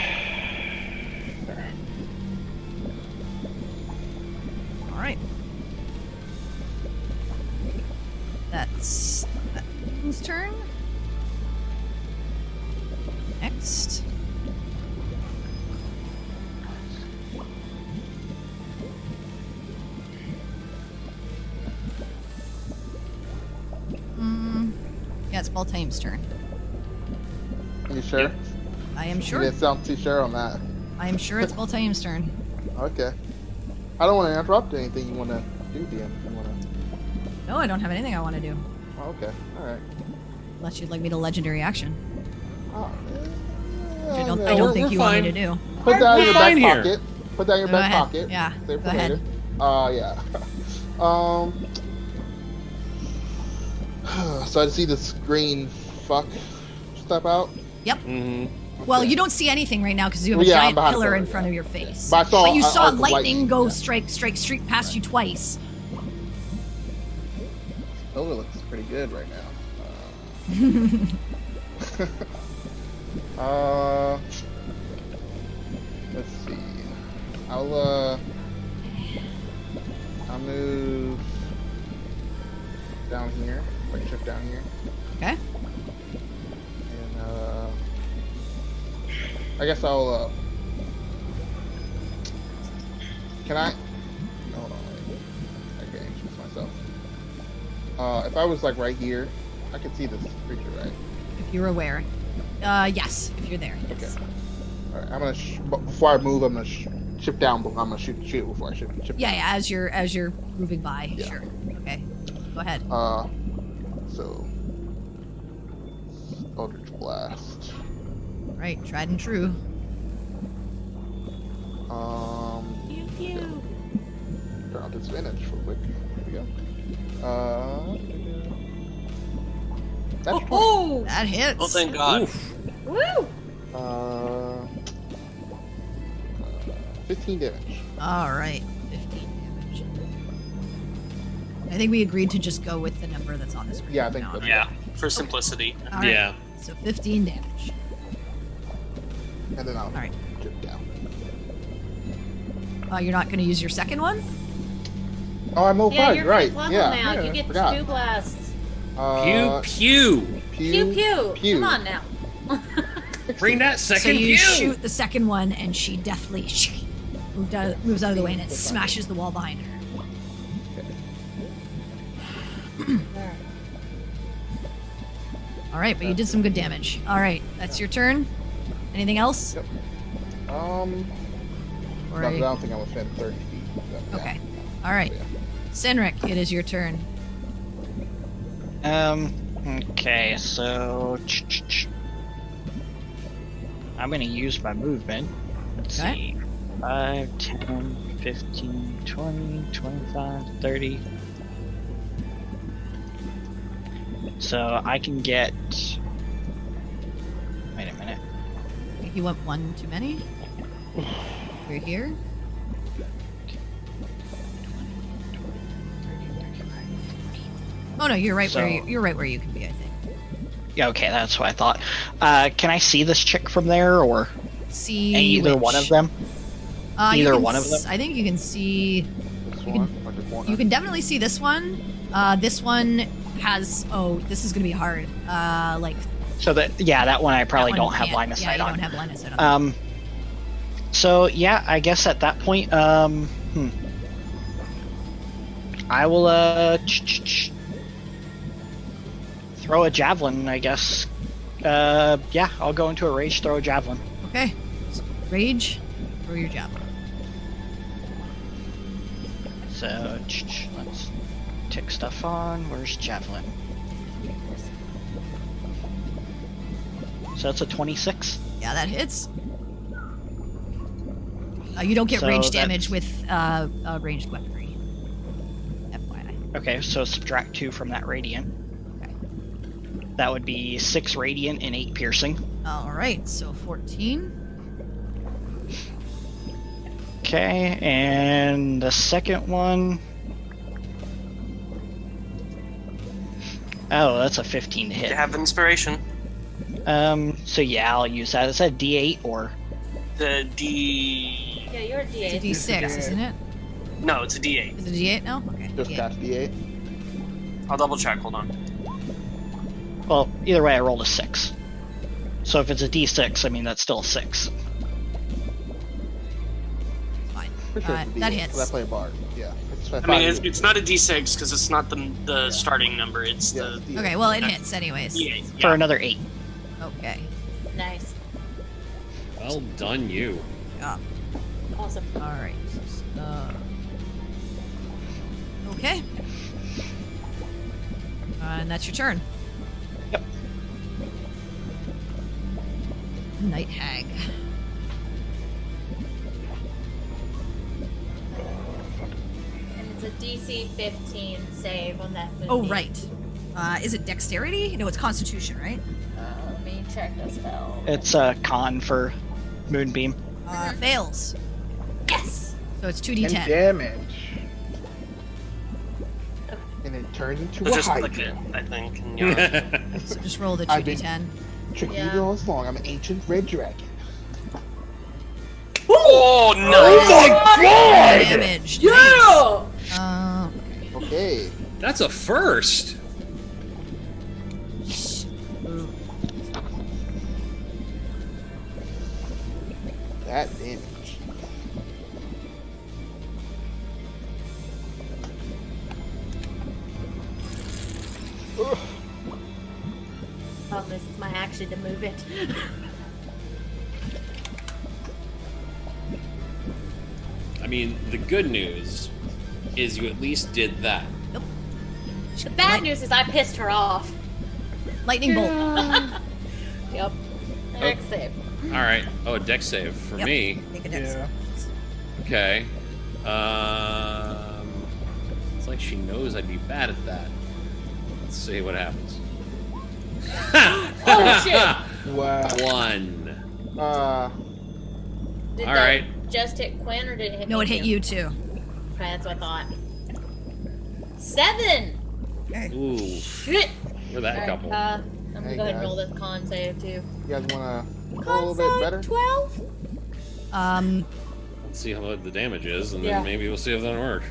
There. All right. That's whose turn? Next. Yeah, it's Baltaim's turn. You sure? I am You sure. didn't sound too sure on that. I am sure it's Baltaim's turn. Okay. I don't want to interrupt anything you want to do, DM. You want to... No, I don't have anything I want to do. Oh, okay. All right. Unless you'd like me to legendary action. Oh, Which I don't, no, I don't we're think you want me fine. to do. Put that in your back fine here. pocket. Put that in your Go back ahead. pocket. Yeah, Save go for ahead. later. Yeah. So I see this green fuck step out. Mm-hmm. Well, Okay. you don't see anything right now because you have a Yeah, I'm giant behind pillar pillar, in front yeah. of your face. But I saw you an saw arc of lightning go yeah. strike past you twice. Over looks pretty good right now. Let's see. I'll move down here, like shift down here, Okay. and I guess I'll can I? No, hold on, wait. I can't introduce myself. If I was like right here, I could see this creature, right? If you're aware. Yes, if you're there. Yes. Okay. All right. I'm gonna before I move, I'm gonna shift down. I'm gonna shoot before I shift. Yeah, yeah, as you're moving by. Yeah. Sure. Okay. Go ahead. So Eldritch Blast. Right, tried and true. Pew pew. Turn on disadvantage real quick. Here we go. That's 20. Oh, That hits. Oh, thank God. Oof. woo! 15 damage. All right, 15 damage. I think we agreed to just go with the number that's on the screen. Yeah, I think No, that's right? Yeah, for simplicity. All right, Yeah. So 15 damage. And then I'll right. shift down. You're not going to use your second one? Oh, I'm over Yeah, you're right. fifth level Yeah. now. yeah, You get forgot. stew blasts. Pew pew. Pew pew. pew. Come on now. Bring that So second you pew. shoot the second one, and she deftly moves out of the way, and it smashes the wall behind her. All right, but you did some good damage. All right, that's your turn. Anything else? Yep. Or I a- don't think I'm within 30 feet. But, yeah. okay. All right, Yeah. Senric, it is your turn. Okay, so I'm gonna use my movement. Let's Okay. see. 5, 10, 15, 20, 25, 30. So I can get. Wait a minute. I think you went one too many. You're here. Oh no, you're right So- you're right where you can be. I think. Yeah, okay, that's what I thought. Can I see this chick from there, or See either which? one of them? You Either can one of them? I think you can see. This You one, or just one? You can definitely see this one. This one has. Oh, this is gonna be hard. Like So that one I probably that one don't have can't- line of yeah, sight you on. don't have line of sight on. So yeah, I guess at that point, I will throw a javelin, I guess. Yeah, I'll go into a rage, throw a javelin. Okay. Rage. Throw your javelin. So let's tick stuff on. Where's javelin? So that's a 26. Yeah, that hits. You don't get So range that's- damage with ranged weaponry. FYI. Okay, so subtract 2 from that radiant. Okay. That would be 6 radiant and 8 piercing. All right, so 14. Okay, and the second one. Oh, that's a 15 to You hit. have inspiration. So yeah, I'll use that. Is that D8 or? The D. Yeah, you're a It's a D8. D6, isn't it? No, it's a D8. Is it a D8 now? Okay. Just D8. cast D8. I'll double check. Hold on. Well, either way, I rolled a 6. So if it's a D6, I mean that's still a 6. Fine. Pretty sure it's a That D8, hits. 'cause I play Bard. Yeah. I mean, it's not a D6 because it's not the starting number. It's Yeah, the it's D8. Okay, well, it hits anyways. D8. For Yeah. another 8. Okay. Nice. Well done, you. Yeah. Awesome. All right. Okay. And that's your turn. Yep. Night Hag. And it's a DC 15 save on that movie. Oh, right. Is it Dexterity? No, it's Constitution, right? Let me check the spell. It's a con for Moonbeam. Fails. Yes! So it's And 2d10. damage. And it turns into So a just click Hydra. it, I think. And you're So just roll the I've been- 2d10. Tricky Yeah. all this long. I'm an ancient red dragon. oh, nice! Damage. Yeah! Nice. Okay. That's a first. That damage. Oh, this is my action to move it. I mean, the good news is you at least did that. The bad news is I pissed her off. Lightning bolt. Yep. Next save. All right. Oh, a dex save for Yep. me. Make a dex Yeah. save. Okay. It's like she knows I'd be bad at that. Let's see what happens. Oh, shit. Wow. 1. Did All that right. just hit Quinn or did it hit No, me it hit too? you too. Okay, that's what I thought. 7! Okay. Ooh, Shit! we're that Alright, couple. I'm gonna Hey, go ahead and guys. roll this con save too. You guys wanna roll a Con little bit save better? 12? Let's see how much the damage is, and Yeah. then maybe we'll see if that'll work.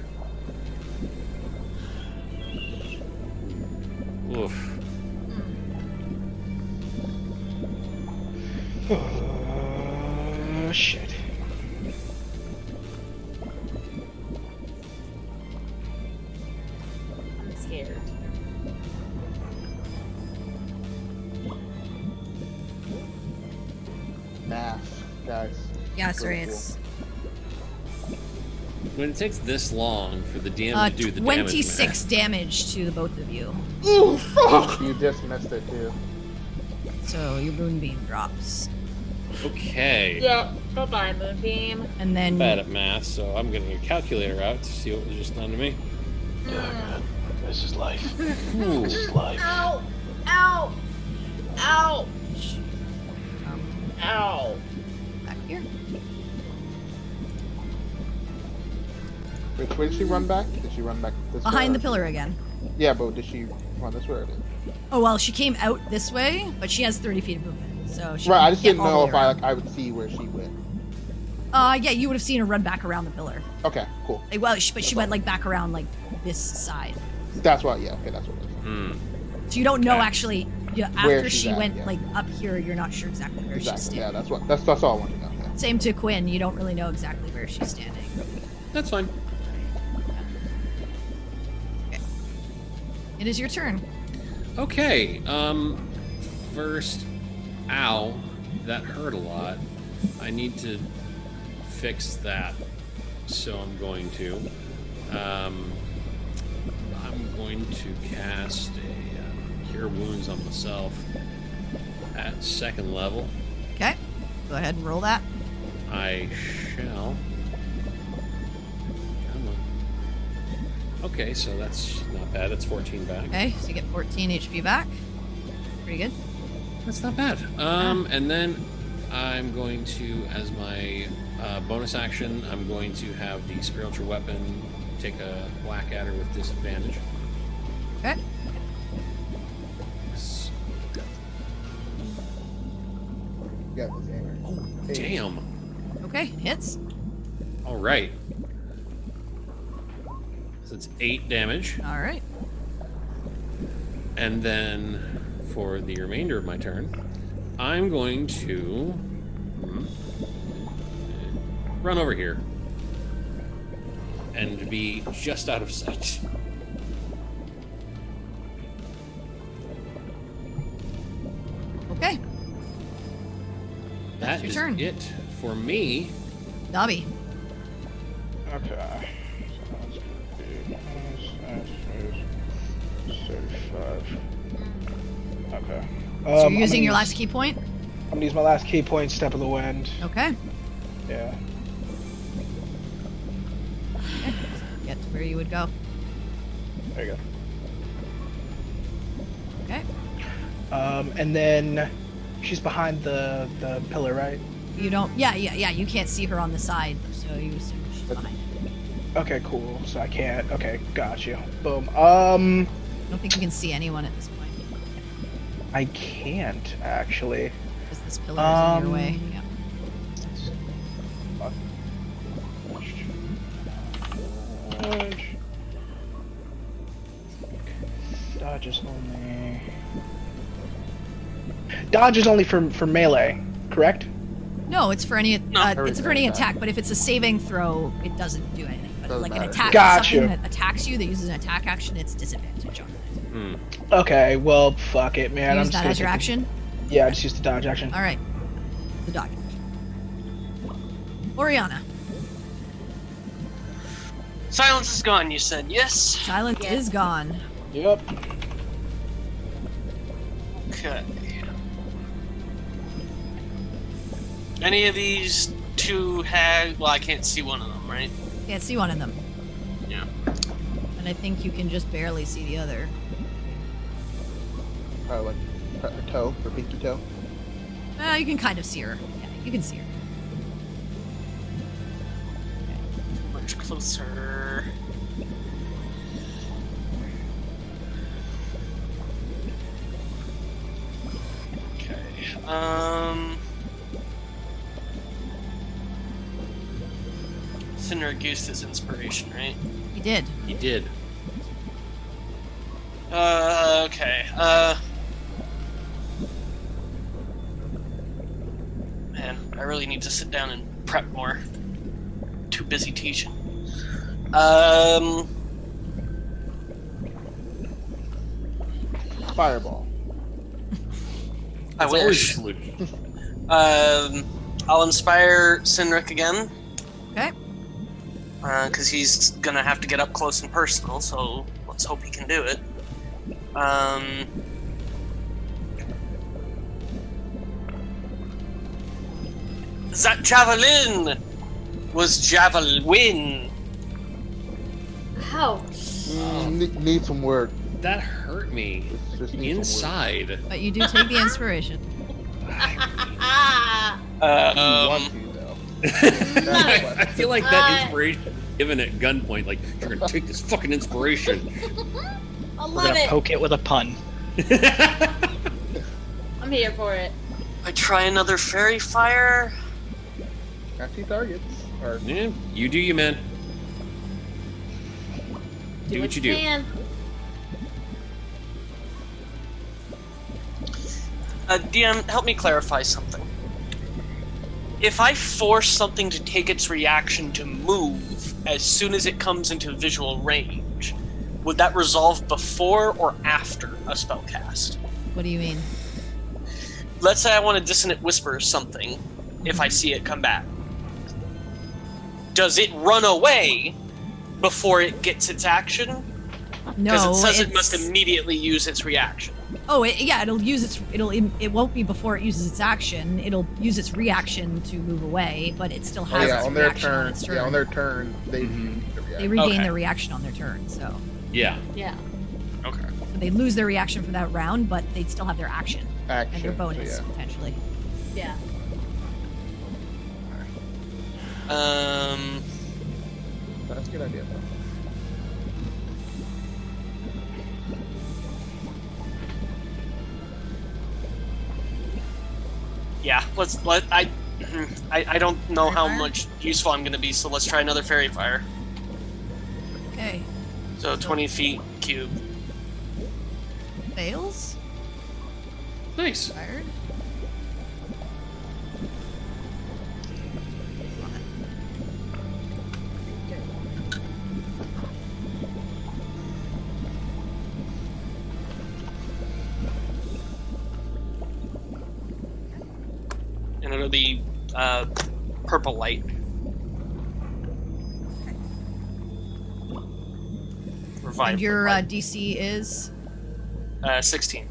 Oof. Oh, shit. I'm scared. Math, guys. Yeah, sorry, Pretty it's When it takes this long for the DM to do the 26 damage to the both of you. Ooh, fuck! You just missed it too. So your moonbeam drops. damage. Okay. Yeah, bye-bye, Moonbeam. And then I'm bad at math, so I'm getting a calculator out to see what was just done to me. This is life. Ooh. This is life. Ow! Ow! Ow! Ow! back here. Wait, where did she run back? Did she run back this way? Behind or- the pillar again. Yeah, but did she run this way? Or did... Oh, well, she came out this way, but she has 30 feet of movement. So she Right, can I just get didn't all know the if way I around. I would see where she went. Yeah, you would have seen her run back around the pillar. Okay, cool. Like, well, but she went like back around like this side. That's why. Yeah, okay, that's what it is. Hmm. So you don't know actually. Yeah, Where after she's she at, went yeah. like up here, you're not sure exactly where she's Exactly. Yeah, standing. that's all I wanted to know. Yeah. Same to Quinn. You don't really know exactly where she's standing. That's fine. It is your turn. Okay. First, ow, that hurt a lot. I need to fix that, so I'm going to. I'm going to cast a Cure Wounds on myself at 2nd level. Okay. Go ahead and roll that. I shall. Come on. Okay, so that's not bad. That's 14 back. Okay, so you get 14 HP back. Pretty good. That's not bad. And then I'm going to, as my bonus action, I'm going to have the spiritual weapon take a whack at her with disadvantage. Okay. Yeah, this hammer. Oh, damn. Okay, hits. All right. So it's 8 damage. All right. And then for the remainder of my turn, I'm going to run over here and be just out of sight. Okay. That your is turn. it for me. Dobby. Okay. So that's 35. Okay. So you're using your last key point? I'm gonna use my last key point, Step of the Wind. Okay. Yeah. Get to where you would go. There you go. Okay. And then she's behind the pillar, right? You don't. Yeah. You can't see her on the side, so you assume she's behind it. Okay, cool. So I can't. Okay, got you. Boom. I don't think you can see anyone at this point I can't actually. because this pillar is in your way. Yeah. Dodge is only. Dodge is only for melee, correct? No, it's for any. No. It's for any attack, but if it's a saving throw, it doesn't do anything. But Doesn't like an matter. attack, Gotcha. something that attacks you that uses an attack action, it's disadvantage on it. Okay, well, fuck it, man. Use I'm just that gonna as your take the- action. Yeah, I just use the dodge action. All right. The dodge. Oriana. Silence is gone, you said, yes? Silence Yes. is gone. Yep. Okay. Any of these two have... Well, I can't see one of them, right? Can't see one of them, Yeah. and I think you can just barely see the other. Probably like her toe, her pinky toe. You can kind of see her. Yeah, you can see her. Much closer. Okay. Cinder used his inspiration, right? He did. He did. Okay. Man, I really need to sit down and prep more. Too busy teaching. Fireball. I It's always wish. a solution. I'll inspire Sinric again, Okay. because he's gonna have to get up close and personal, so let's hope he can do it. That javelin was javelin. Ouch. Need some work. That hurt me Just need some work. inside. But you do take the inspiration. Ah. You want to though. I feel like that inspiration given at gunpoint, like, you're gonna take this fucking inspiration. I We're love gonna it. poke it with a pun. I'm here for it. I try another fairy fire. Got 2 targets. Or Yeah, you do you, man. Do what you do. Can. DM, help me clarify something. If I force something to take its reaction to move as soon as it comes into visual range, would that resolve before or after a spell cast? What do you mean? Let's say I want to dissonant whisper something if I see it come back. Does it run away before it gets its action? No, Because it says it must immediately use its reaction. Oh, it'll use its. It won't be before it uses its action. It'll use its reaction to move away, but it still has its on their reaction turn. on its turn. Yeah, on their turn, they use the They reaction. regain Okay. their reaction on their turn, so Yeah. Yeah. Okay. they lose their reaction for that round, but they'd still have their action and their Action. bonus So potentially. Yeah. that's a good idea. Yeah, I don't know how Fire? much useful I'm going to be, so let's try another fairy fire. Okay, So 20 feet cube. fails. Nice. Fired. And it'll be purple light. Revive. And your light. DC is 16.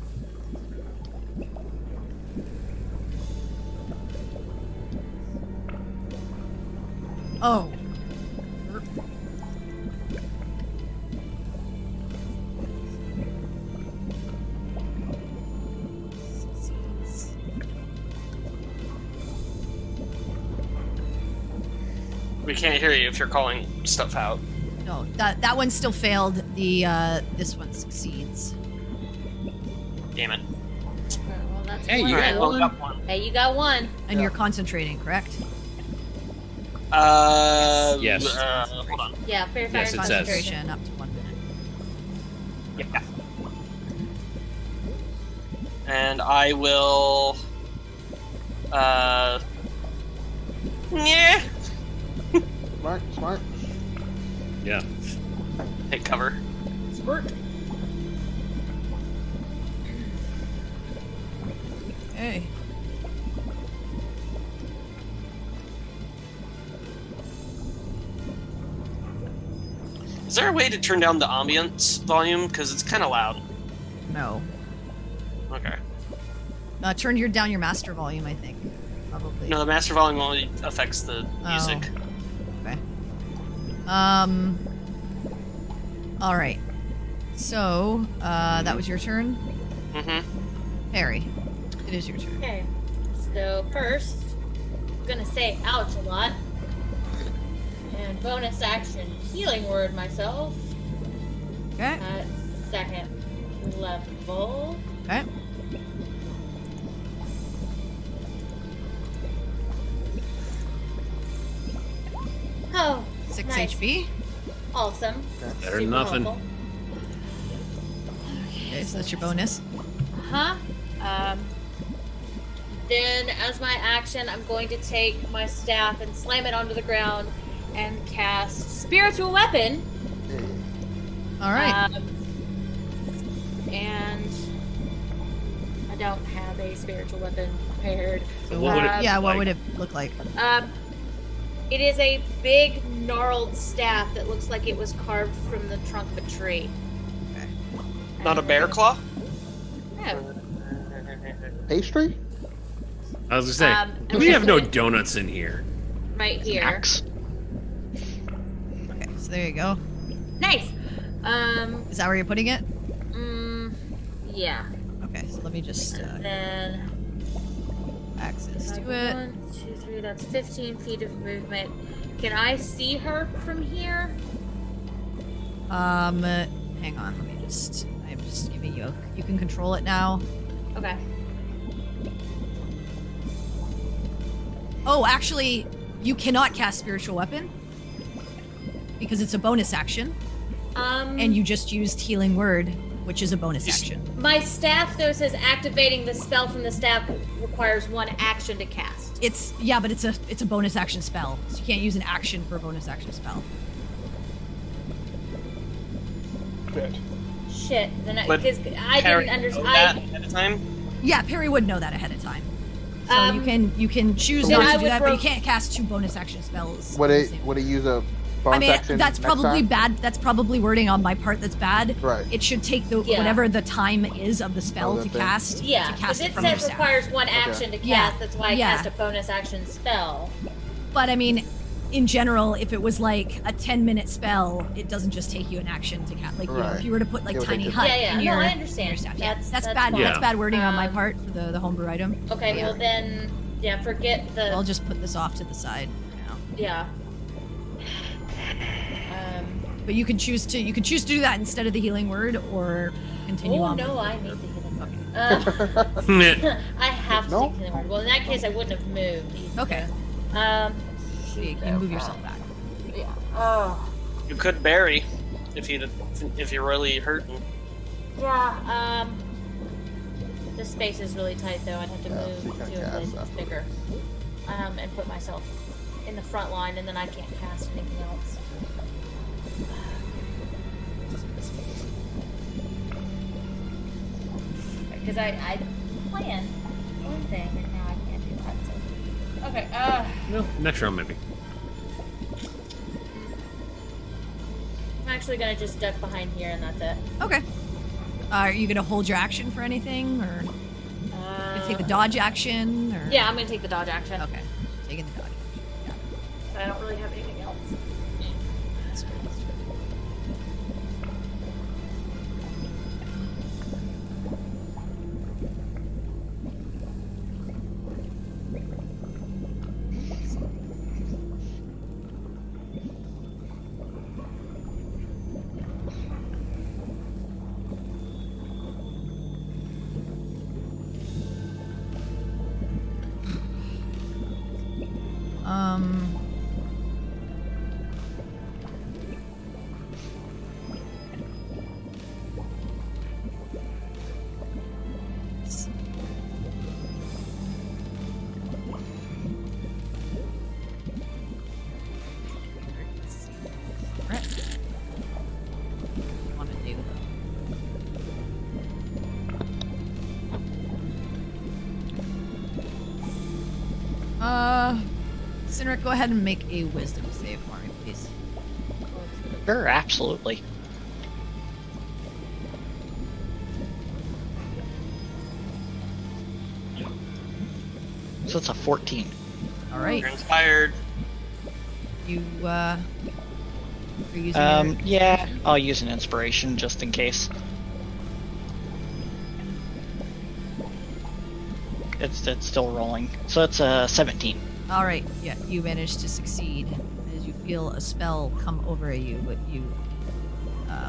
oh. We can't hear you if you're calling stuff out. No, that one still failed. The this one succeeds. Damn it. Well, that's Hey, one. you got Hey, Well, got one. Hey, you got one. And you're concentrating, correct? Yes. Hold on. Yeah, fair fire Yes, it says. concentration. Concentration up to 1 minute. Yeah. And I will. Yeah. Smart. Yeah. Take cover. Squirt. Okay. Is there a way to turn down the ambience volume? Because it's kind of loud. No. Okay. Turn down your master volume, I think. Probably. No, the master volume only affects the music. Okay. All right. So, that was your turn, Mm-hmm. Harry. It is your turn. Okay. So first, I'm gonna say ouch a lot. And bonus action healing word myself Okay. at second level. Okay. Oh, 6 nice. HP. Awesome. Better than nothing. helpful. Okay, so that's your bonus. Huh? Then, as my action, I'm going to take my staff and slam it onto the ground and cast Spiritual Weapon. All right. And I don't have a spiritual weapon prepared. So what would it yeah, look what like? would it look like? It is a big, gnarled staff that looks like it was carved from the trunk of a tree. Okay. Not a bear claw? No. Pastry? I was gonna say, and we have no then donuts in here. right here. Axe. Okay, so there you go. Nice. Is that where you're putting it? Yeah. Okay, so let me just Then access to it. 1, 2, 3. That's 15 feet of movement. Can I see her from here? Hang on, let me just I'm just giving you. You can control it now. Okay. Oh, actually, you cannot cast Spiritual Weapon because it's a bonus action, and you just used Healing Word, which is a bonus action. My staff though says activating the spell from the staff requires 1 action to cast. But it's a bonus action spell, so you can't use an action for a bonus action spell. Good. Shit. Then But because I Carrie, didn't know that understand. ahead of time? Yeah, Perry would know that ahead of time. So you can choose then not I to do would that, but you ro- can't cast 2 bonus action spells. Would at the it same- would it use a I bonus mean, action that's next probably time? bad. That's probably wording on my part that's bad. Right. It should take the Yeah. whatever the time is of the spell Oh, to that thing. cast. Yeah, to because cast it it from your says staff. requires 1 action to cast. Yeah. That's why I Yeah. cast a bonus action spell. But I mean, in general, if it was like a 10-minute spell, it doesn't just take you an action to cast. Like, you know, Right. if you were to put like It would Tiny take Hut Yeah, yeah. in No, your, I in understand. your staff. That's That's fine. bad. That's bad wording on my Um, part for the homebrew item. Okay, Yeah. well then, yeah, forget the. I'll just put this off to the side for now. Yeah. But you can choose to do that instead of the Healing Word, or continue Oh on. no, with I it. need the healing word. I have to No? take the healing word. Well, in that case, I wouldn't have moved. Either. Okay. So you can move yourself back. Yeah. Oh. You could bury if you're really hurting. Yeah. The space is really tight, though. I'd have to Yeah, move so you to can a cast place that's that. bigger, and put myself in the front line, and then I can't cast anything else. Because I planned one thing, and now I can't do that. So. Okay. No, next round maybe. I'm actually gonna just duck behind here, and that's it. Okay. Are you gonna hold your action for anything, or gonna take the dodge action, or? Yeah, I'm gonna take the dodge action. Okay. Taking the dodge action. But I don't really have anything else. That's good. Alright. Want to do? Sinric, go ahead and make a wisdom save for me, please. Sure, absolutely. So it's a 14. All right. You're inspired. You are using your- Yeah, I'll use an inspiration just in case. It's still rolling. So it's a 17. All right. Yeah, you managed to succeed as you feel a spell come over you, but you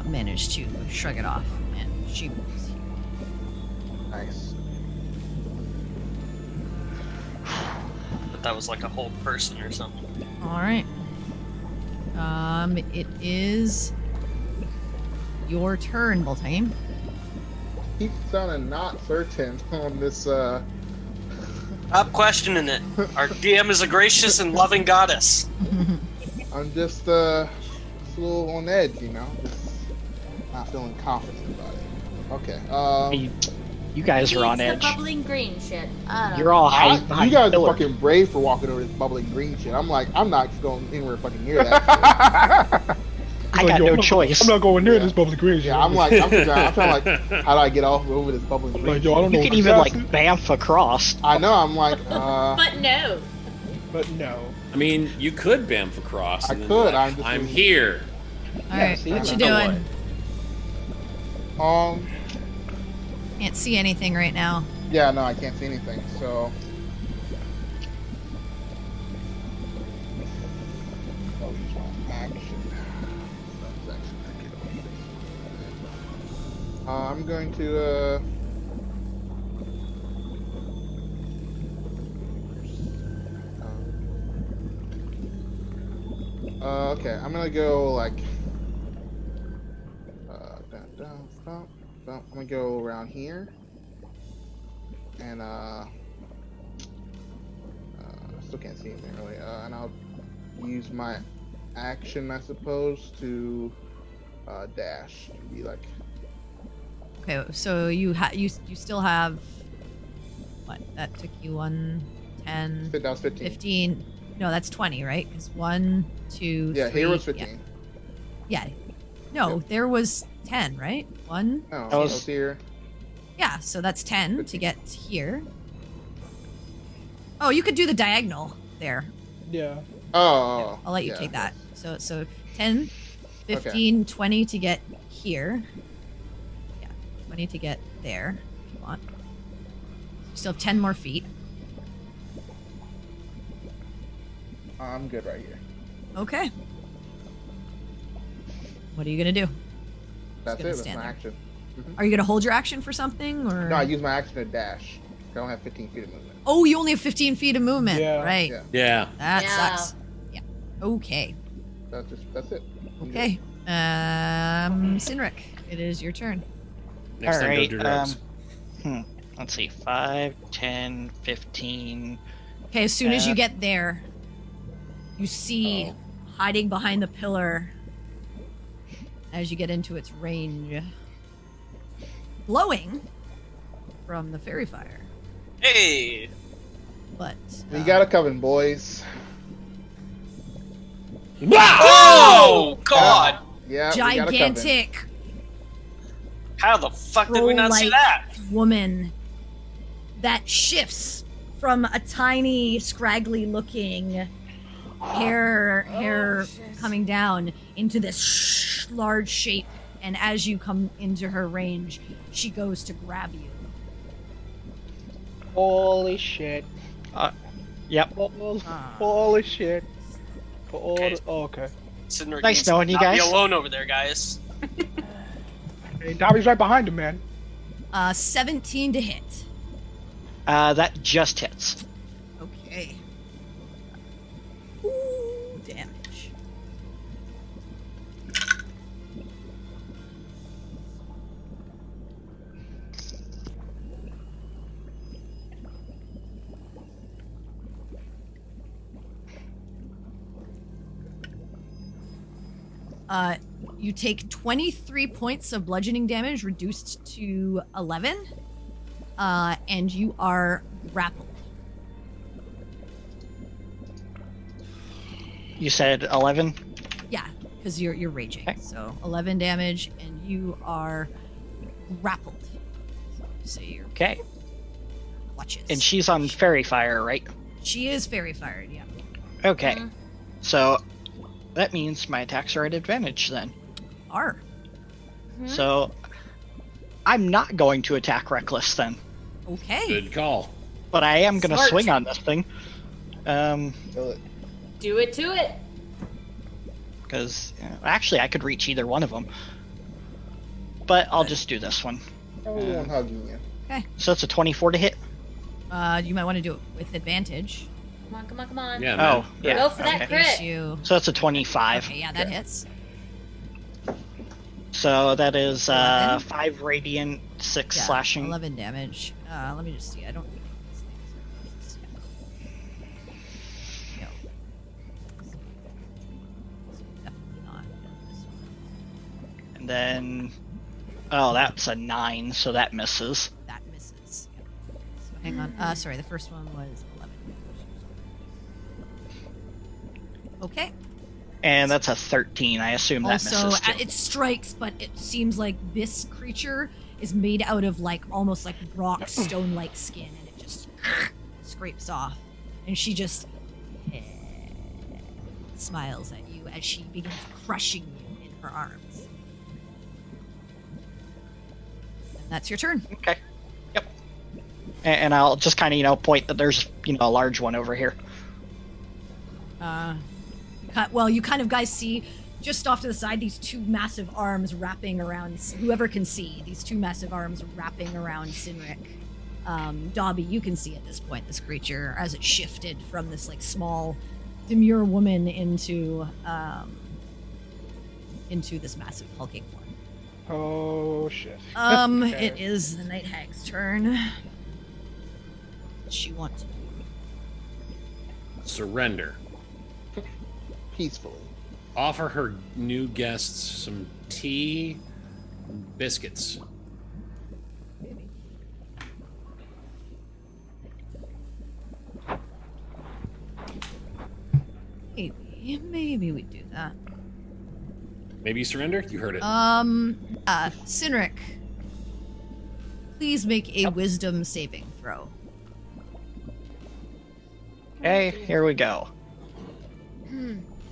managed to shrug it off, and she moves. Nice. But that was like a whole person or something. All right. It is your turn, Boltane. Keep sounding not certain on this. Stop questioning it. Our DM is a gracious and loving goddess. I'm just a little on edge, you know. Just not feeling confident about it. Okay. You guys are on It's edge. the bubbling green shit. I don't You're know. all high. You guys are pillar. fucking brave for walking over this bubbling green shit. I'm like, I'm not going anywhere fucking near that. Shit. I got no choice. I'm not going near Yeah. this bubbly green. Yeah, I'm like, I'm trying like, how do I get off over this bubbling green? Like, yo, I don't You know. can what even that's- like bamf across. I know. I'm like, But no. But no. I mean, you could bamf across. I and then could, be like, I'm just I'm doing- here. All right. see, What I you don't know doing? Can't see anything right now. yeah, no, I can't see anything. So, I'll use my action. That's actually I'm going to. Okay, I'm gonna go like. I'm gonna go around here, and still can't see anything really. And I'll use my action, I suppose, to dash. Be like. Okay, so you still have what? That took you 1, 10, That was 15. 15. No, that's 20, right? Because 1, 2, Yeah, 3. here was 15. Yeah. No, there was 10, right? 1. No, That I was- was here. Yeah, so that's 10 to get here. Oh, you could do the diagonal there. Yeah. Oh. I'll let you yeah. take that. So 10, 15, 20 to get here. Yeah, 20 to get there if you want. You still have 10 more feet. I'm good right here. Okay. What are you going to do? That's gonna it. That's stand my there. action. Are you going to hold your action for something? Or No, I use my action to dash. I don't have 15 feet of movement. Oh, you only have 15 feet of movement. Yeah. Right. Yeah. Yeah. That Yeah. sucks. Yeah. Okay. That's it. I'm good. Okay. Sinric, it is your turn. Next time, Alright, don't do drugs. Let's see, 5, 10, 15. Okay, as soon as you Uh, get there, you see hiding behind the pillar as you get into its range, glowing from the fairy fire. Hey! But We got a coven, boys. Oh, God! Yeah, we got a coven. gigantic How the fuck did we not see troll-like that? woman that shifts from a tiny, scraggly-looking hair coming down into this large shape, and as you come into her range, she goes to grab you. Holy shit. Yep. Holy shit. Okay. Oh, okay. Sidney Nice needs to knowing you not guys. Be alone over there, guys. Hey, Dobby's right behind him, man. 17 to hit. That just hits. Okay. Ooh, damage. You take 23 points of bludgeoning damage, reduced to 11, and you are grappled. You said 11? Yeah, because you're raging. Okay. So 11 damage, and you are grappled. So you're Okay. clutches. And she's on fairy fire, right? She is fairy fired. Yeah. Okay. Mhm. So that means my attacks are at advantage then. Are. Mhm. So I'm not going to attack reckless then, Okay. Good call. but I am going to Smart. swing on this thing. Kill it. Do it to it. Because actually I could reach either one of them. But I'll just do this one. Everyone hugging you. So it's a 24 to hit. You might want to do it with advantage. Come on, come on, come on. Yeah, man. Oh, yeah. Go for that okay. crit. Case you. So that's a 25. Okay, yeah, that Okay. hits. So that is 11? 5 radiant, 6 Yeah, slashing. 11 damage. Let me just see. I don't think these things are. No. Definitely not. This one. And then, oh, that's a 9, so that misses. That misses. Yep. So hang on. Sorry, the first one was 11 damage. Okay. And that's a 13. I assume that Also, misses too. it strikes, but it seems like this creature is made out of like almost like rock stone-like skin, and it just scrapes off. And she just smiles at you as she begins crushing you in her arms. And that's your turn. Okay. Yep. And I'll just kind of, point that there's, a large one over here. Well, you kind of guys see just off to the side, these two massive arms wrapping around whoever can see. These two massive arms wrapping around Sinric. Dobby, you can see at this point this creature as it shifted from this like small, demure woman into this massive hulking form. Oh shit. Okay. It is the Night Hag's turn. She wants to Surrender. Peacefully. Offer her new guests some tea, and biscuits. Maybe we do that. Maybe you surrender? You heard it. Sinric, please make a wisdom saving throw. Okay, here we go.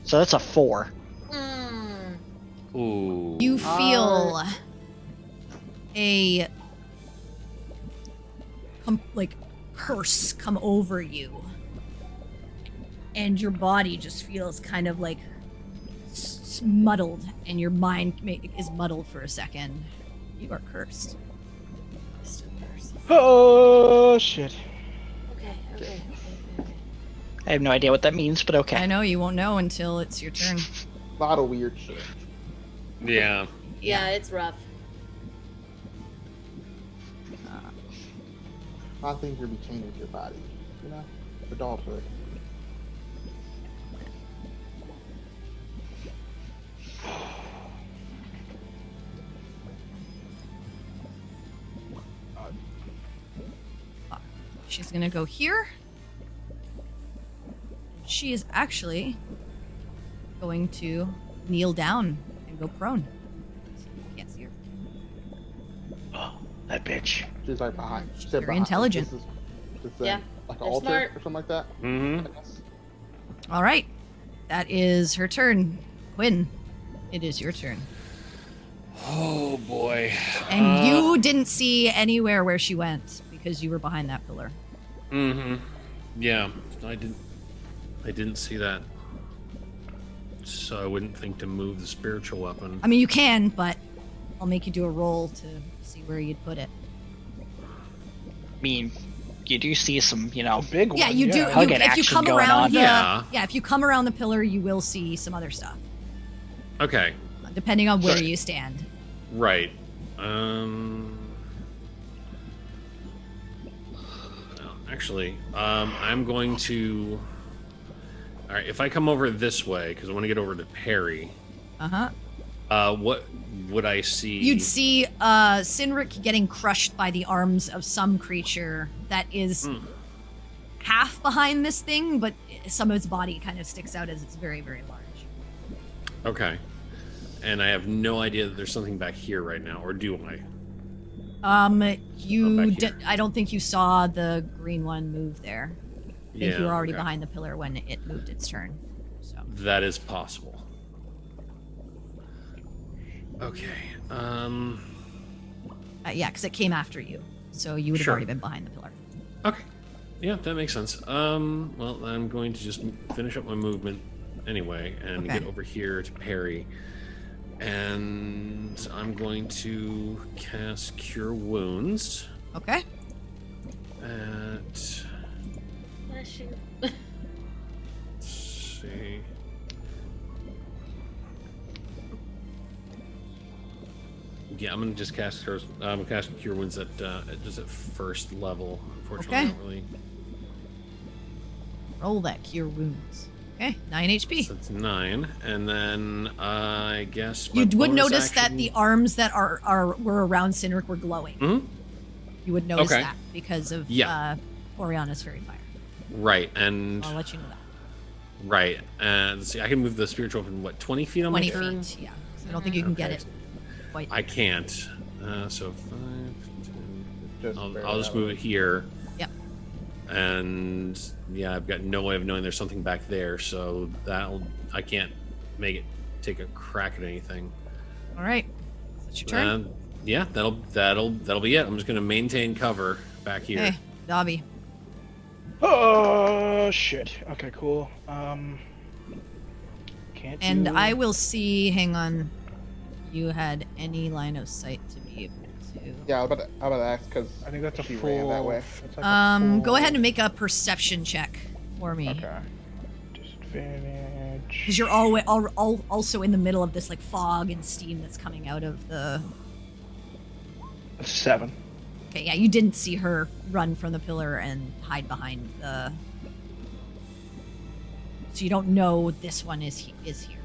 So that's a 4. Ooh. You feel a curse come over you, and your body just feels kind of like muddled, and your mind is muddled for a second. You are cursed. Oh shit. Okay. I have no idea what that means, but okay. I know you won't know until it's your turn. A lot of weird shit. Yeah. Yeah, it's rough. A lot of things will be changing with your body. You know? Adulthood. She's gonna go here. She is actually going to kneel down and go prone. Can't see her. Oh, that bitch. She's like behind. She's She's very behind. intelligent. This is Yeah, like an they're altar smart. or something like that. Mm-hmm. I guess. All right, that is her turn. Quinn, it is your turn. Oh boy. And you didn't see anywhere where she went because you were behind that pillar. Mm-hmm. Yeah, I didn't see that. So I wouldn't think to move the spiritual weapon. I mean, you can, but I'll make you do a roll to see where you'd put it. I mean, you do see some, Big one. Yeah, you do. Hug it If you action come going around on. the Yeah. if you come around the pillar, you will see some other stuff, Okay. depending on where Sorry. you stand. Right. Actually, I'm going to. All right, if I come over this way, because I want to get over to Perry. What would I see? You'd see Sinric getting crushed by the arms of some creature that is half behind this thing, but some of its body kind of sticks out as it's very, very large. Okay. And I have no idea that there's something back here right now, or do I? I here. don't think you saw the green one move there. I think you were already okay. behind the pillar when it moved its turn. So That is possible. Okay. yeah, because it came after you, so you would have Sure. already been behind the pillar. Okay. Yeah, that makes sense. Well, I'm going to just finish up my movement anyway and Okay. get over here to Perry. And I'm going to cast Cure Wounds Okay. at... Bless you. Let's see... Yeah, I'm gonna just cast her. I'm gonna cast Cure Wounds at just at first level. Unfortunately, Okay. I don't really. Roll that cure wounds. Okay, 9 HP. So it's 9, and then I guess my You would bonus notice that action- the arms that were around Sinric were glowing. Mhm. You would notice Okay. that because of Yeah. Oriana's fairy fire. Right, and I'll let you know that. right, and let's see, I can move the spiritual weapon 20 feet on 20 my turn. feet, yeah. So I don't think you can get Okay. it quite. I can't. So 5, 10, I'll just move it here. Yep. And yeah, I've got no way of knowing there's something back there, so I can't make it take a crack at anything. All right. That's your turn. Yeah, that'll be it. I'm just gonna maintain cover back here. Okay, Dobby. Oh shit. Okay, cool. Can't And do- I will see. Hang on. You had any line of sight to be able to? Yeah, I was about to ask because I think that's a she full. ran that way. That's like a Go ahead full- and make a perception check for me. Okay. Disadvantage. Because you're also in the middle of this like fog and steam that's coming out of the. That's 7. Okay, yeah, you didn't see her run from the pillar and hide behind the. So you don't know this one is here,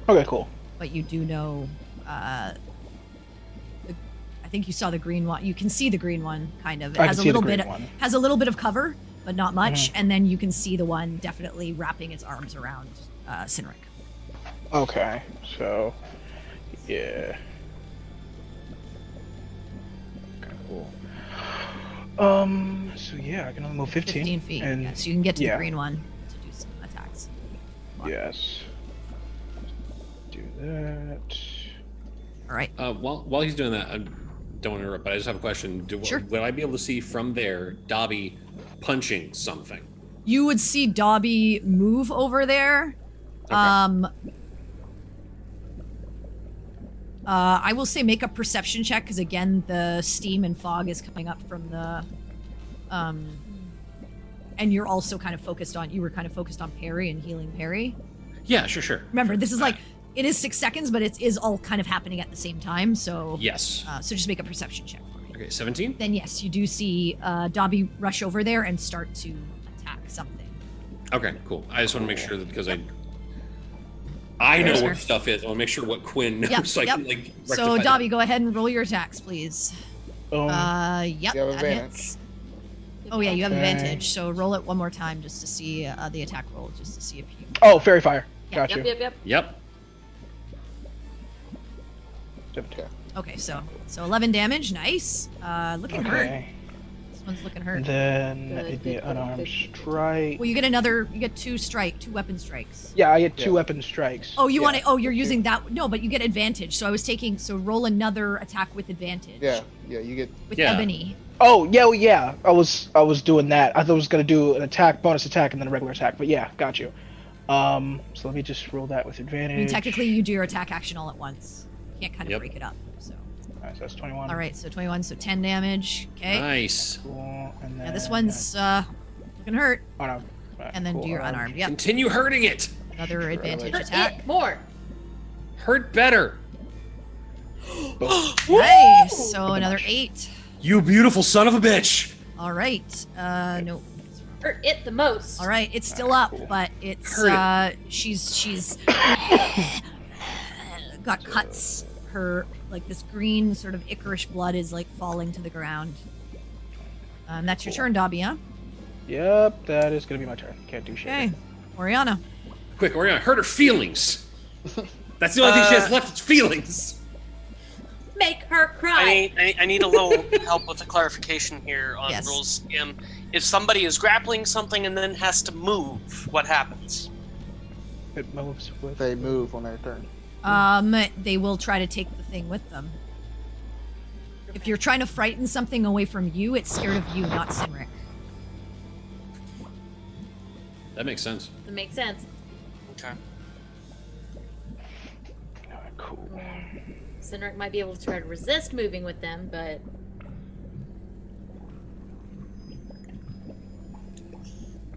Okay, cool. but you do know. I think you saw the green one. You can see the green one, kind of. It I has can a see the little green bit. one. Has a little bit of cover, but not much. Mhm. And then you can see the one definitely wrapping its arms around Sinric. Okay, so yeah. Okay, cool. So yeah, I can only move 15. 15 feet. And Yeah, so you can get to yeah. the green one to do some attacks. yes. Do that. All right. While he's doing that, I don't want to interrupt, but I just have a question. Sure. Would I be able to see from there Dobby punching something? You would see Dobby move over there. Okay. I will say make a perception check because again the steam and fog is coming up from the and you're also kind of focused on Perry and healing Perry. Yeah, sure. Remember, this is like it is 6 seconds, but it is all kind of happening at the same time. So Yes. so just make a perception check for me. Okay, 17? Then yes, you do see Dobby rush over there and start to attack something. Okay, cool. I just want to make sure that because I know That's what fair. stuff is. I want to make sure what Quinn knows Yep, so I yep. can like So rectify Dobby, go ahead and roll your attacks, please. Boom. Yep, You have that advantage. hits. Oh yeah, you have Okay. advantage. So roll it one more time just to see the attack roll, just to see if you. Oh, fairy fire. Yeah, Got you. Yep. that. Yep. Okay. Okay, so 11 damage, nice. Looking hurt. Okay. This one's looking And hurt. then Good, it'd be good, good, unarmed good. strike. Well, you get two weapon strikes. Yeah, I get 2 Yeah. weapon strikes. Oh, you Yeah. want to? Oh, you're using that? No, but you get advantage. So I was taking. So roll another attack with advantage. Yeah, you get. With Yeah. Ebony. Oh yeah, well, yeah. I was doing that. I thought I was gonna do an attack, bonus attack, and then a regular attack. But yeah, got you. So let me just roll that with advantage. I mean, technically, you do your attack action all at once. You can't kind of Yep. break it up. So. Alright, so that's 21. All right, so 21, so 10 damage. Okay. Nice. Cool. And then Now this one's looking hurt. unarmed. Alright, And then cool, do your unarmed. Yep. Continue hurting it. Another advantage Hurt attack. it more. Hurt better. Nice. So another 8. You beautiful son of a bitch. All right. No. Hurt it the most. All right, it's still up, cool. but it's Hurt she's got cuts. Her like this green sort of ichorish blood is like falling to the ground. That's your turn, Dobby, huh? Yep, that is gonna be my turn. Can't do shit. Okay. Oriana. Quick, Oriana, hurt her feelings. That's the only thing she has left. It's feelings. Make her cry. I need a little help with a clarification here on Yes. rules. If somebody is grappling something and then has to move, what happens? It moves with. They move on their turn. They will try to take the thing with them. If you're trying to frighten something away from you, it's scared of you, not Sinric. That makes sense. That makes sense. Okay. Alright, cool. Cindric might be able to try to resist moving with them, but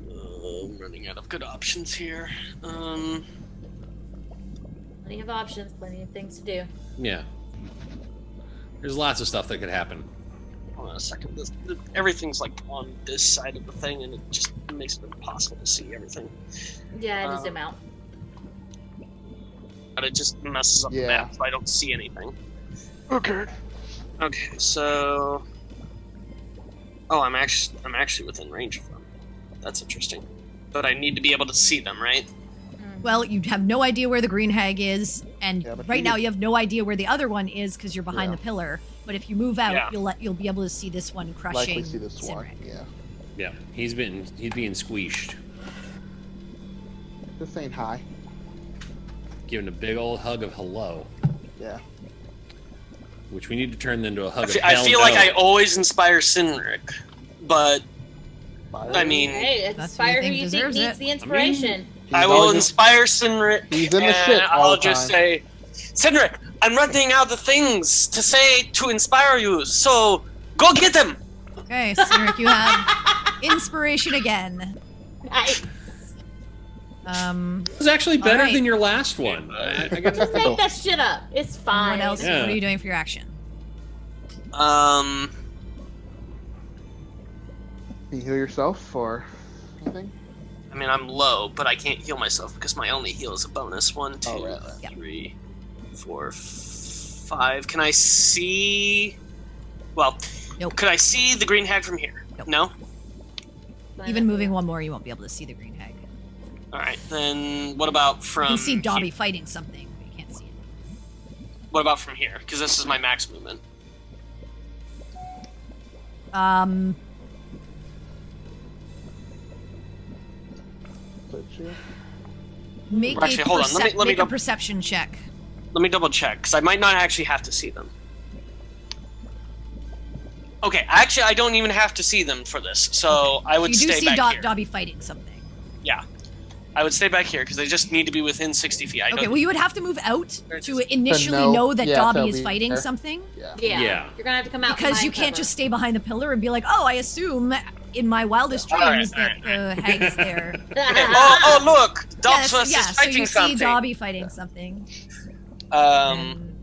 I'm running out of good options here. plenty of options, plenty of things to do. Yeah. There's lots of stuff that could happen. Hold on a second. Everything's like on this side of the thing, and it just makes it impossible to see everything. Yeah, to zoom out. But it just messes up the Yeah. map, so I don't see anything. Okay. Okay, so. Oh, I'm actually within range of them. That's interesting. But I need to be able to see them, right? Well, you have no idea where the green hag is, and Yeah, but right you- now you have no idea where the other one is because you're behind Yeah. the pillar. But if you move out, Yeah. you'll be able to see this one crushing. Likely see this one. Sinric. Yeah. Yeah, he's being squeezed. This ain't high. Giving a big old hug of hello, Yeah. which we need to turn into a hug of I hell feel no. like I always inspire Cynric, but I mean, Hey, That's who you inspire who think you think deserves needs it. the inspiration. He I will inspire Sinric. He's in the and shit all I'll the just time. say, Sinric, I'm running out of things to say to inspire you, so go get them. Okay, Cynric, you have inspiration again. Nice. It was actually better Alright. than your last one. I got Just make that shit up. It's fine. What else? Yeah. What are you doing for your action? Do you heal yourself or anything? I mean, I'm low, but I can't heal myself because my only heal is a bonus. 1, 2, Oh, right. Yeah. 3, 4, 5. Can I see? Well, Nope. could I see the green hag from here? Nope. No. Even moving one more, you won't be able to see the green hag. All right. Then what about from? You can see Dobby he- fighting something, but you can't see it. What about from here? Because this is my max movement. Make Actually, hold on. Let me make a double- perception check. Let me double check because I might not actually have to see them. Okay, actually, I don't even have to see them for this, so I would you do stay see back here. Dobby fighting something. Yeah, I would stay back here because they just need to be within 60 feet. I Okay, don't. well, you would have to move out to initially know- know that yeah, Dobby to is be fighting there. something. Yeah. Yeah. Yeah. You're gonna have to come out Because behind you can't cover. just stay behind the pillar and be like, oh, I assume in my wildest dreams that the hag is there. Okay. Oh, look, Yeah, Dobs that's- is yeah, so fighting you see something. Dobby fighting something. Um,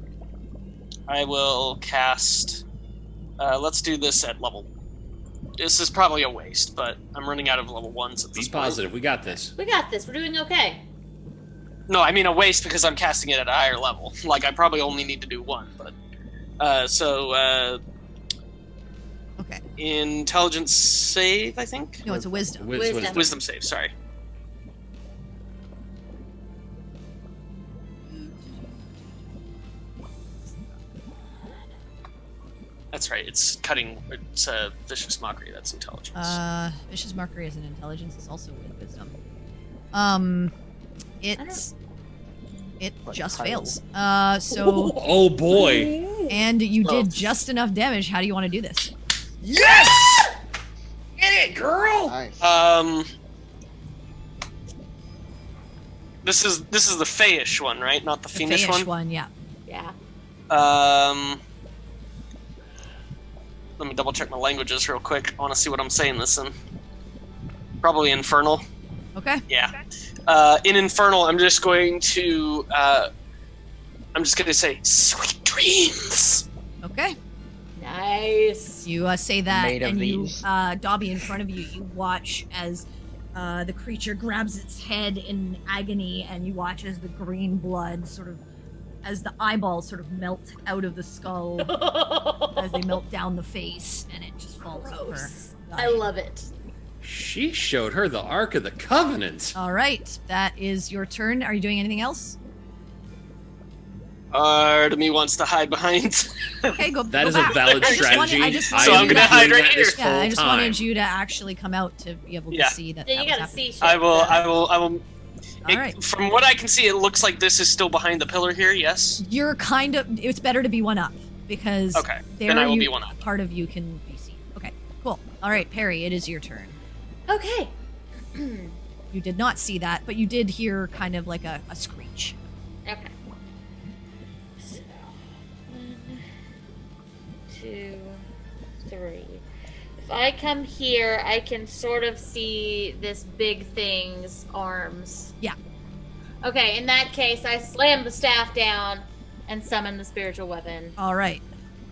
I will cast. Let's do this at level. This is probably a waste, but I'm running out of level 1s at Be this point. positive. We got this. We got this. We're doing okay. No, I mean a waste because I'm casting it at a higher level. Like I probably only need to do 1, but Okay. intelligence save, I think. No, it's a wisdom. Wisdom. Wisdom save. Sorry. That's right. It's cutting. It's a vicious mockery. That's intelligence. Vicious Mockery is an intelligence. It's also with wisdom. It Like just title. fails. So Oh boy. and you did just enough damage. How do you want to do this? Yes! Get it, girl! Nice. This is the Feyish one, right? Not the The Fiendish Feyish one. yeah. Yeah. Let me double check my languages real quick. I want to see what I'm saying this in. Probably Infernal. Okay. Yeah. In Infernal, I'm just going to say sweet dreams. Okay. Nice. You say that, Made of and you, these. Dobby, in front of you, you watch as the creature grabs its head in agony, and you watch as the green blood sort of, as the eyeballs sort of melt out of the skull, as they melt down the face, and it just falls over. Gross. I love it. She showed her the Ark of the Covenant. All right, that is your turn. Are you doing anything else? Artemy wants to hide behind. Okay, go. That go is back. a valid I just wanted- strategy. I just I wanted So I'm you gonna to- hide doing right that this here. Yeah, I whole just time. wanted you to actually come out to be able to Yeah. see that. Yeah, that you was gotta happening. see shit. I will. All It- right. From what I can see, it looks like this is still behind the pillar here. Yes. You're kind of. It's better to be one up because Okay. there Then I will you, be one up. part of you can be seen. Okay, cool. All right, Perry, it is your turn. Okay. You did not see that, but you did hear kind of like a screech. Okay. So, 1, 2, 3. If I come here, I can sort of see this big thing's arms. Yeah. Okay, in that case, I slam the staff down and summon the spiritual weapon. All right.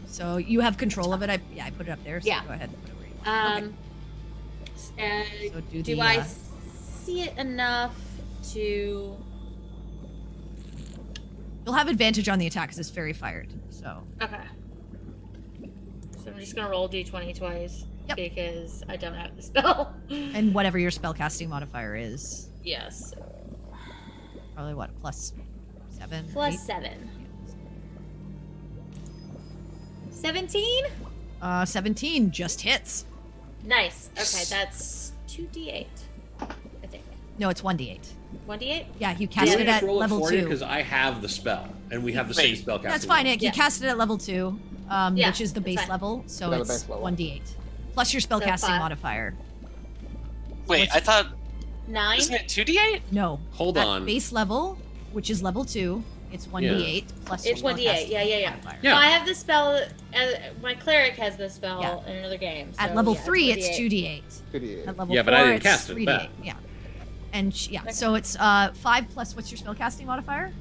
So you have control of it. I put it up there. So Yeah. go ahead. and put it where you want. So do do the, I see it enough to? You'll have advantage on the attack because it's fairy fired. So Okay. So I'm just gonna roll d20 twice Yep. because I don't have the spell. and whatever your spellcasting modifier is, Yes. probably what +7. Plus 8? 7. 17? 17 just hits. Nice. Okay, that's 2d8. I think. No, it's 1d8. 1d8? Yeah, you Do you cast want it me to at roll it level for you? 2. Because I have the spell, and we have the same Wait. spell casting. That's fine. level. You Yeah. cast it at level 2, Yeah, which is the that's base fine. level. So That's the it's base level. 1d8 plus your spellcasting five. modifier. Wait, What's- I thought 9? Isn't it 2d8? No. Hold At on. base level, which is level 2, it's 1d8 plus your It's 1d8. Yeah. modifier. Yeah. No, I have the spell. My cleric has the spell Yeah. in another game. At so, level yeah, 3, it's 1d8. 2d8. 2d8. At level Yeah, 4, but I didn't it's cast it 3d8. back. Yeah. And so it's 5 plus what's your spellcasting modifier?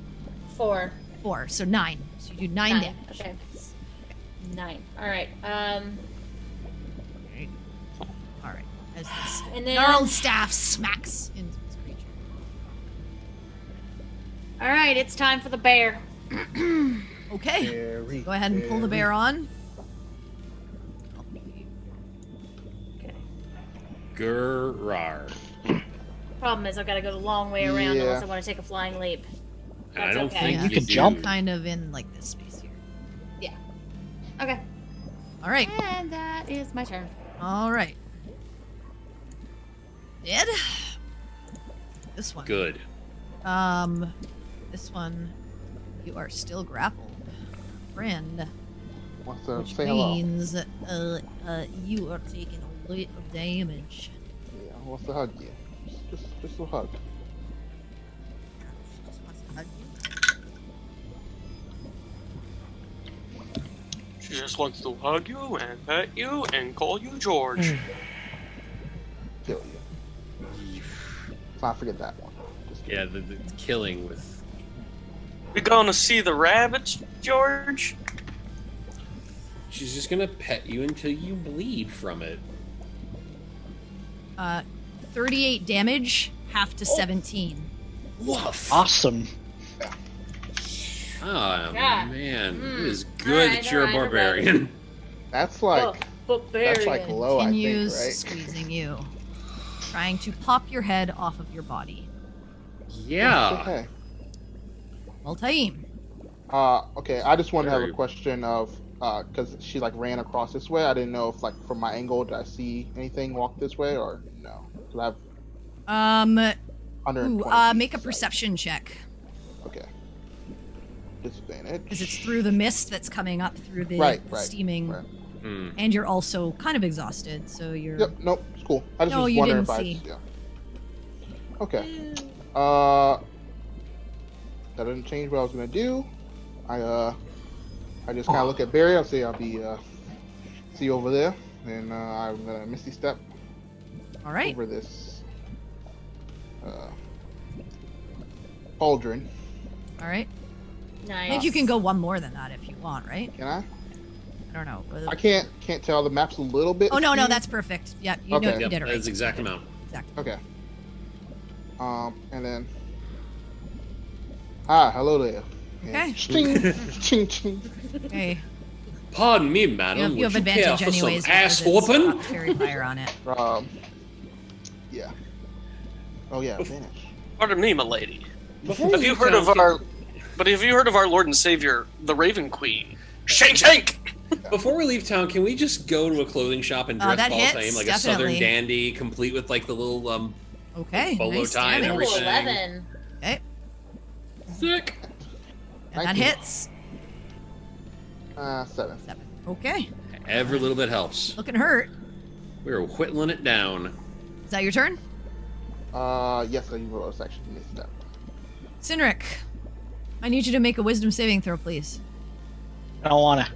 4. 4, so 9. So you do 9 damage. Okay. 9. All right. All right. As this And then. gnarled staff smacks into this creature. All right, it's time for the bear. Okay. Very, Go ahead and pull the very- bear on. Gurrar. Problem is, I've got to go the long way around Yeah. unless I want to take a flying leap. And I That's don't okay. think Yeah. You you could do. jump. Kind of in like this space here. Okay. All right. And that is my turn. All right. Dead. This one. Good. This one, you are still grappled, friend. Wants to Which say hello. means you are taking a lot of damage. Yeah, wants to hug you. Just a hug. Just wants to hug you. She just wants to hug you and pet you and call you George. Kill you. Let's not forget that one. Just Yeah, the killing with. We gonna see the rabbits, George? She's just gonna pet you until you bleed from it. 38 damage, half to 17. Woof! Awesome. Oh Yeah. man, it is Alright, good that you're a alright, barbarian. That's like Barbarian. that's like low, Continues I think, right? squeezing you, trying to pop your head off of your body. Yeah. Okay. Well, Taim. Okay. I just wanted to have Very- a question of because she like ran across this way. I didn't know if like from my angle did I see anything walk this way or no? Because I have 120 Make a feet, so- perception check. Okay. Disadvantage. Because it's through the mist that's coming up through the Right, steaming, right. Hmm. and you're also kind of exhausted, so you're. Yep. Nope. It's cool. I just No, was you wondering didn't if see. Yeah. Okay. That didn't change what I was gonna do. I just kind of look at Barry. I'll say I'll be see you over there, and I'm gonna misty step All right. over this cauldron. All right. I Nice. think you can go one more than that if you want, right? Can I? I don't know. I can't tell. The map's a little bit. Oh no, skewed. that's perfect. Yeah, you Okay. know you Yep, did it right. that's the exact amount. Exactly. Okay. And then. Ah, hello there. Okay. Ching, ching, ching. Okay. Pardon me, madam. You have would you care advantage for anyways. some ass because it's whooping? got fairy fire on it. Yeah. Oh yeah, advantage. Pardon me, my lady. Before Have we you leave heard town, of can- our? But have you heard of our Lord and Savior, the Raven Queen? Shank, shank. Before we leave town, can we just go to a clothing shop and dress that all hits, same, like definitely. a southern dandy, complete with like the little Okay. Bolo nice tie and damage. Ooh, everything. 11. Okay. thick. And that 19. hits. 7. 7. Okay. Every little bit helps. Looking hurt. We're whittling it down. Is that your turn? Yes, I roll a section to miss that. Sinric, I need you to make a wisdom saving throw, please. I don't wanna.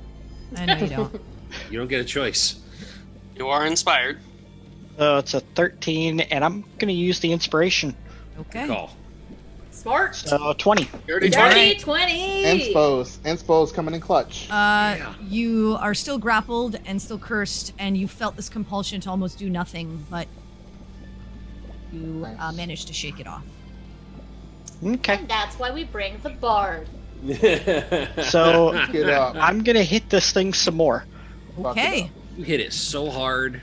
I know you don't. You don't get a choice. You are inspired. So it's a 13, and I'm gonna use the inspiration. Okay. Call. Smart. So 20. Dirty Dirty 20. 20. Inspos coming in clutch. You are still grappled and still cursed, and you felt this compulsion to almost do nothing, but you Nice. managed to shake it off. Okay. And that's why we bring the bard. So Get up. I'm gonna hit this thing some more. Fuck it Okay. up. You hit it so hard.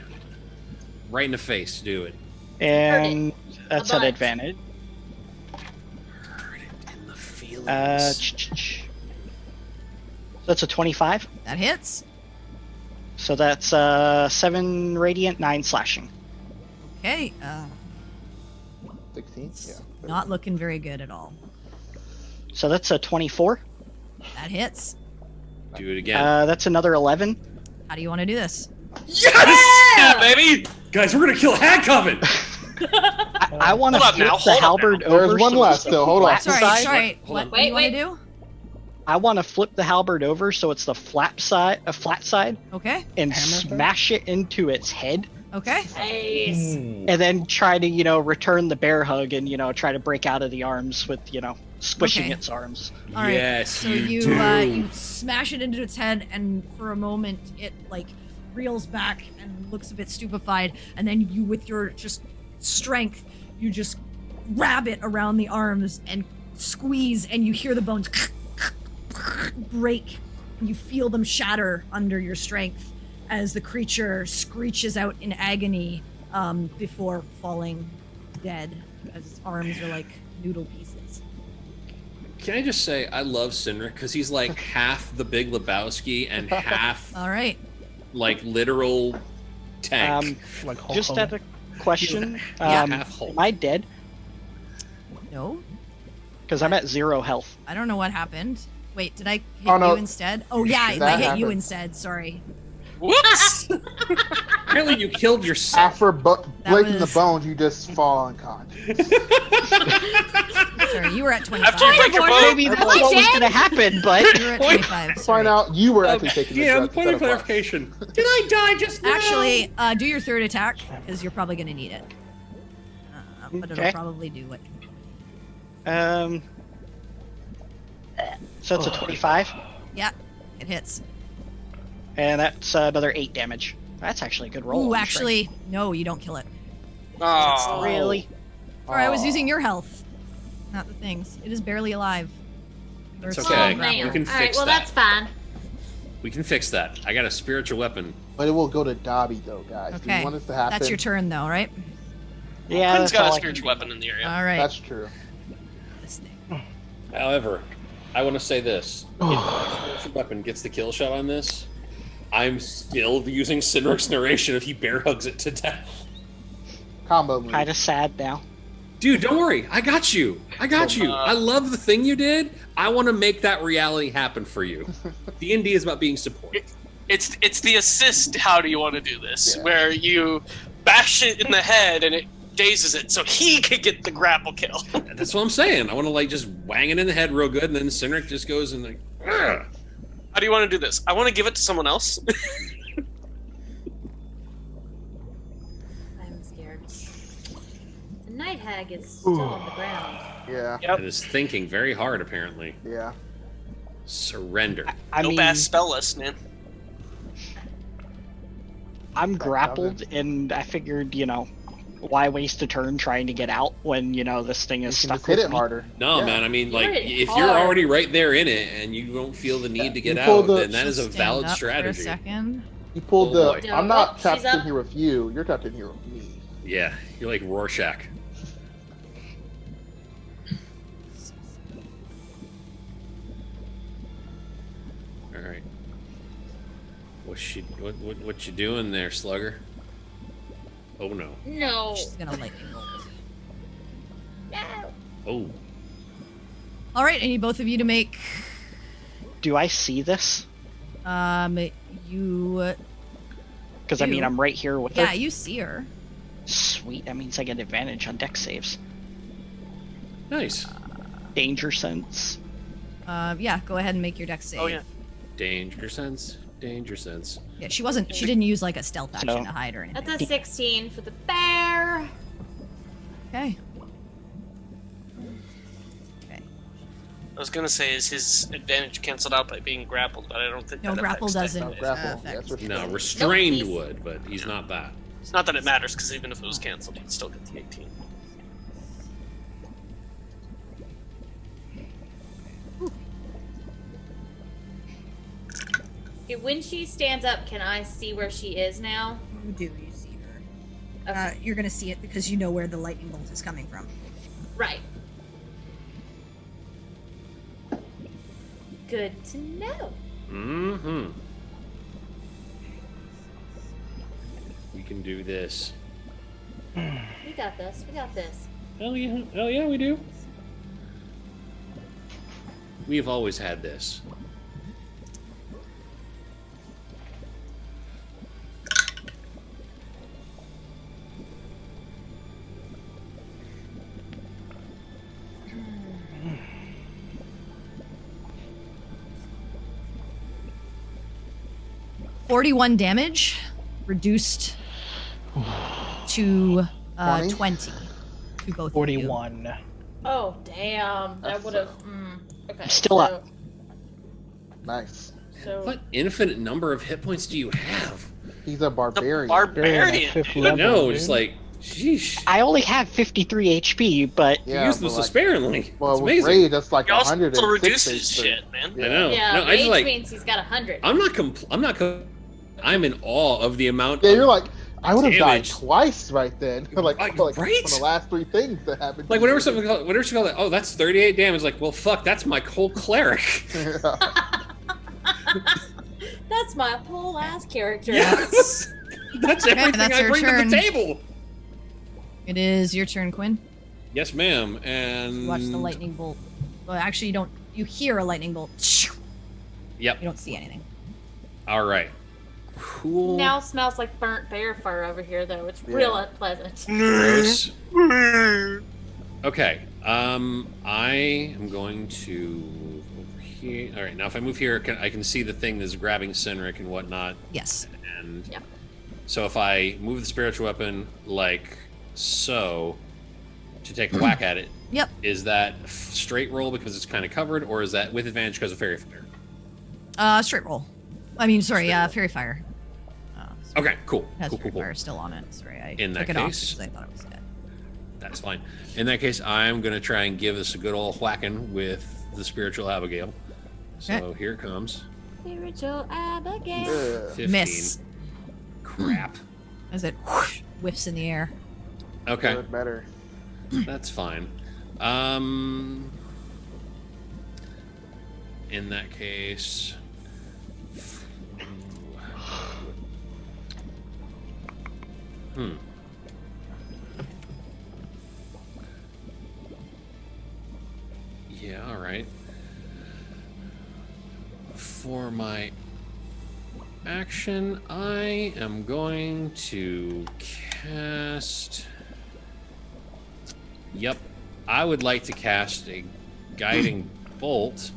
Right in the face. Do it. And that's A an bunch. advantage. Hurt it in the feelings. That's a 25. That hits. So that's 7 radiant, 9 slashing. Okay. 16. Yeah. Not looking very good at all. So that's a 24. That hits. Do it again. That's another 11. How do you want to do this? Yes! Yeah, baby! Guys, we're gonna kill Hagcoven! I want to Hold up flip now, the hold up halberd now. over. There's one so left it's the still, hold on. flat Sorry, side. sorry. Hold What on. do you want Wait. to do? I want to flip the halberd over so it's the flat side, Okay. and Hammer thing? smash it into its head, Okay. Nice. and then try to return the bear hug and try to break out of the arms with squishing Okay. its arms. All right. Yes, So you you do. you smash it into its head, and for a moment it like reels back and looks a bit stupefied, and then you, with your just strength, you just grab it around the arms and squeeze, and you hear the bones break, and you feel them shatter under your strength as the creature screeches out in agony before falling dead, as its arms are like noodle pieces. Can I just say I love Cynric because he's like half the Big Lebowski and half All right. like literal tank. Like Hulk Just Hogan. had a question. Yeah. Half Hulk. Am I dead? No, Because I'm at 0 health. I don't know what happened. Wait, did I hit Oh, no. you instead? Oh yeah, I That hit you happened. instead. Sorry. Whoops! Apparently, you killed yourself. After breaking the was- bones, you just fall unconscious. Sorry, you were at 25. After you break your bone, Maybe that's what was going to happen, but You were at 25. Sorry. Find out you were actually taking the yeah, drugs point of instead of us. clarification. Did I die just now? Actually, do your third attack because you're probably gonna need it. But it'll Okay. probably do it. So it's a 25, Yeah, it hits. and that's another 8 damage. That's actually a good roll. Ooh, on actually, no, you don't kill it. Oh. strength. Really? Sorry, I was Aw. using your health, not the things. It is barely alive. It's Or okay. Oh, still man. We can All right, fix well, that. that's fine. We can fix that. I got a spiritual weapon. But it will go to Dobby though, guys. Do Okay. you want this to happen? That's your turn, though, right? Yeah, Quinn's that's got all a I can spiritual do. weapon in the area. All right. That's true. This thing. However, I want to say this: if my spiritual weapon gets the kill shot on this, I'm still using Cynric's narration if he bear hugs it to death. Combo move. Kind of sad now. Dude, don't worry. I got you. I got you. I love the thing you did. I want to make that reality happen for you. D&D is about being supportive. It's the assist. How do you want to do this? Yeah. Where you bash it in the head and it dazes it, so he could get the grapple kill. That's what I'm saying. I want to like just wang it in the head real good, and then Cynric just goes and like, "Ugh." How do you want to do this? I want to give it to someone else. I'm scared. The night hag is still on the ground. Yeah. It is thinking very hard, apparently. Yeah. Surrender. I No mean, bass spell list, man. I'm grappled, and I figured, why waste a turn trying to get out when, this thing You is can stuck just hit with it me? harder. No, Yeah. man. I mean, You like, hit if hard. you're already right there in it and you don't feel the need to get You out, pulled the- then that is a Stand valid up For a strategy. second. You pulled Oh, the. boy. I'm not She's tapped in up. here with you. You're tapped in here with me. Yeah, you're like Rorschach. All right. What you doing there, Slugger? Oh no. No. She's gonna lightning bolt. No. Oh. All right, I need both of you to make. Do I see this? You. Because, I mean, Ew. I'm right here with Yeah, her. you see her. Sweet, that means I get advantage on deck saves. Nice. Danger sense. Yeah, go ahead and make your dex save. Oh yeah. Danger sense. Danger sense. Yeah, she wasn't. She didn't use like a stealth action No. to hide or anything. That's a 16 for the bear. Okay. Okay. I was gonna say, is his advantage canceled out by being grappled, but I don't think No, that grapple affects doesn't. that. Grapple, affect that's what she No, said. restrained he's- would, but he's not that. It's not that it matters, because even if it was canceled, he'd still get the 18. Okay, when she stands up, can I see where she is now? You do. You see her. Okay. You're gonna see it because you know where the lightning bolt is coming from. Right. Good to know. Mm-hmm. We can do this. We got this. We got this. Hell yeah, we do. We've always had this. 41 damage, reduced to 20 to both of you. 41. Oh, damn. That would have. Okay. Still up. Nice. So What infinite number of hit points do you have? He's a barbarian. Barbarian. Fifth I level, know, dude. just like, sheesh. I only have 53 HP, but You Yeah, use but them so like, sparingly. well, It's with amazing. Raid, that's like He also 106 reduces HP. shit, man. I know. yeah, No, I just rage like. means he's got 100. I'm in awe of the amount. Yeah, of you're like, I would have died damage. twice right then. like Right? from the last 3 things that happened. Like whenever she called it, oh, that's 38 damage. Like, well, fuck, that's my whole cleric. That's my whole ass character. Yes, that's everything that's I her bring turn. to the table. It is your turn, Quinn. Yes, ma'am. And Watch the lightning bolt. Well, actually, you don't. You hear a lightning bolt. Yep. You don't see anything. All right. Cool. Now smells like burnt bear fur over here, though. It's real unpleasant. Gross. Okay. I am going to move over here. All right. Now, if I move here, I can see the thing that's grabbing Cynric and whatnot. Yes. And Yep. so if I move the spiritual weapon like so to take a whack at it, Yep. is that straight roll because it's kind of covered, or is that with advantage because of fairy fire? Straight roll. I mean, sorry, fairy fire. Okay, cool. It has Cool, fairy cool, cool. fire still on it. Sorry, I In took that it off case- because I thought it was dead. That's fine. In that case, I'm going to try and give this a good old whacking with the spiritual Abigail. So Okay. here it comes. Spiritual Abigail. Yeah. 15. Miss. Crap. As it whoosh, whiffs in the air. Okay, Better. that's fine. In that case... Yeah, alright. For my action, I am going to cast... Yep. I would like to cast a guiding bolt.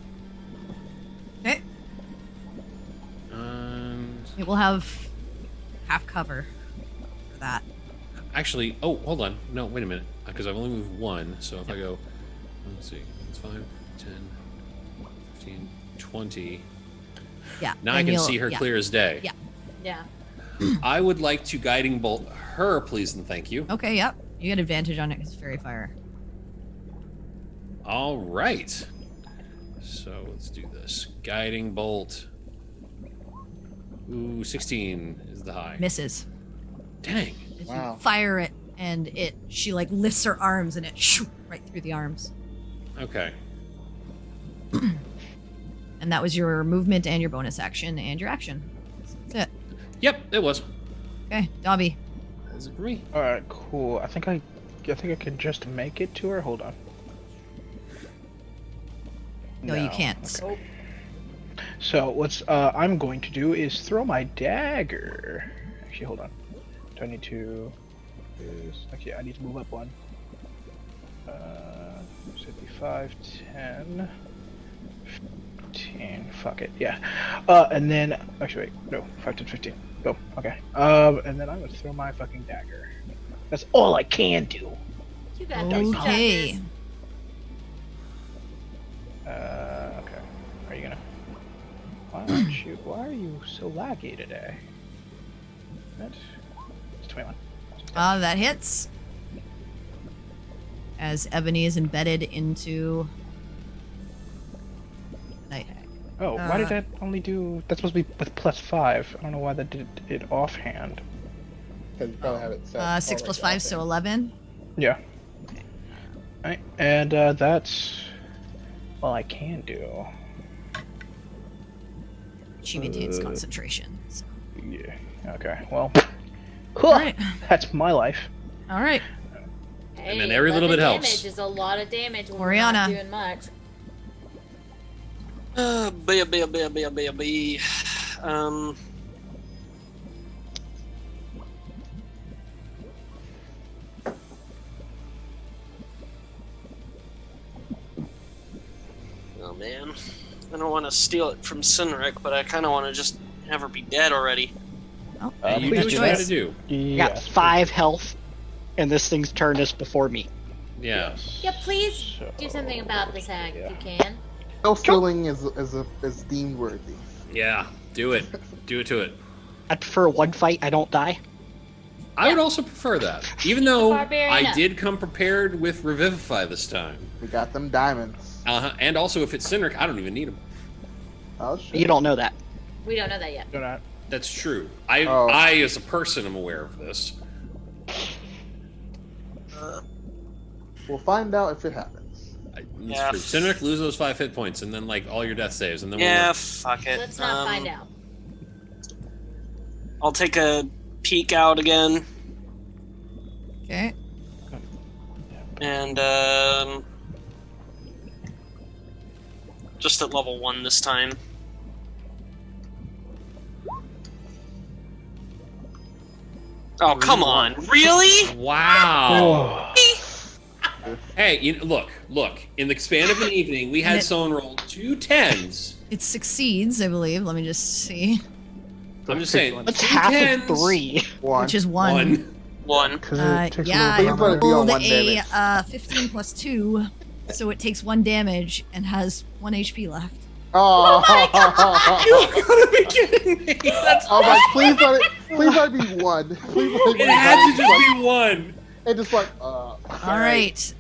Okay. And It will have half cover for that. actually, oh, hold on. No, wait a minute. Because I've only moved one. So if I go, let's see, it's 5, 10, 15, 20. Yeah. Now I and can you'll- see her yeah. clear as day. Yeah. Yeah. I would like to guiding bolt her, please and thank you. Okay, yep. You get advantage on it because fairy fire. All right. So let's do this. Guiding bolt. Ooh, 16 is the high. Misses. Dang. As Wow. you fire it, and she like lifts her arms, and it shoo, right through the arms. Okay. And that was your movement and your bonus action and your action. That's it. Yep, it was. Okay, Dobby. That's it for me. All right, cool. I think I can just make it to her. Hold on. No, you can't. Okay. So what's I'm going to do is throw my dagger. Actually, hold on. Do I need to? Actually, I need to move up one. Should be 5, 10, 15. Fuck it. Yeah. And then actually, wait. No, 5, 10, 15. Go. Okay. And then I'm gonna throw my fucking dagger. That's all I can do. You got this. Okay. Okay. Are you gonna? Why are you so laggy today? It's 21. That hits. As Ebony is embedded into Night Hag. Oh, why did that only do? That's supposed to be with +5. I don't know why that did it offhand. Because you probably have it set. 6 plus already 5, so off 11. Yeah. Right, and that's all I can do. She maintains concentration. So. Yeah. Okay. Well. Cool. Alright. That's my life. Alright. Hey, then every little 11 bit helps. Damage is a lot of damage when we're Oriana. not doing much. Oh man, I don't want to steal it from Cynric, but I kind of want to just have her be dead already. Oh, You do please what you do gotta choice. do. I got Yes, 5 health, and this thing's turn is before me. Yeah. Yeah, please do something about this hag if you can. Self-killing is deemed worthy. Yeah. Do it. Do it to it. I'd prefer one fight, I don't die. I would also prefer that. Even though Barbarian I up. did come prepared with Revivify this time. We got them diamonds. And also, if it's Cindric, I don't even need them. Oh shit. You don't know that. We don't know that yet. do not. That's true. I, Oh. as a person, am aware of this. We'll find out if it happens. It's Yeah. true. Cindric, lose those 5 hit points, and then like all your death saves, and then Yeah, we'll fuck it. Let's not find out. I'll take a peek out again, Okay. and just at level 1 this time. Oh, come on. Really? Wow. Oh, Hey, look. In the span of an evening, we had someone roll 2 10s. It succeeds, I believe. Let me just see. I'm just saying. That's 2 half 10s, of 3. One. Which is 1. 1. 'cause it takes Yeah, a I little bit Please let it be on rolled 1 a damage. 15 plus 2, so it takes 1 damage and has 1 HP left. Oh, You gotta be kidding me. That's I was like, please let it be 1. Please let it be It had to 1. just be 1. And just like, All right.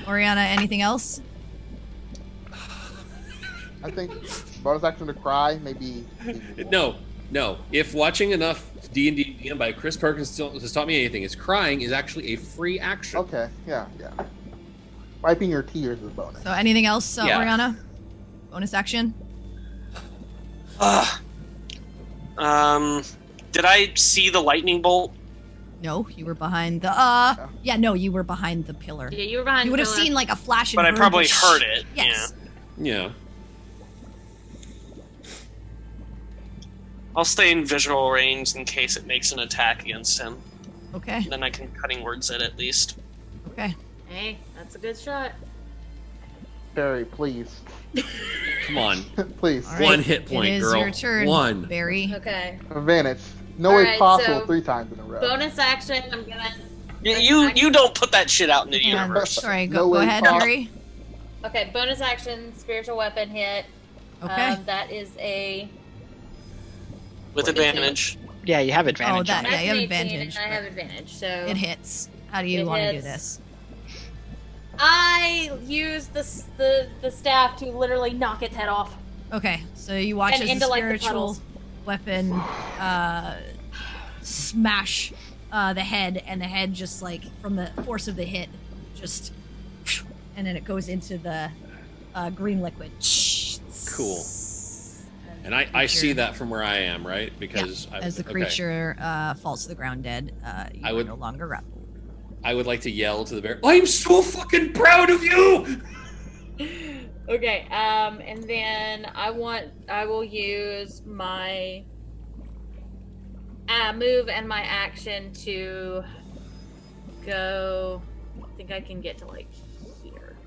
Oriana, anything else? I think bonus action to cry, maybe. No. If watching enough D&D DM by Chris Perkins has taught me anything, is crying is actually a free action. Okay, yeah. Wiping your tears is bonus. So anything else, Yeah. Oriana? Bonus action? Did I see the lightning bolt? No, you were behind the you were behind the pillar. Yeah, you were behind You the would have pillar. seen like a flash and But I heard probably the heard it. Yes. Yeah. I'll stay in visual range in case it makes an attack against him. Okay. Then I can cutting words it at least. Okay. Hey, that's a good shot. Barry, please. Come on. Please. All right. 1 hit point, it is girl. your turn, 1. Barry. Okay. Advantage. No All way right, possible so 3 times in a row. Bonus action, I'm gonna... You don't put that shit out in the Hang on. universe. Sorry, No go way ahead, possible. Barry. Okay, bonus action, spiritual weapon hit. Okay. That is a... With advantage. Yeah, you have advantage. that- on yeah, it. you have 18, advantage, and I but- have advantage, so... It hits. How do you It want to do hits. this? I use the staff to literally knock its head off. Okay, so you watch And as into, the like, the spiritual puddles. weapon smash the head, and the head just like from the force of the hit, just and then it goes into the green liquid. Cool. And I see that from where I am, right? Because as the okay. creature falls to the ground dead, you I are would- no longer grappled. I would like to yell to the bear, I'm so fucking proud of you! Okay, and then I will use my move and my action to go. I think I can get to like here.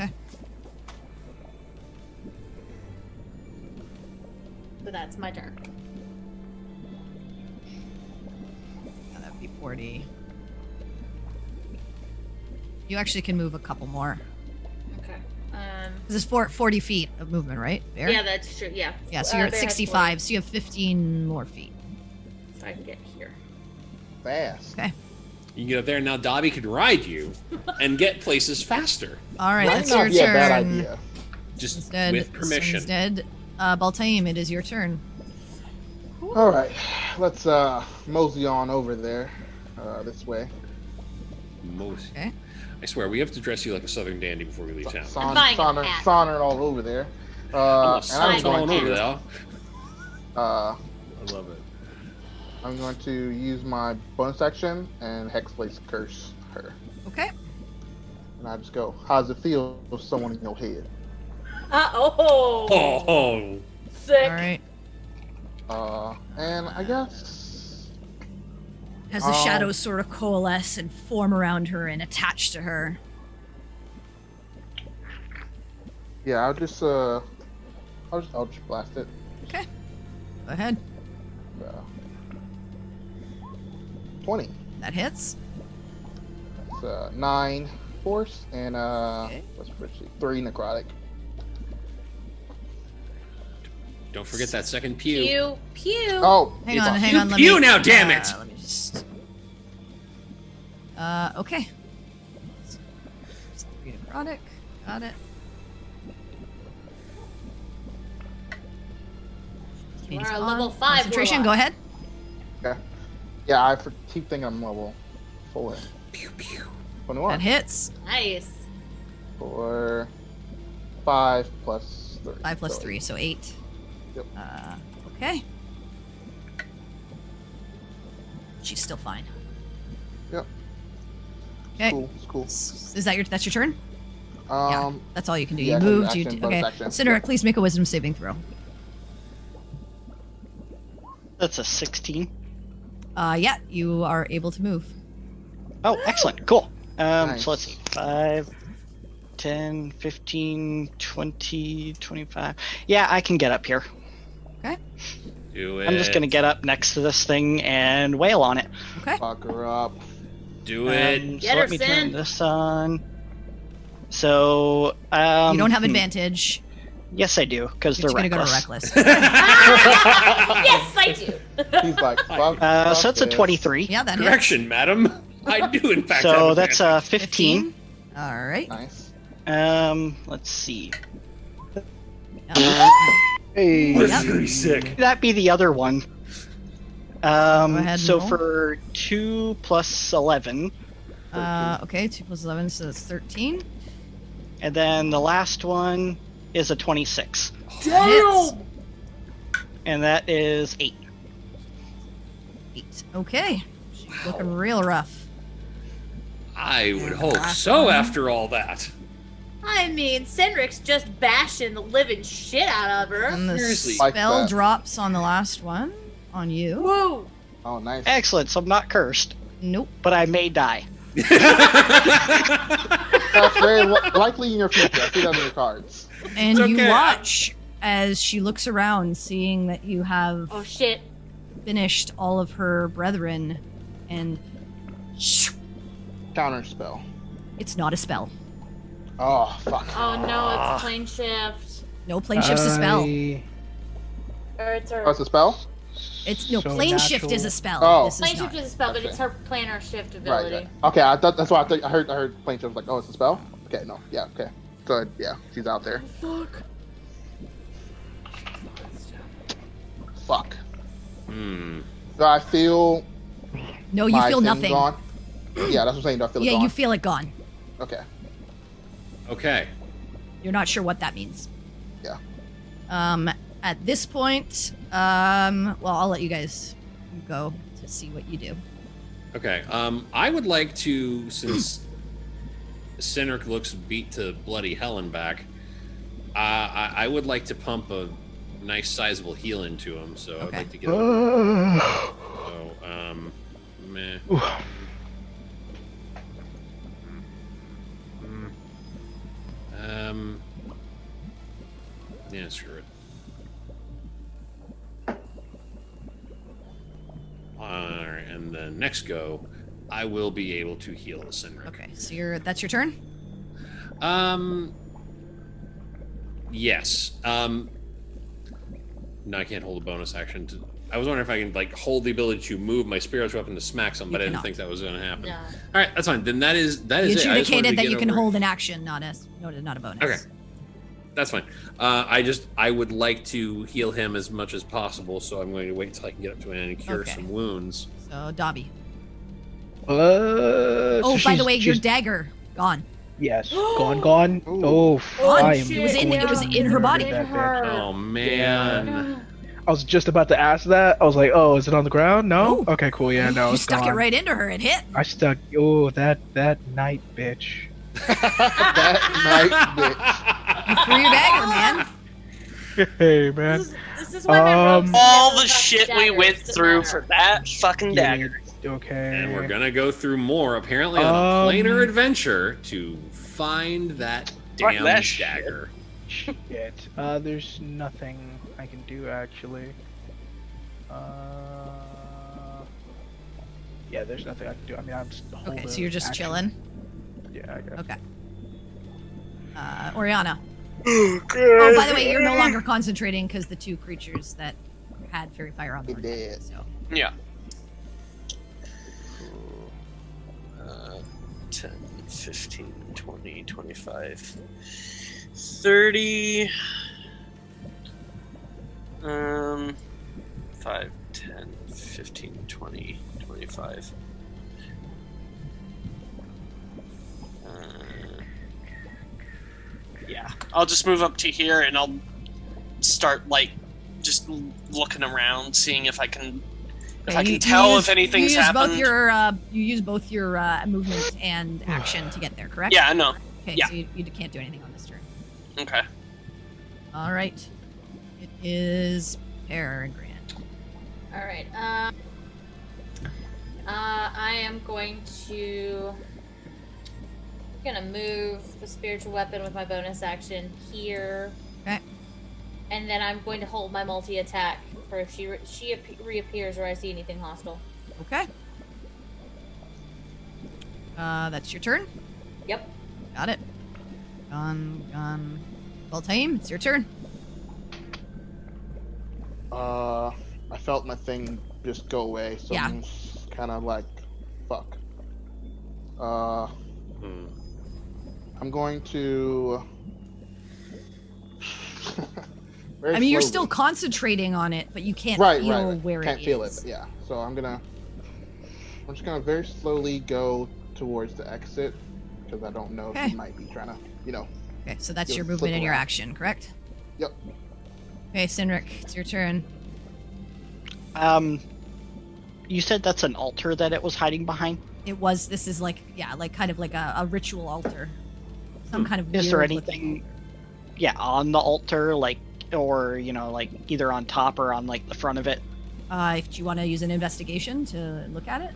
Okay. So that's my turn. That'd be 40. You actually can move a couple more. Okay. This is 40 feet of movement, right? Bear? Yeah, that's true. Yeah. Yeah, so you're at Bear has 65, so you have 15 more feet. 40, so I can get here. Fast. Okay. You can get up there, and now Dobby can ride you and get places faster. All right, Might that's not your be a bad turn. idea. Just Instead, with permission. Instead, Baltaim, it is your turn. All right, let's mosey on over there, this way. Most. Okay. I swear, we have to dress you like a southern dandy before we leave town. buying a hat. Sauntering all over there. I'm gonna And I'm saunt all going over to, there. uh, I love it. I'm going to use my bonus action and Hexblade's curse her. Okay. And I just go, how's it feel with someone in your head? Oh, Sick. All right. And I guess As the shadows sort of coalesce and form around her and attach to her. yeah, I'll I'll just blast it. Okay. Go ahead. 20. That hits. That's 9 force and Okay. what's 3 necrotic. Don't forget that second pew. Pew, pew. Oh, Hang It's on, a hang pew on. Let pew me, now, damn it! Let me just. Okay. 3 necrotic. Got it. You Means are a on. level 5 Concentration. warlock. Go ahead. okay. Yeah, I keep thinking I'm level 4. Pew pew. 21. That hits. Nice. For 5 plus 3. 5 plus 3, so 8. Yep. Okay. She's still fine. Yep. Okay. Cool. It's cool. Is that that's your turn? Yeah. That's all you can do. yeah, You moved. action, You bonus okay. action. Cinderac, please make a Wisdom saving throw. That's a 16. Yeah, you are able to move. Oh, excellent. Cool. Nice. So let's see. 5, 10, 15, 20, 25. Yeah, I can get up here. Okay. Do it. I'm just going to get up next to this thing and wail on it. Okay. Fuck her up. Do it. So Get her, let me turn Sin. this on. So, you don't have advantage. Yes, I do, because You're they're just gonna reckless. go to reckless. Yes, I do. He's like, fuck. So that's a this. 23. Yeah, that hits. Correction, madam. I do in fact. have So a that's advantage. 15. All right. Nice. Let's see. Hey. That's pretty sick. That'd be the other one. ahead and So roll. for 2 plus 11, Okay, 2 plus 11, so that's 13. and then the last one is a 26, That hits. and that is 8. 8. Okay. She's looking real rough. I would hope so after all that. I mean, Cindric's just bashing the living shit out of her. And the Seriously. Like spell that. drops on the last one. On you. Woo! Oh, nice. Excellent. So I'm not cursed, Nope. but I may die. That's very likely in your future. I see that on your cards. And It's you okay. watch as she looks around, seeing that you have Oh shit. finished all of her brethren, and Counter spell. it's not a spell. Oh, fuck. Oh no, it's plane shift. No, plane shift's a spell. Or it's her. Oh, it's a spell? It's no, So plane shift natural. is a spell. Oh. This is Plane not. shift is a spell, but Okay. it's her planar shift Right, ability. right. Okay, I thought that's why I heard plane shift like, oh, it's a spell? Okay, no. Yeah, okay. Good, yeah. She's out there. Fuck. Hmm. Do I feel No, you my feel thing nothing. gone? Yeah, that's what I'm saying. Do I feel it Yeah, gone? you feel it gone. Okay. Okay. You're not sure what that means. Yeah. At this point, well, I'll let you guys go to see what you do. Okay. I would like to, since Cindric looks beat to bloody hell and back, I would like to pump a nice sizable heal into him. So I'd Okay. like to get over. So, meh. Yeah, screw it. Alright, and then next go, I will be able to heal Cindric. Okay, so that's your turn. Yes. No, I can't hold a bonus action. I was wondering if I can like hold the ability to move my spiritual weapon to smack some, but I didn't cannot. think that was going to happen. No. All right, that's fine. Then that is You it. I just wanted adjudicated to that get you can over- hold an action, not a bonus. Okay. That's fine. I would like to heal him as much as possible, so I'm going to wait until I can get up to him and cure Okay. some wounds. So Dobby. Oh, Oh, by the way, your dagger gone. Yes, gone. Ooh. Oh, Gone. I am It was in- going it was to in her body. murder that bitch. Oh man. I was just about to ask that. I was like, oh, is it on the ground? No? Oh. Okay, cool. Yeah, no, You it's stuck gone. it right into her. It hit. I stuck. Oh, that night, bitch. That night, bitch. You threw your dagger, man. Hey, man. This is why my rogues All never the fucking shit we daggers, went doesn't through matter. for that fucking dagger. Okay. And we're gonna go through more, apparently on a planar adventure to find that Fuck damn that shit. dagger. Shit. There's nothing I can do actually. Yeah, there's nothing I can do. I mean, I'm just holding. Okay, so you're just action. chilling. Yeah, I guess. Okay. Oriana. Oh, by the way, you're no longer concentrating because the two creatures that had fairy fire on them are dead. So. Yeah. 10, 15, 20, 25, 30. 5, 10, 15, 20, 25. Yeah, I'll just move up to here and I'll start like just looking around, seeing if I can tell if anything's happened. You use both your movement and action to get there, correct? Yeah, I know. Okay, Yeah. so you can't do anything on this turn. Okay. All right. It is Peregrine. All right. I am going to gonna move the spiritual weapon with my bonus action here. Okay. And then I'm going to hold my multi-attack for if she reappears or I see anything hostile. Okay. That's your turn. Yep. Got it. Gone. Voltaime, it's your turn. I felt my thing just go away, so Yeah. I'm kind of like, fuck. I'm going to. I mean, you're still concentrating on it, but you can't feel where can't it is. feel it. Yeah. So I'm just gonna very slowly go towards the exit because I don't know if Okay. he might be trying to, Okay, so that's You'll your flip movement and your around. action, correct? Yep. Okay, Sinric, it's your turn. You said that's an altar that it was hiding behind? This is like kind of like a ritual altar. Some kind of Is there weird anything, on the altar, like, or, like, either on top or on, like, the front of it? If you want to use an investigation to look at it?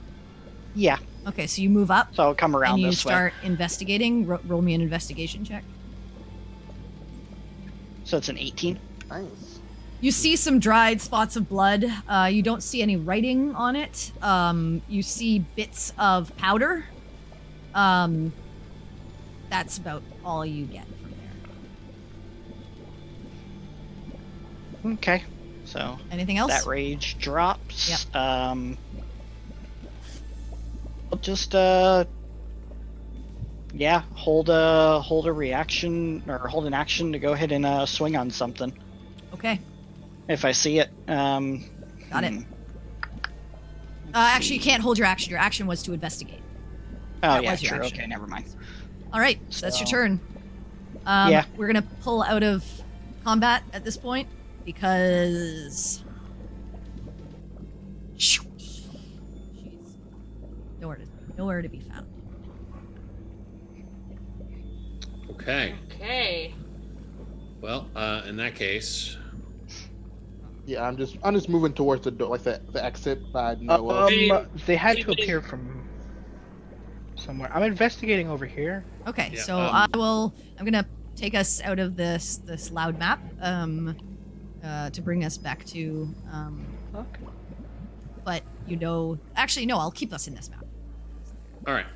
Yeah. Okay, so you move up. So I'll come around and you this way. start investigating. Roll me an investigation check. So it's an 18? Nice. You see some dried spots of blood. You don't see any writing on it. You see bits of powder. That's about all you get from there. Okay. So Anything else? that rage drops. Yep. I'll just hold a reaction or hold an action to go ahead and swing on something Okay, if I see it. got it. Actually, you can't hold your action. Your action was to investigate. Oh That yeah, was your true. action. Okay, never mind. All right, so that's your So- turn. Yeah. We're gonna pull out of combat at this point because she's nowhere to be found. Okay. Okay. Well, in that case, Yeah, I'm just moving towards the door, like the exit. I know of. They had to appear from somewhere. I'm investigating over here. Okay, Yeah, so I'm gonna take us out of this loud map to bring us back to Okay. but actually no, I'll keep us in this map. all right.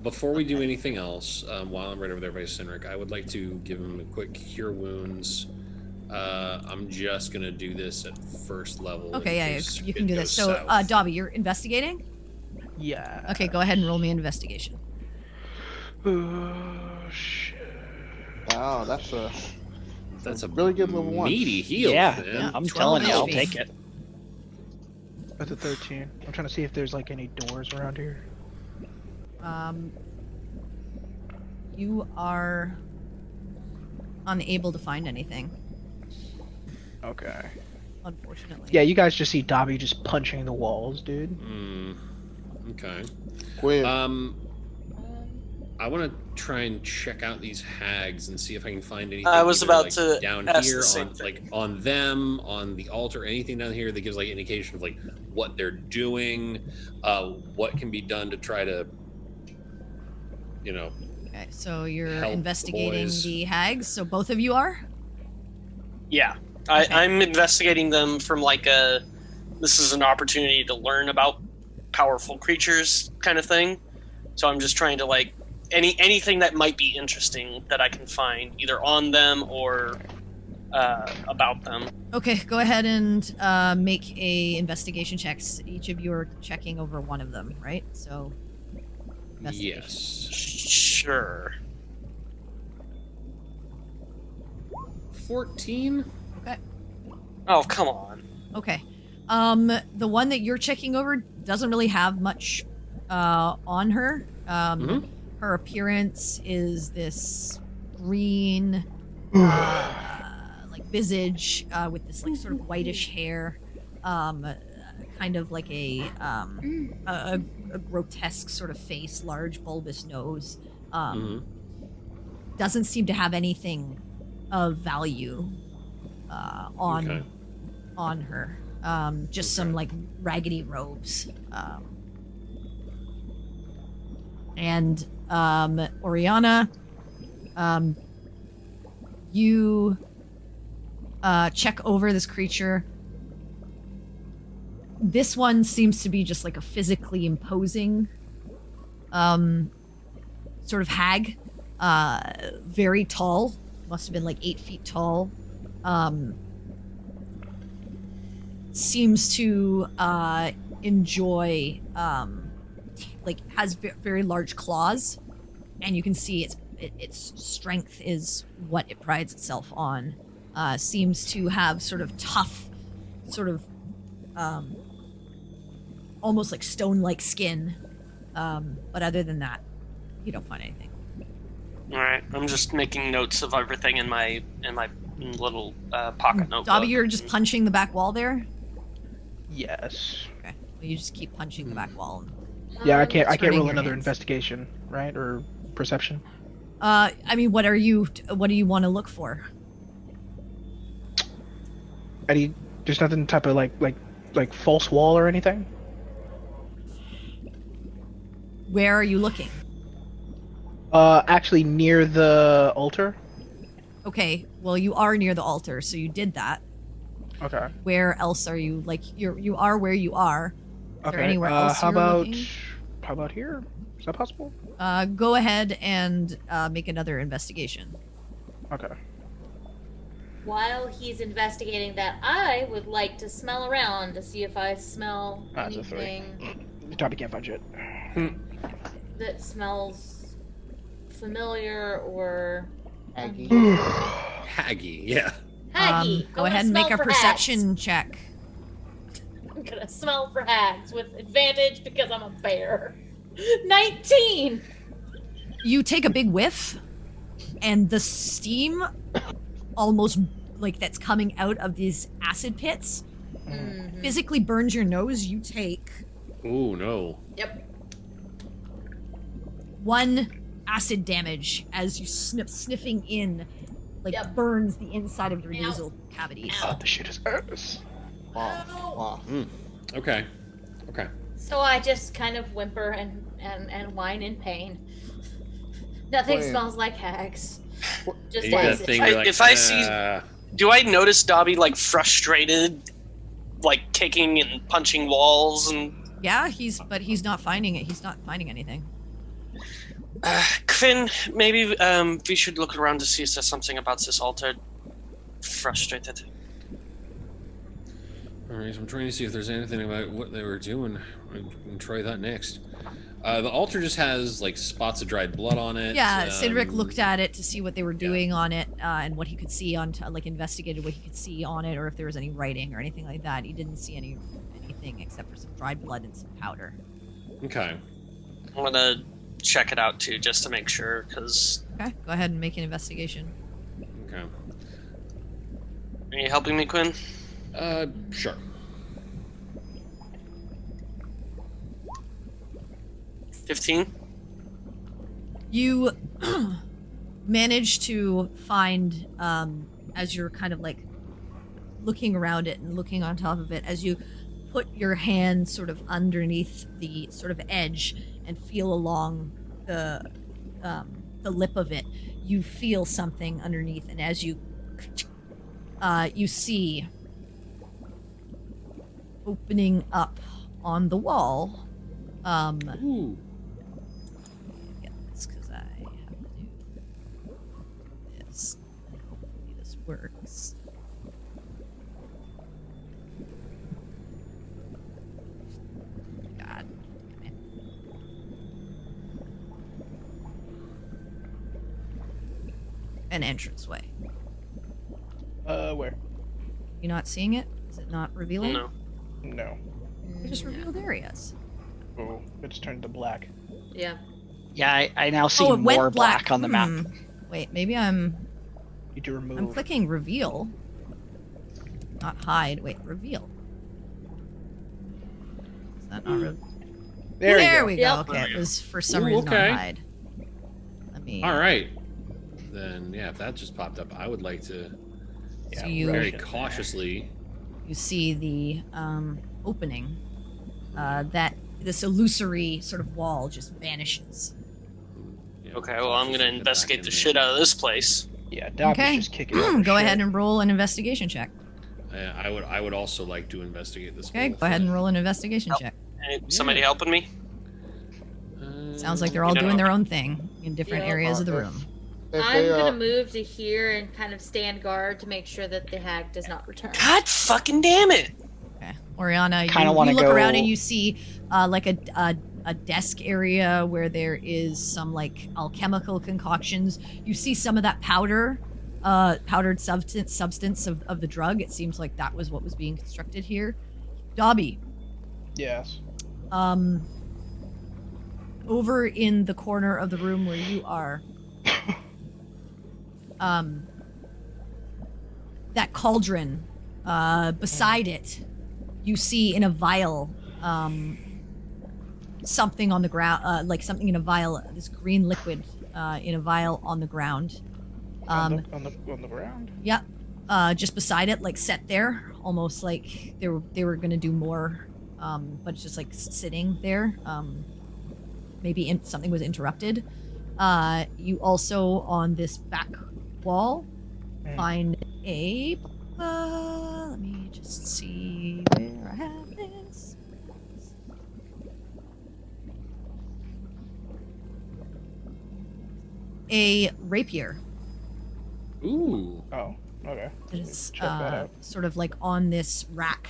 Before we do anything else, while I'm right over there by Sinric, I would like to give him a quick cure wounds. I'm just gonna do this at first level. Okay, in yeah, case you it can do goes this. So south. Dobby, you're investigating? Yeah. Okay, go ahead and roll me an investigation. Oh shit. Wow, That's a really good level 1. meaty heal. Yeah, man. I'm 12 telling you, I'll HP. take it. That's a 13. I'm trying to see if there's like any doors around here. You are unable to find anything, Okay. unfortunately. Yeah, you guys just see Dobby just punching the walls, dude. Okay. Quinn. I want to try and check out these hags and see if I can find anything. I was either, about like, to down ask here the same on thing. like on them, on the altar, anything down here that gives like indication of like what they're doing, what can be done to try to, Okay, so you're Help the investigating boys. the hags. So both of you are. Yeah, Okay. I'm investigating them from like a. This is an opportunity to learn about powerful creatures, kind of thing. So I'm just trying to like anything that might be interesting that I can find, either on them or about them. Okay, go ahead and make a investigation checks. Each of you are checking over one of them, right? So. Investigation. Yes. Sure. 14? Okay. Oh, come on. Okay. The one that you're checking over doesn't really have much on her. Her appearance is this green, like visage with this like sort of whitish hair, kind of like a grotesque sort of face, large bulbous nose. Doesn't seem to have anything of value on her. Just some like raggedy robes. And Oriana, you check over this creature. This one seems to be just like a physically imposing sort of hag. Very tall. Must have been like 8 feet tall. Seems to enjoy like has very large claws, and you can see its strength is what it prides itself on. Seems to have sort of tough, sort of almost like stone-like skin. But other than that, you don't find anything. All right, I'm just making notes of everything in my little pocket notebook. Dobby, you're just punching the back wall there. Yes. Okay, well, you just keep punching the back wall. Yeah, I can't turning roll your another hands. investigation, right? Or perception. I mean, what do you want to look for? There's nothing type of like false wall or anything? Where are you looking? Actually near the altar. Okay, well, you are near the altar, so you did that. Okay. Where else are you? Like, you are where you are. Is there anywhere else how you're about looking? how about here? Is that possible? Go ahead and make another investigation. Okay. While he's investigating that, I would like to smell around to see if I smell That's a 3. anything Dobby can't fudge it. that smells familiar or Aggie. Haggy, yeah. haggy. Go ahead and make a perception check. I'm gonna smell for hags with advantage because I'm a bear. 19. You take a big whiff, and the steam almost like that's coming out of these acid pits physically burns your nose. You take Oh, no. Yep. 1 acid damage as you sniffing in, like burns the inside of your nasal cavities. Oh, the shit is ass. Wow. Wow. Okay. So I just kind of whimper and whine in pain. Nothing Wait. smells like hags. Just You do that acid. thing, you're like, If I see- Do I notice Dobby like frustrated, like kicking and punching walls and? Yeah, but he's not finding it. He's not finding anything. Quinn, maybe we should look around to see if there's something about this altar. Frustrated. Alright, so I'm trying to see if there's anything about what they were doing. I can try that next. The altar just has like spots of dried blood on it. Yeah, Cedric looked at it to see what they were doing on it, and what he could see like investigated what he could see on it, or if there was any writing or anything like that. He didn't see anything except for some dried blood and some powder. Okay. I'm gonna check it out too, just to make sure, because. Okay, go ahead and make an investigation. Okay. Are you helping me, Quinn? Sure. 15. You manage to find, as you're kind of like looking around it and looking on top of it, as you put your hand sort of underneath the sort of edge and feel along the the lip of it, you feel something underneath, and as you see opening up on the wall. Ooh. Get this because I have to do this. Hopefully this works. God. Okay. An entranceway. Where? You not seeing it? Is it not revealing? No. No. It just revealed areas. Oh, it just turned to black. Yeah. Yeah, I now see Oh, it went more black on the map. Wait, maybe I'm Need to remove. I'm clicking reveal. Not hide. Wait, reveal. Is that not reveal? There, we you go. Yep. Okay, it was for some Ooh, reason okay. on hide. Let me. All right. Then yeah, if that just popped up, I would like to Yeah, So you- very Russian. cautiously. You see the opening. That this illusory sort of wall just vanishes. Yeah, Okay, well, I'm gonna cautiously get back investigate in the there. shit out of this place. Yeah, Doc Okay. is just kicking over Go shit. ahead and roll an investigation check. I would also like to investigate this. Okay, whole go ahead and thing. roll an investigation Yep. check. Somebody Yeah. helping me? Sounds like they're all You know- doing their own thing in different Yeah. areas of the room. If I'm they, gonna move to here and kind of stand guard to make sure that the hag does not return. God fucking damn it! Okay, Oriana, Kinda you wanna look around go- and you see like a desk area where there is some like alchemical concoctions. You see some of that powdered substance of the drug. It seems like that was what was being constructed here. Dobby, Yes. over in the corner of the room where you are, that cauldron, beside it, you see in a vial, something on the ground, like something in a vial, this green liquid, in a vial on the ground. On the ground. Yep. Just beside it, like set there, almost like they were gonna do more, but it's just like sitting there. Maybe something was interrupted. You also on this back wall find a. Let me just see where I have this. A rapier. Ooh. Oh, okay. It is Check that out. sort of like on this rack.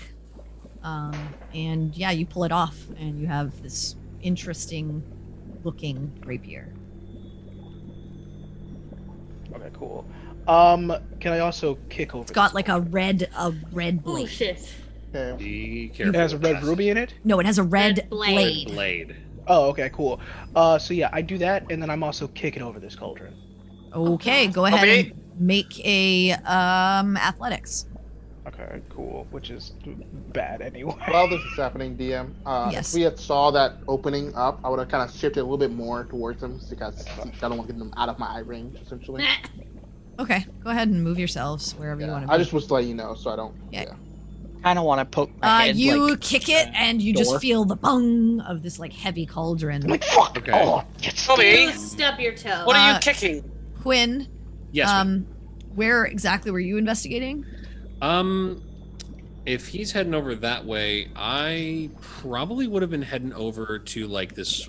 And yeah, you pull it off and you have this interesting looking rapier. Okay, cool. Can I also kick over? It's got this like a red Oh blade. shit. okay. Be It careful. has a red ruby in it. No, it has a red Red blade. blade. Blade. Oh, okay, cool. So yeah, I do that, and then I'm also kicking over this cauldron. Okay, go ahead Okay. and make a athletics. Okay, cool. Which is bad anyway. While this is happening, DM, Yes. if we had saw that opening up, I would have kind of shifted a little bit more towards them because I don't want to get them out of my eye range, essentially. Okay, go ahead and move yourselves wherever you Yeah, want to be. I just was to let you know, so I don't. Yeah. Kind of want to poke my head. You like, kick it and you door. just feel the bung of this like heavy cauldron. Like fuck. Okay. Oh, get Bobby, You stub your toe. what are you Uh, kicking? Quinn, Yes. ma'am. where exactly were you investigating? If he's heading over that way, I probably would have been heading over to like this,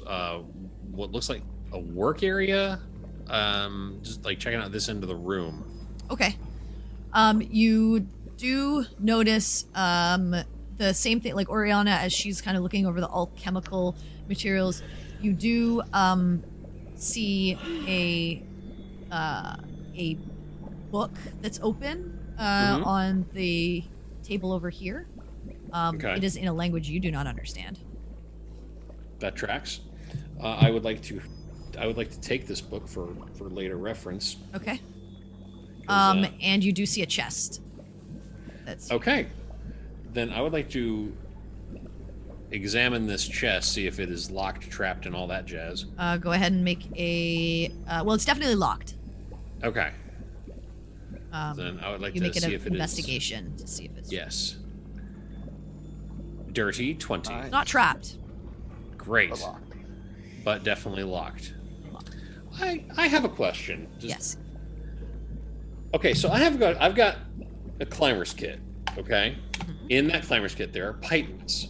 what looks like a work area. Just like checking out this end of the room. Okay. You do notice the same thing, like Oriana, as she's kind of looking over the alchemical materials. You do see a book that's open Mhm. on the table over here. Okay. It is in a language you do not understand. That tracks. I would like to take this book for later reference. Okay. 'Cause, And you do see a chest. That's Okay. Then I would like to examine this chest, see if it is locked, trapped, and all that jazz. go ahead and make a. Well, it's definitely locked. Okay. Then I would like You to make it see an if it is. investigation to see if it's Yes. Dirty 20. Nice. not trapped. Great. But locked. But definitely locked. I have a question. Yes. Okay, so I've got a climber's kit. Okay, in that climber's kit there are pitons.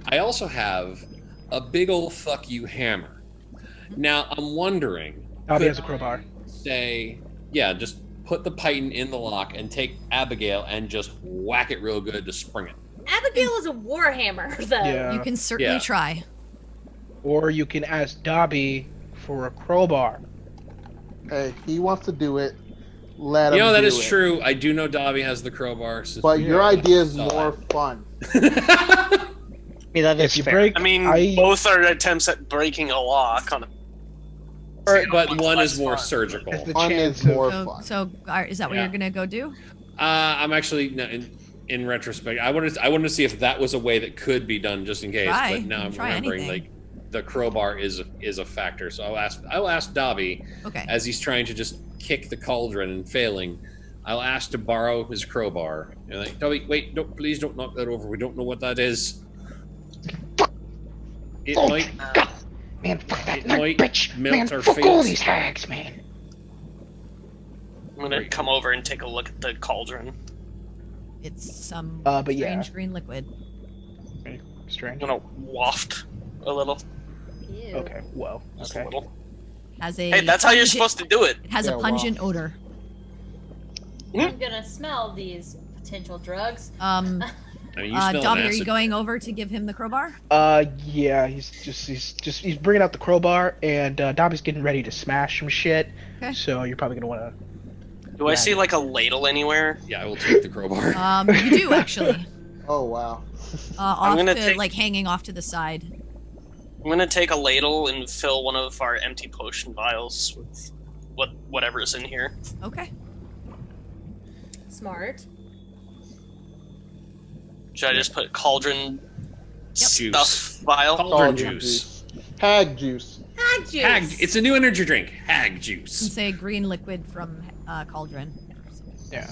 I also have a big old fuck you hammer. Now I'm wondering. Dobby has a crowbar. Say, yeah, just put the piton in the lock and take Abigail and just whack it real good to spring it. Abigail is a warhammer, though. Yeah. You can certainly try. Or you can ask Dobby for a crowbar. Hey, he wants to do it. Let You him know, that do is it. true. I do know Dobby has the crowbar. So But your idea is solid. more fun. Yeah, that is If you fair. break, I mean, both are attempts at breaking a lock on a. But What's one less is more fun? surgical. It's the Fun chance is more So, fun. so is that what Yeah. you're gonna go do? I'm actually no, in retrospect. I wanted to see if that was a way that could be done, just in case. Try. But now I'm Try remembering anything. like the crowbar is a factor. So I'll ask Dobby Okay. as he's trying to just kick the cauldron and failing. I'll ask to borrow his crowbar. And like, Dobby, wait, please don't knock that over. We don't know what that is. It Fuck. might God, man, fuck that it nerd might bitch. melt Man, our fuck all fates. these hags, man. I'm gonna come over and take a look at the cauldron. It's some but yeah. strange green liquid. Strange. I'm gonna waft a little. Ew. Okay, well, Just a okay. little. Has a Hey, that's how you're pungent- supposed to do it. It has Yeah, a wow. pungent odor. I'm gonna smell these potential drugs. I mean, you smell Dobby, an are you acid. going over to give him the crowbar? Yeah, he's bringing out the crowbar, and Dobby's getting ready to smash some shit. Okay. So you're probably gonna want to. Do I see like a ladle anywhere? Yeah, I will take the crowbar. You do actually. Oh wow. Off gonna to take- like hanging off to the side. I'm gonna take a ladle and fill one of our empty potion vials with whatever's in here. Okay. Smart. Should I just put cauldron Juice. stuff vial? Cauldron juice. Hag juice. Hag juice. Hag. It's a new energy drink. Hag And juice. say green liquid from cauldron. Yeah.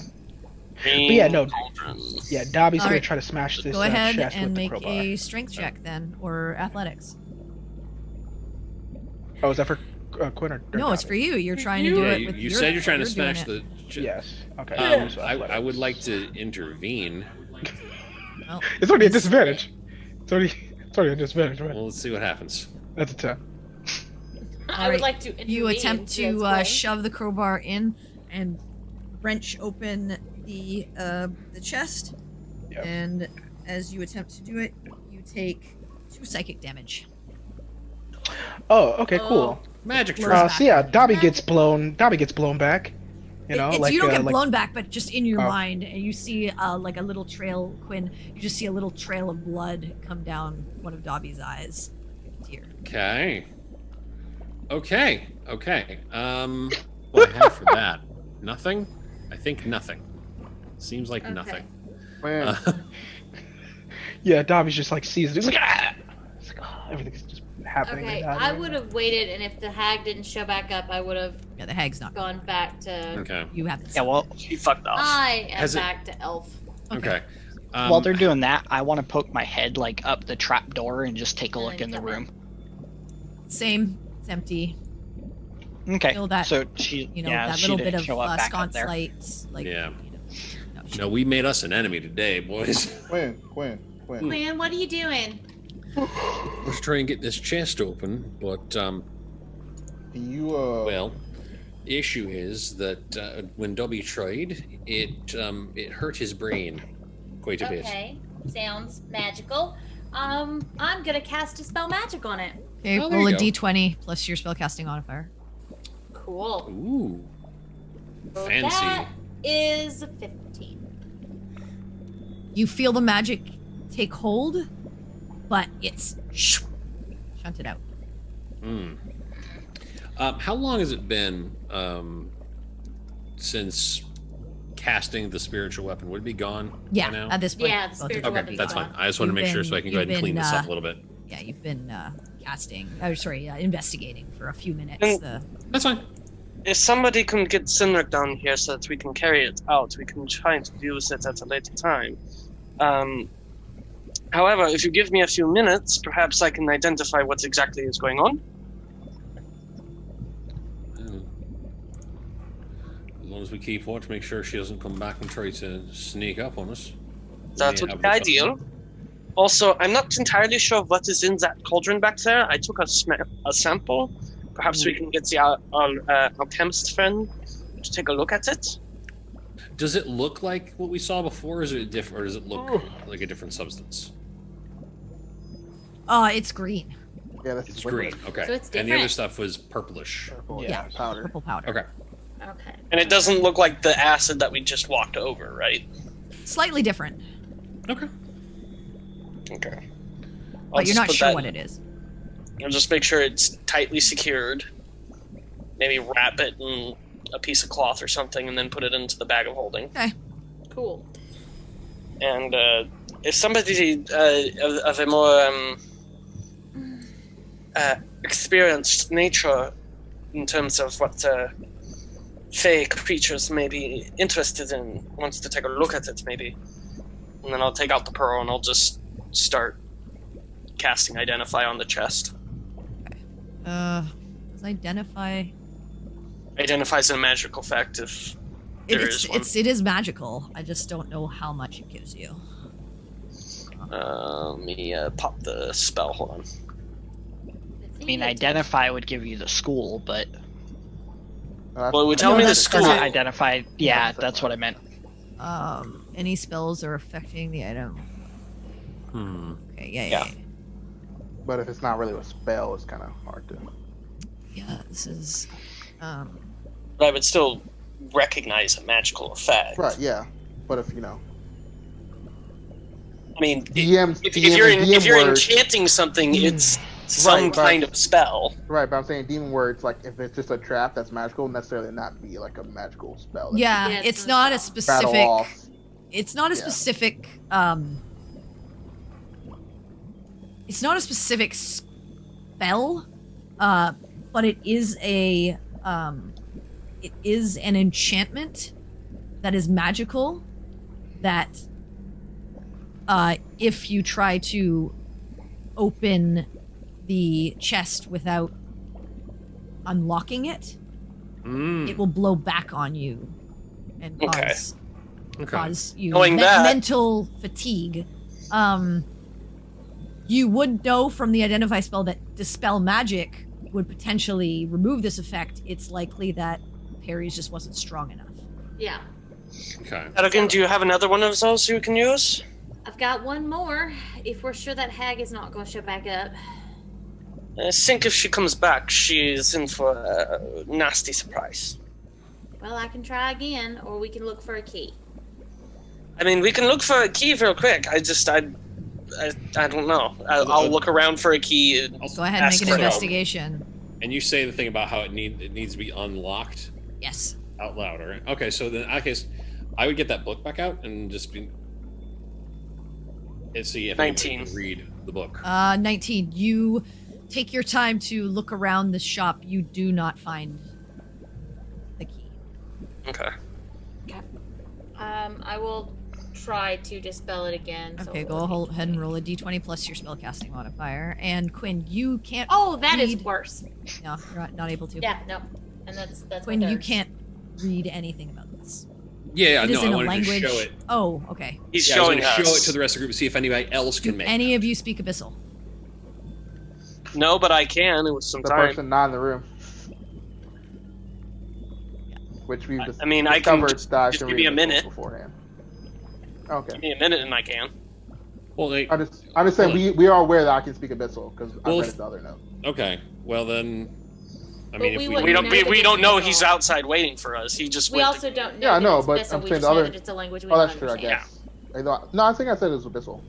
Green But yeah, no. cauldron. Yeah, Dobby's All gonna right. try to smash this Go ahead chest and with the make crowbar. a strength check then, or athletics. Oh, is that for Quinn or No, it's Dobby? for you. You're trying to Yeah, do it you, with you your- said you're trying to doing smash it. the. Yes. Okay. So I athletics. would like to intervene. Well, It's already a he's- disadvantage. It's already a disadvantage, right? Well, let's see what happens. That's a 10. I Alright, would like to intervene. You attempt so to that's shove the crowbar in and wrench open the chest. Yep. And as you attempt to do it, you take 2 psychic damage. Oh, okay, cool. Magic Blurs trick. back. So yeah, Dobby gets blown back. You know, It's- like you don't get like, blown back, but just in your Oh. mind, and you see like a little trail, Quinn. You just see a little trail of blood come down one of Dobby's eyes. Tear. Okay. Okay. What I have for that? Nothing. I think nothing. Seems like Okay. nothing. Man, yeah, Dobby's just like sees it. He's like, ah! It's like, oh, everything's just happening. Okay, right now. I would have waited, and if the hag didn't show back up, I would have Yeah, the hag's not. gone back to. Okay. You haven't. Yeah, well, She fucked off. I am Has it- back to elf. Okay. while they're doing that, I want to poke my head like up the trap door and just take a And look then in the come in. room. Same. It's empty. Okay. Feel that, So she, You know, yeah, that she little didn't bit of show up back up sconce there. lights. Like, Yeah. you know, no, No, we made us an enemy today, boys. Quinn. Man, what are you doing? We're trying to get this chest open, but You well, the issue is that when Dobby tried, it hurt his brain quite a bit. Okay, sounds magical. I'm gonna cast a spell magic on it. Okay, Oh, there roll a you go. d20 plus your spellcasting modifier. Cool. Ooh, So fancy. that is 15. You feel the magic take hold, but it's shunted out. Hmm. How long has it been since casting the spiritual weapon? Would it be gone by Yeah, now? at this point. Yeah, the both of spiritual you Okay, would be that's gone. fine. I just want to make sure so I can go ahead and clean this up a little bit. Yeah, you've been investigating for a few minutes. And- That's fine. If somebody can get Sinric down here so that we can carry it out, we can try to use it at a later time. However, if you give me a few minutes, perhaps I can identify what exactly is going on. As long as we keep watch, make sure she doesn't come back and try to sneak up on us. That We would have be the ideal. Also, I'm not entirely sure what is in that cauldron back there. I took a sample. Perhaps we can get the alchemist friend to take a look at it. Does it look like what we saw before, or is it different, or does it look like a different substance? It's green. Yeah, that's It's green. Okay. So it's and the other different. stuff was purplish. Purple, Yeah. powder. Purple powder. Okay. Okay. And it doesn't look like the acid that we just walked over, right? Slightly different, Okay. Okay. but you're not sure what it is. I'll just make sure it's tightly secured. Maybe wrap it in a piece of cloth or something, and then put it into the bag of holding. Okay. Cool. And if somebody of a more experienced nature in terms of what fey creatures may be interested in wants to take a look at it, maybe. And then I'll take out the pearl and I'll just start casting Identify on the chest. Does identify? Identifies a magical effect if there is one. It is magical. I just don't know how much it gives you. Let me pop the spell. Hold on. I mean, Identify would give you the school, but Well, it would tell me the school. Identify. Yeah, that's what I meant. Any spells are affecting the item. Okay, yeah. But if it's not really a spell, it's kind of hard to. Yeah, this is. But I would still recognize a magical effect. Right, yeah. But if I mean, DM, if you're word, enchanting something, it's some kind of spell. Right, but I'm saying demon words, like if it's just a trap that's magical, necessarily not be like a magical spell. Yeah, Yeah, it's it's not a not. specific. Rattle off. It's not a Yeah. specific. It's not a specific spell, but it is a. It is an enchantment that is magical. That. If you try to open the chest without unlocking it, it will blow back on you and cause you mental fatigue. You would know from the Identify spell that Dispel Magic would potentially remove this effect. It's likely that Perry's just wasn't strong enough. Yeah. Okay. Again, do you have another one of those you can use? I've got one more. If we're sure that hag is not going to show back up. I think if she comes back, she's in for a nasty surprise. Well, I can try again, or we can look for a key. I mean, we can look for a key real quick. I don't know. I'll look around for a key. And Go ahead and make an investigation. And you say the thing about how it needs to be unlocked Yes. out loud, all right? Okay, so then in that case, I would get that book back out and just be and see if anybody 19. can read the book. 19. You take your time to look around the shop. You do not find the key. Okay. I will try to dispel it again. Okay, so go ahead and roll a d20 plus your spellcasting modifier. And Quinn, you can't. Oh, that is read... worse. No, you're not able to. Yeah, no. And that's Quinn, what you theirs. can't read anything about this. Yeah, It is no, in I a wanted language. to show it. Oh, okay. He's Yeah, I was showing gonna us. show it to the rest of the group to see if anybody else can Do make any of you speak Abyssal? No, but I can. It was some The time. person not in the room. Which we've I mean, I can discovered that I just can give read me a the book minute. beforehand. Okay. Give me a minute and I can. Well, they, I'm just saying we are aware that I can speak Abyssal because I Well, read the other note. okay. Well then, I But mean, we if wouldn't We don't. know We, that we it's don't know Abyssal. he's outside waiting for us. He just We went. also don't know Yeah, I that know, it's but Abyssal. I'm We saying just the know other. that it's a language we Oh, don't that's true. I understand. guess. No, I think I said it was Abyssal.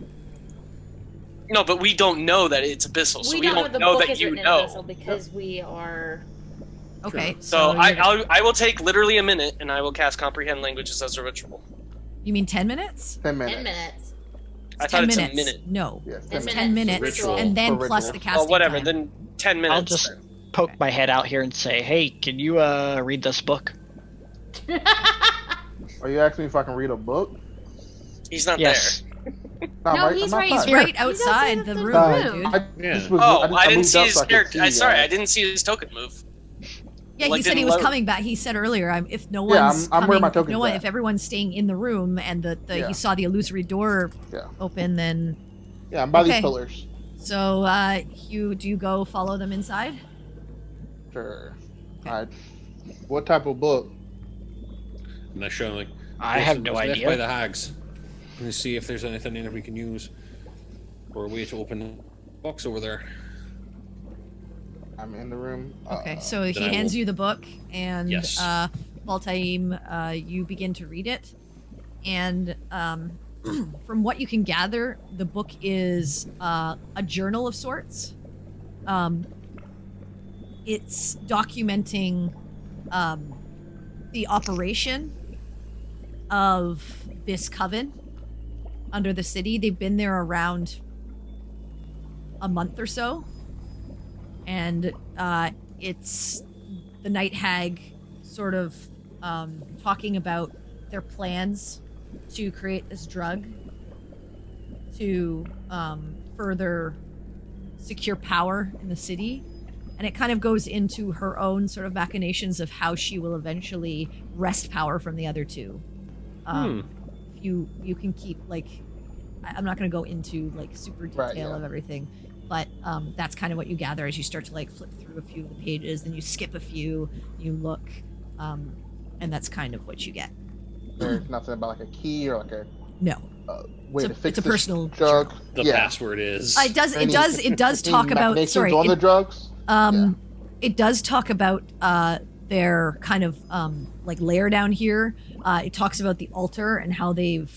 No, but we don't know that it's abyssal, so we don't don't the know book that is you written in know. Abyssal because we are. Okay. So you're gonna- I will take literally a minute, and I will cast comprehend languages as a ritual. You mean 10 minutes? 10 minutes. 10 minutes. I It's thought 10 it's minutes. a minute. No. Yes, Ten It's 10 10 minutes, Ritual. and then For plus the ritual. casting Well, whatever. time. Then 10 minutes. I'll just then. poke Okay. my head out here and say, "Hey, can you read this book?" Are you asking me if I can read a book? He's not Yes. No, No, I'm he's I'm right He's outside. right He's outside outside the the room, room. dude. I Yeah. just was, there. Oh, I moved didn't see up his so I could character. see Sorry, that. I didn't see his token move. Yeah, Like, he said he didn't was let- coming back. He said earlier, if no Yeah, one's I'm wearing my coming, tokens back. if everyone's staying in the room and Yeah. he saw the illusory door Yeah. open, then Yeah, I'm by Okay. these pillars. so do you go follow them inside? Sure. Okay. Alright. What type of book? And I show him like, I "Yes, have it no was left idea. by the hags. Let's see if there's anything in it we can use, or a way to open the box over there." I'm in the room. Okay, so he then I hands will- you the book, and Yes. Baltaim, you begin to read it, and from what you can gather, the book is a journal of sorts. It's documenting the operation of this coven under the city. They've been there around a month or so. And it's the Night Hag sort of talking about their plans to create this drug to further secure power in the city. And it kind of goes into her own sort of machinations of how she will eventually wrest power from the other two. You can keep, like, I'm not going to go into, like, super detail Right, yeah. of everything. But that's kind of what you gather as you start to like flip through a few of the pages, then you skip a few, you look, and that's kind of what you get. There's nothing about like a key or like a No, way It's a- to fix it's a this personal drug. The yeah. password is. it does Any- talk any about. machinations Sorry, on the drugs. it does talk about their kind of like layer down here. It talks about the altar and how they've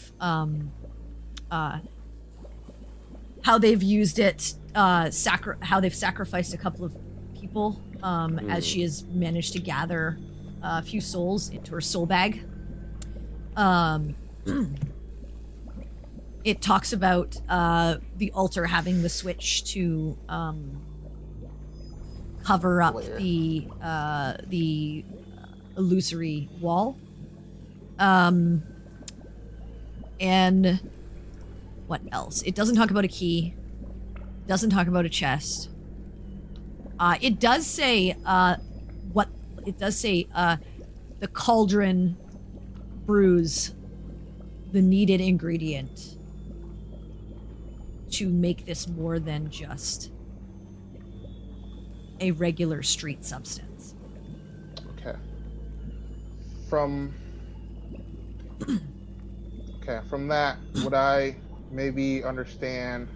used it. How they've sacrificed a couple of people as she has managed to gather a few souls into her soul bag. It talks about the altar having the switch to cover up Layer. the illusory wall. And what else? It doesn't talk about a key. Doesn't talk about a chest. It does say the cauldron brews the needed ingredient to make this more than just a regular street substance. Okay. From that, would I maybe understand?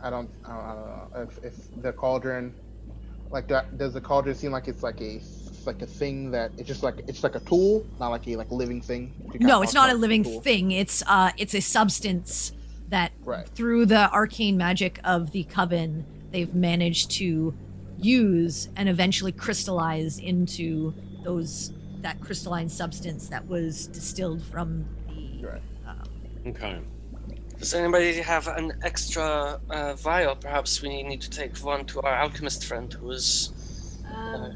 I don't know if the cauldron, like that. Does the cauldron seem like it's like a thing that it's just like a tool, not like a living thing? No, it's not a living thing. It's a substance that Right. through the arcane magic of the coven, they've managed to use and eventually crystallize into that crystalline substance that was distilled from the. Right. Okay. Does anybody have an extra vial? Perhaps we need to take one to our alchemist friend who is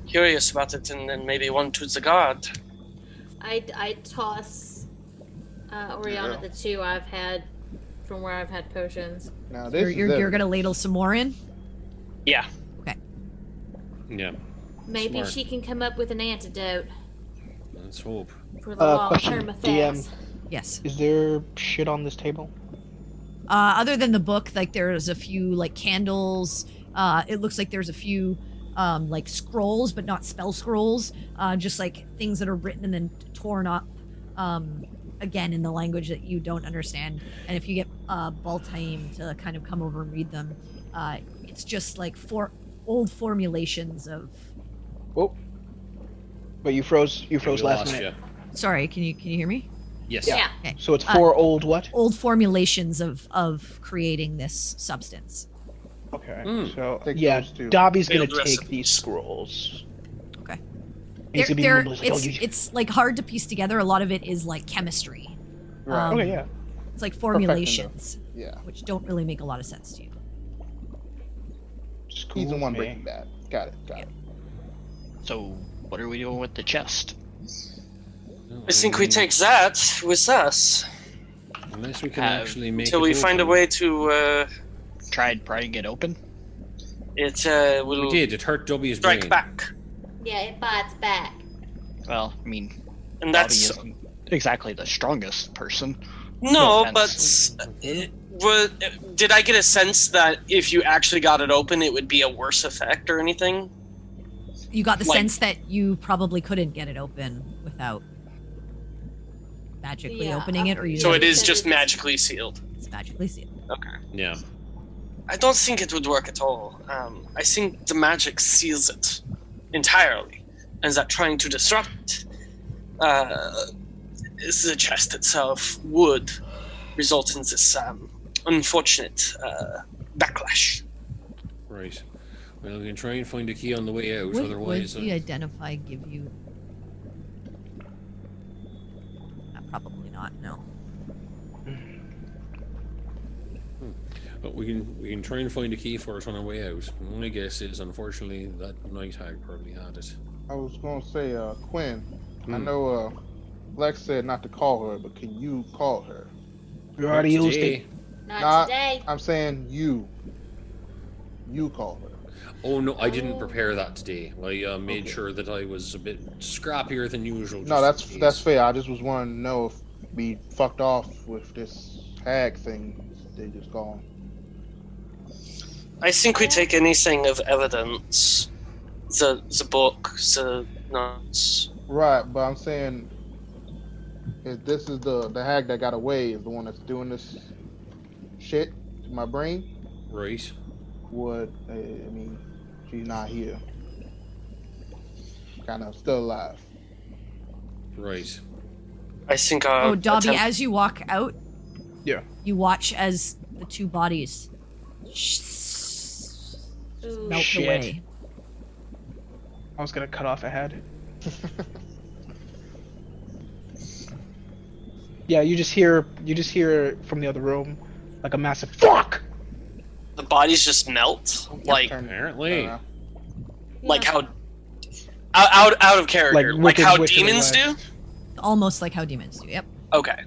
curious about it, and then maybe one to the guard. I toss Oriana the two I've had from where I've had potions. Now this You're gonna ladle some more in. Yeah. Okay. Yeah. Maybe Smart. she can come up with an antidote Let's hope. for the Question, long-term DM. effects. Yes. Is there shit on this table? Other than the book, like there's a few like candles. It looks like there's a few like scrolls, but not spell scrolls. Just like things that are written and then torn up. Again, in the language that you don't understand. And if you get Baltaim to kind of come over and read them, it's just like old formulations of. Oh, but you froze. You froze We last lost minute. ya. Sorry, can you hear me? Yes. Yeah. Okay. So it's 4 old what? Old formulations of creating this substance. Okay. Mm. So Take yeah, those two. Dobby's gonna Failed take recipes. these scrolls. Okay. He's gonna be They're- nimble, he's like, "Oh, you-" it's like hard to piece together. A lot of it is like chemistry. Right. Okay, yeah. It's like Perfecting formulations, Yeah. which don't really make a lot of sense to you. Just He's the cool one with me. Breaking Bad. Got it. Got it. So, what are we doing with the chest? I think we take that with us Unless we can Uh, actually make until it we find a open. way to. Tried prying it open? It will We did. It hurt Dobby's strike brain. back. Yeah, it bites back. Well, I mean, And Bobby that's isn't exactly the strongest person. no, offense. but did I get a sense that if you actually got it open, it would be a worse effect or anything? You got the Like- sense that you probably couldn't get it open without magically Yeah, opening it, or you So know it is said just it's- magically sealed. it's magically sealed. Okay. Yeah. I don't think it would work at all. I think the magic seals it entirely, and that trying to disrupt the chest itself would result in this unfortunate backlash. Right. Well, we can try and find a key on the way out. Would Otherwise, the identify give you? Probably not. No. but we can try and find a key for us on our way out. My guess is, unfortunately, that night hag probably had it. I was gonna say, Quinn. I Hmm. know Lex said not to call her, but can you call her? We already Not used today. it. Not Not- today. I'm saying you. You call her. Oh no, I didn't prepare that today. I made Okay. sure that I was a bit scrappier than usual. No, just in that's case. fair. I just was wanting to know if we fucked off with this hag thing. They just gone. I think we take anything of evidence, the book, the notes. Right, but I'm saying if this is the hag that got away is the one that's doing this shit to my brain, Right. would I mean she's not here. Kind of still alive. Right. I think our Oh, Dobby, attempt- as you walk out, Yeah. you watch as the two bodies Ooh. melt Shit. away. I was gonna cut off a head. Yeah, you just hear from the other room like a massive fuck. the bodies just melt, like Apparently. like how out of character, like Wicked how Witch of the demons do. West. Almost like how demons do. Yep. Okay.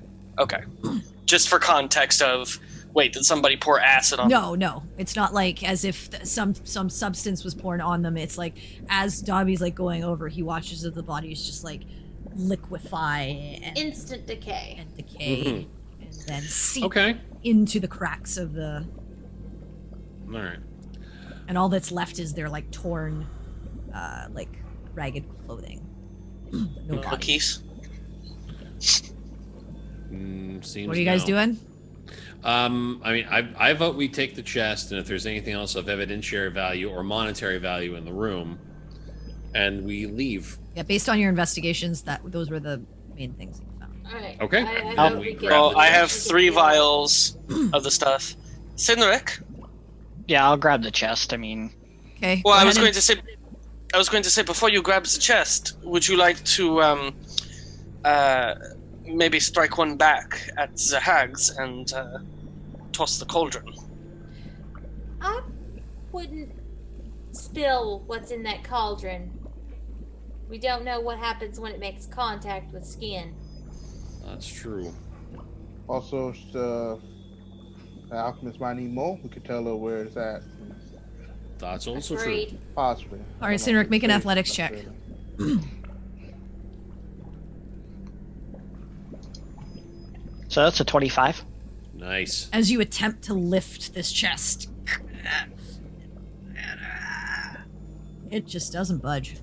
Just for context of, wait, did somebody pour acid on? No, it's not like as if some substance was poured on them. It's like as Dobby's like going over, he watches as the bodies just like liquefy and Instant decay. decay, and then seep Okay. into the cracks of the. All right. And all that's left is their like torn, like ragged clothing. No bodies. Cookies. Seems What are you guys no. doing? I mean, I vote we take the chest, and if there's anything else of evidentiary value or monetary value in the room, and we leave. Yeah, based on your investigations, those were the main things you found. All right. Okay. I And hope then we we get grab Well, the I have chest. 3 vials of the stuff. Cynric. Yeah, I'll grab the chest. I mean, Okay. Well, go I was ahead going to say before you grab the chest, would you like to maybe strike one back at the hags and toss the cauldron? I wouldn't spill what's in that cauldron. We don't know what happens when it makes contact with skin. That's true. Also, the alchemist might need more. We could tell her where it's at. That's also true. Agreed. Possibly. All right, Cynric, make an athletics check. so that's a 25. Nice. As you attempt to lift this chest, it just doesn't budge.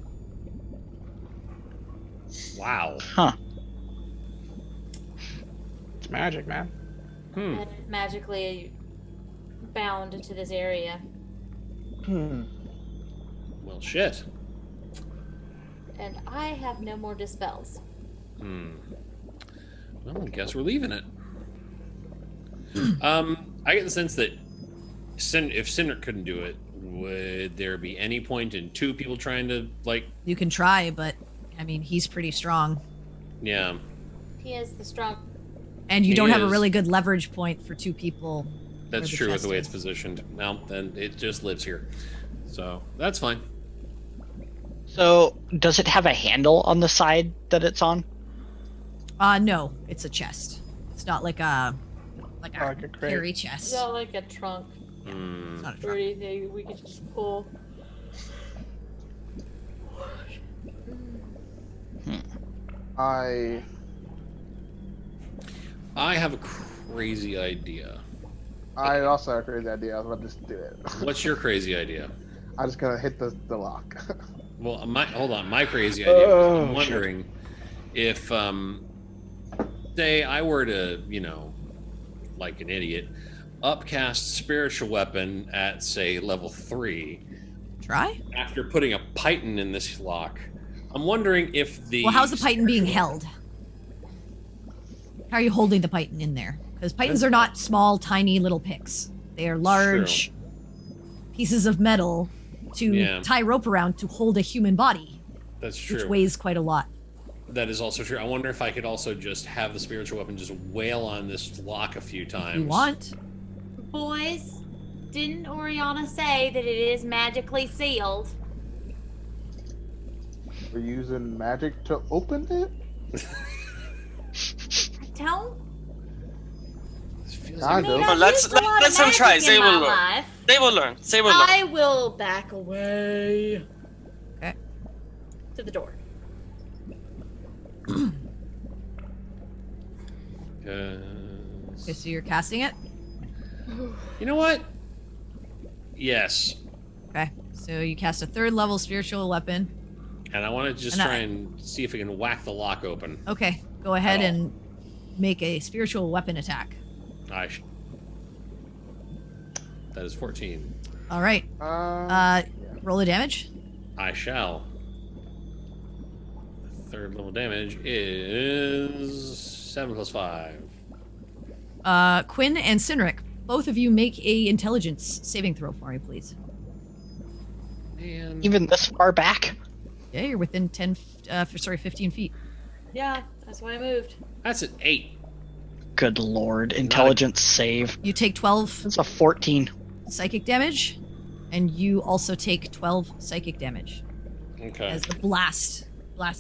Wow. Huh. It's magic, man. And magically bound to this area. Well, shit. And I have no more dispels. Well, I guess we're leaving it. I get the sense that if Cynric couldn't do it, would there be any point in 2 people trying to, like... You can try, but I mean, he's pretty strong. Yeah. He is the strong. And you He don't have a is. really good leverage point for 2 people. That's the true with chest the way is. it's positioned. Well, then it just lives here. So, that's fine. So, does it have a handle on the side that it's on? No, it's a chest. It's not like a Like a crate. carry It's chest. not like a trunk It's not a or trunk. anything we could just pull. I have a crazy idea. also have a crazy idea. I was about to just do it. What's your crazy idea? I just gotta hit the lock. Well, hold on. My crazy idea was I'm Oh, wondering if, say, I were to, like an idiot, upcast spiritual weapon at, say, level 3. Try? After putting a python in this lock. I'm wondering if the... Well, how's the python being held? How are you holding the python in there? Because pythons are not small, tiny little picks. They are large pieces of metal to tie rope around to hold a human body. That's true. Which weighs quite a lot. That is also true. I wonder if I could also just have the spiritual weapon just wail on this lock a few times. If you want. Boys, didn't Oriana say that it is magically sealed? We're using magic to open it? Don't. I mean, do. I've let's used a lot of let them try. magic They in will my learn. life. They will learn. They will learn. I will back away. Okay. To the door. Okay, so you're casting it? You know what? Yes. Okay. So you cast a 3rd level spiritual weapon. And I want to just And try and see if I can whack the lock open. Okay. Go ahead At all. and make a spiritual weapon attack. That is 14. All right. Roll the damage. I shall. 3rd level damage is 7 plus 5. Quinn and Cynric, both of you make a intelligence saving throw for me, please. And Even this far back? Yeah, you're within 15 feet. Yeah, that's why I moved. that's an 8. Good lord. Intelligence save. You take 12 That's a 14. psychic damage, and you also take 12 psychic damage Okay. as the blasts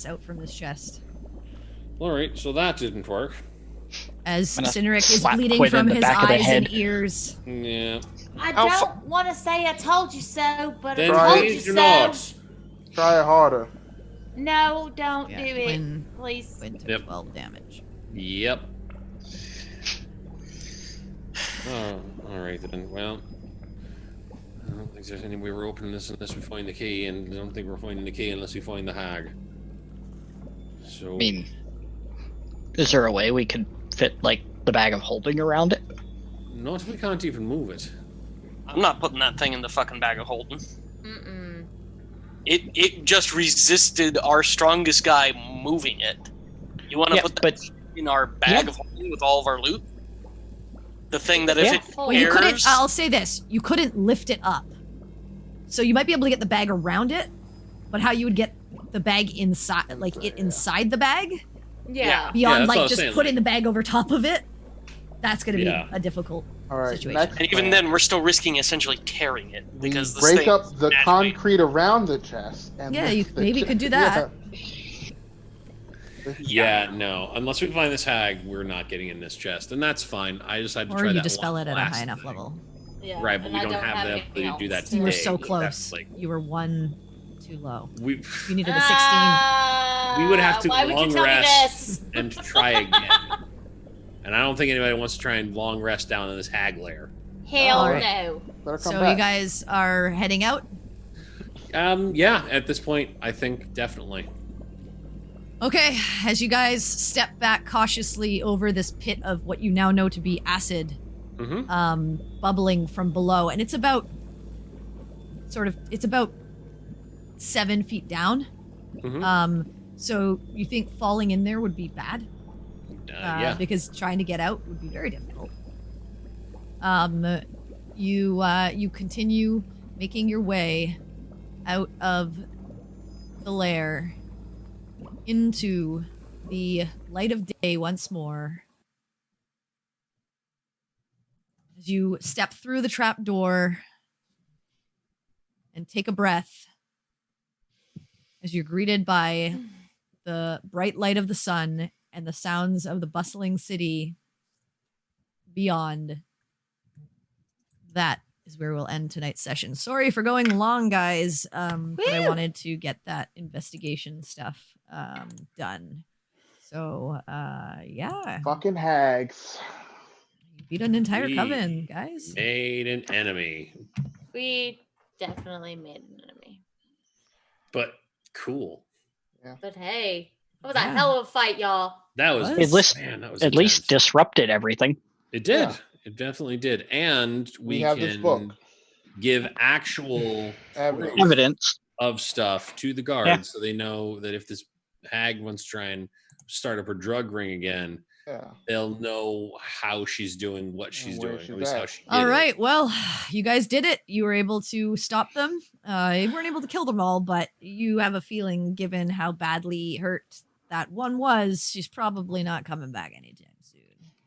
out from this chest. All right, so that didn't work. As I'm gonna Cynric is slap bleeding Quinn from in the his back of the eyes and head. ears. Yeah. I How don't want to say I told you so, but Then I told please you do so. not. Try it harder. No, don't Yeah, do it, Quinn- please. Quinn took Yep. 12 damage. Yep. Oh, all right then. Well, I don't think there's any way we're opening this unless we find the key, and I don't think we're finding the key unless we find the hag. So I mean, is there a way we could fit, like, the bag of holding around it? not if we can't even move it. I'm not putting that thing in the fucking bag of holding. Mm-mm. It just resisted our strongest guy moving it. You want to Yeah, put that but- in our bag of holding with all of our loot? The thing that if Yeah. it Well, you couldn't. airs- I'll say this: you couldn't lift it up, so you might be able to get the bag around it, but how you would get the bag inside, like it inside the bag, Yeah. beyond that's what I like was just saying, putting the bag over top of it, that's going to Yeah. be a difficult All right. situation. Next And even plan. then, we're still risking essentially tearing it We because this break thing up the magically- concrete around the chest. And Yeah, lift you the maybe chest. could do that. Yeah, no. Unless we find this hag, we're not getting in this chest, and that's fine. I just had to Or try you that dispel one it at a last high enough time. level. Yeah. Right, but and we I don't have the anything ability to do that else. You were today. so That's close. like You were one too low. we You needed a 16. we would have to Why would you long tell me rest this? and try again. And I don't think anybody wants to try and long rest down in this hag lair. Hell Alright. no. Better come So back. you guys are heading out. Yeah, at this point, I think definitely. Okay, as you guys step back cautiously over this pit of what you now know to be acid, Mm-hmm. bubbling from below, and it's about 7 feet down. Mhm. So you think falling in there would be bad? Yeah. Because trying to get out would be very difficult. You continue making your way out of the lair into the light of day once more. As you step through the trap door and take a breath, as you're greeted by the bright light of the sun and the sounds of the bustling city beyond. That is where we'll end tonight's session. Sorry for going long, guys, but I Woo! wanted to get that investigation stuff done. So, yeah, Fucking hags. you beat an entire We coven, guys. Made an enemy, We definitely made an enemy. but cool. But hey, that was a Yeah. hell of a fight, y'all. That was What? At least, man. That was at least intense. disrupted everything. It did. Yeah. It definitely did. And We we have this book. can give actual Evidence. proof Evidence. of stuff to the guards so they know that if this hag wants to try and start up her drug ring again, Yeah. they'll know how she's doing what she's where doing, she's at least how at. she did All it. right. Well, you guys did it. You were able to stop them. You weren't able to kill them all, but you have a feeling, given how badly hurt that one was, she's probably not coming back anytime soon.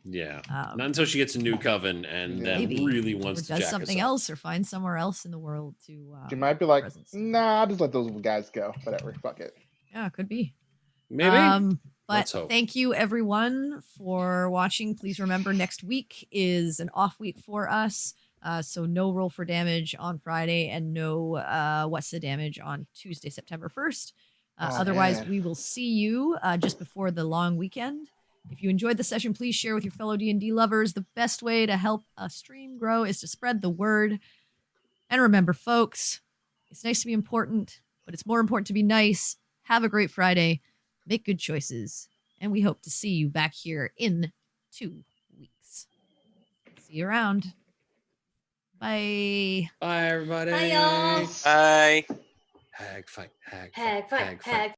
Yeah. Um, Not until she gets a new coven and then maybe. really Or wants to does jack something us up. else, or find somewhere else in the world to. She might be like, presence. nah, I'll just let those guys go. Whatever. Fuck it. Yeah, could be. Maybe. But Let's hope. thank you everyone for watching. Please remember next week is an off week for us. So no roll for damage on Friday and no what's the damage on Tuesday, September 1st. Otherwise, man. we will see you just before the long weekend. If you enjoyed the session, please share with your fellow D&D lovers. The best way to help a stream grow is to spread the word. And remember, folks, it's nice to be important, but it's more important to be nice. Have a great Friday. Make good choices. And we hope to see you back here in 2 weeks. See you around. Bye. Bye, everybody. Bye, y'all. Bye. Hag fight. Hag fight. Hag fight, hag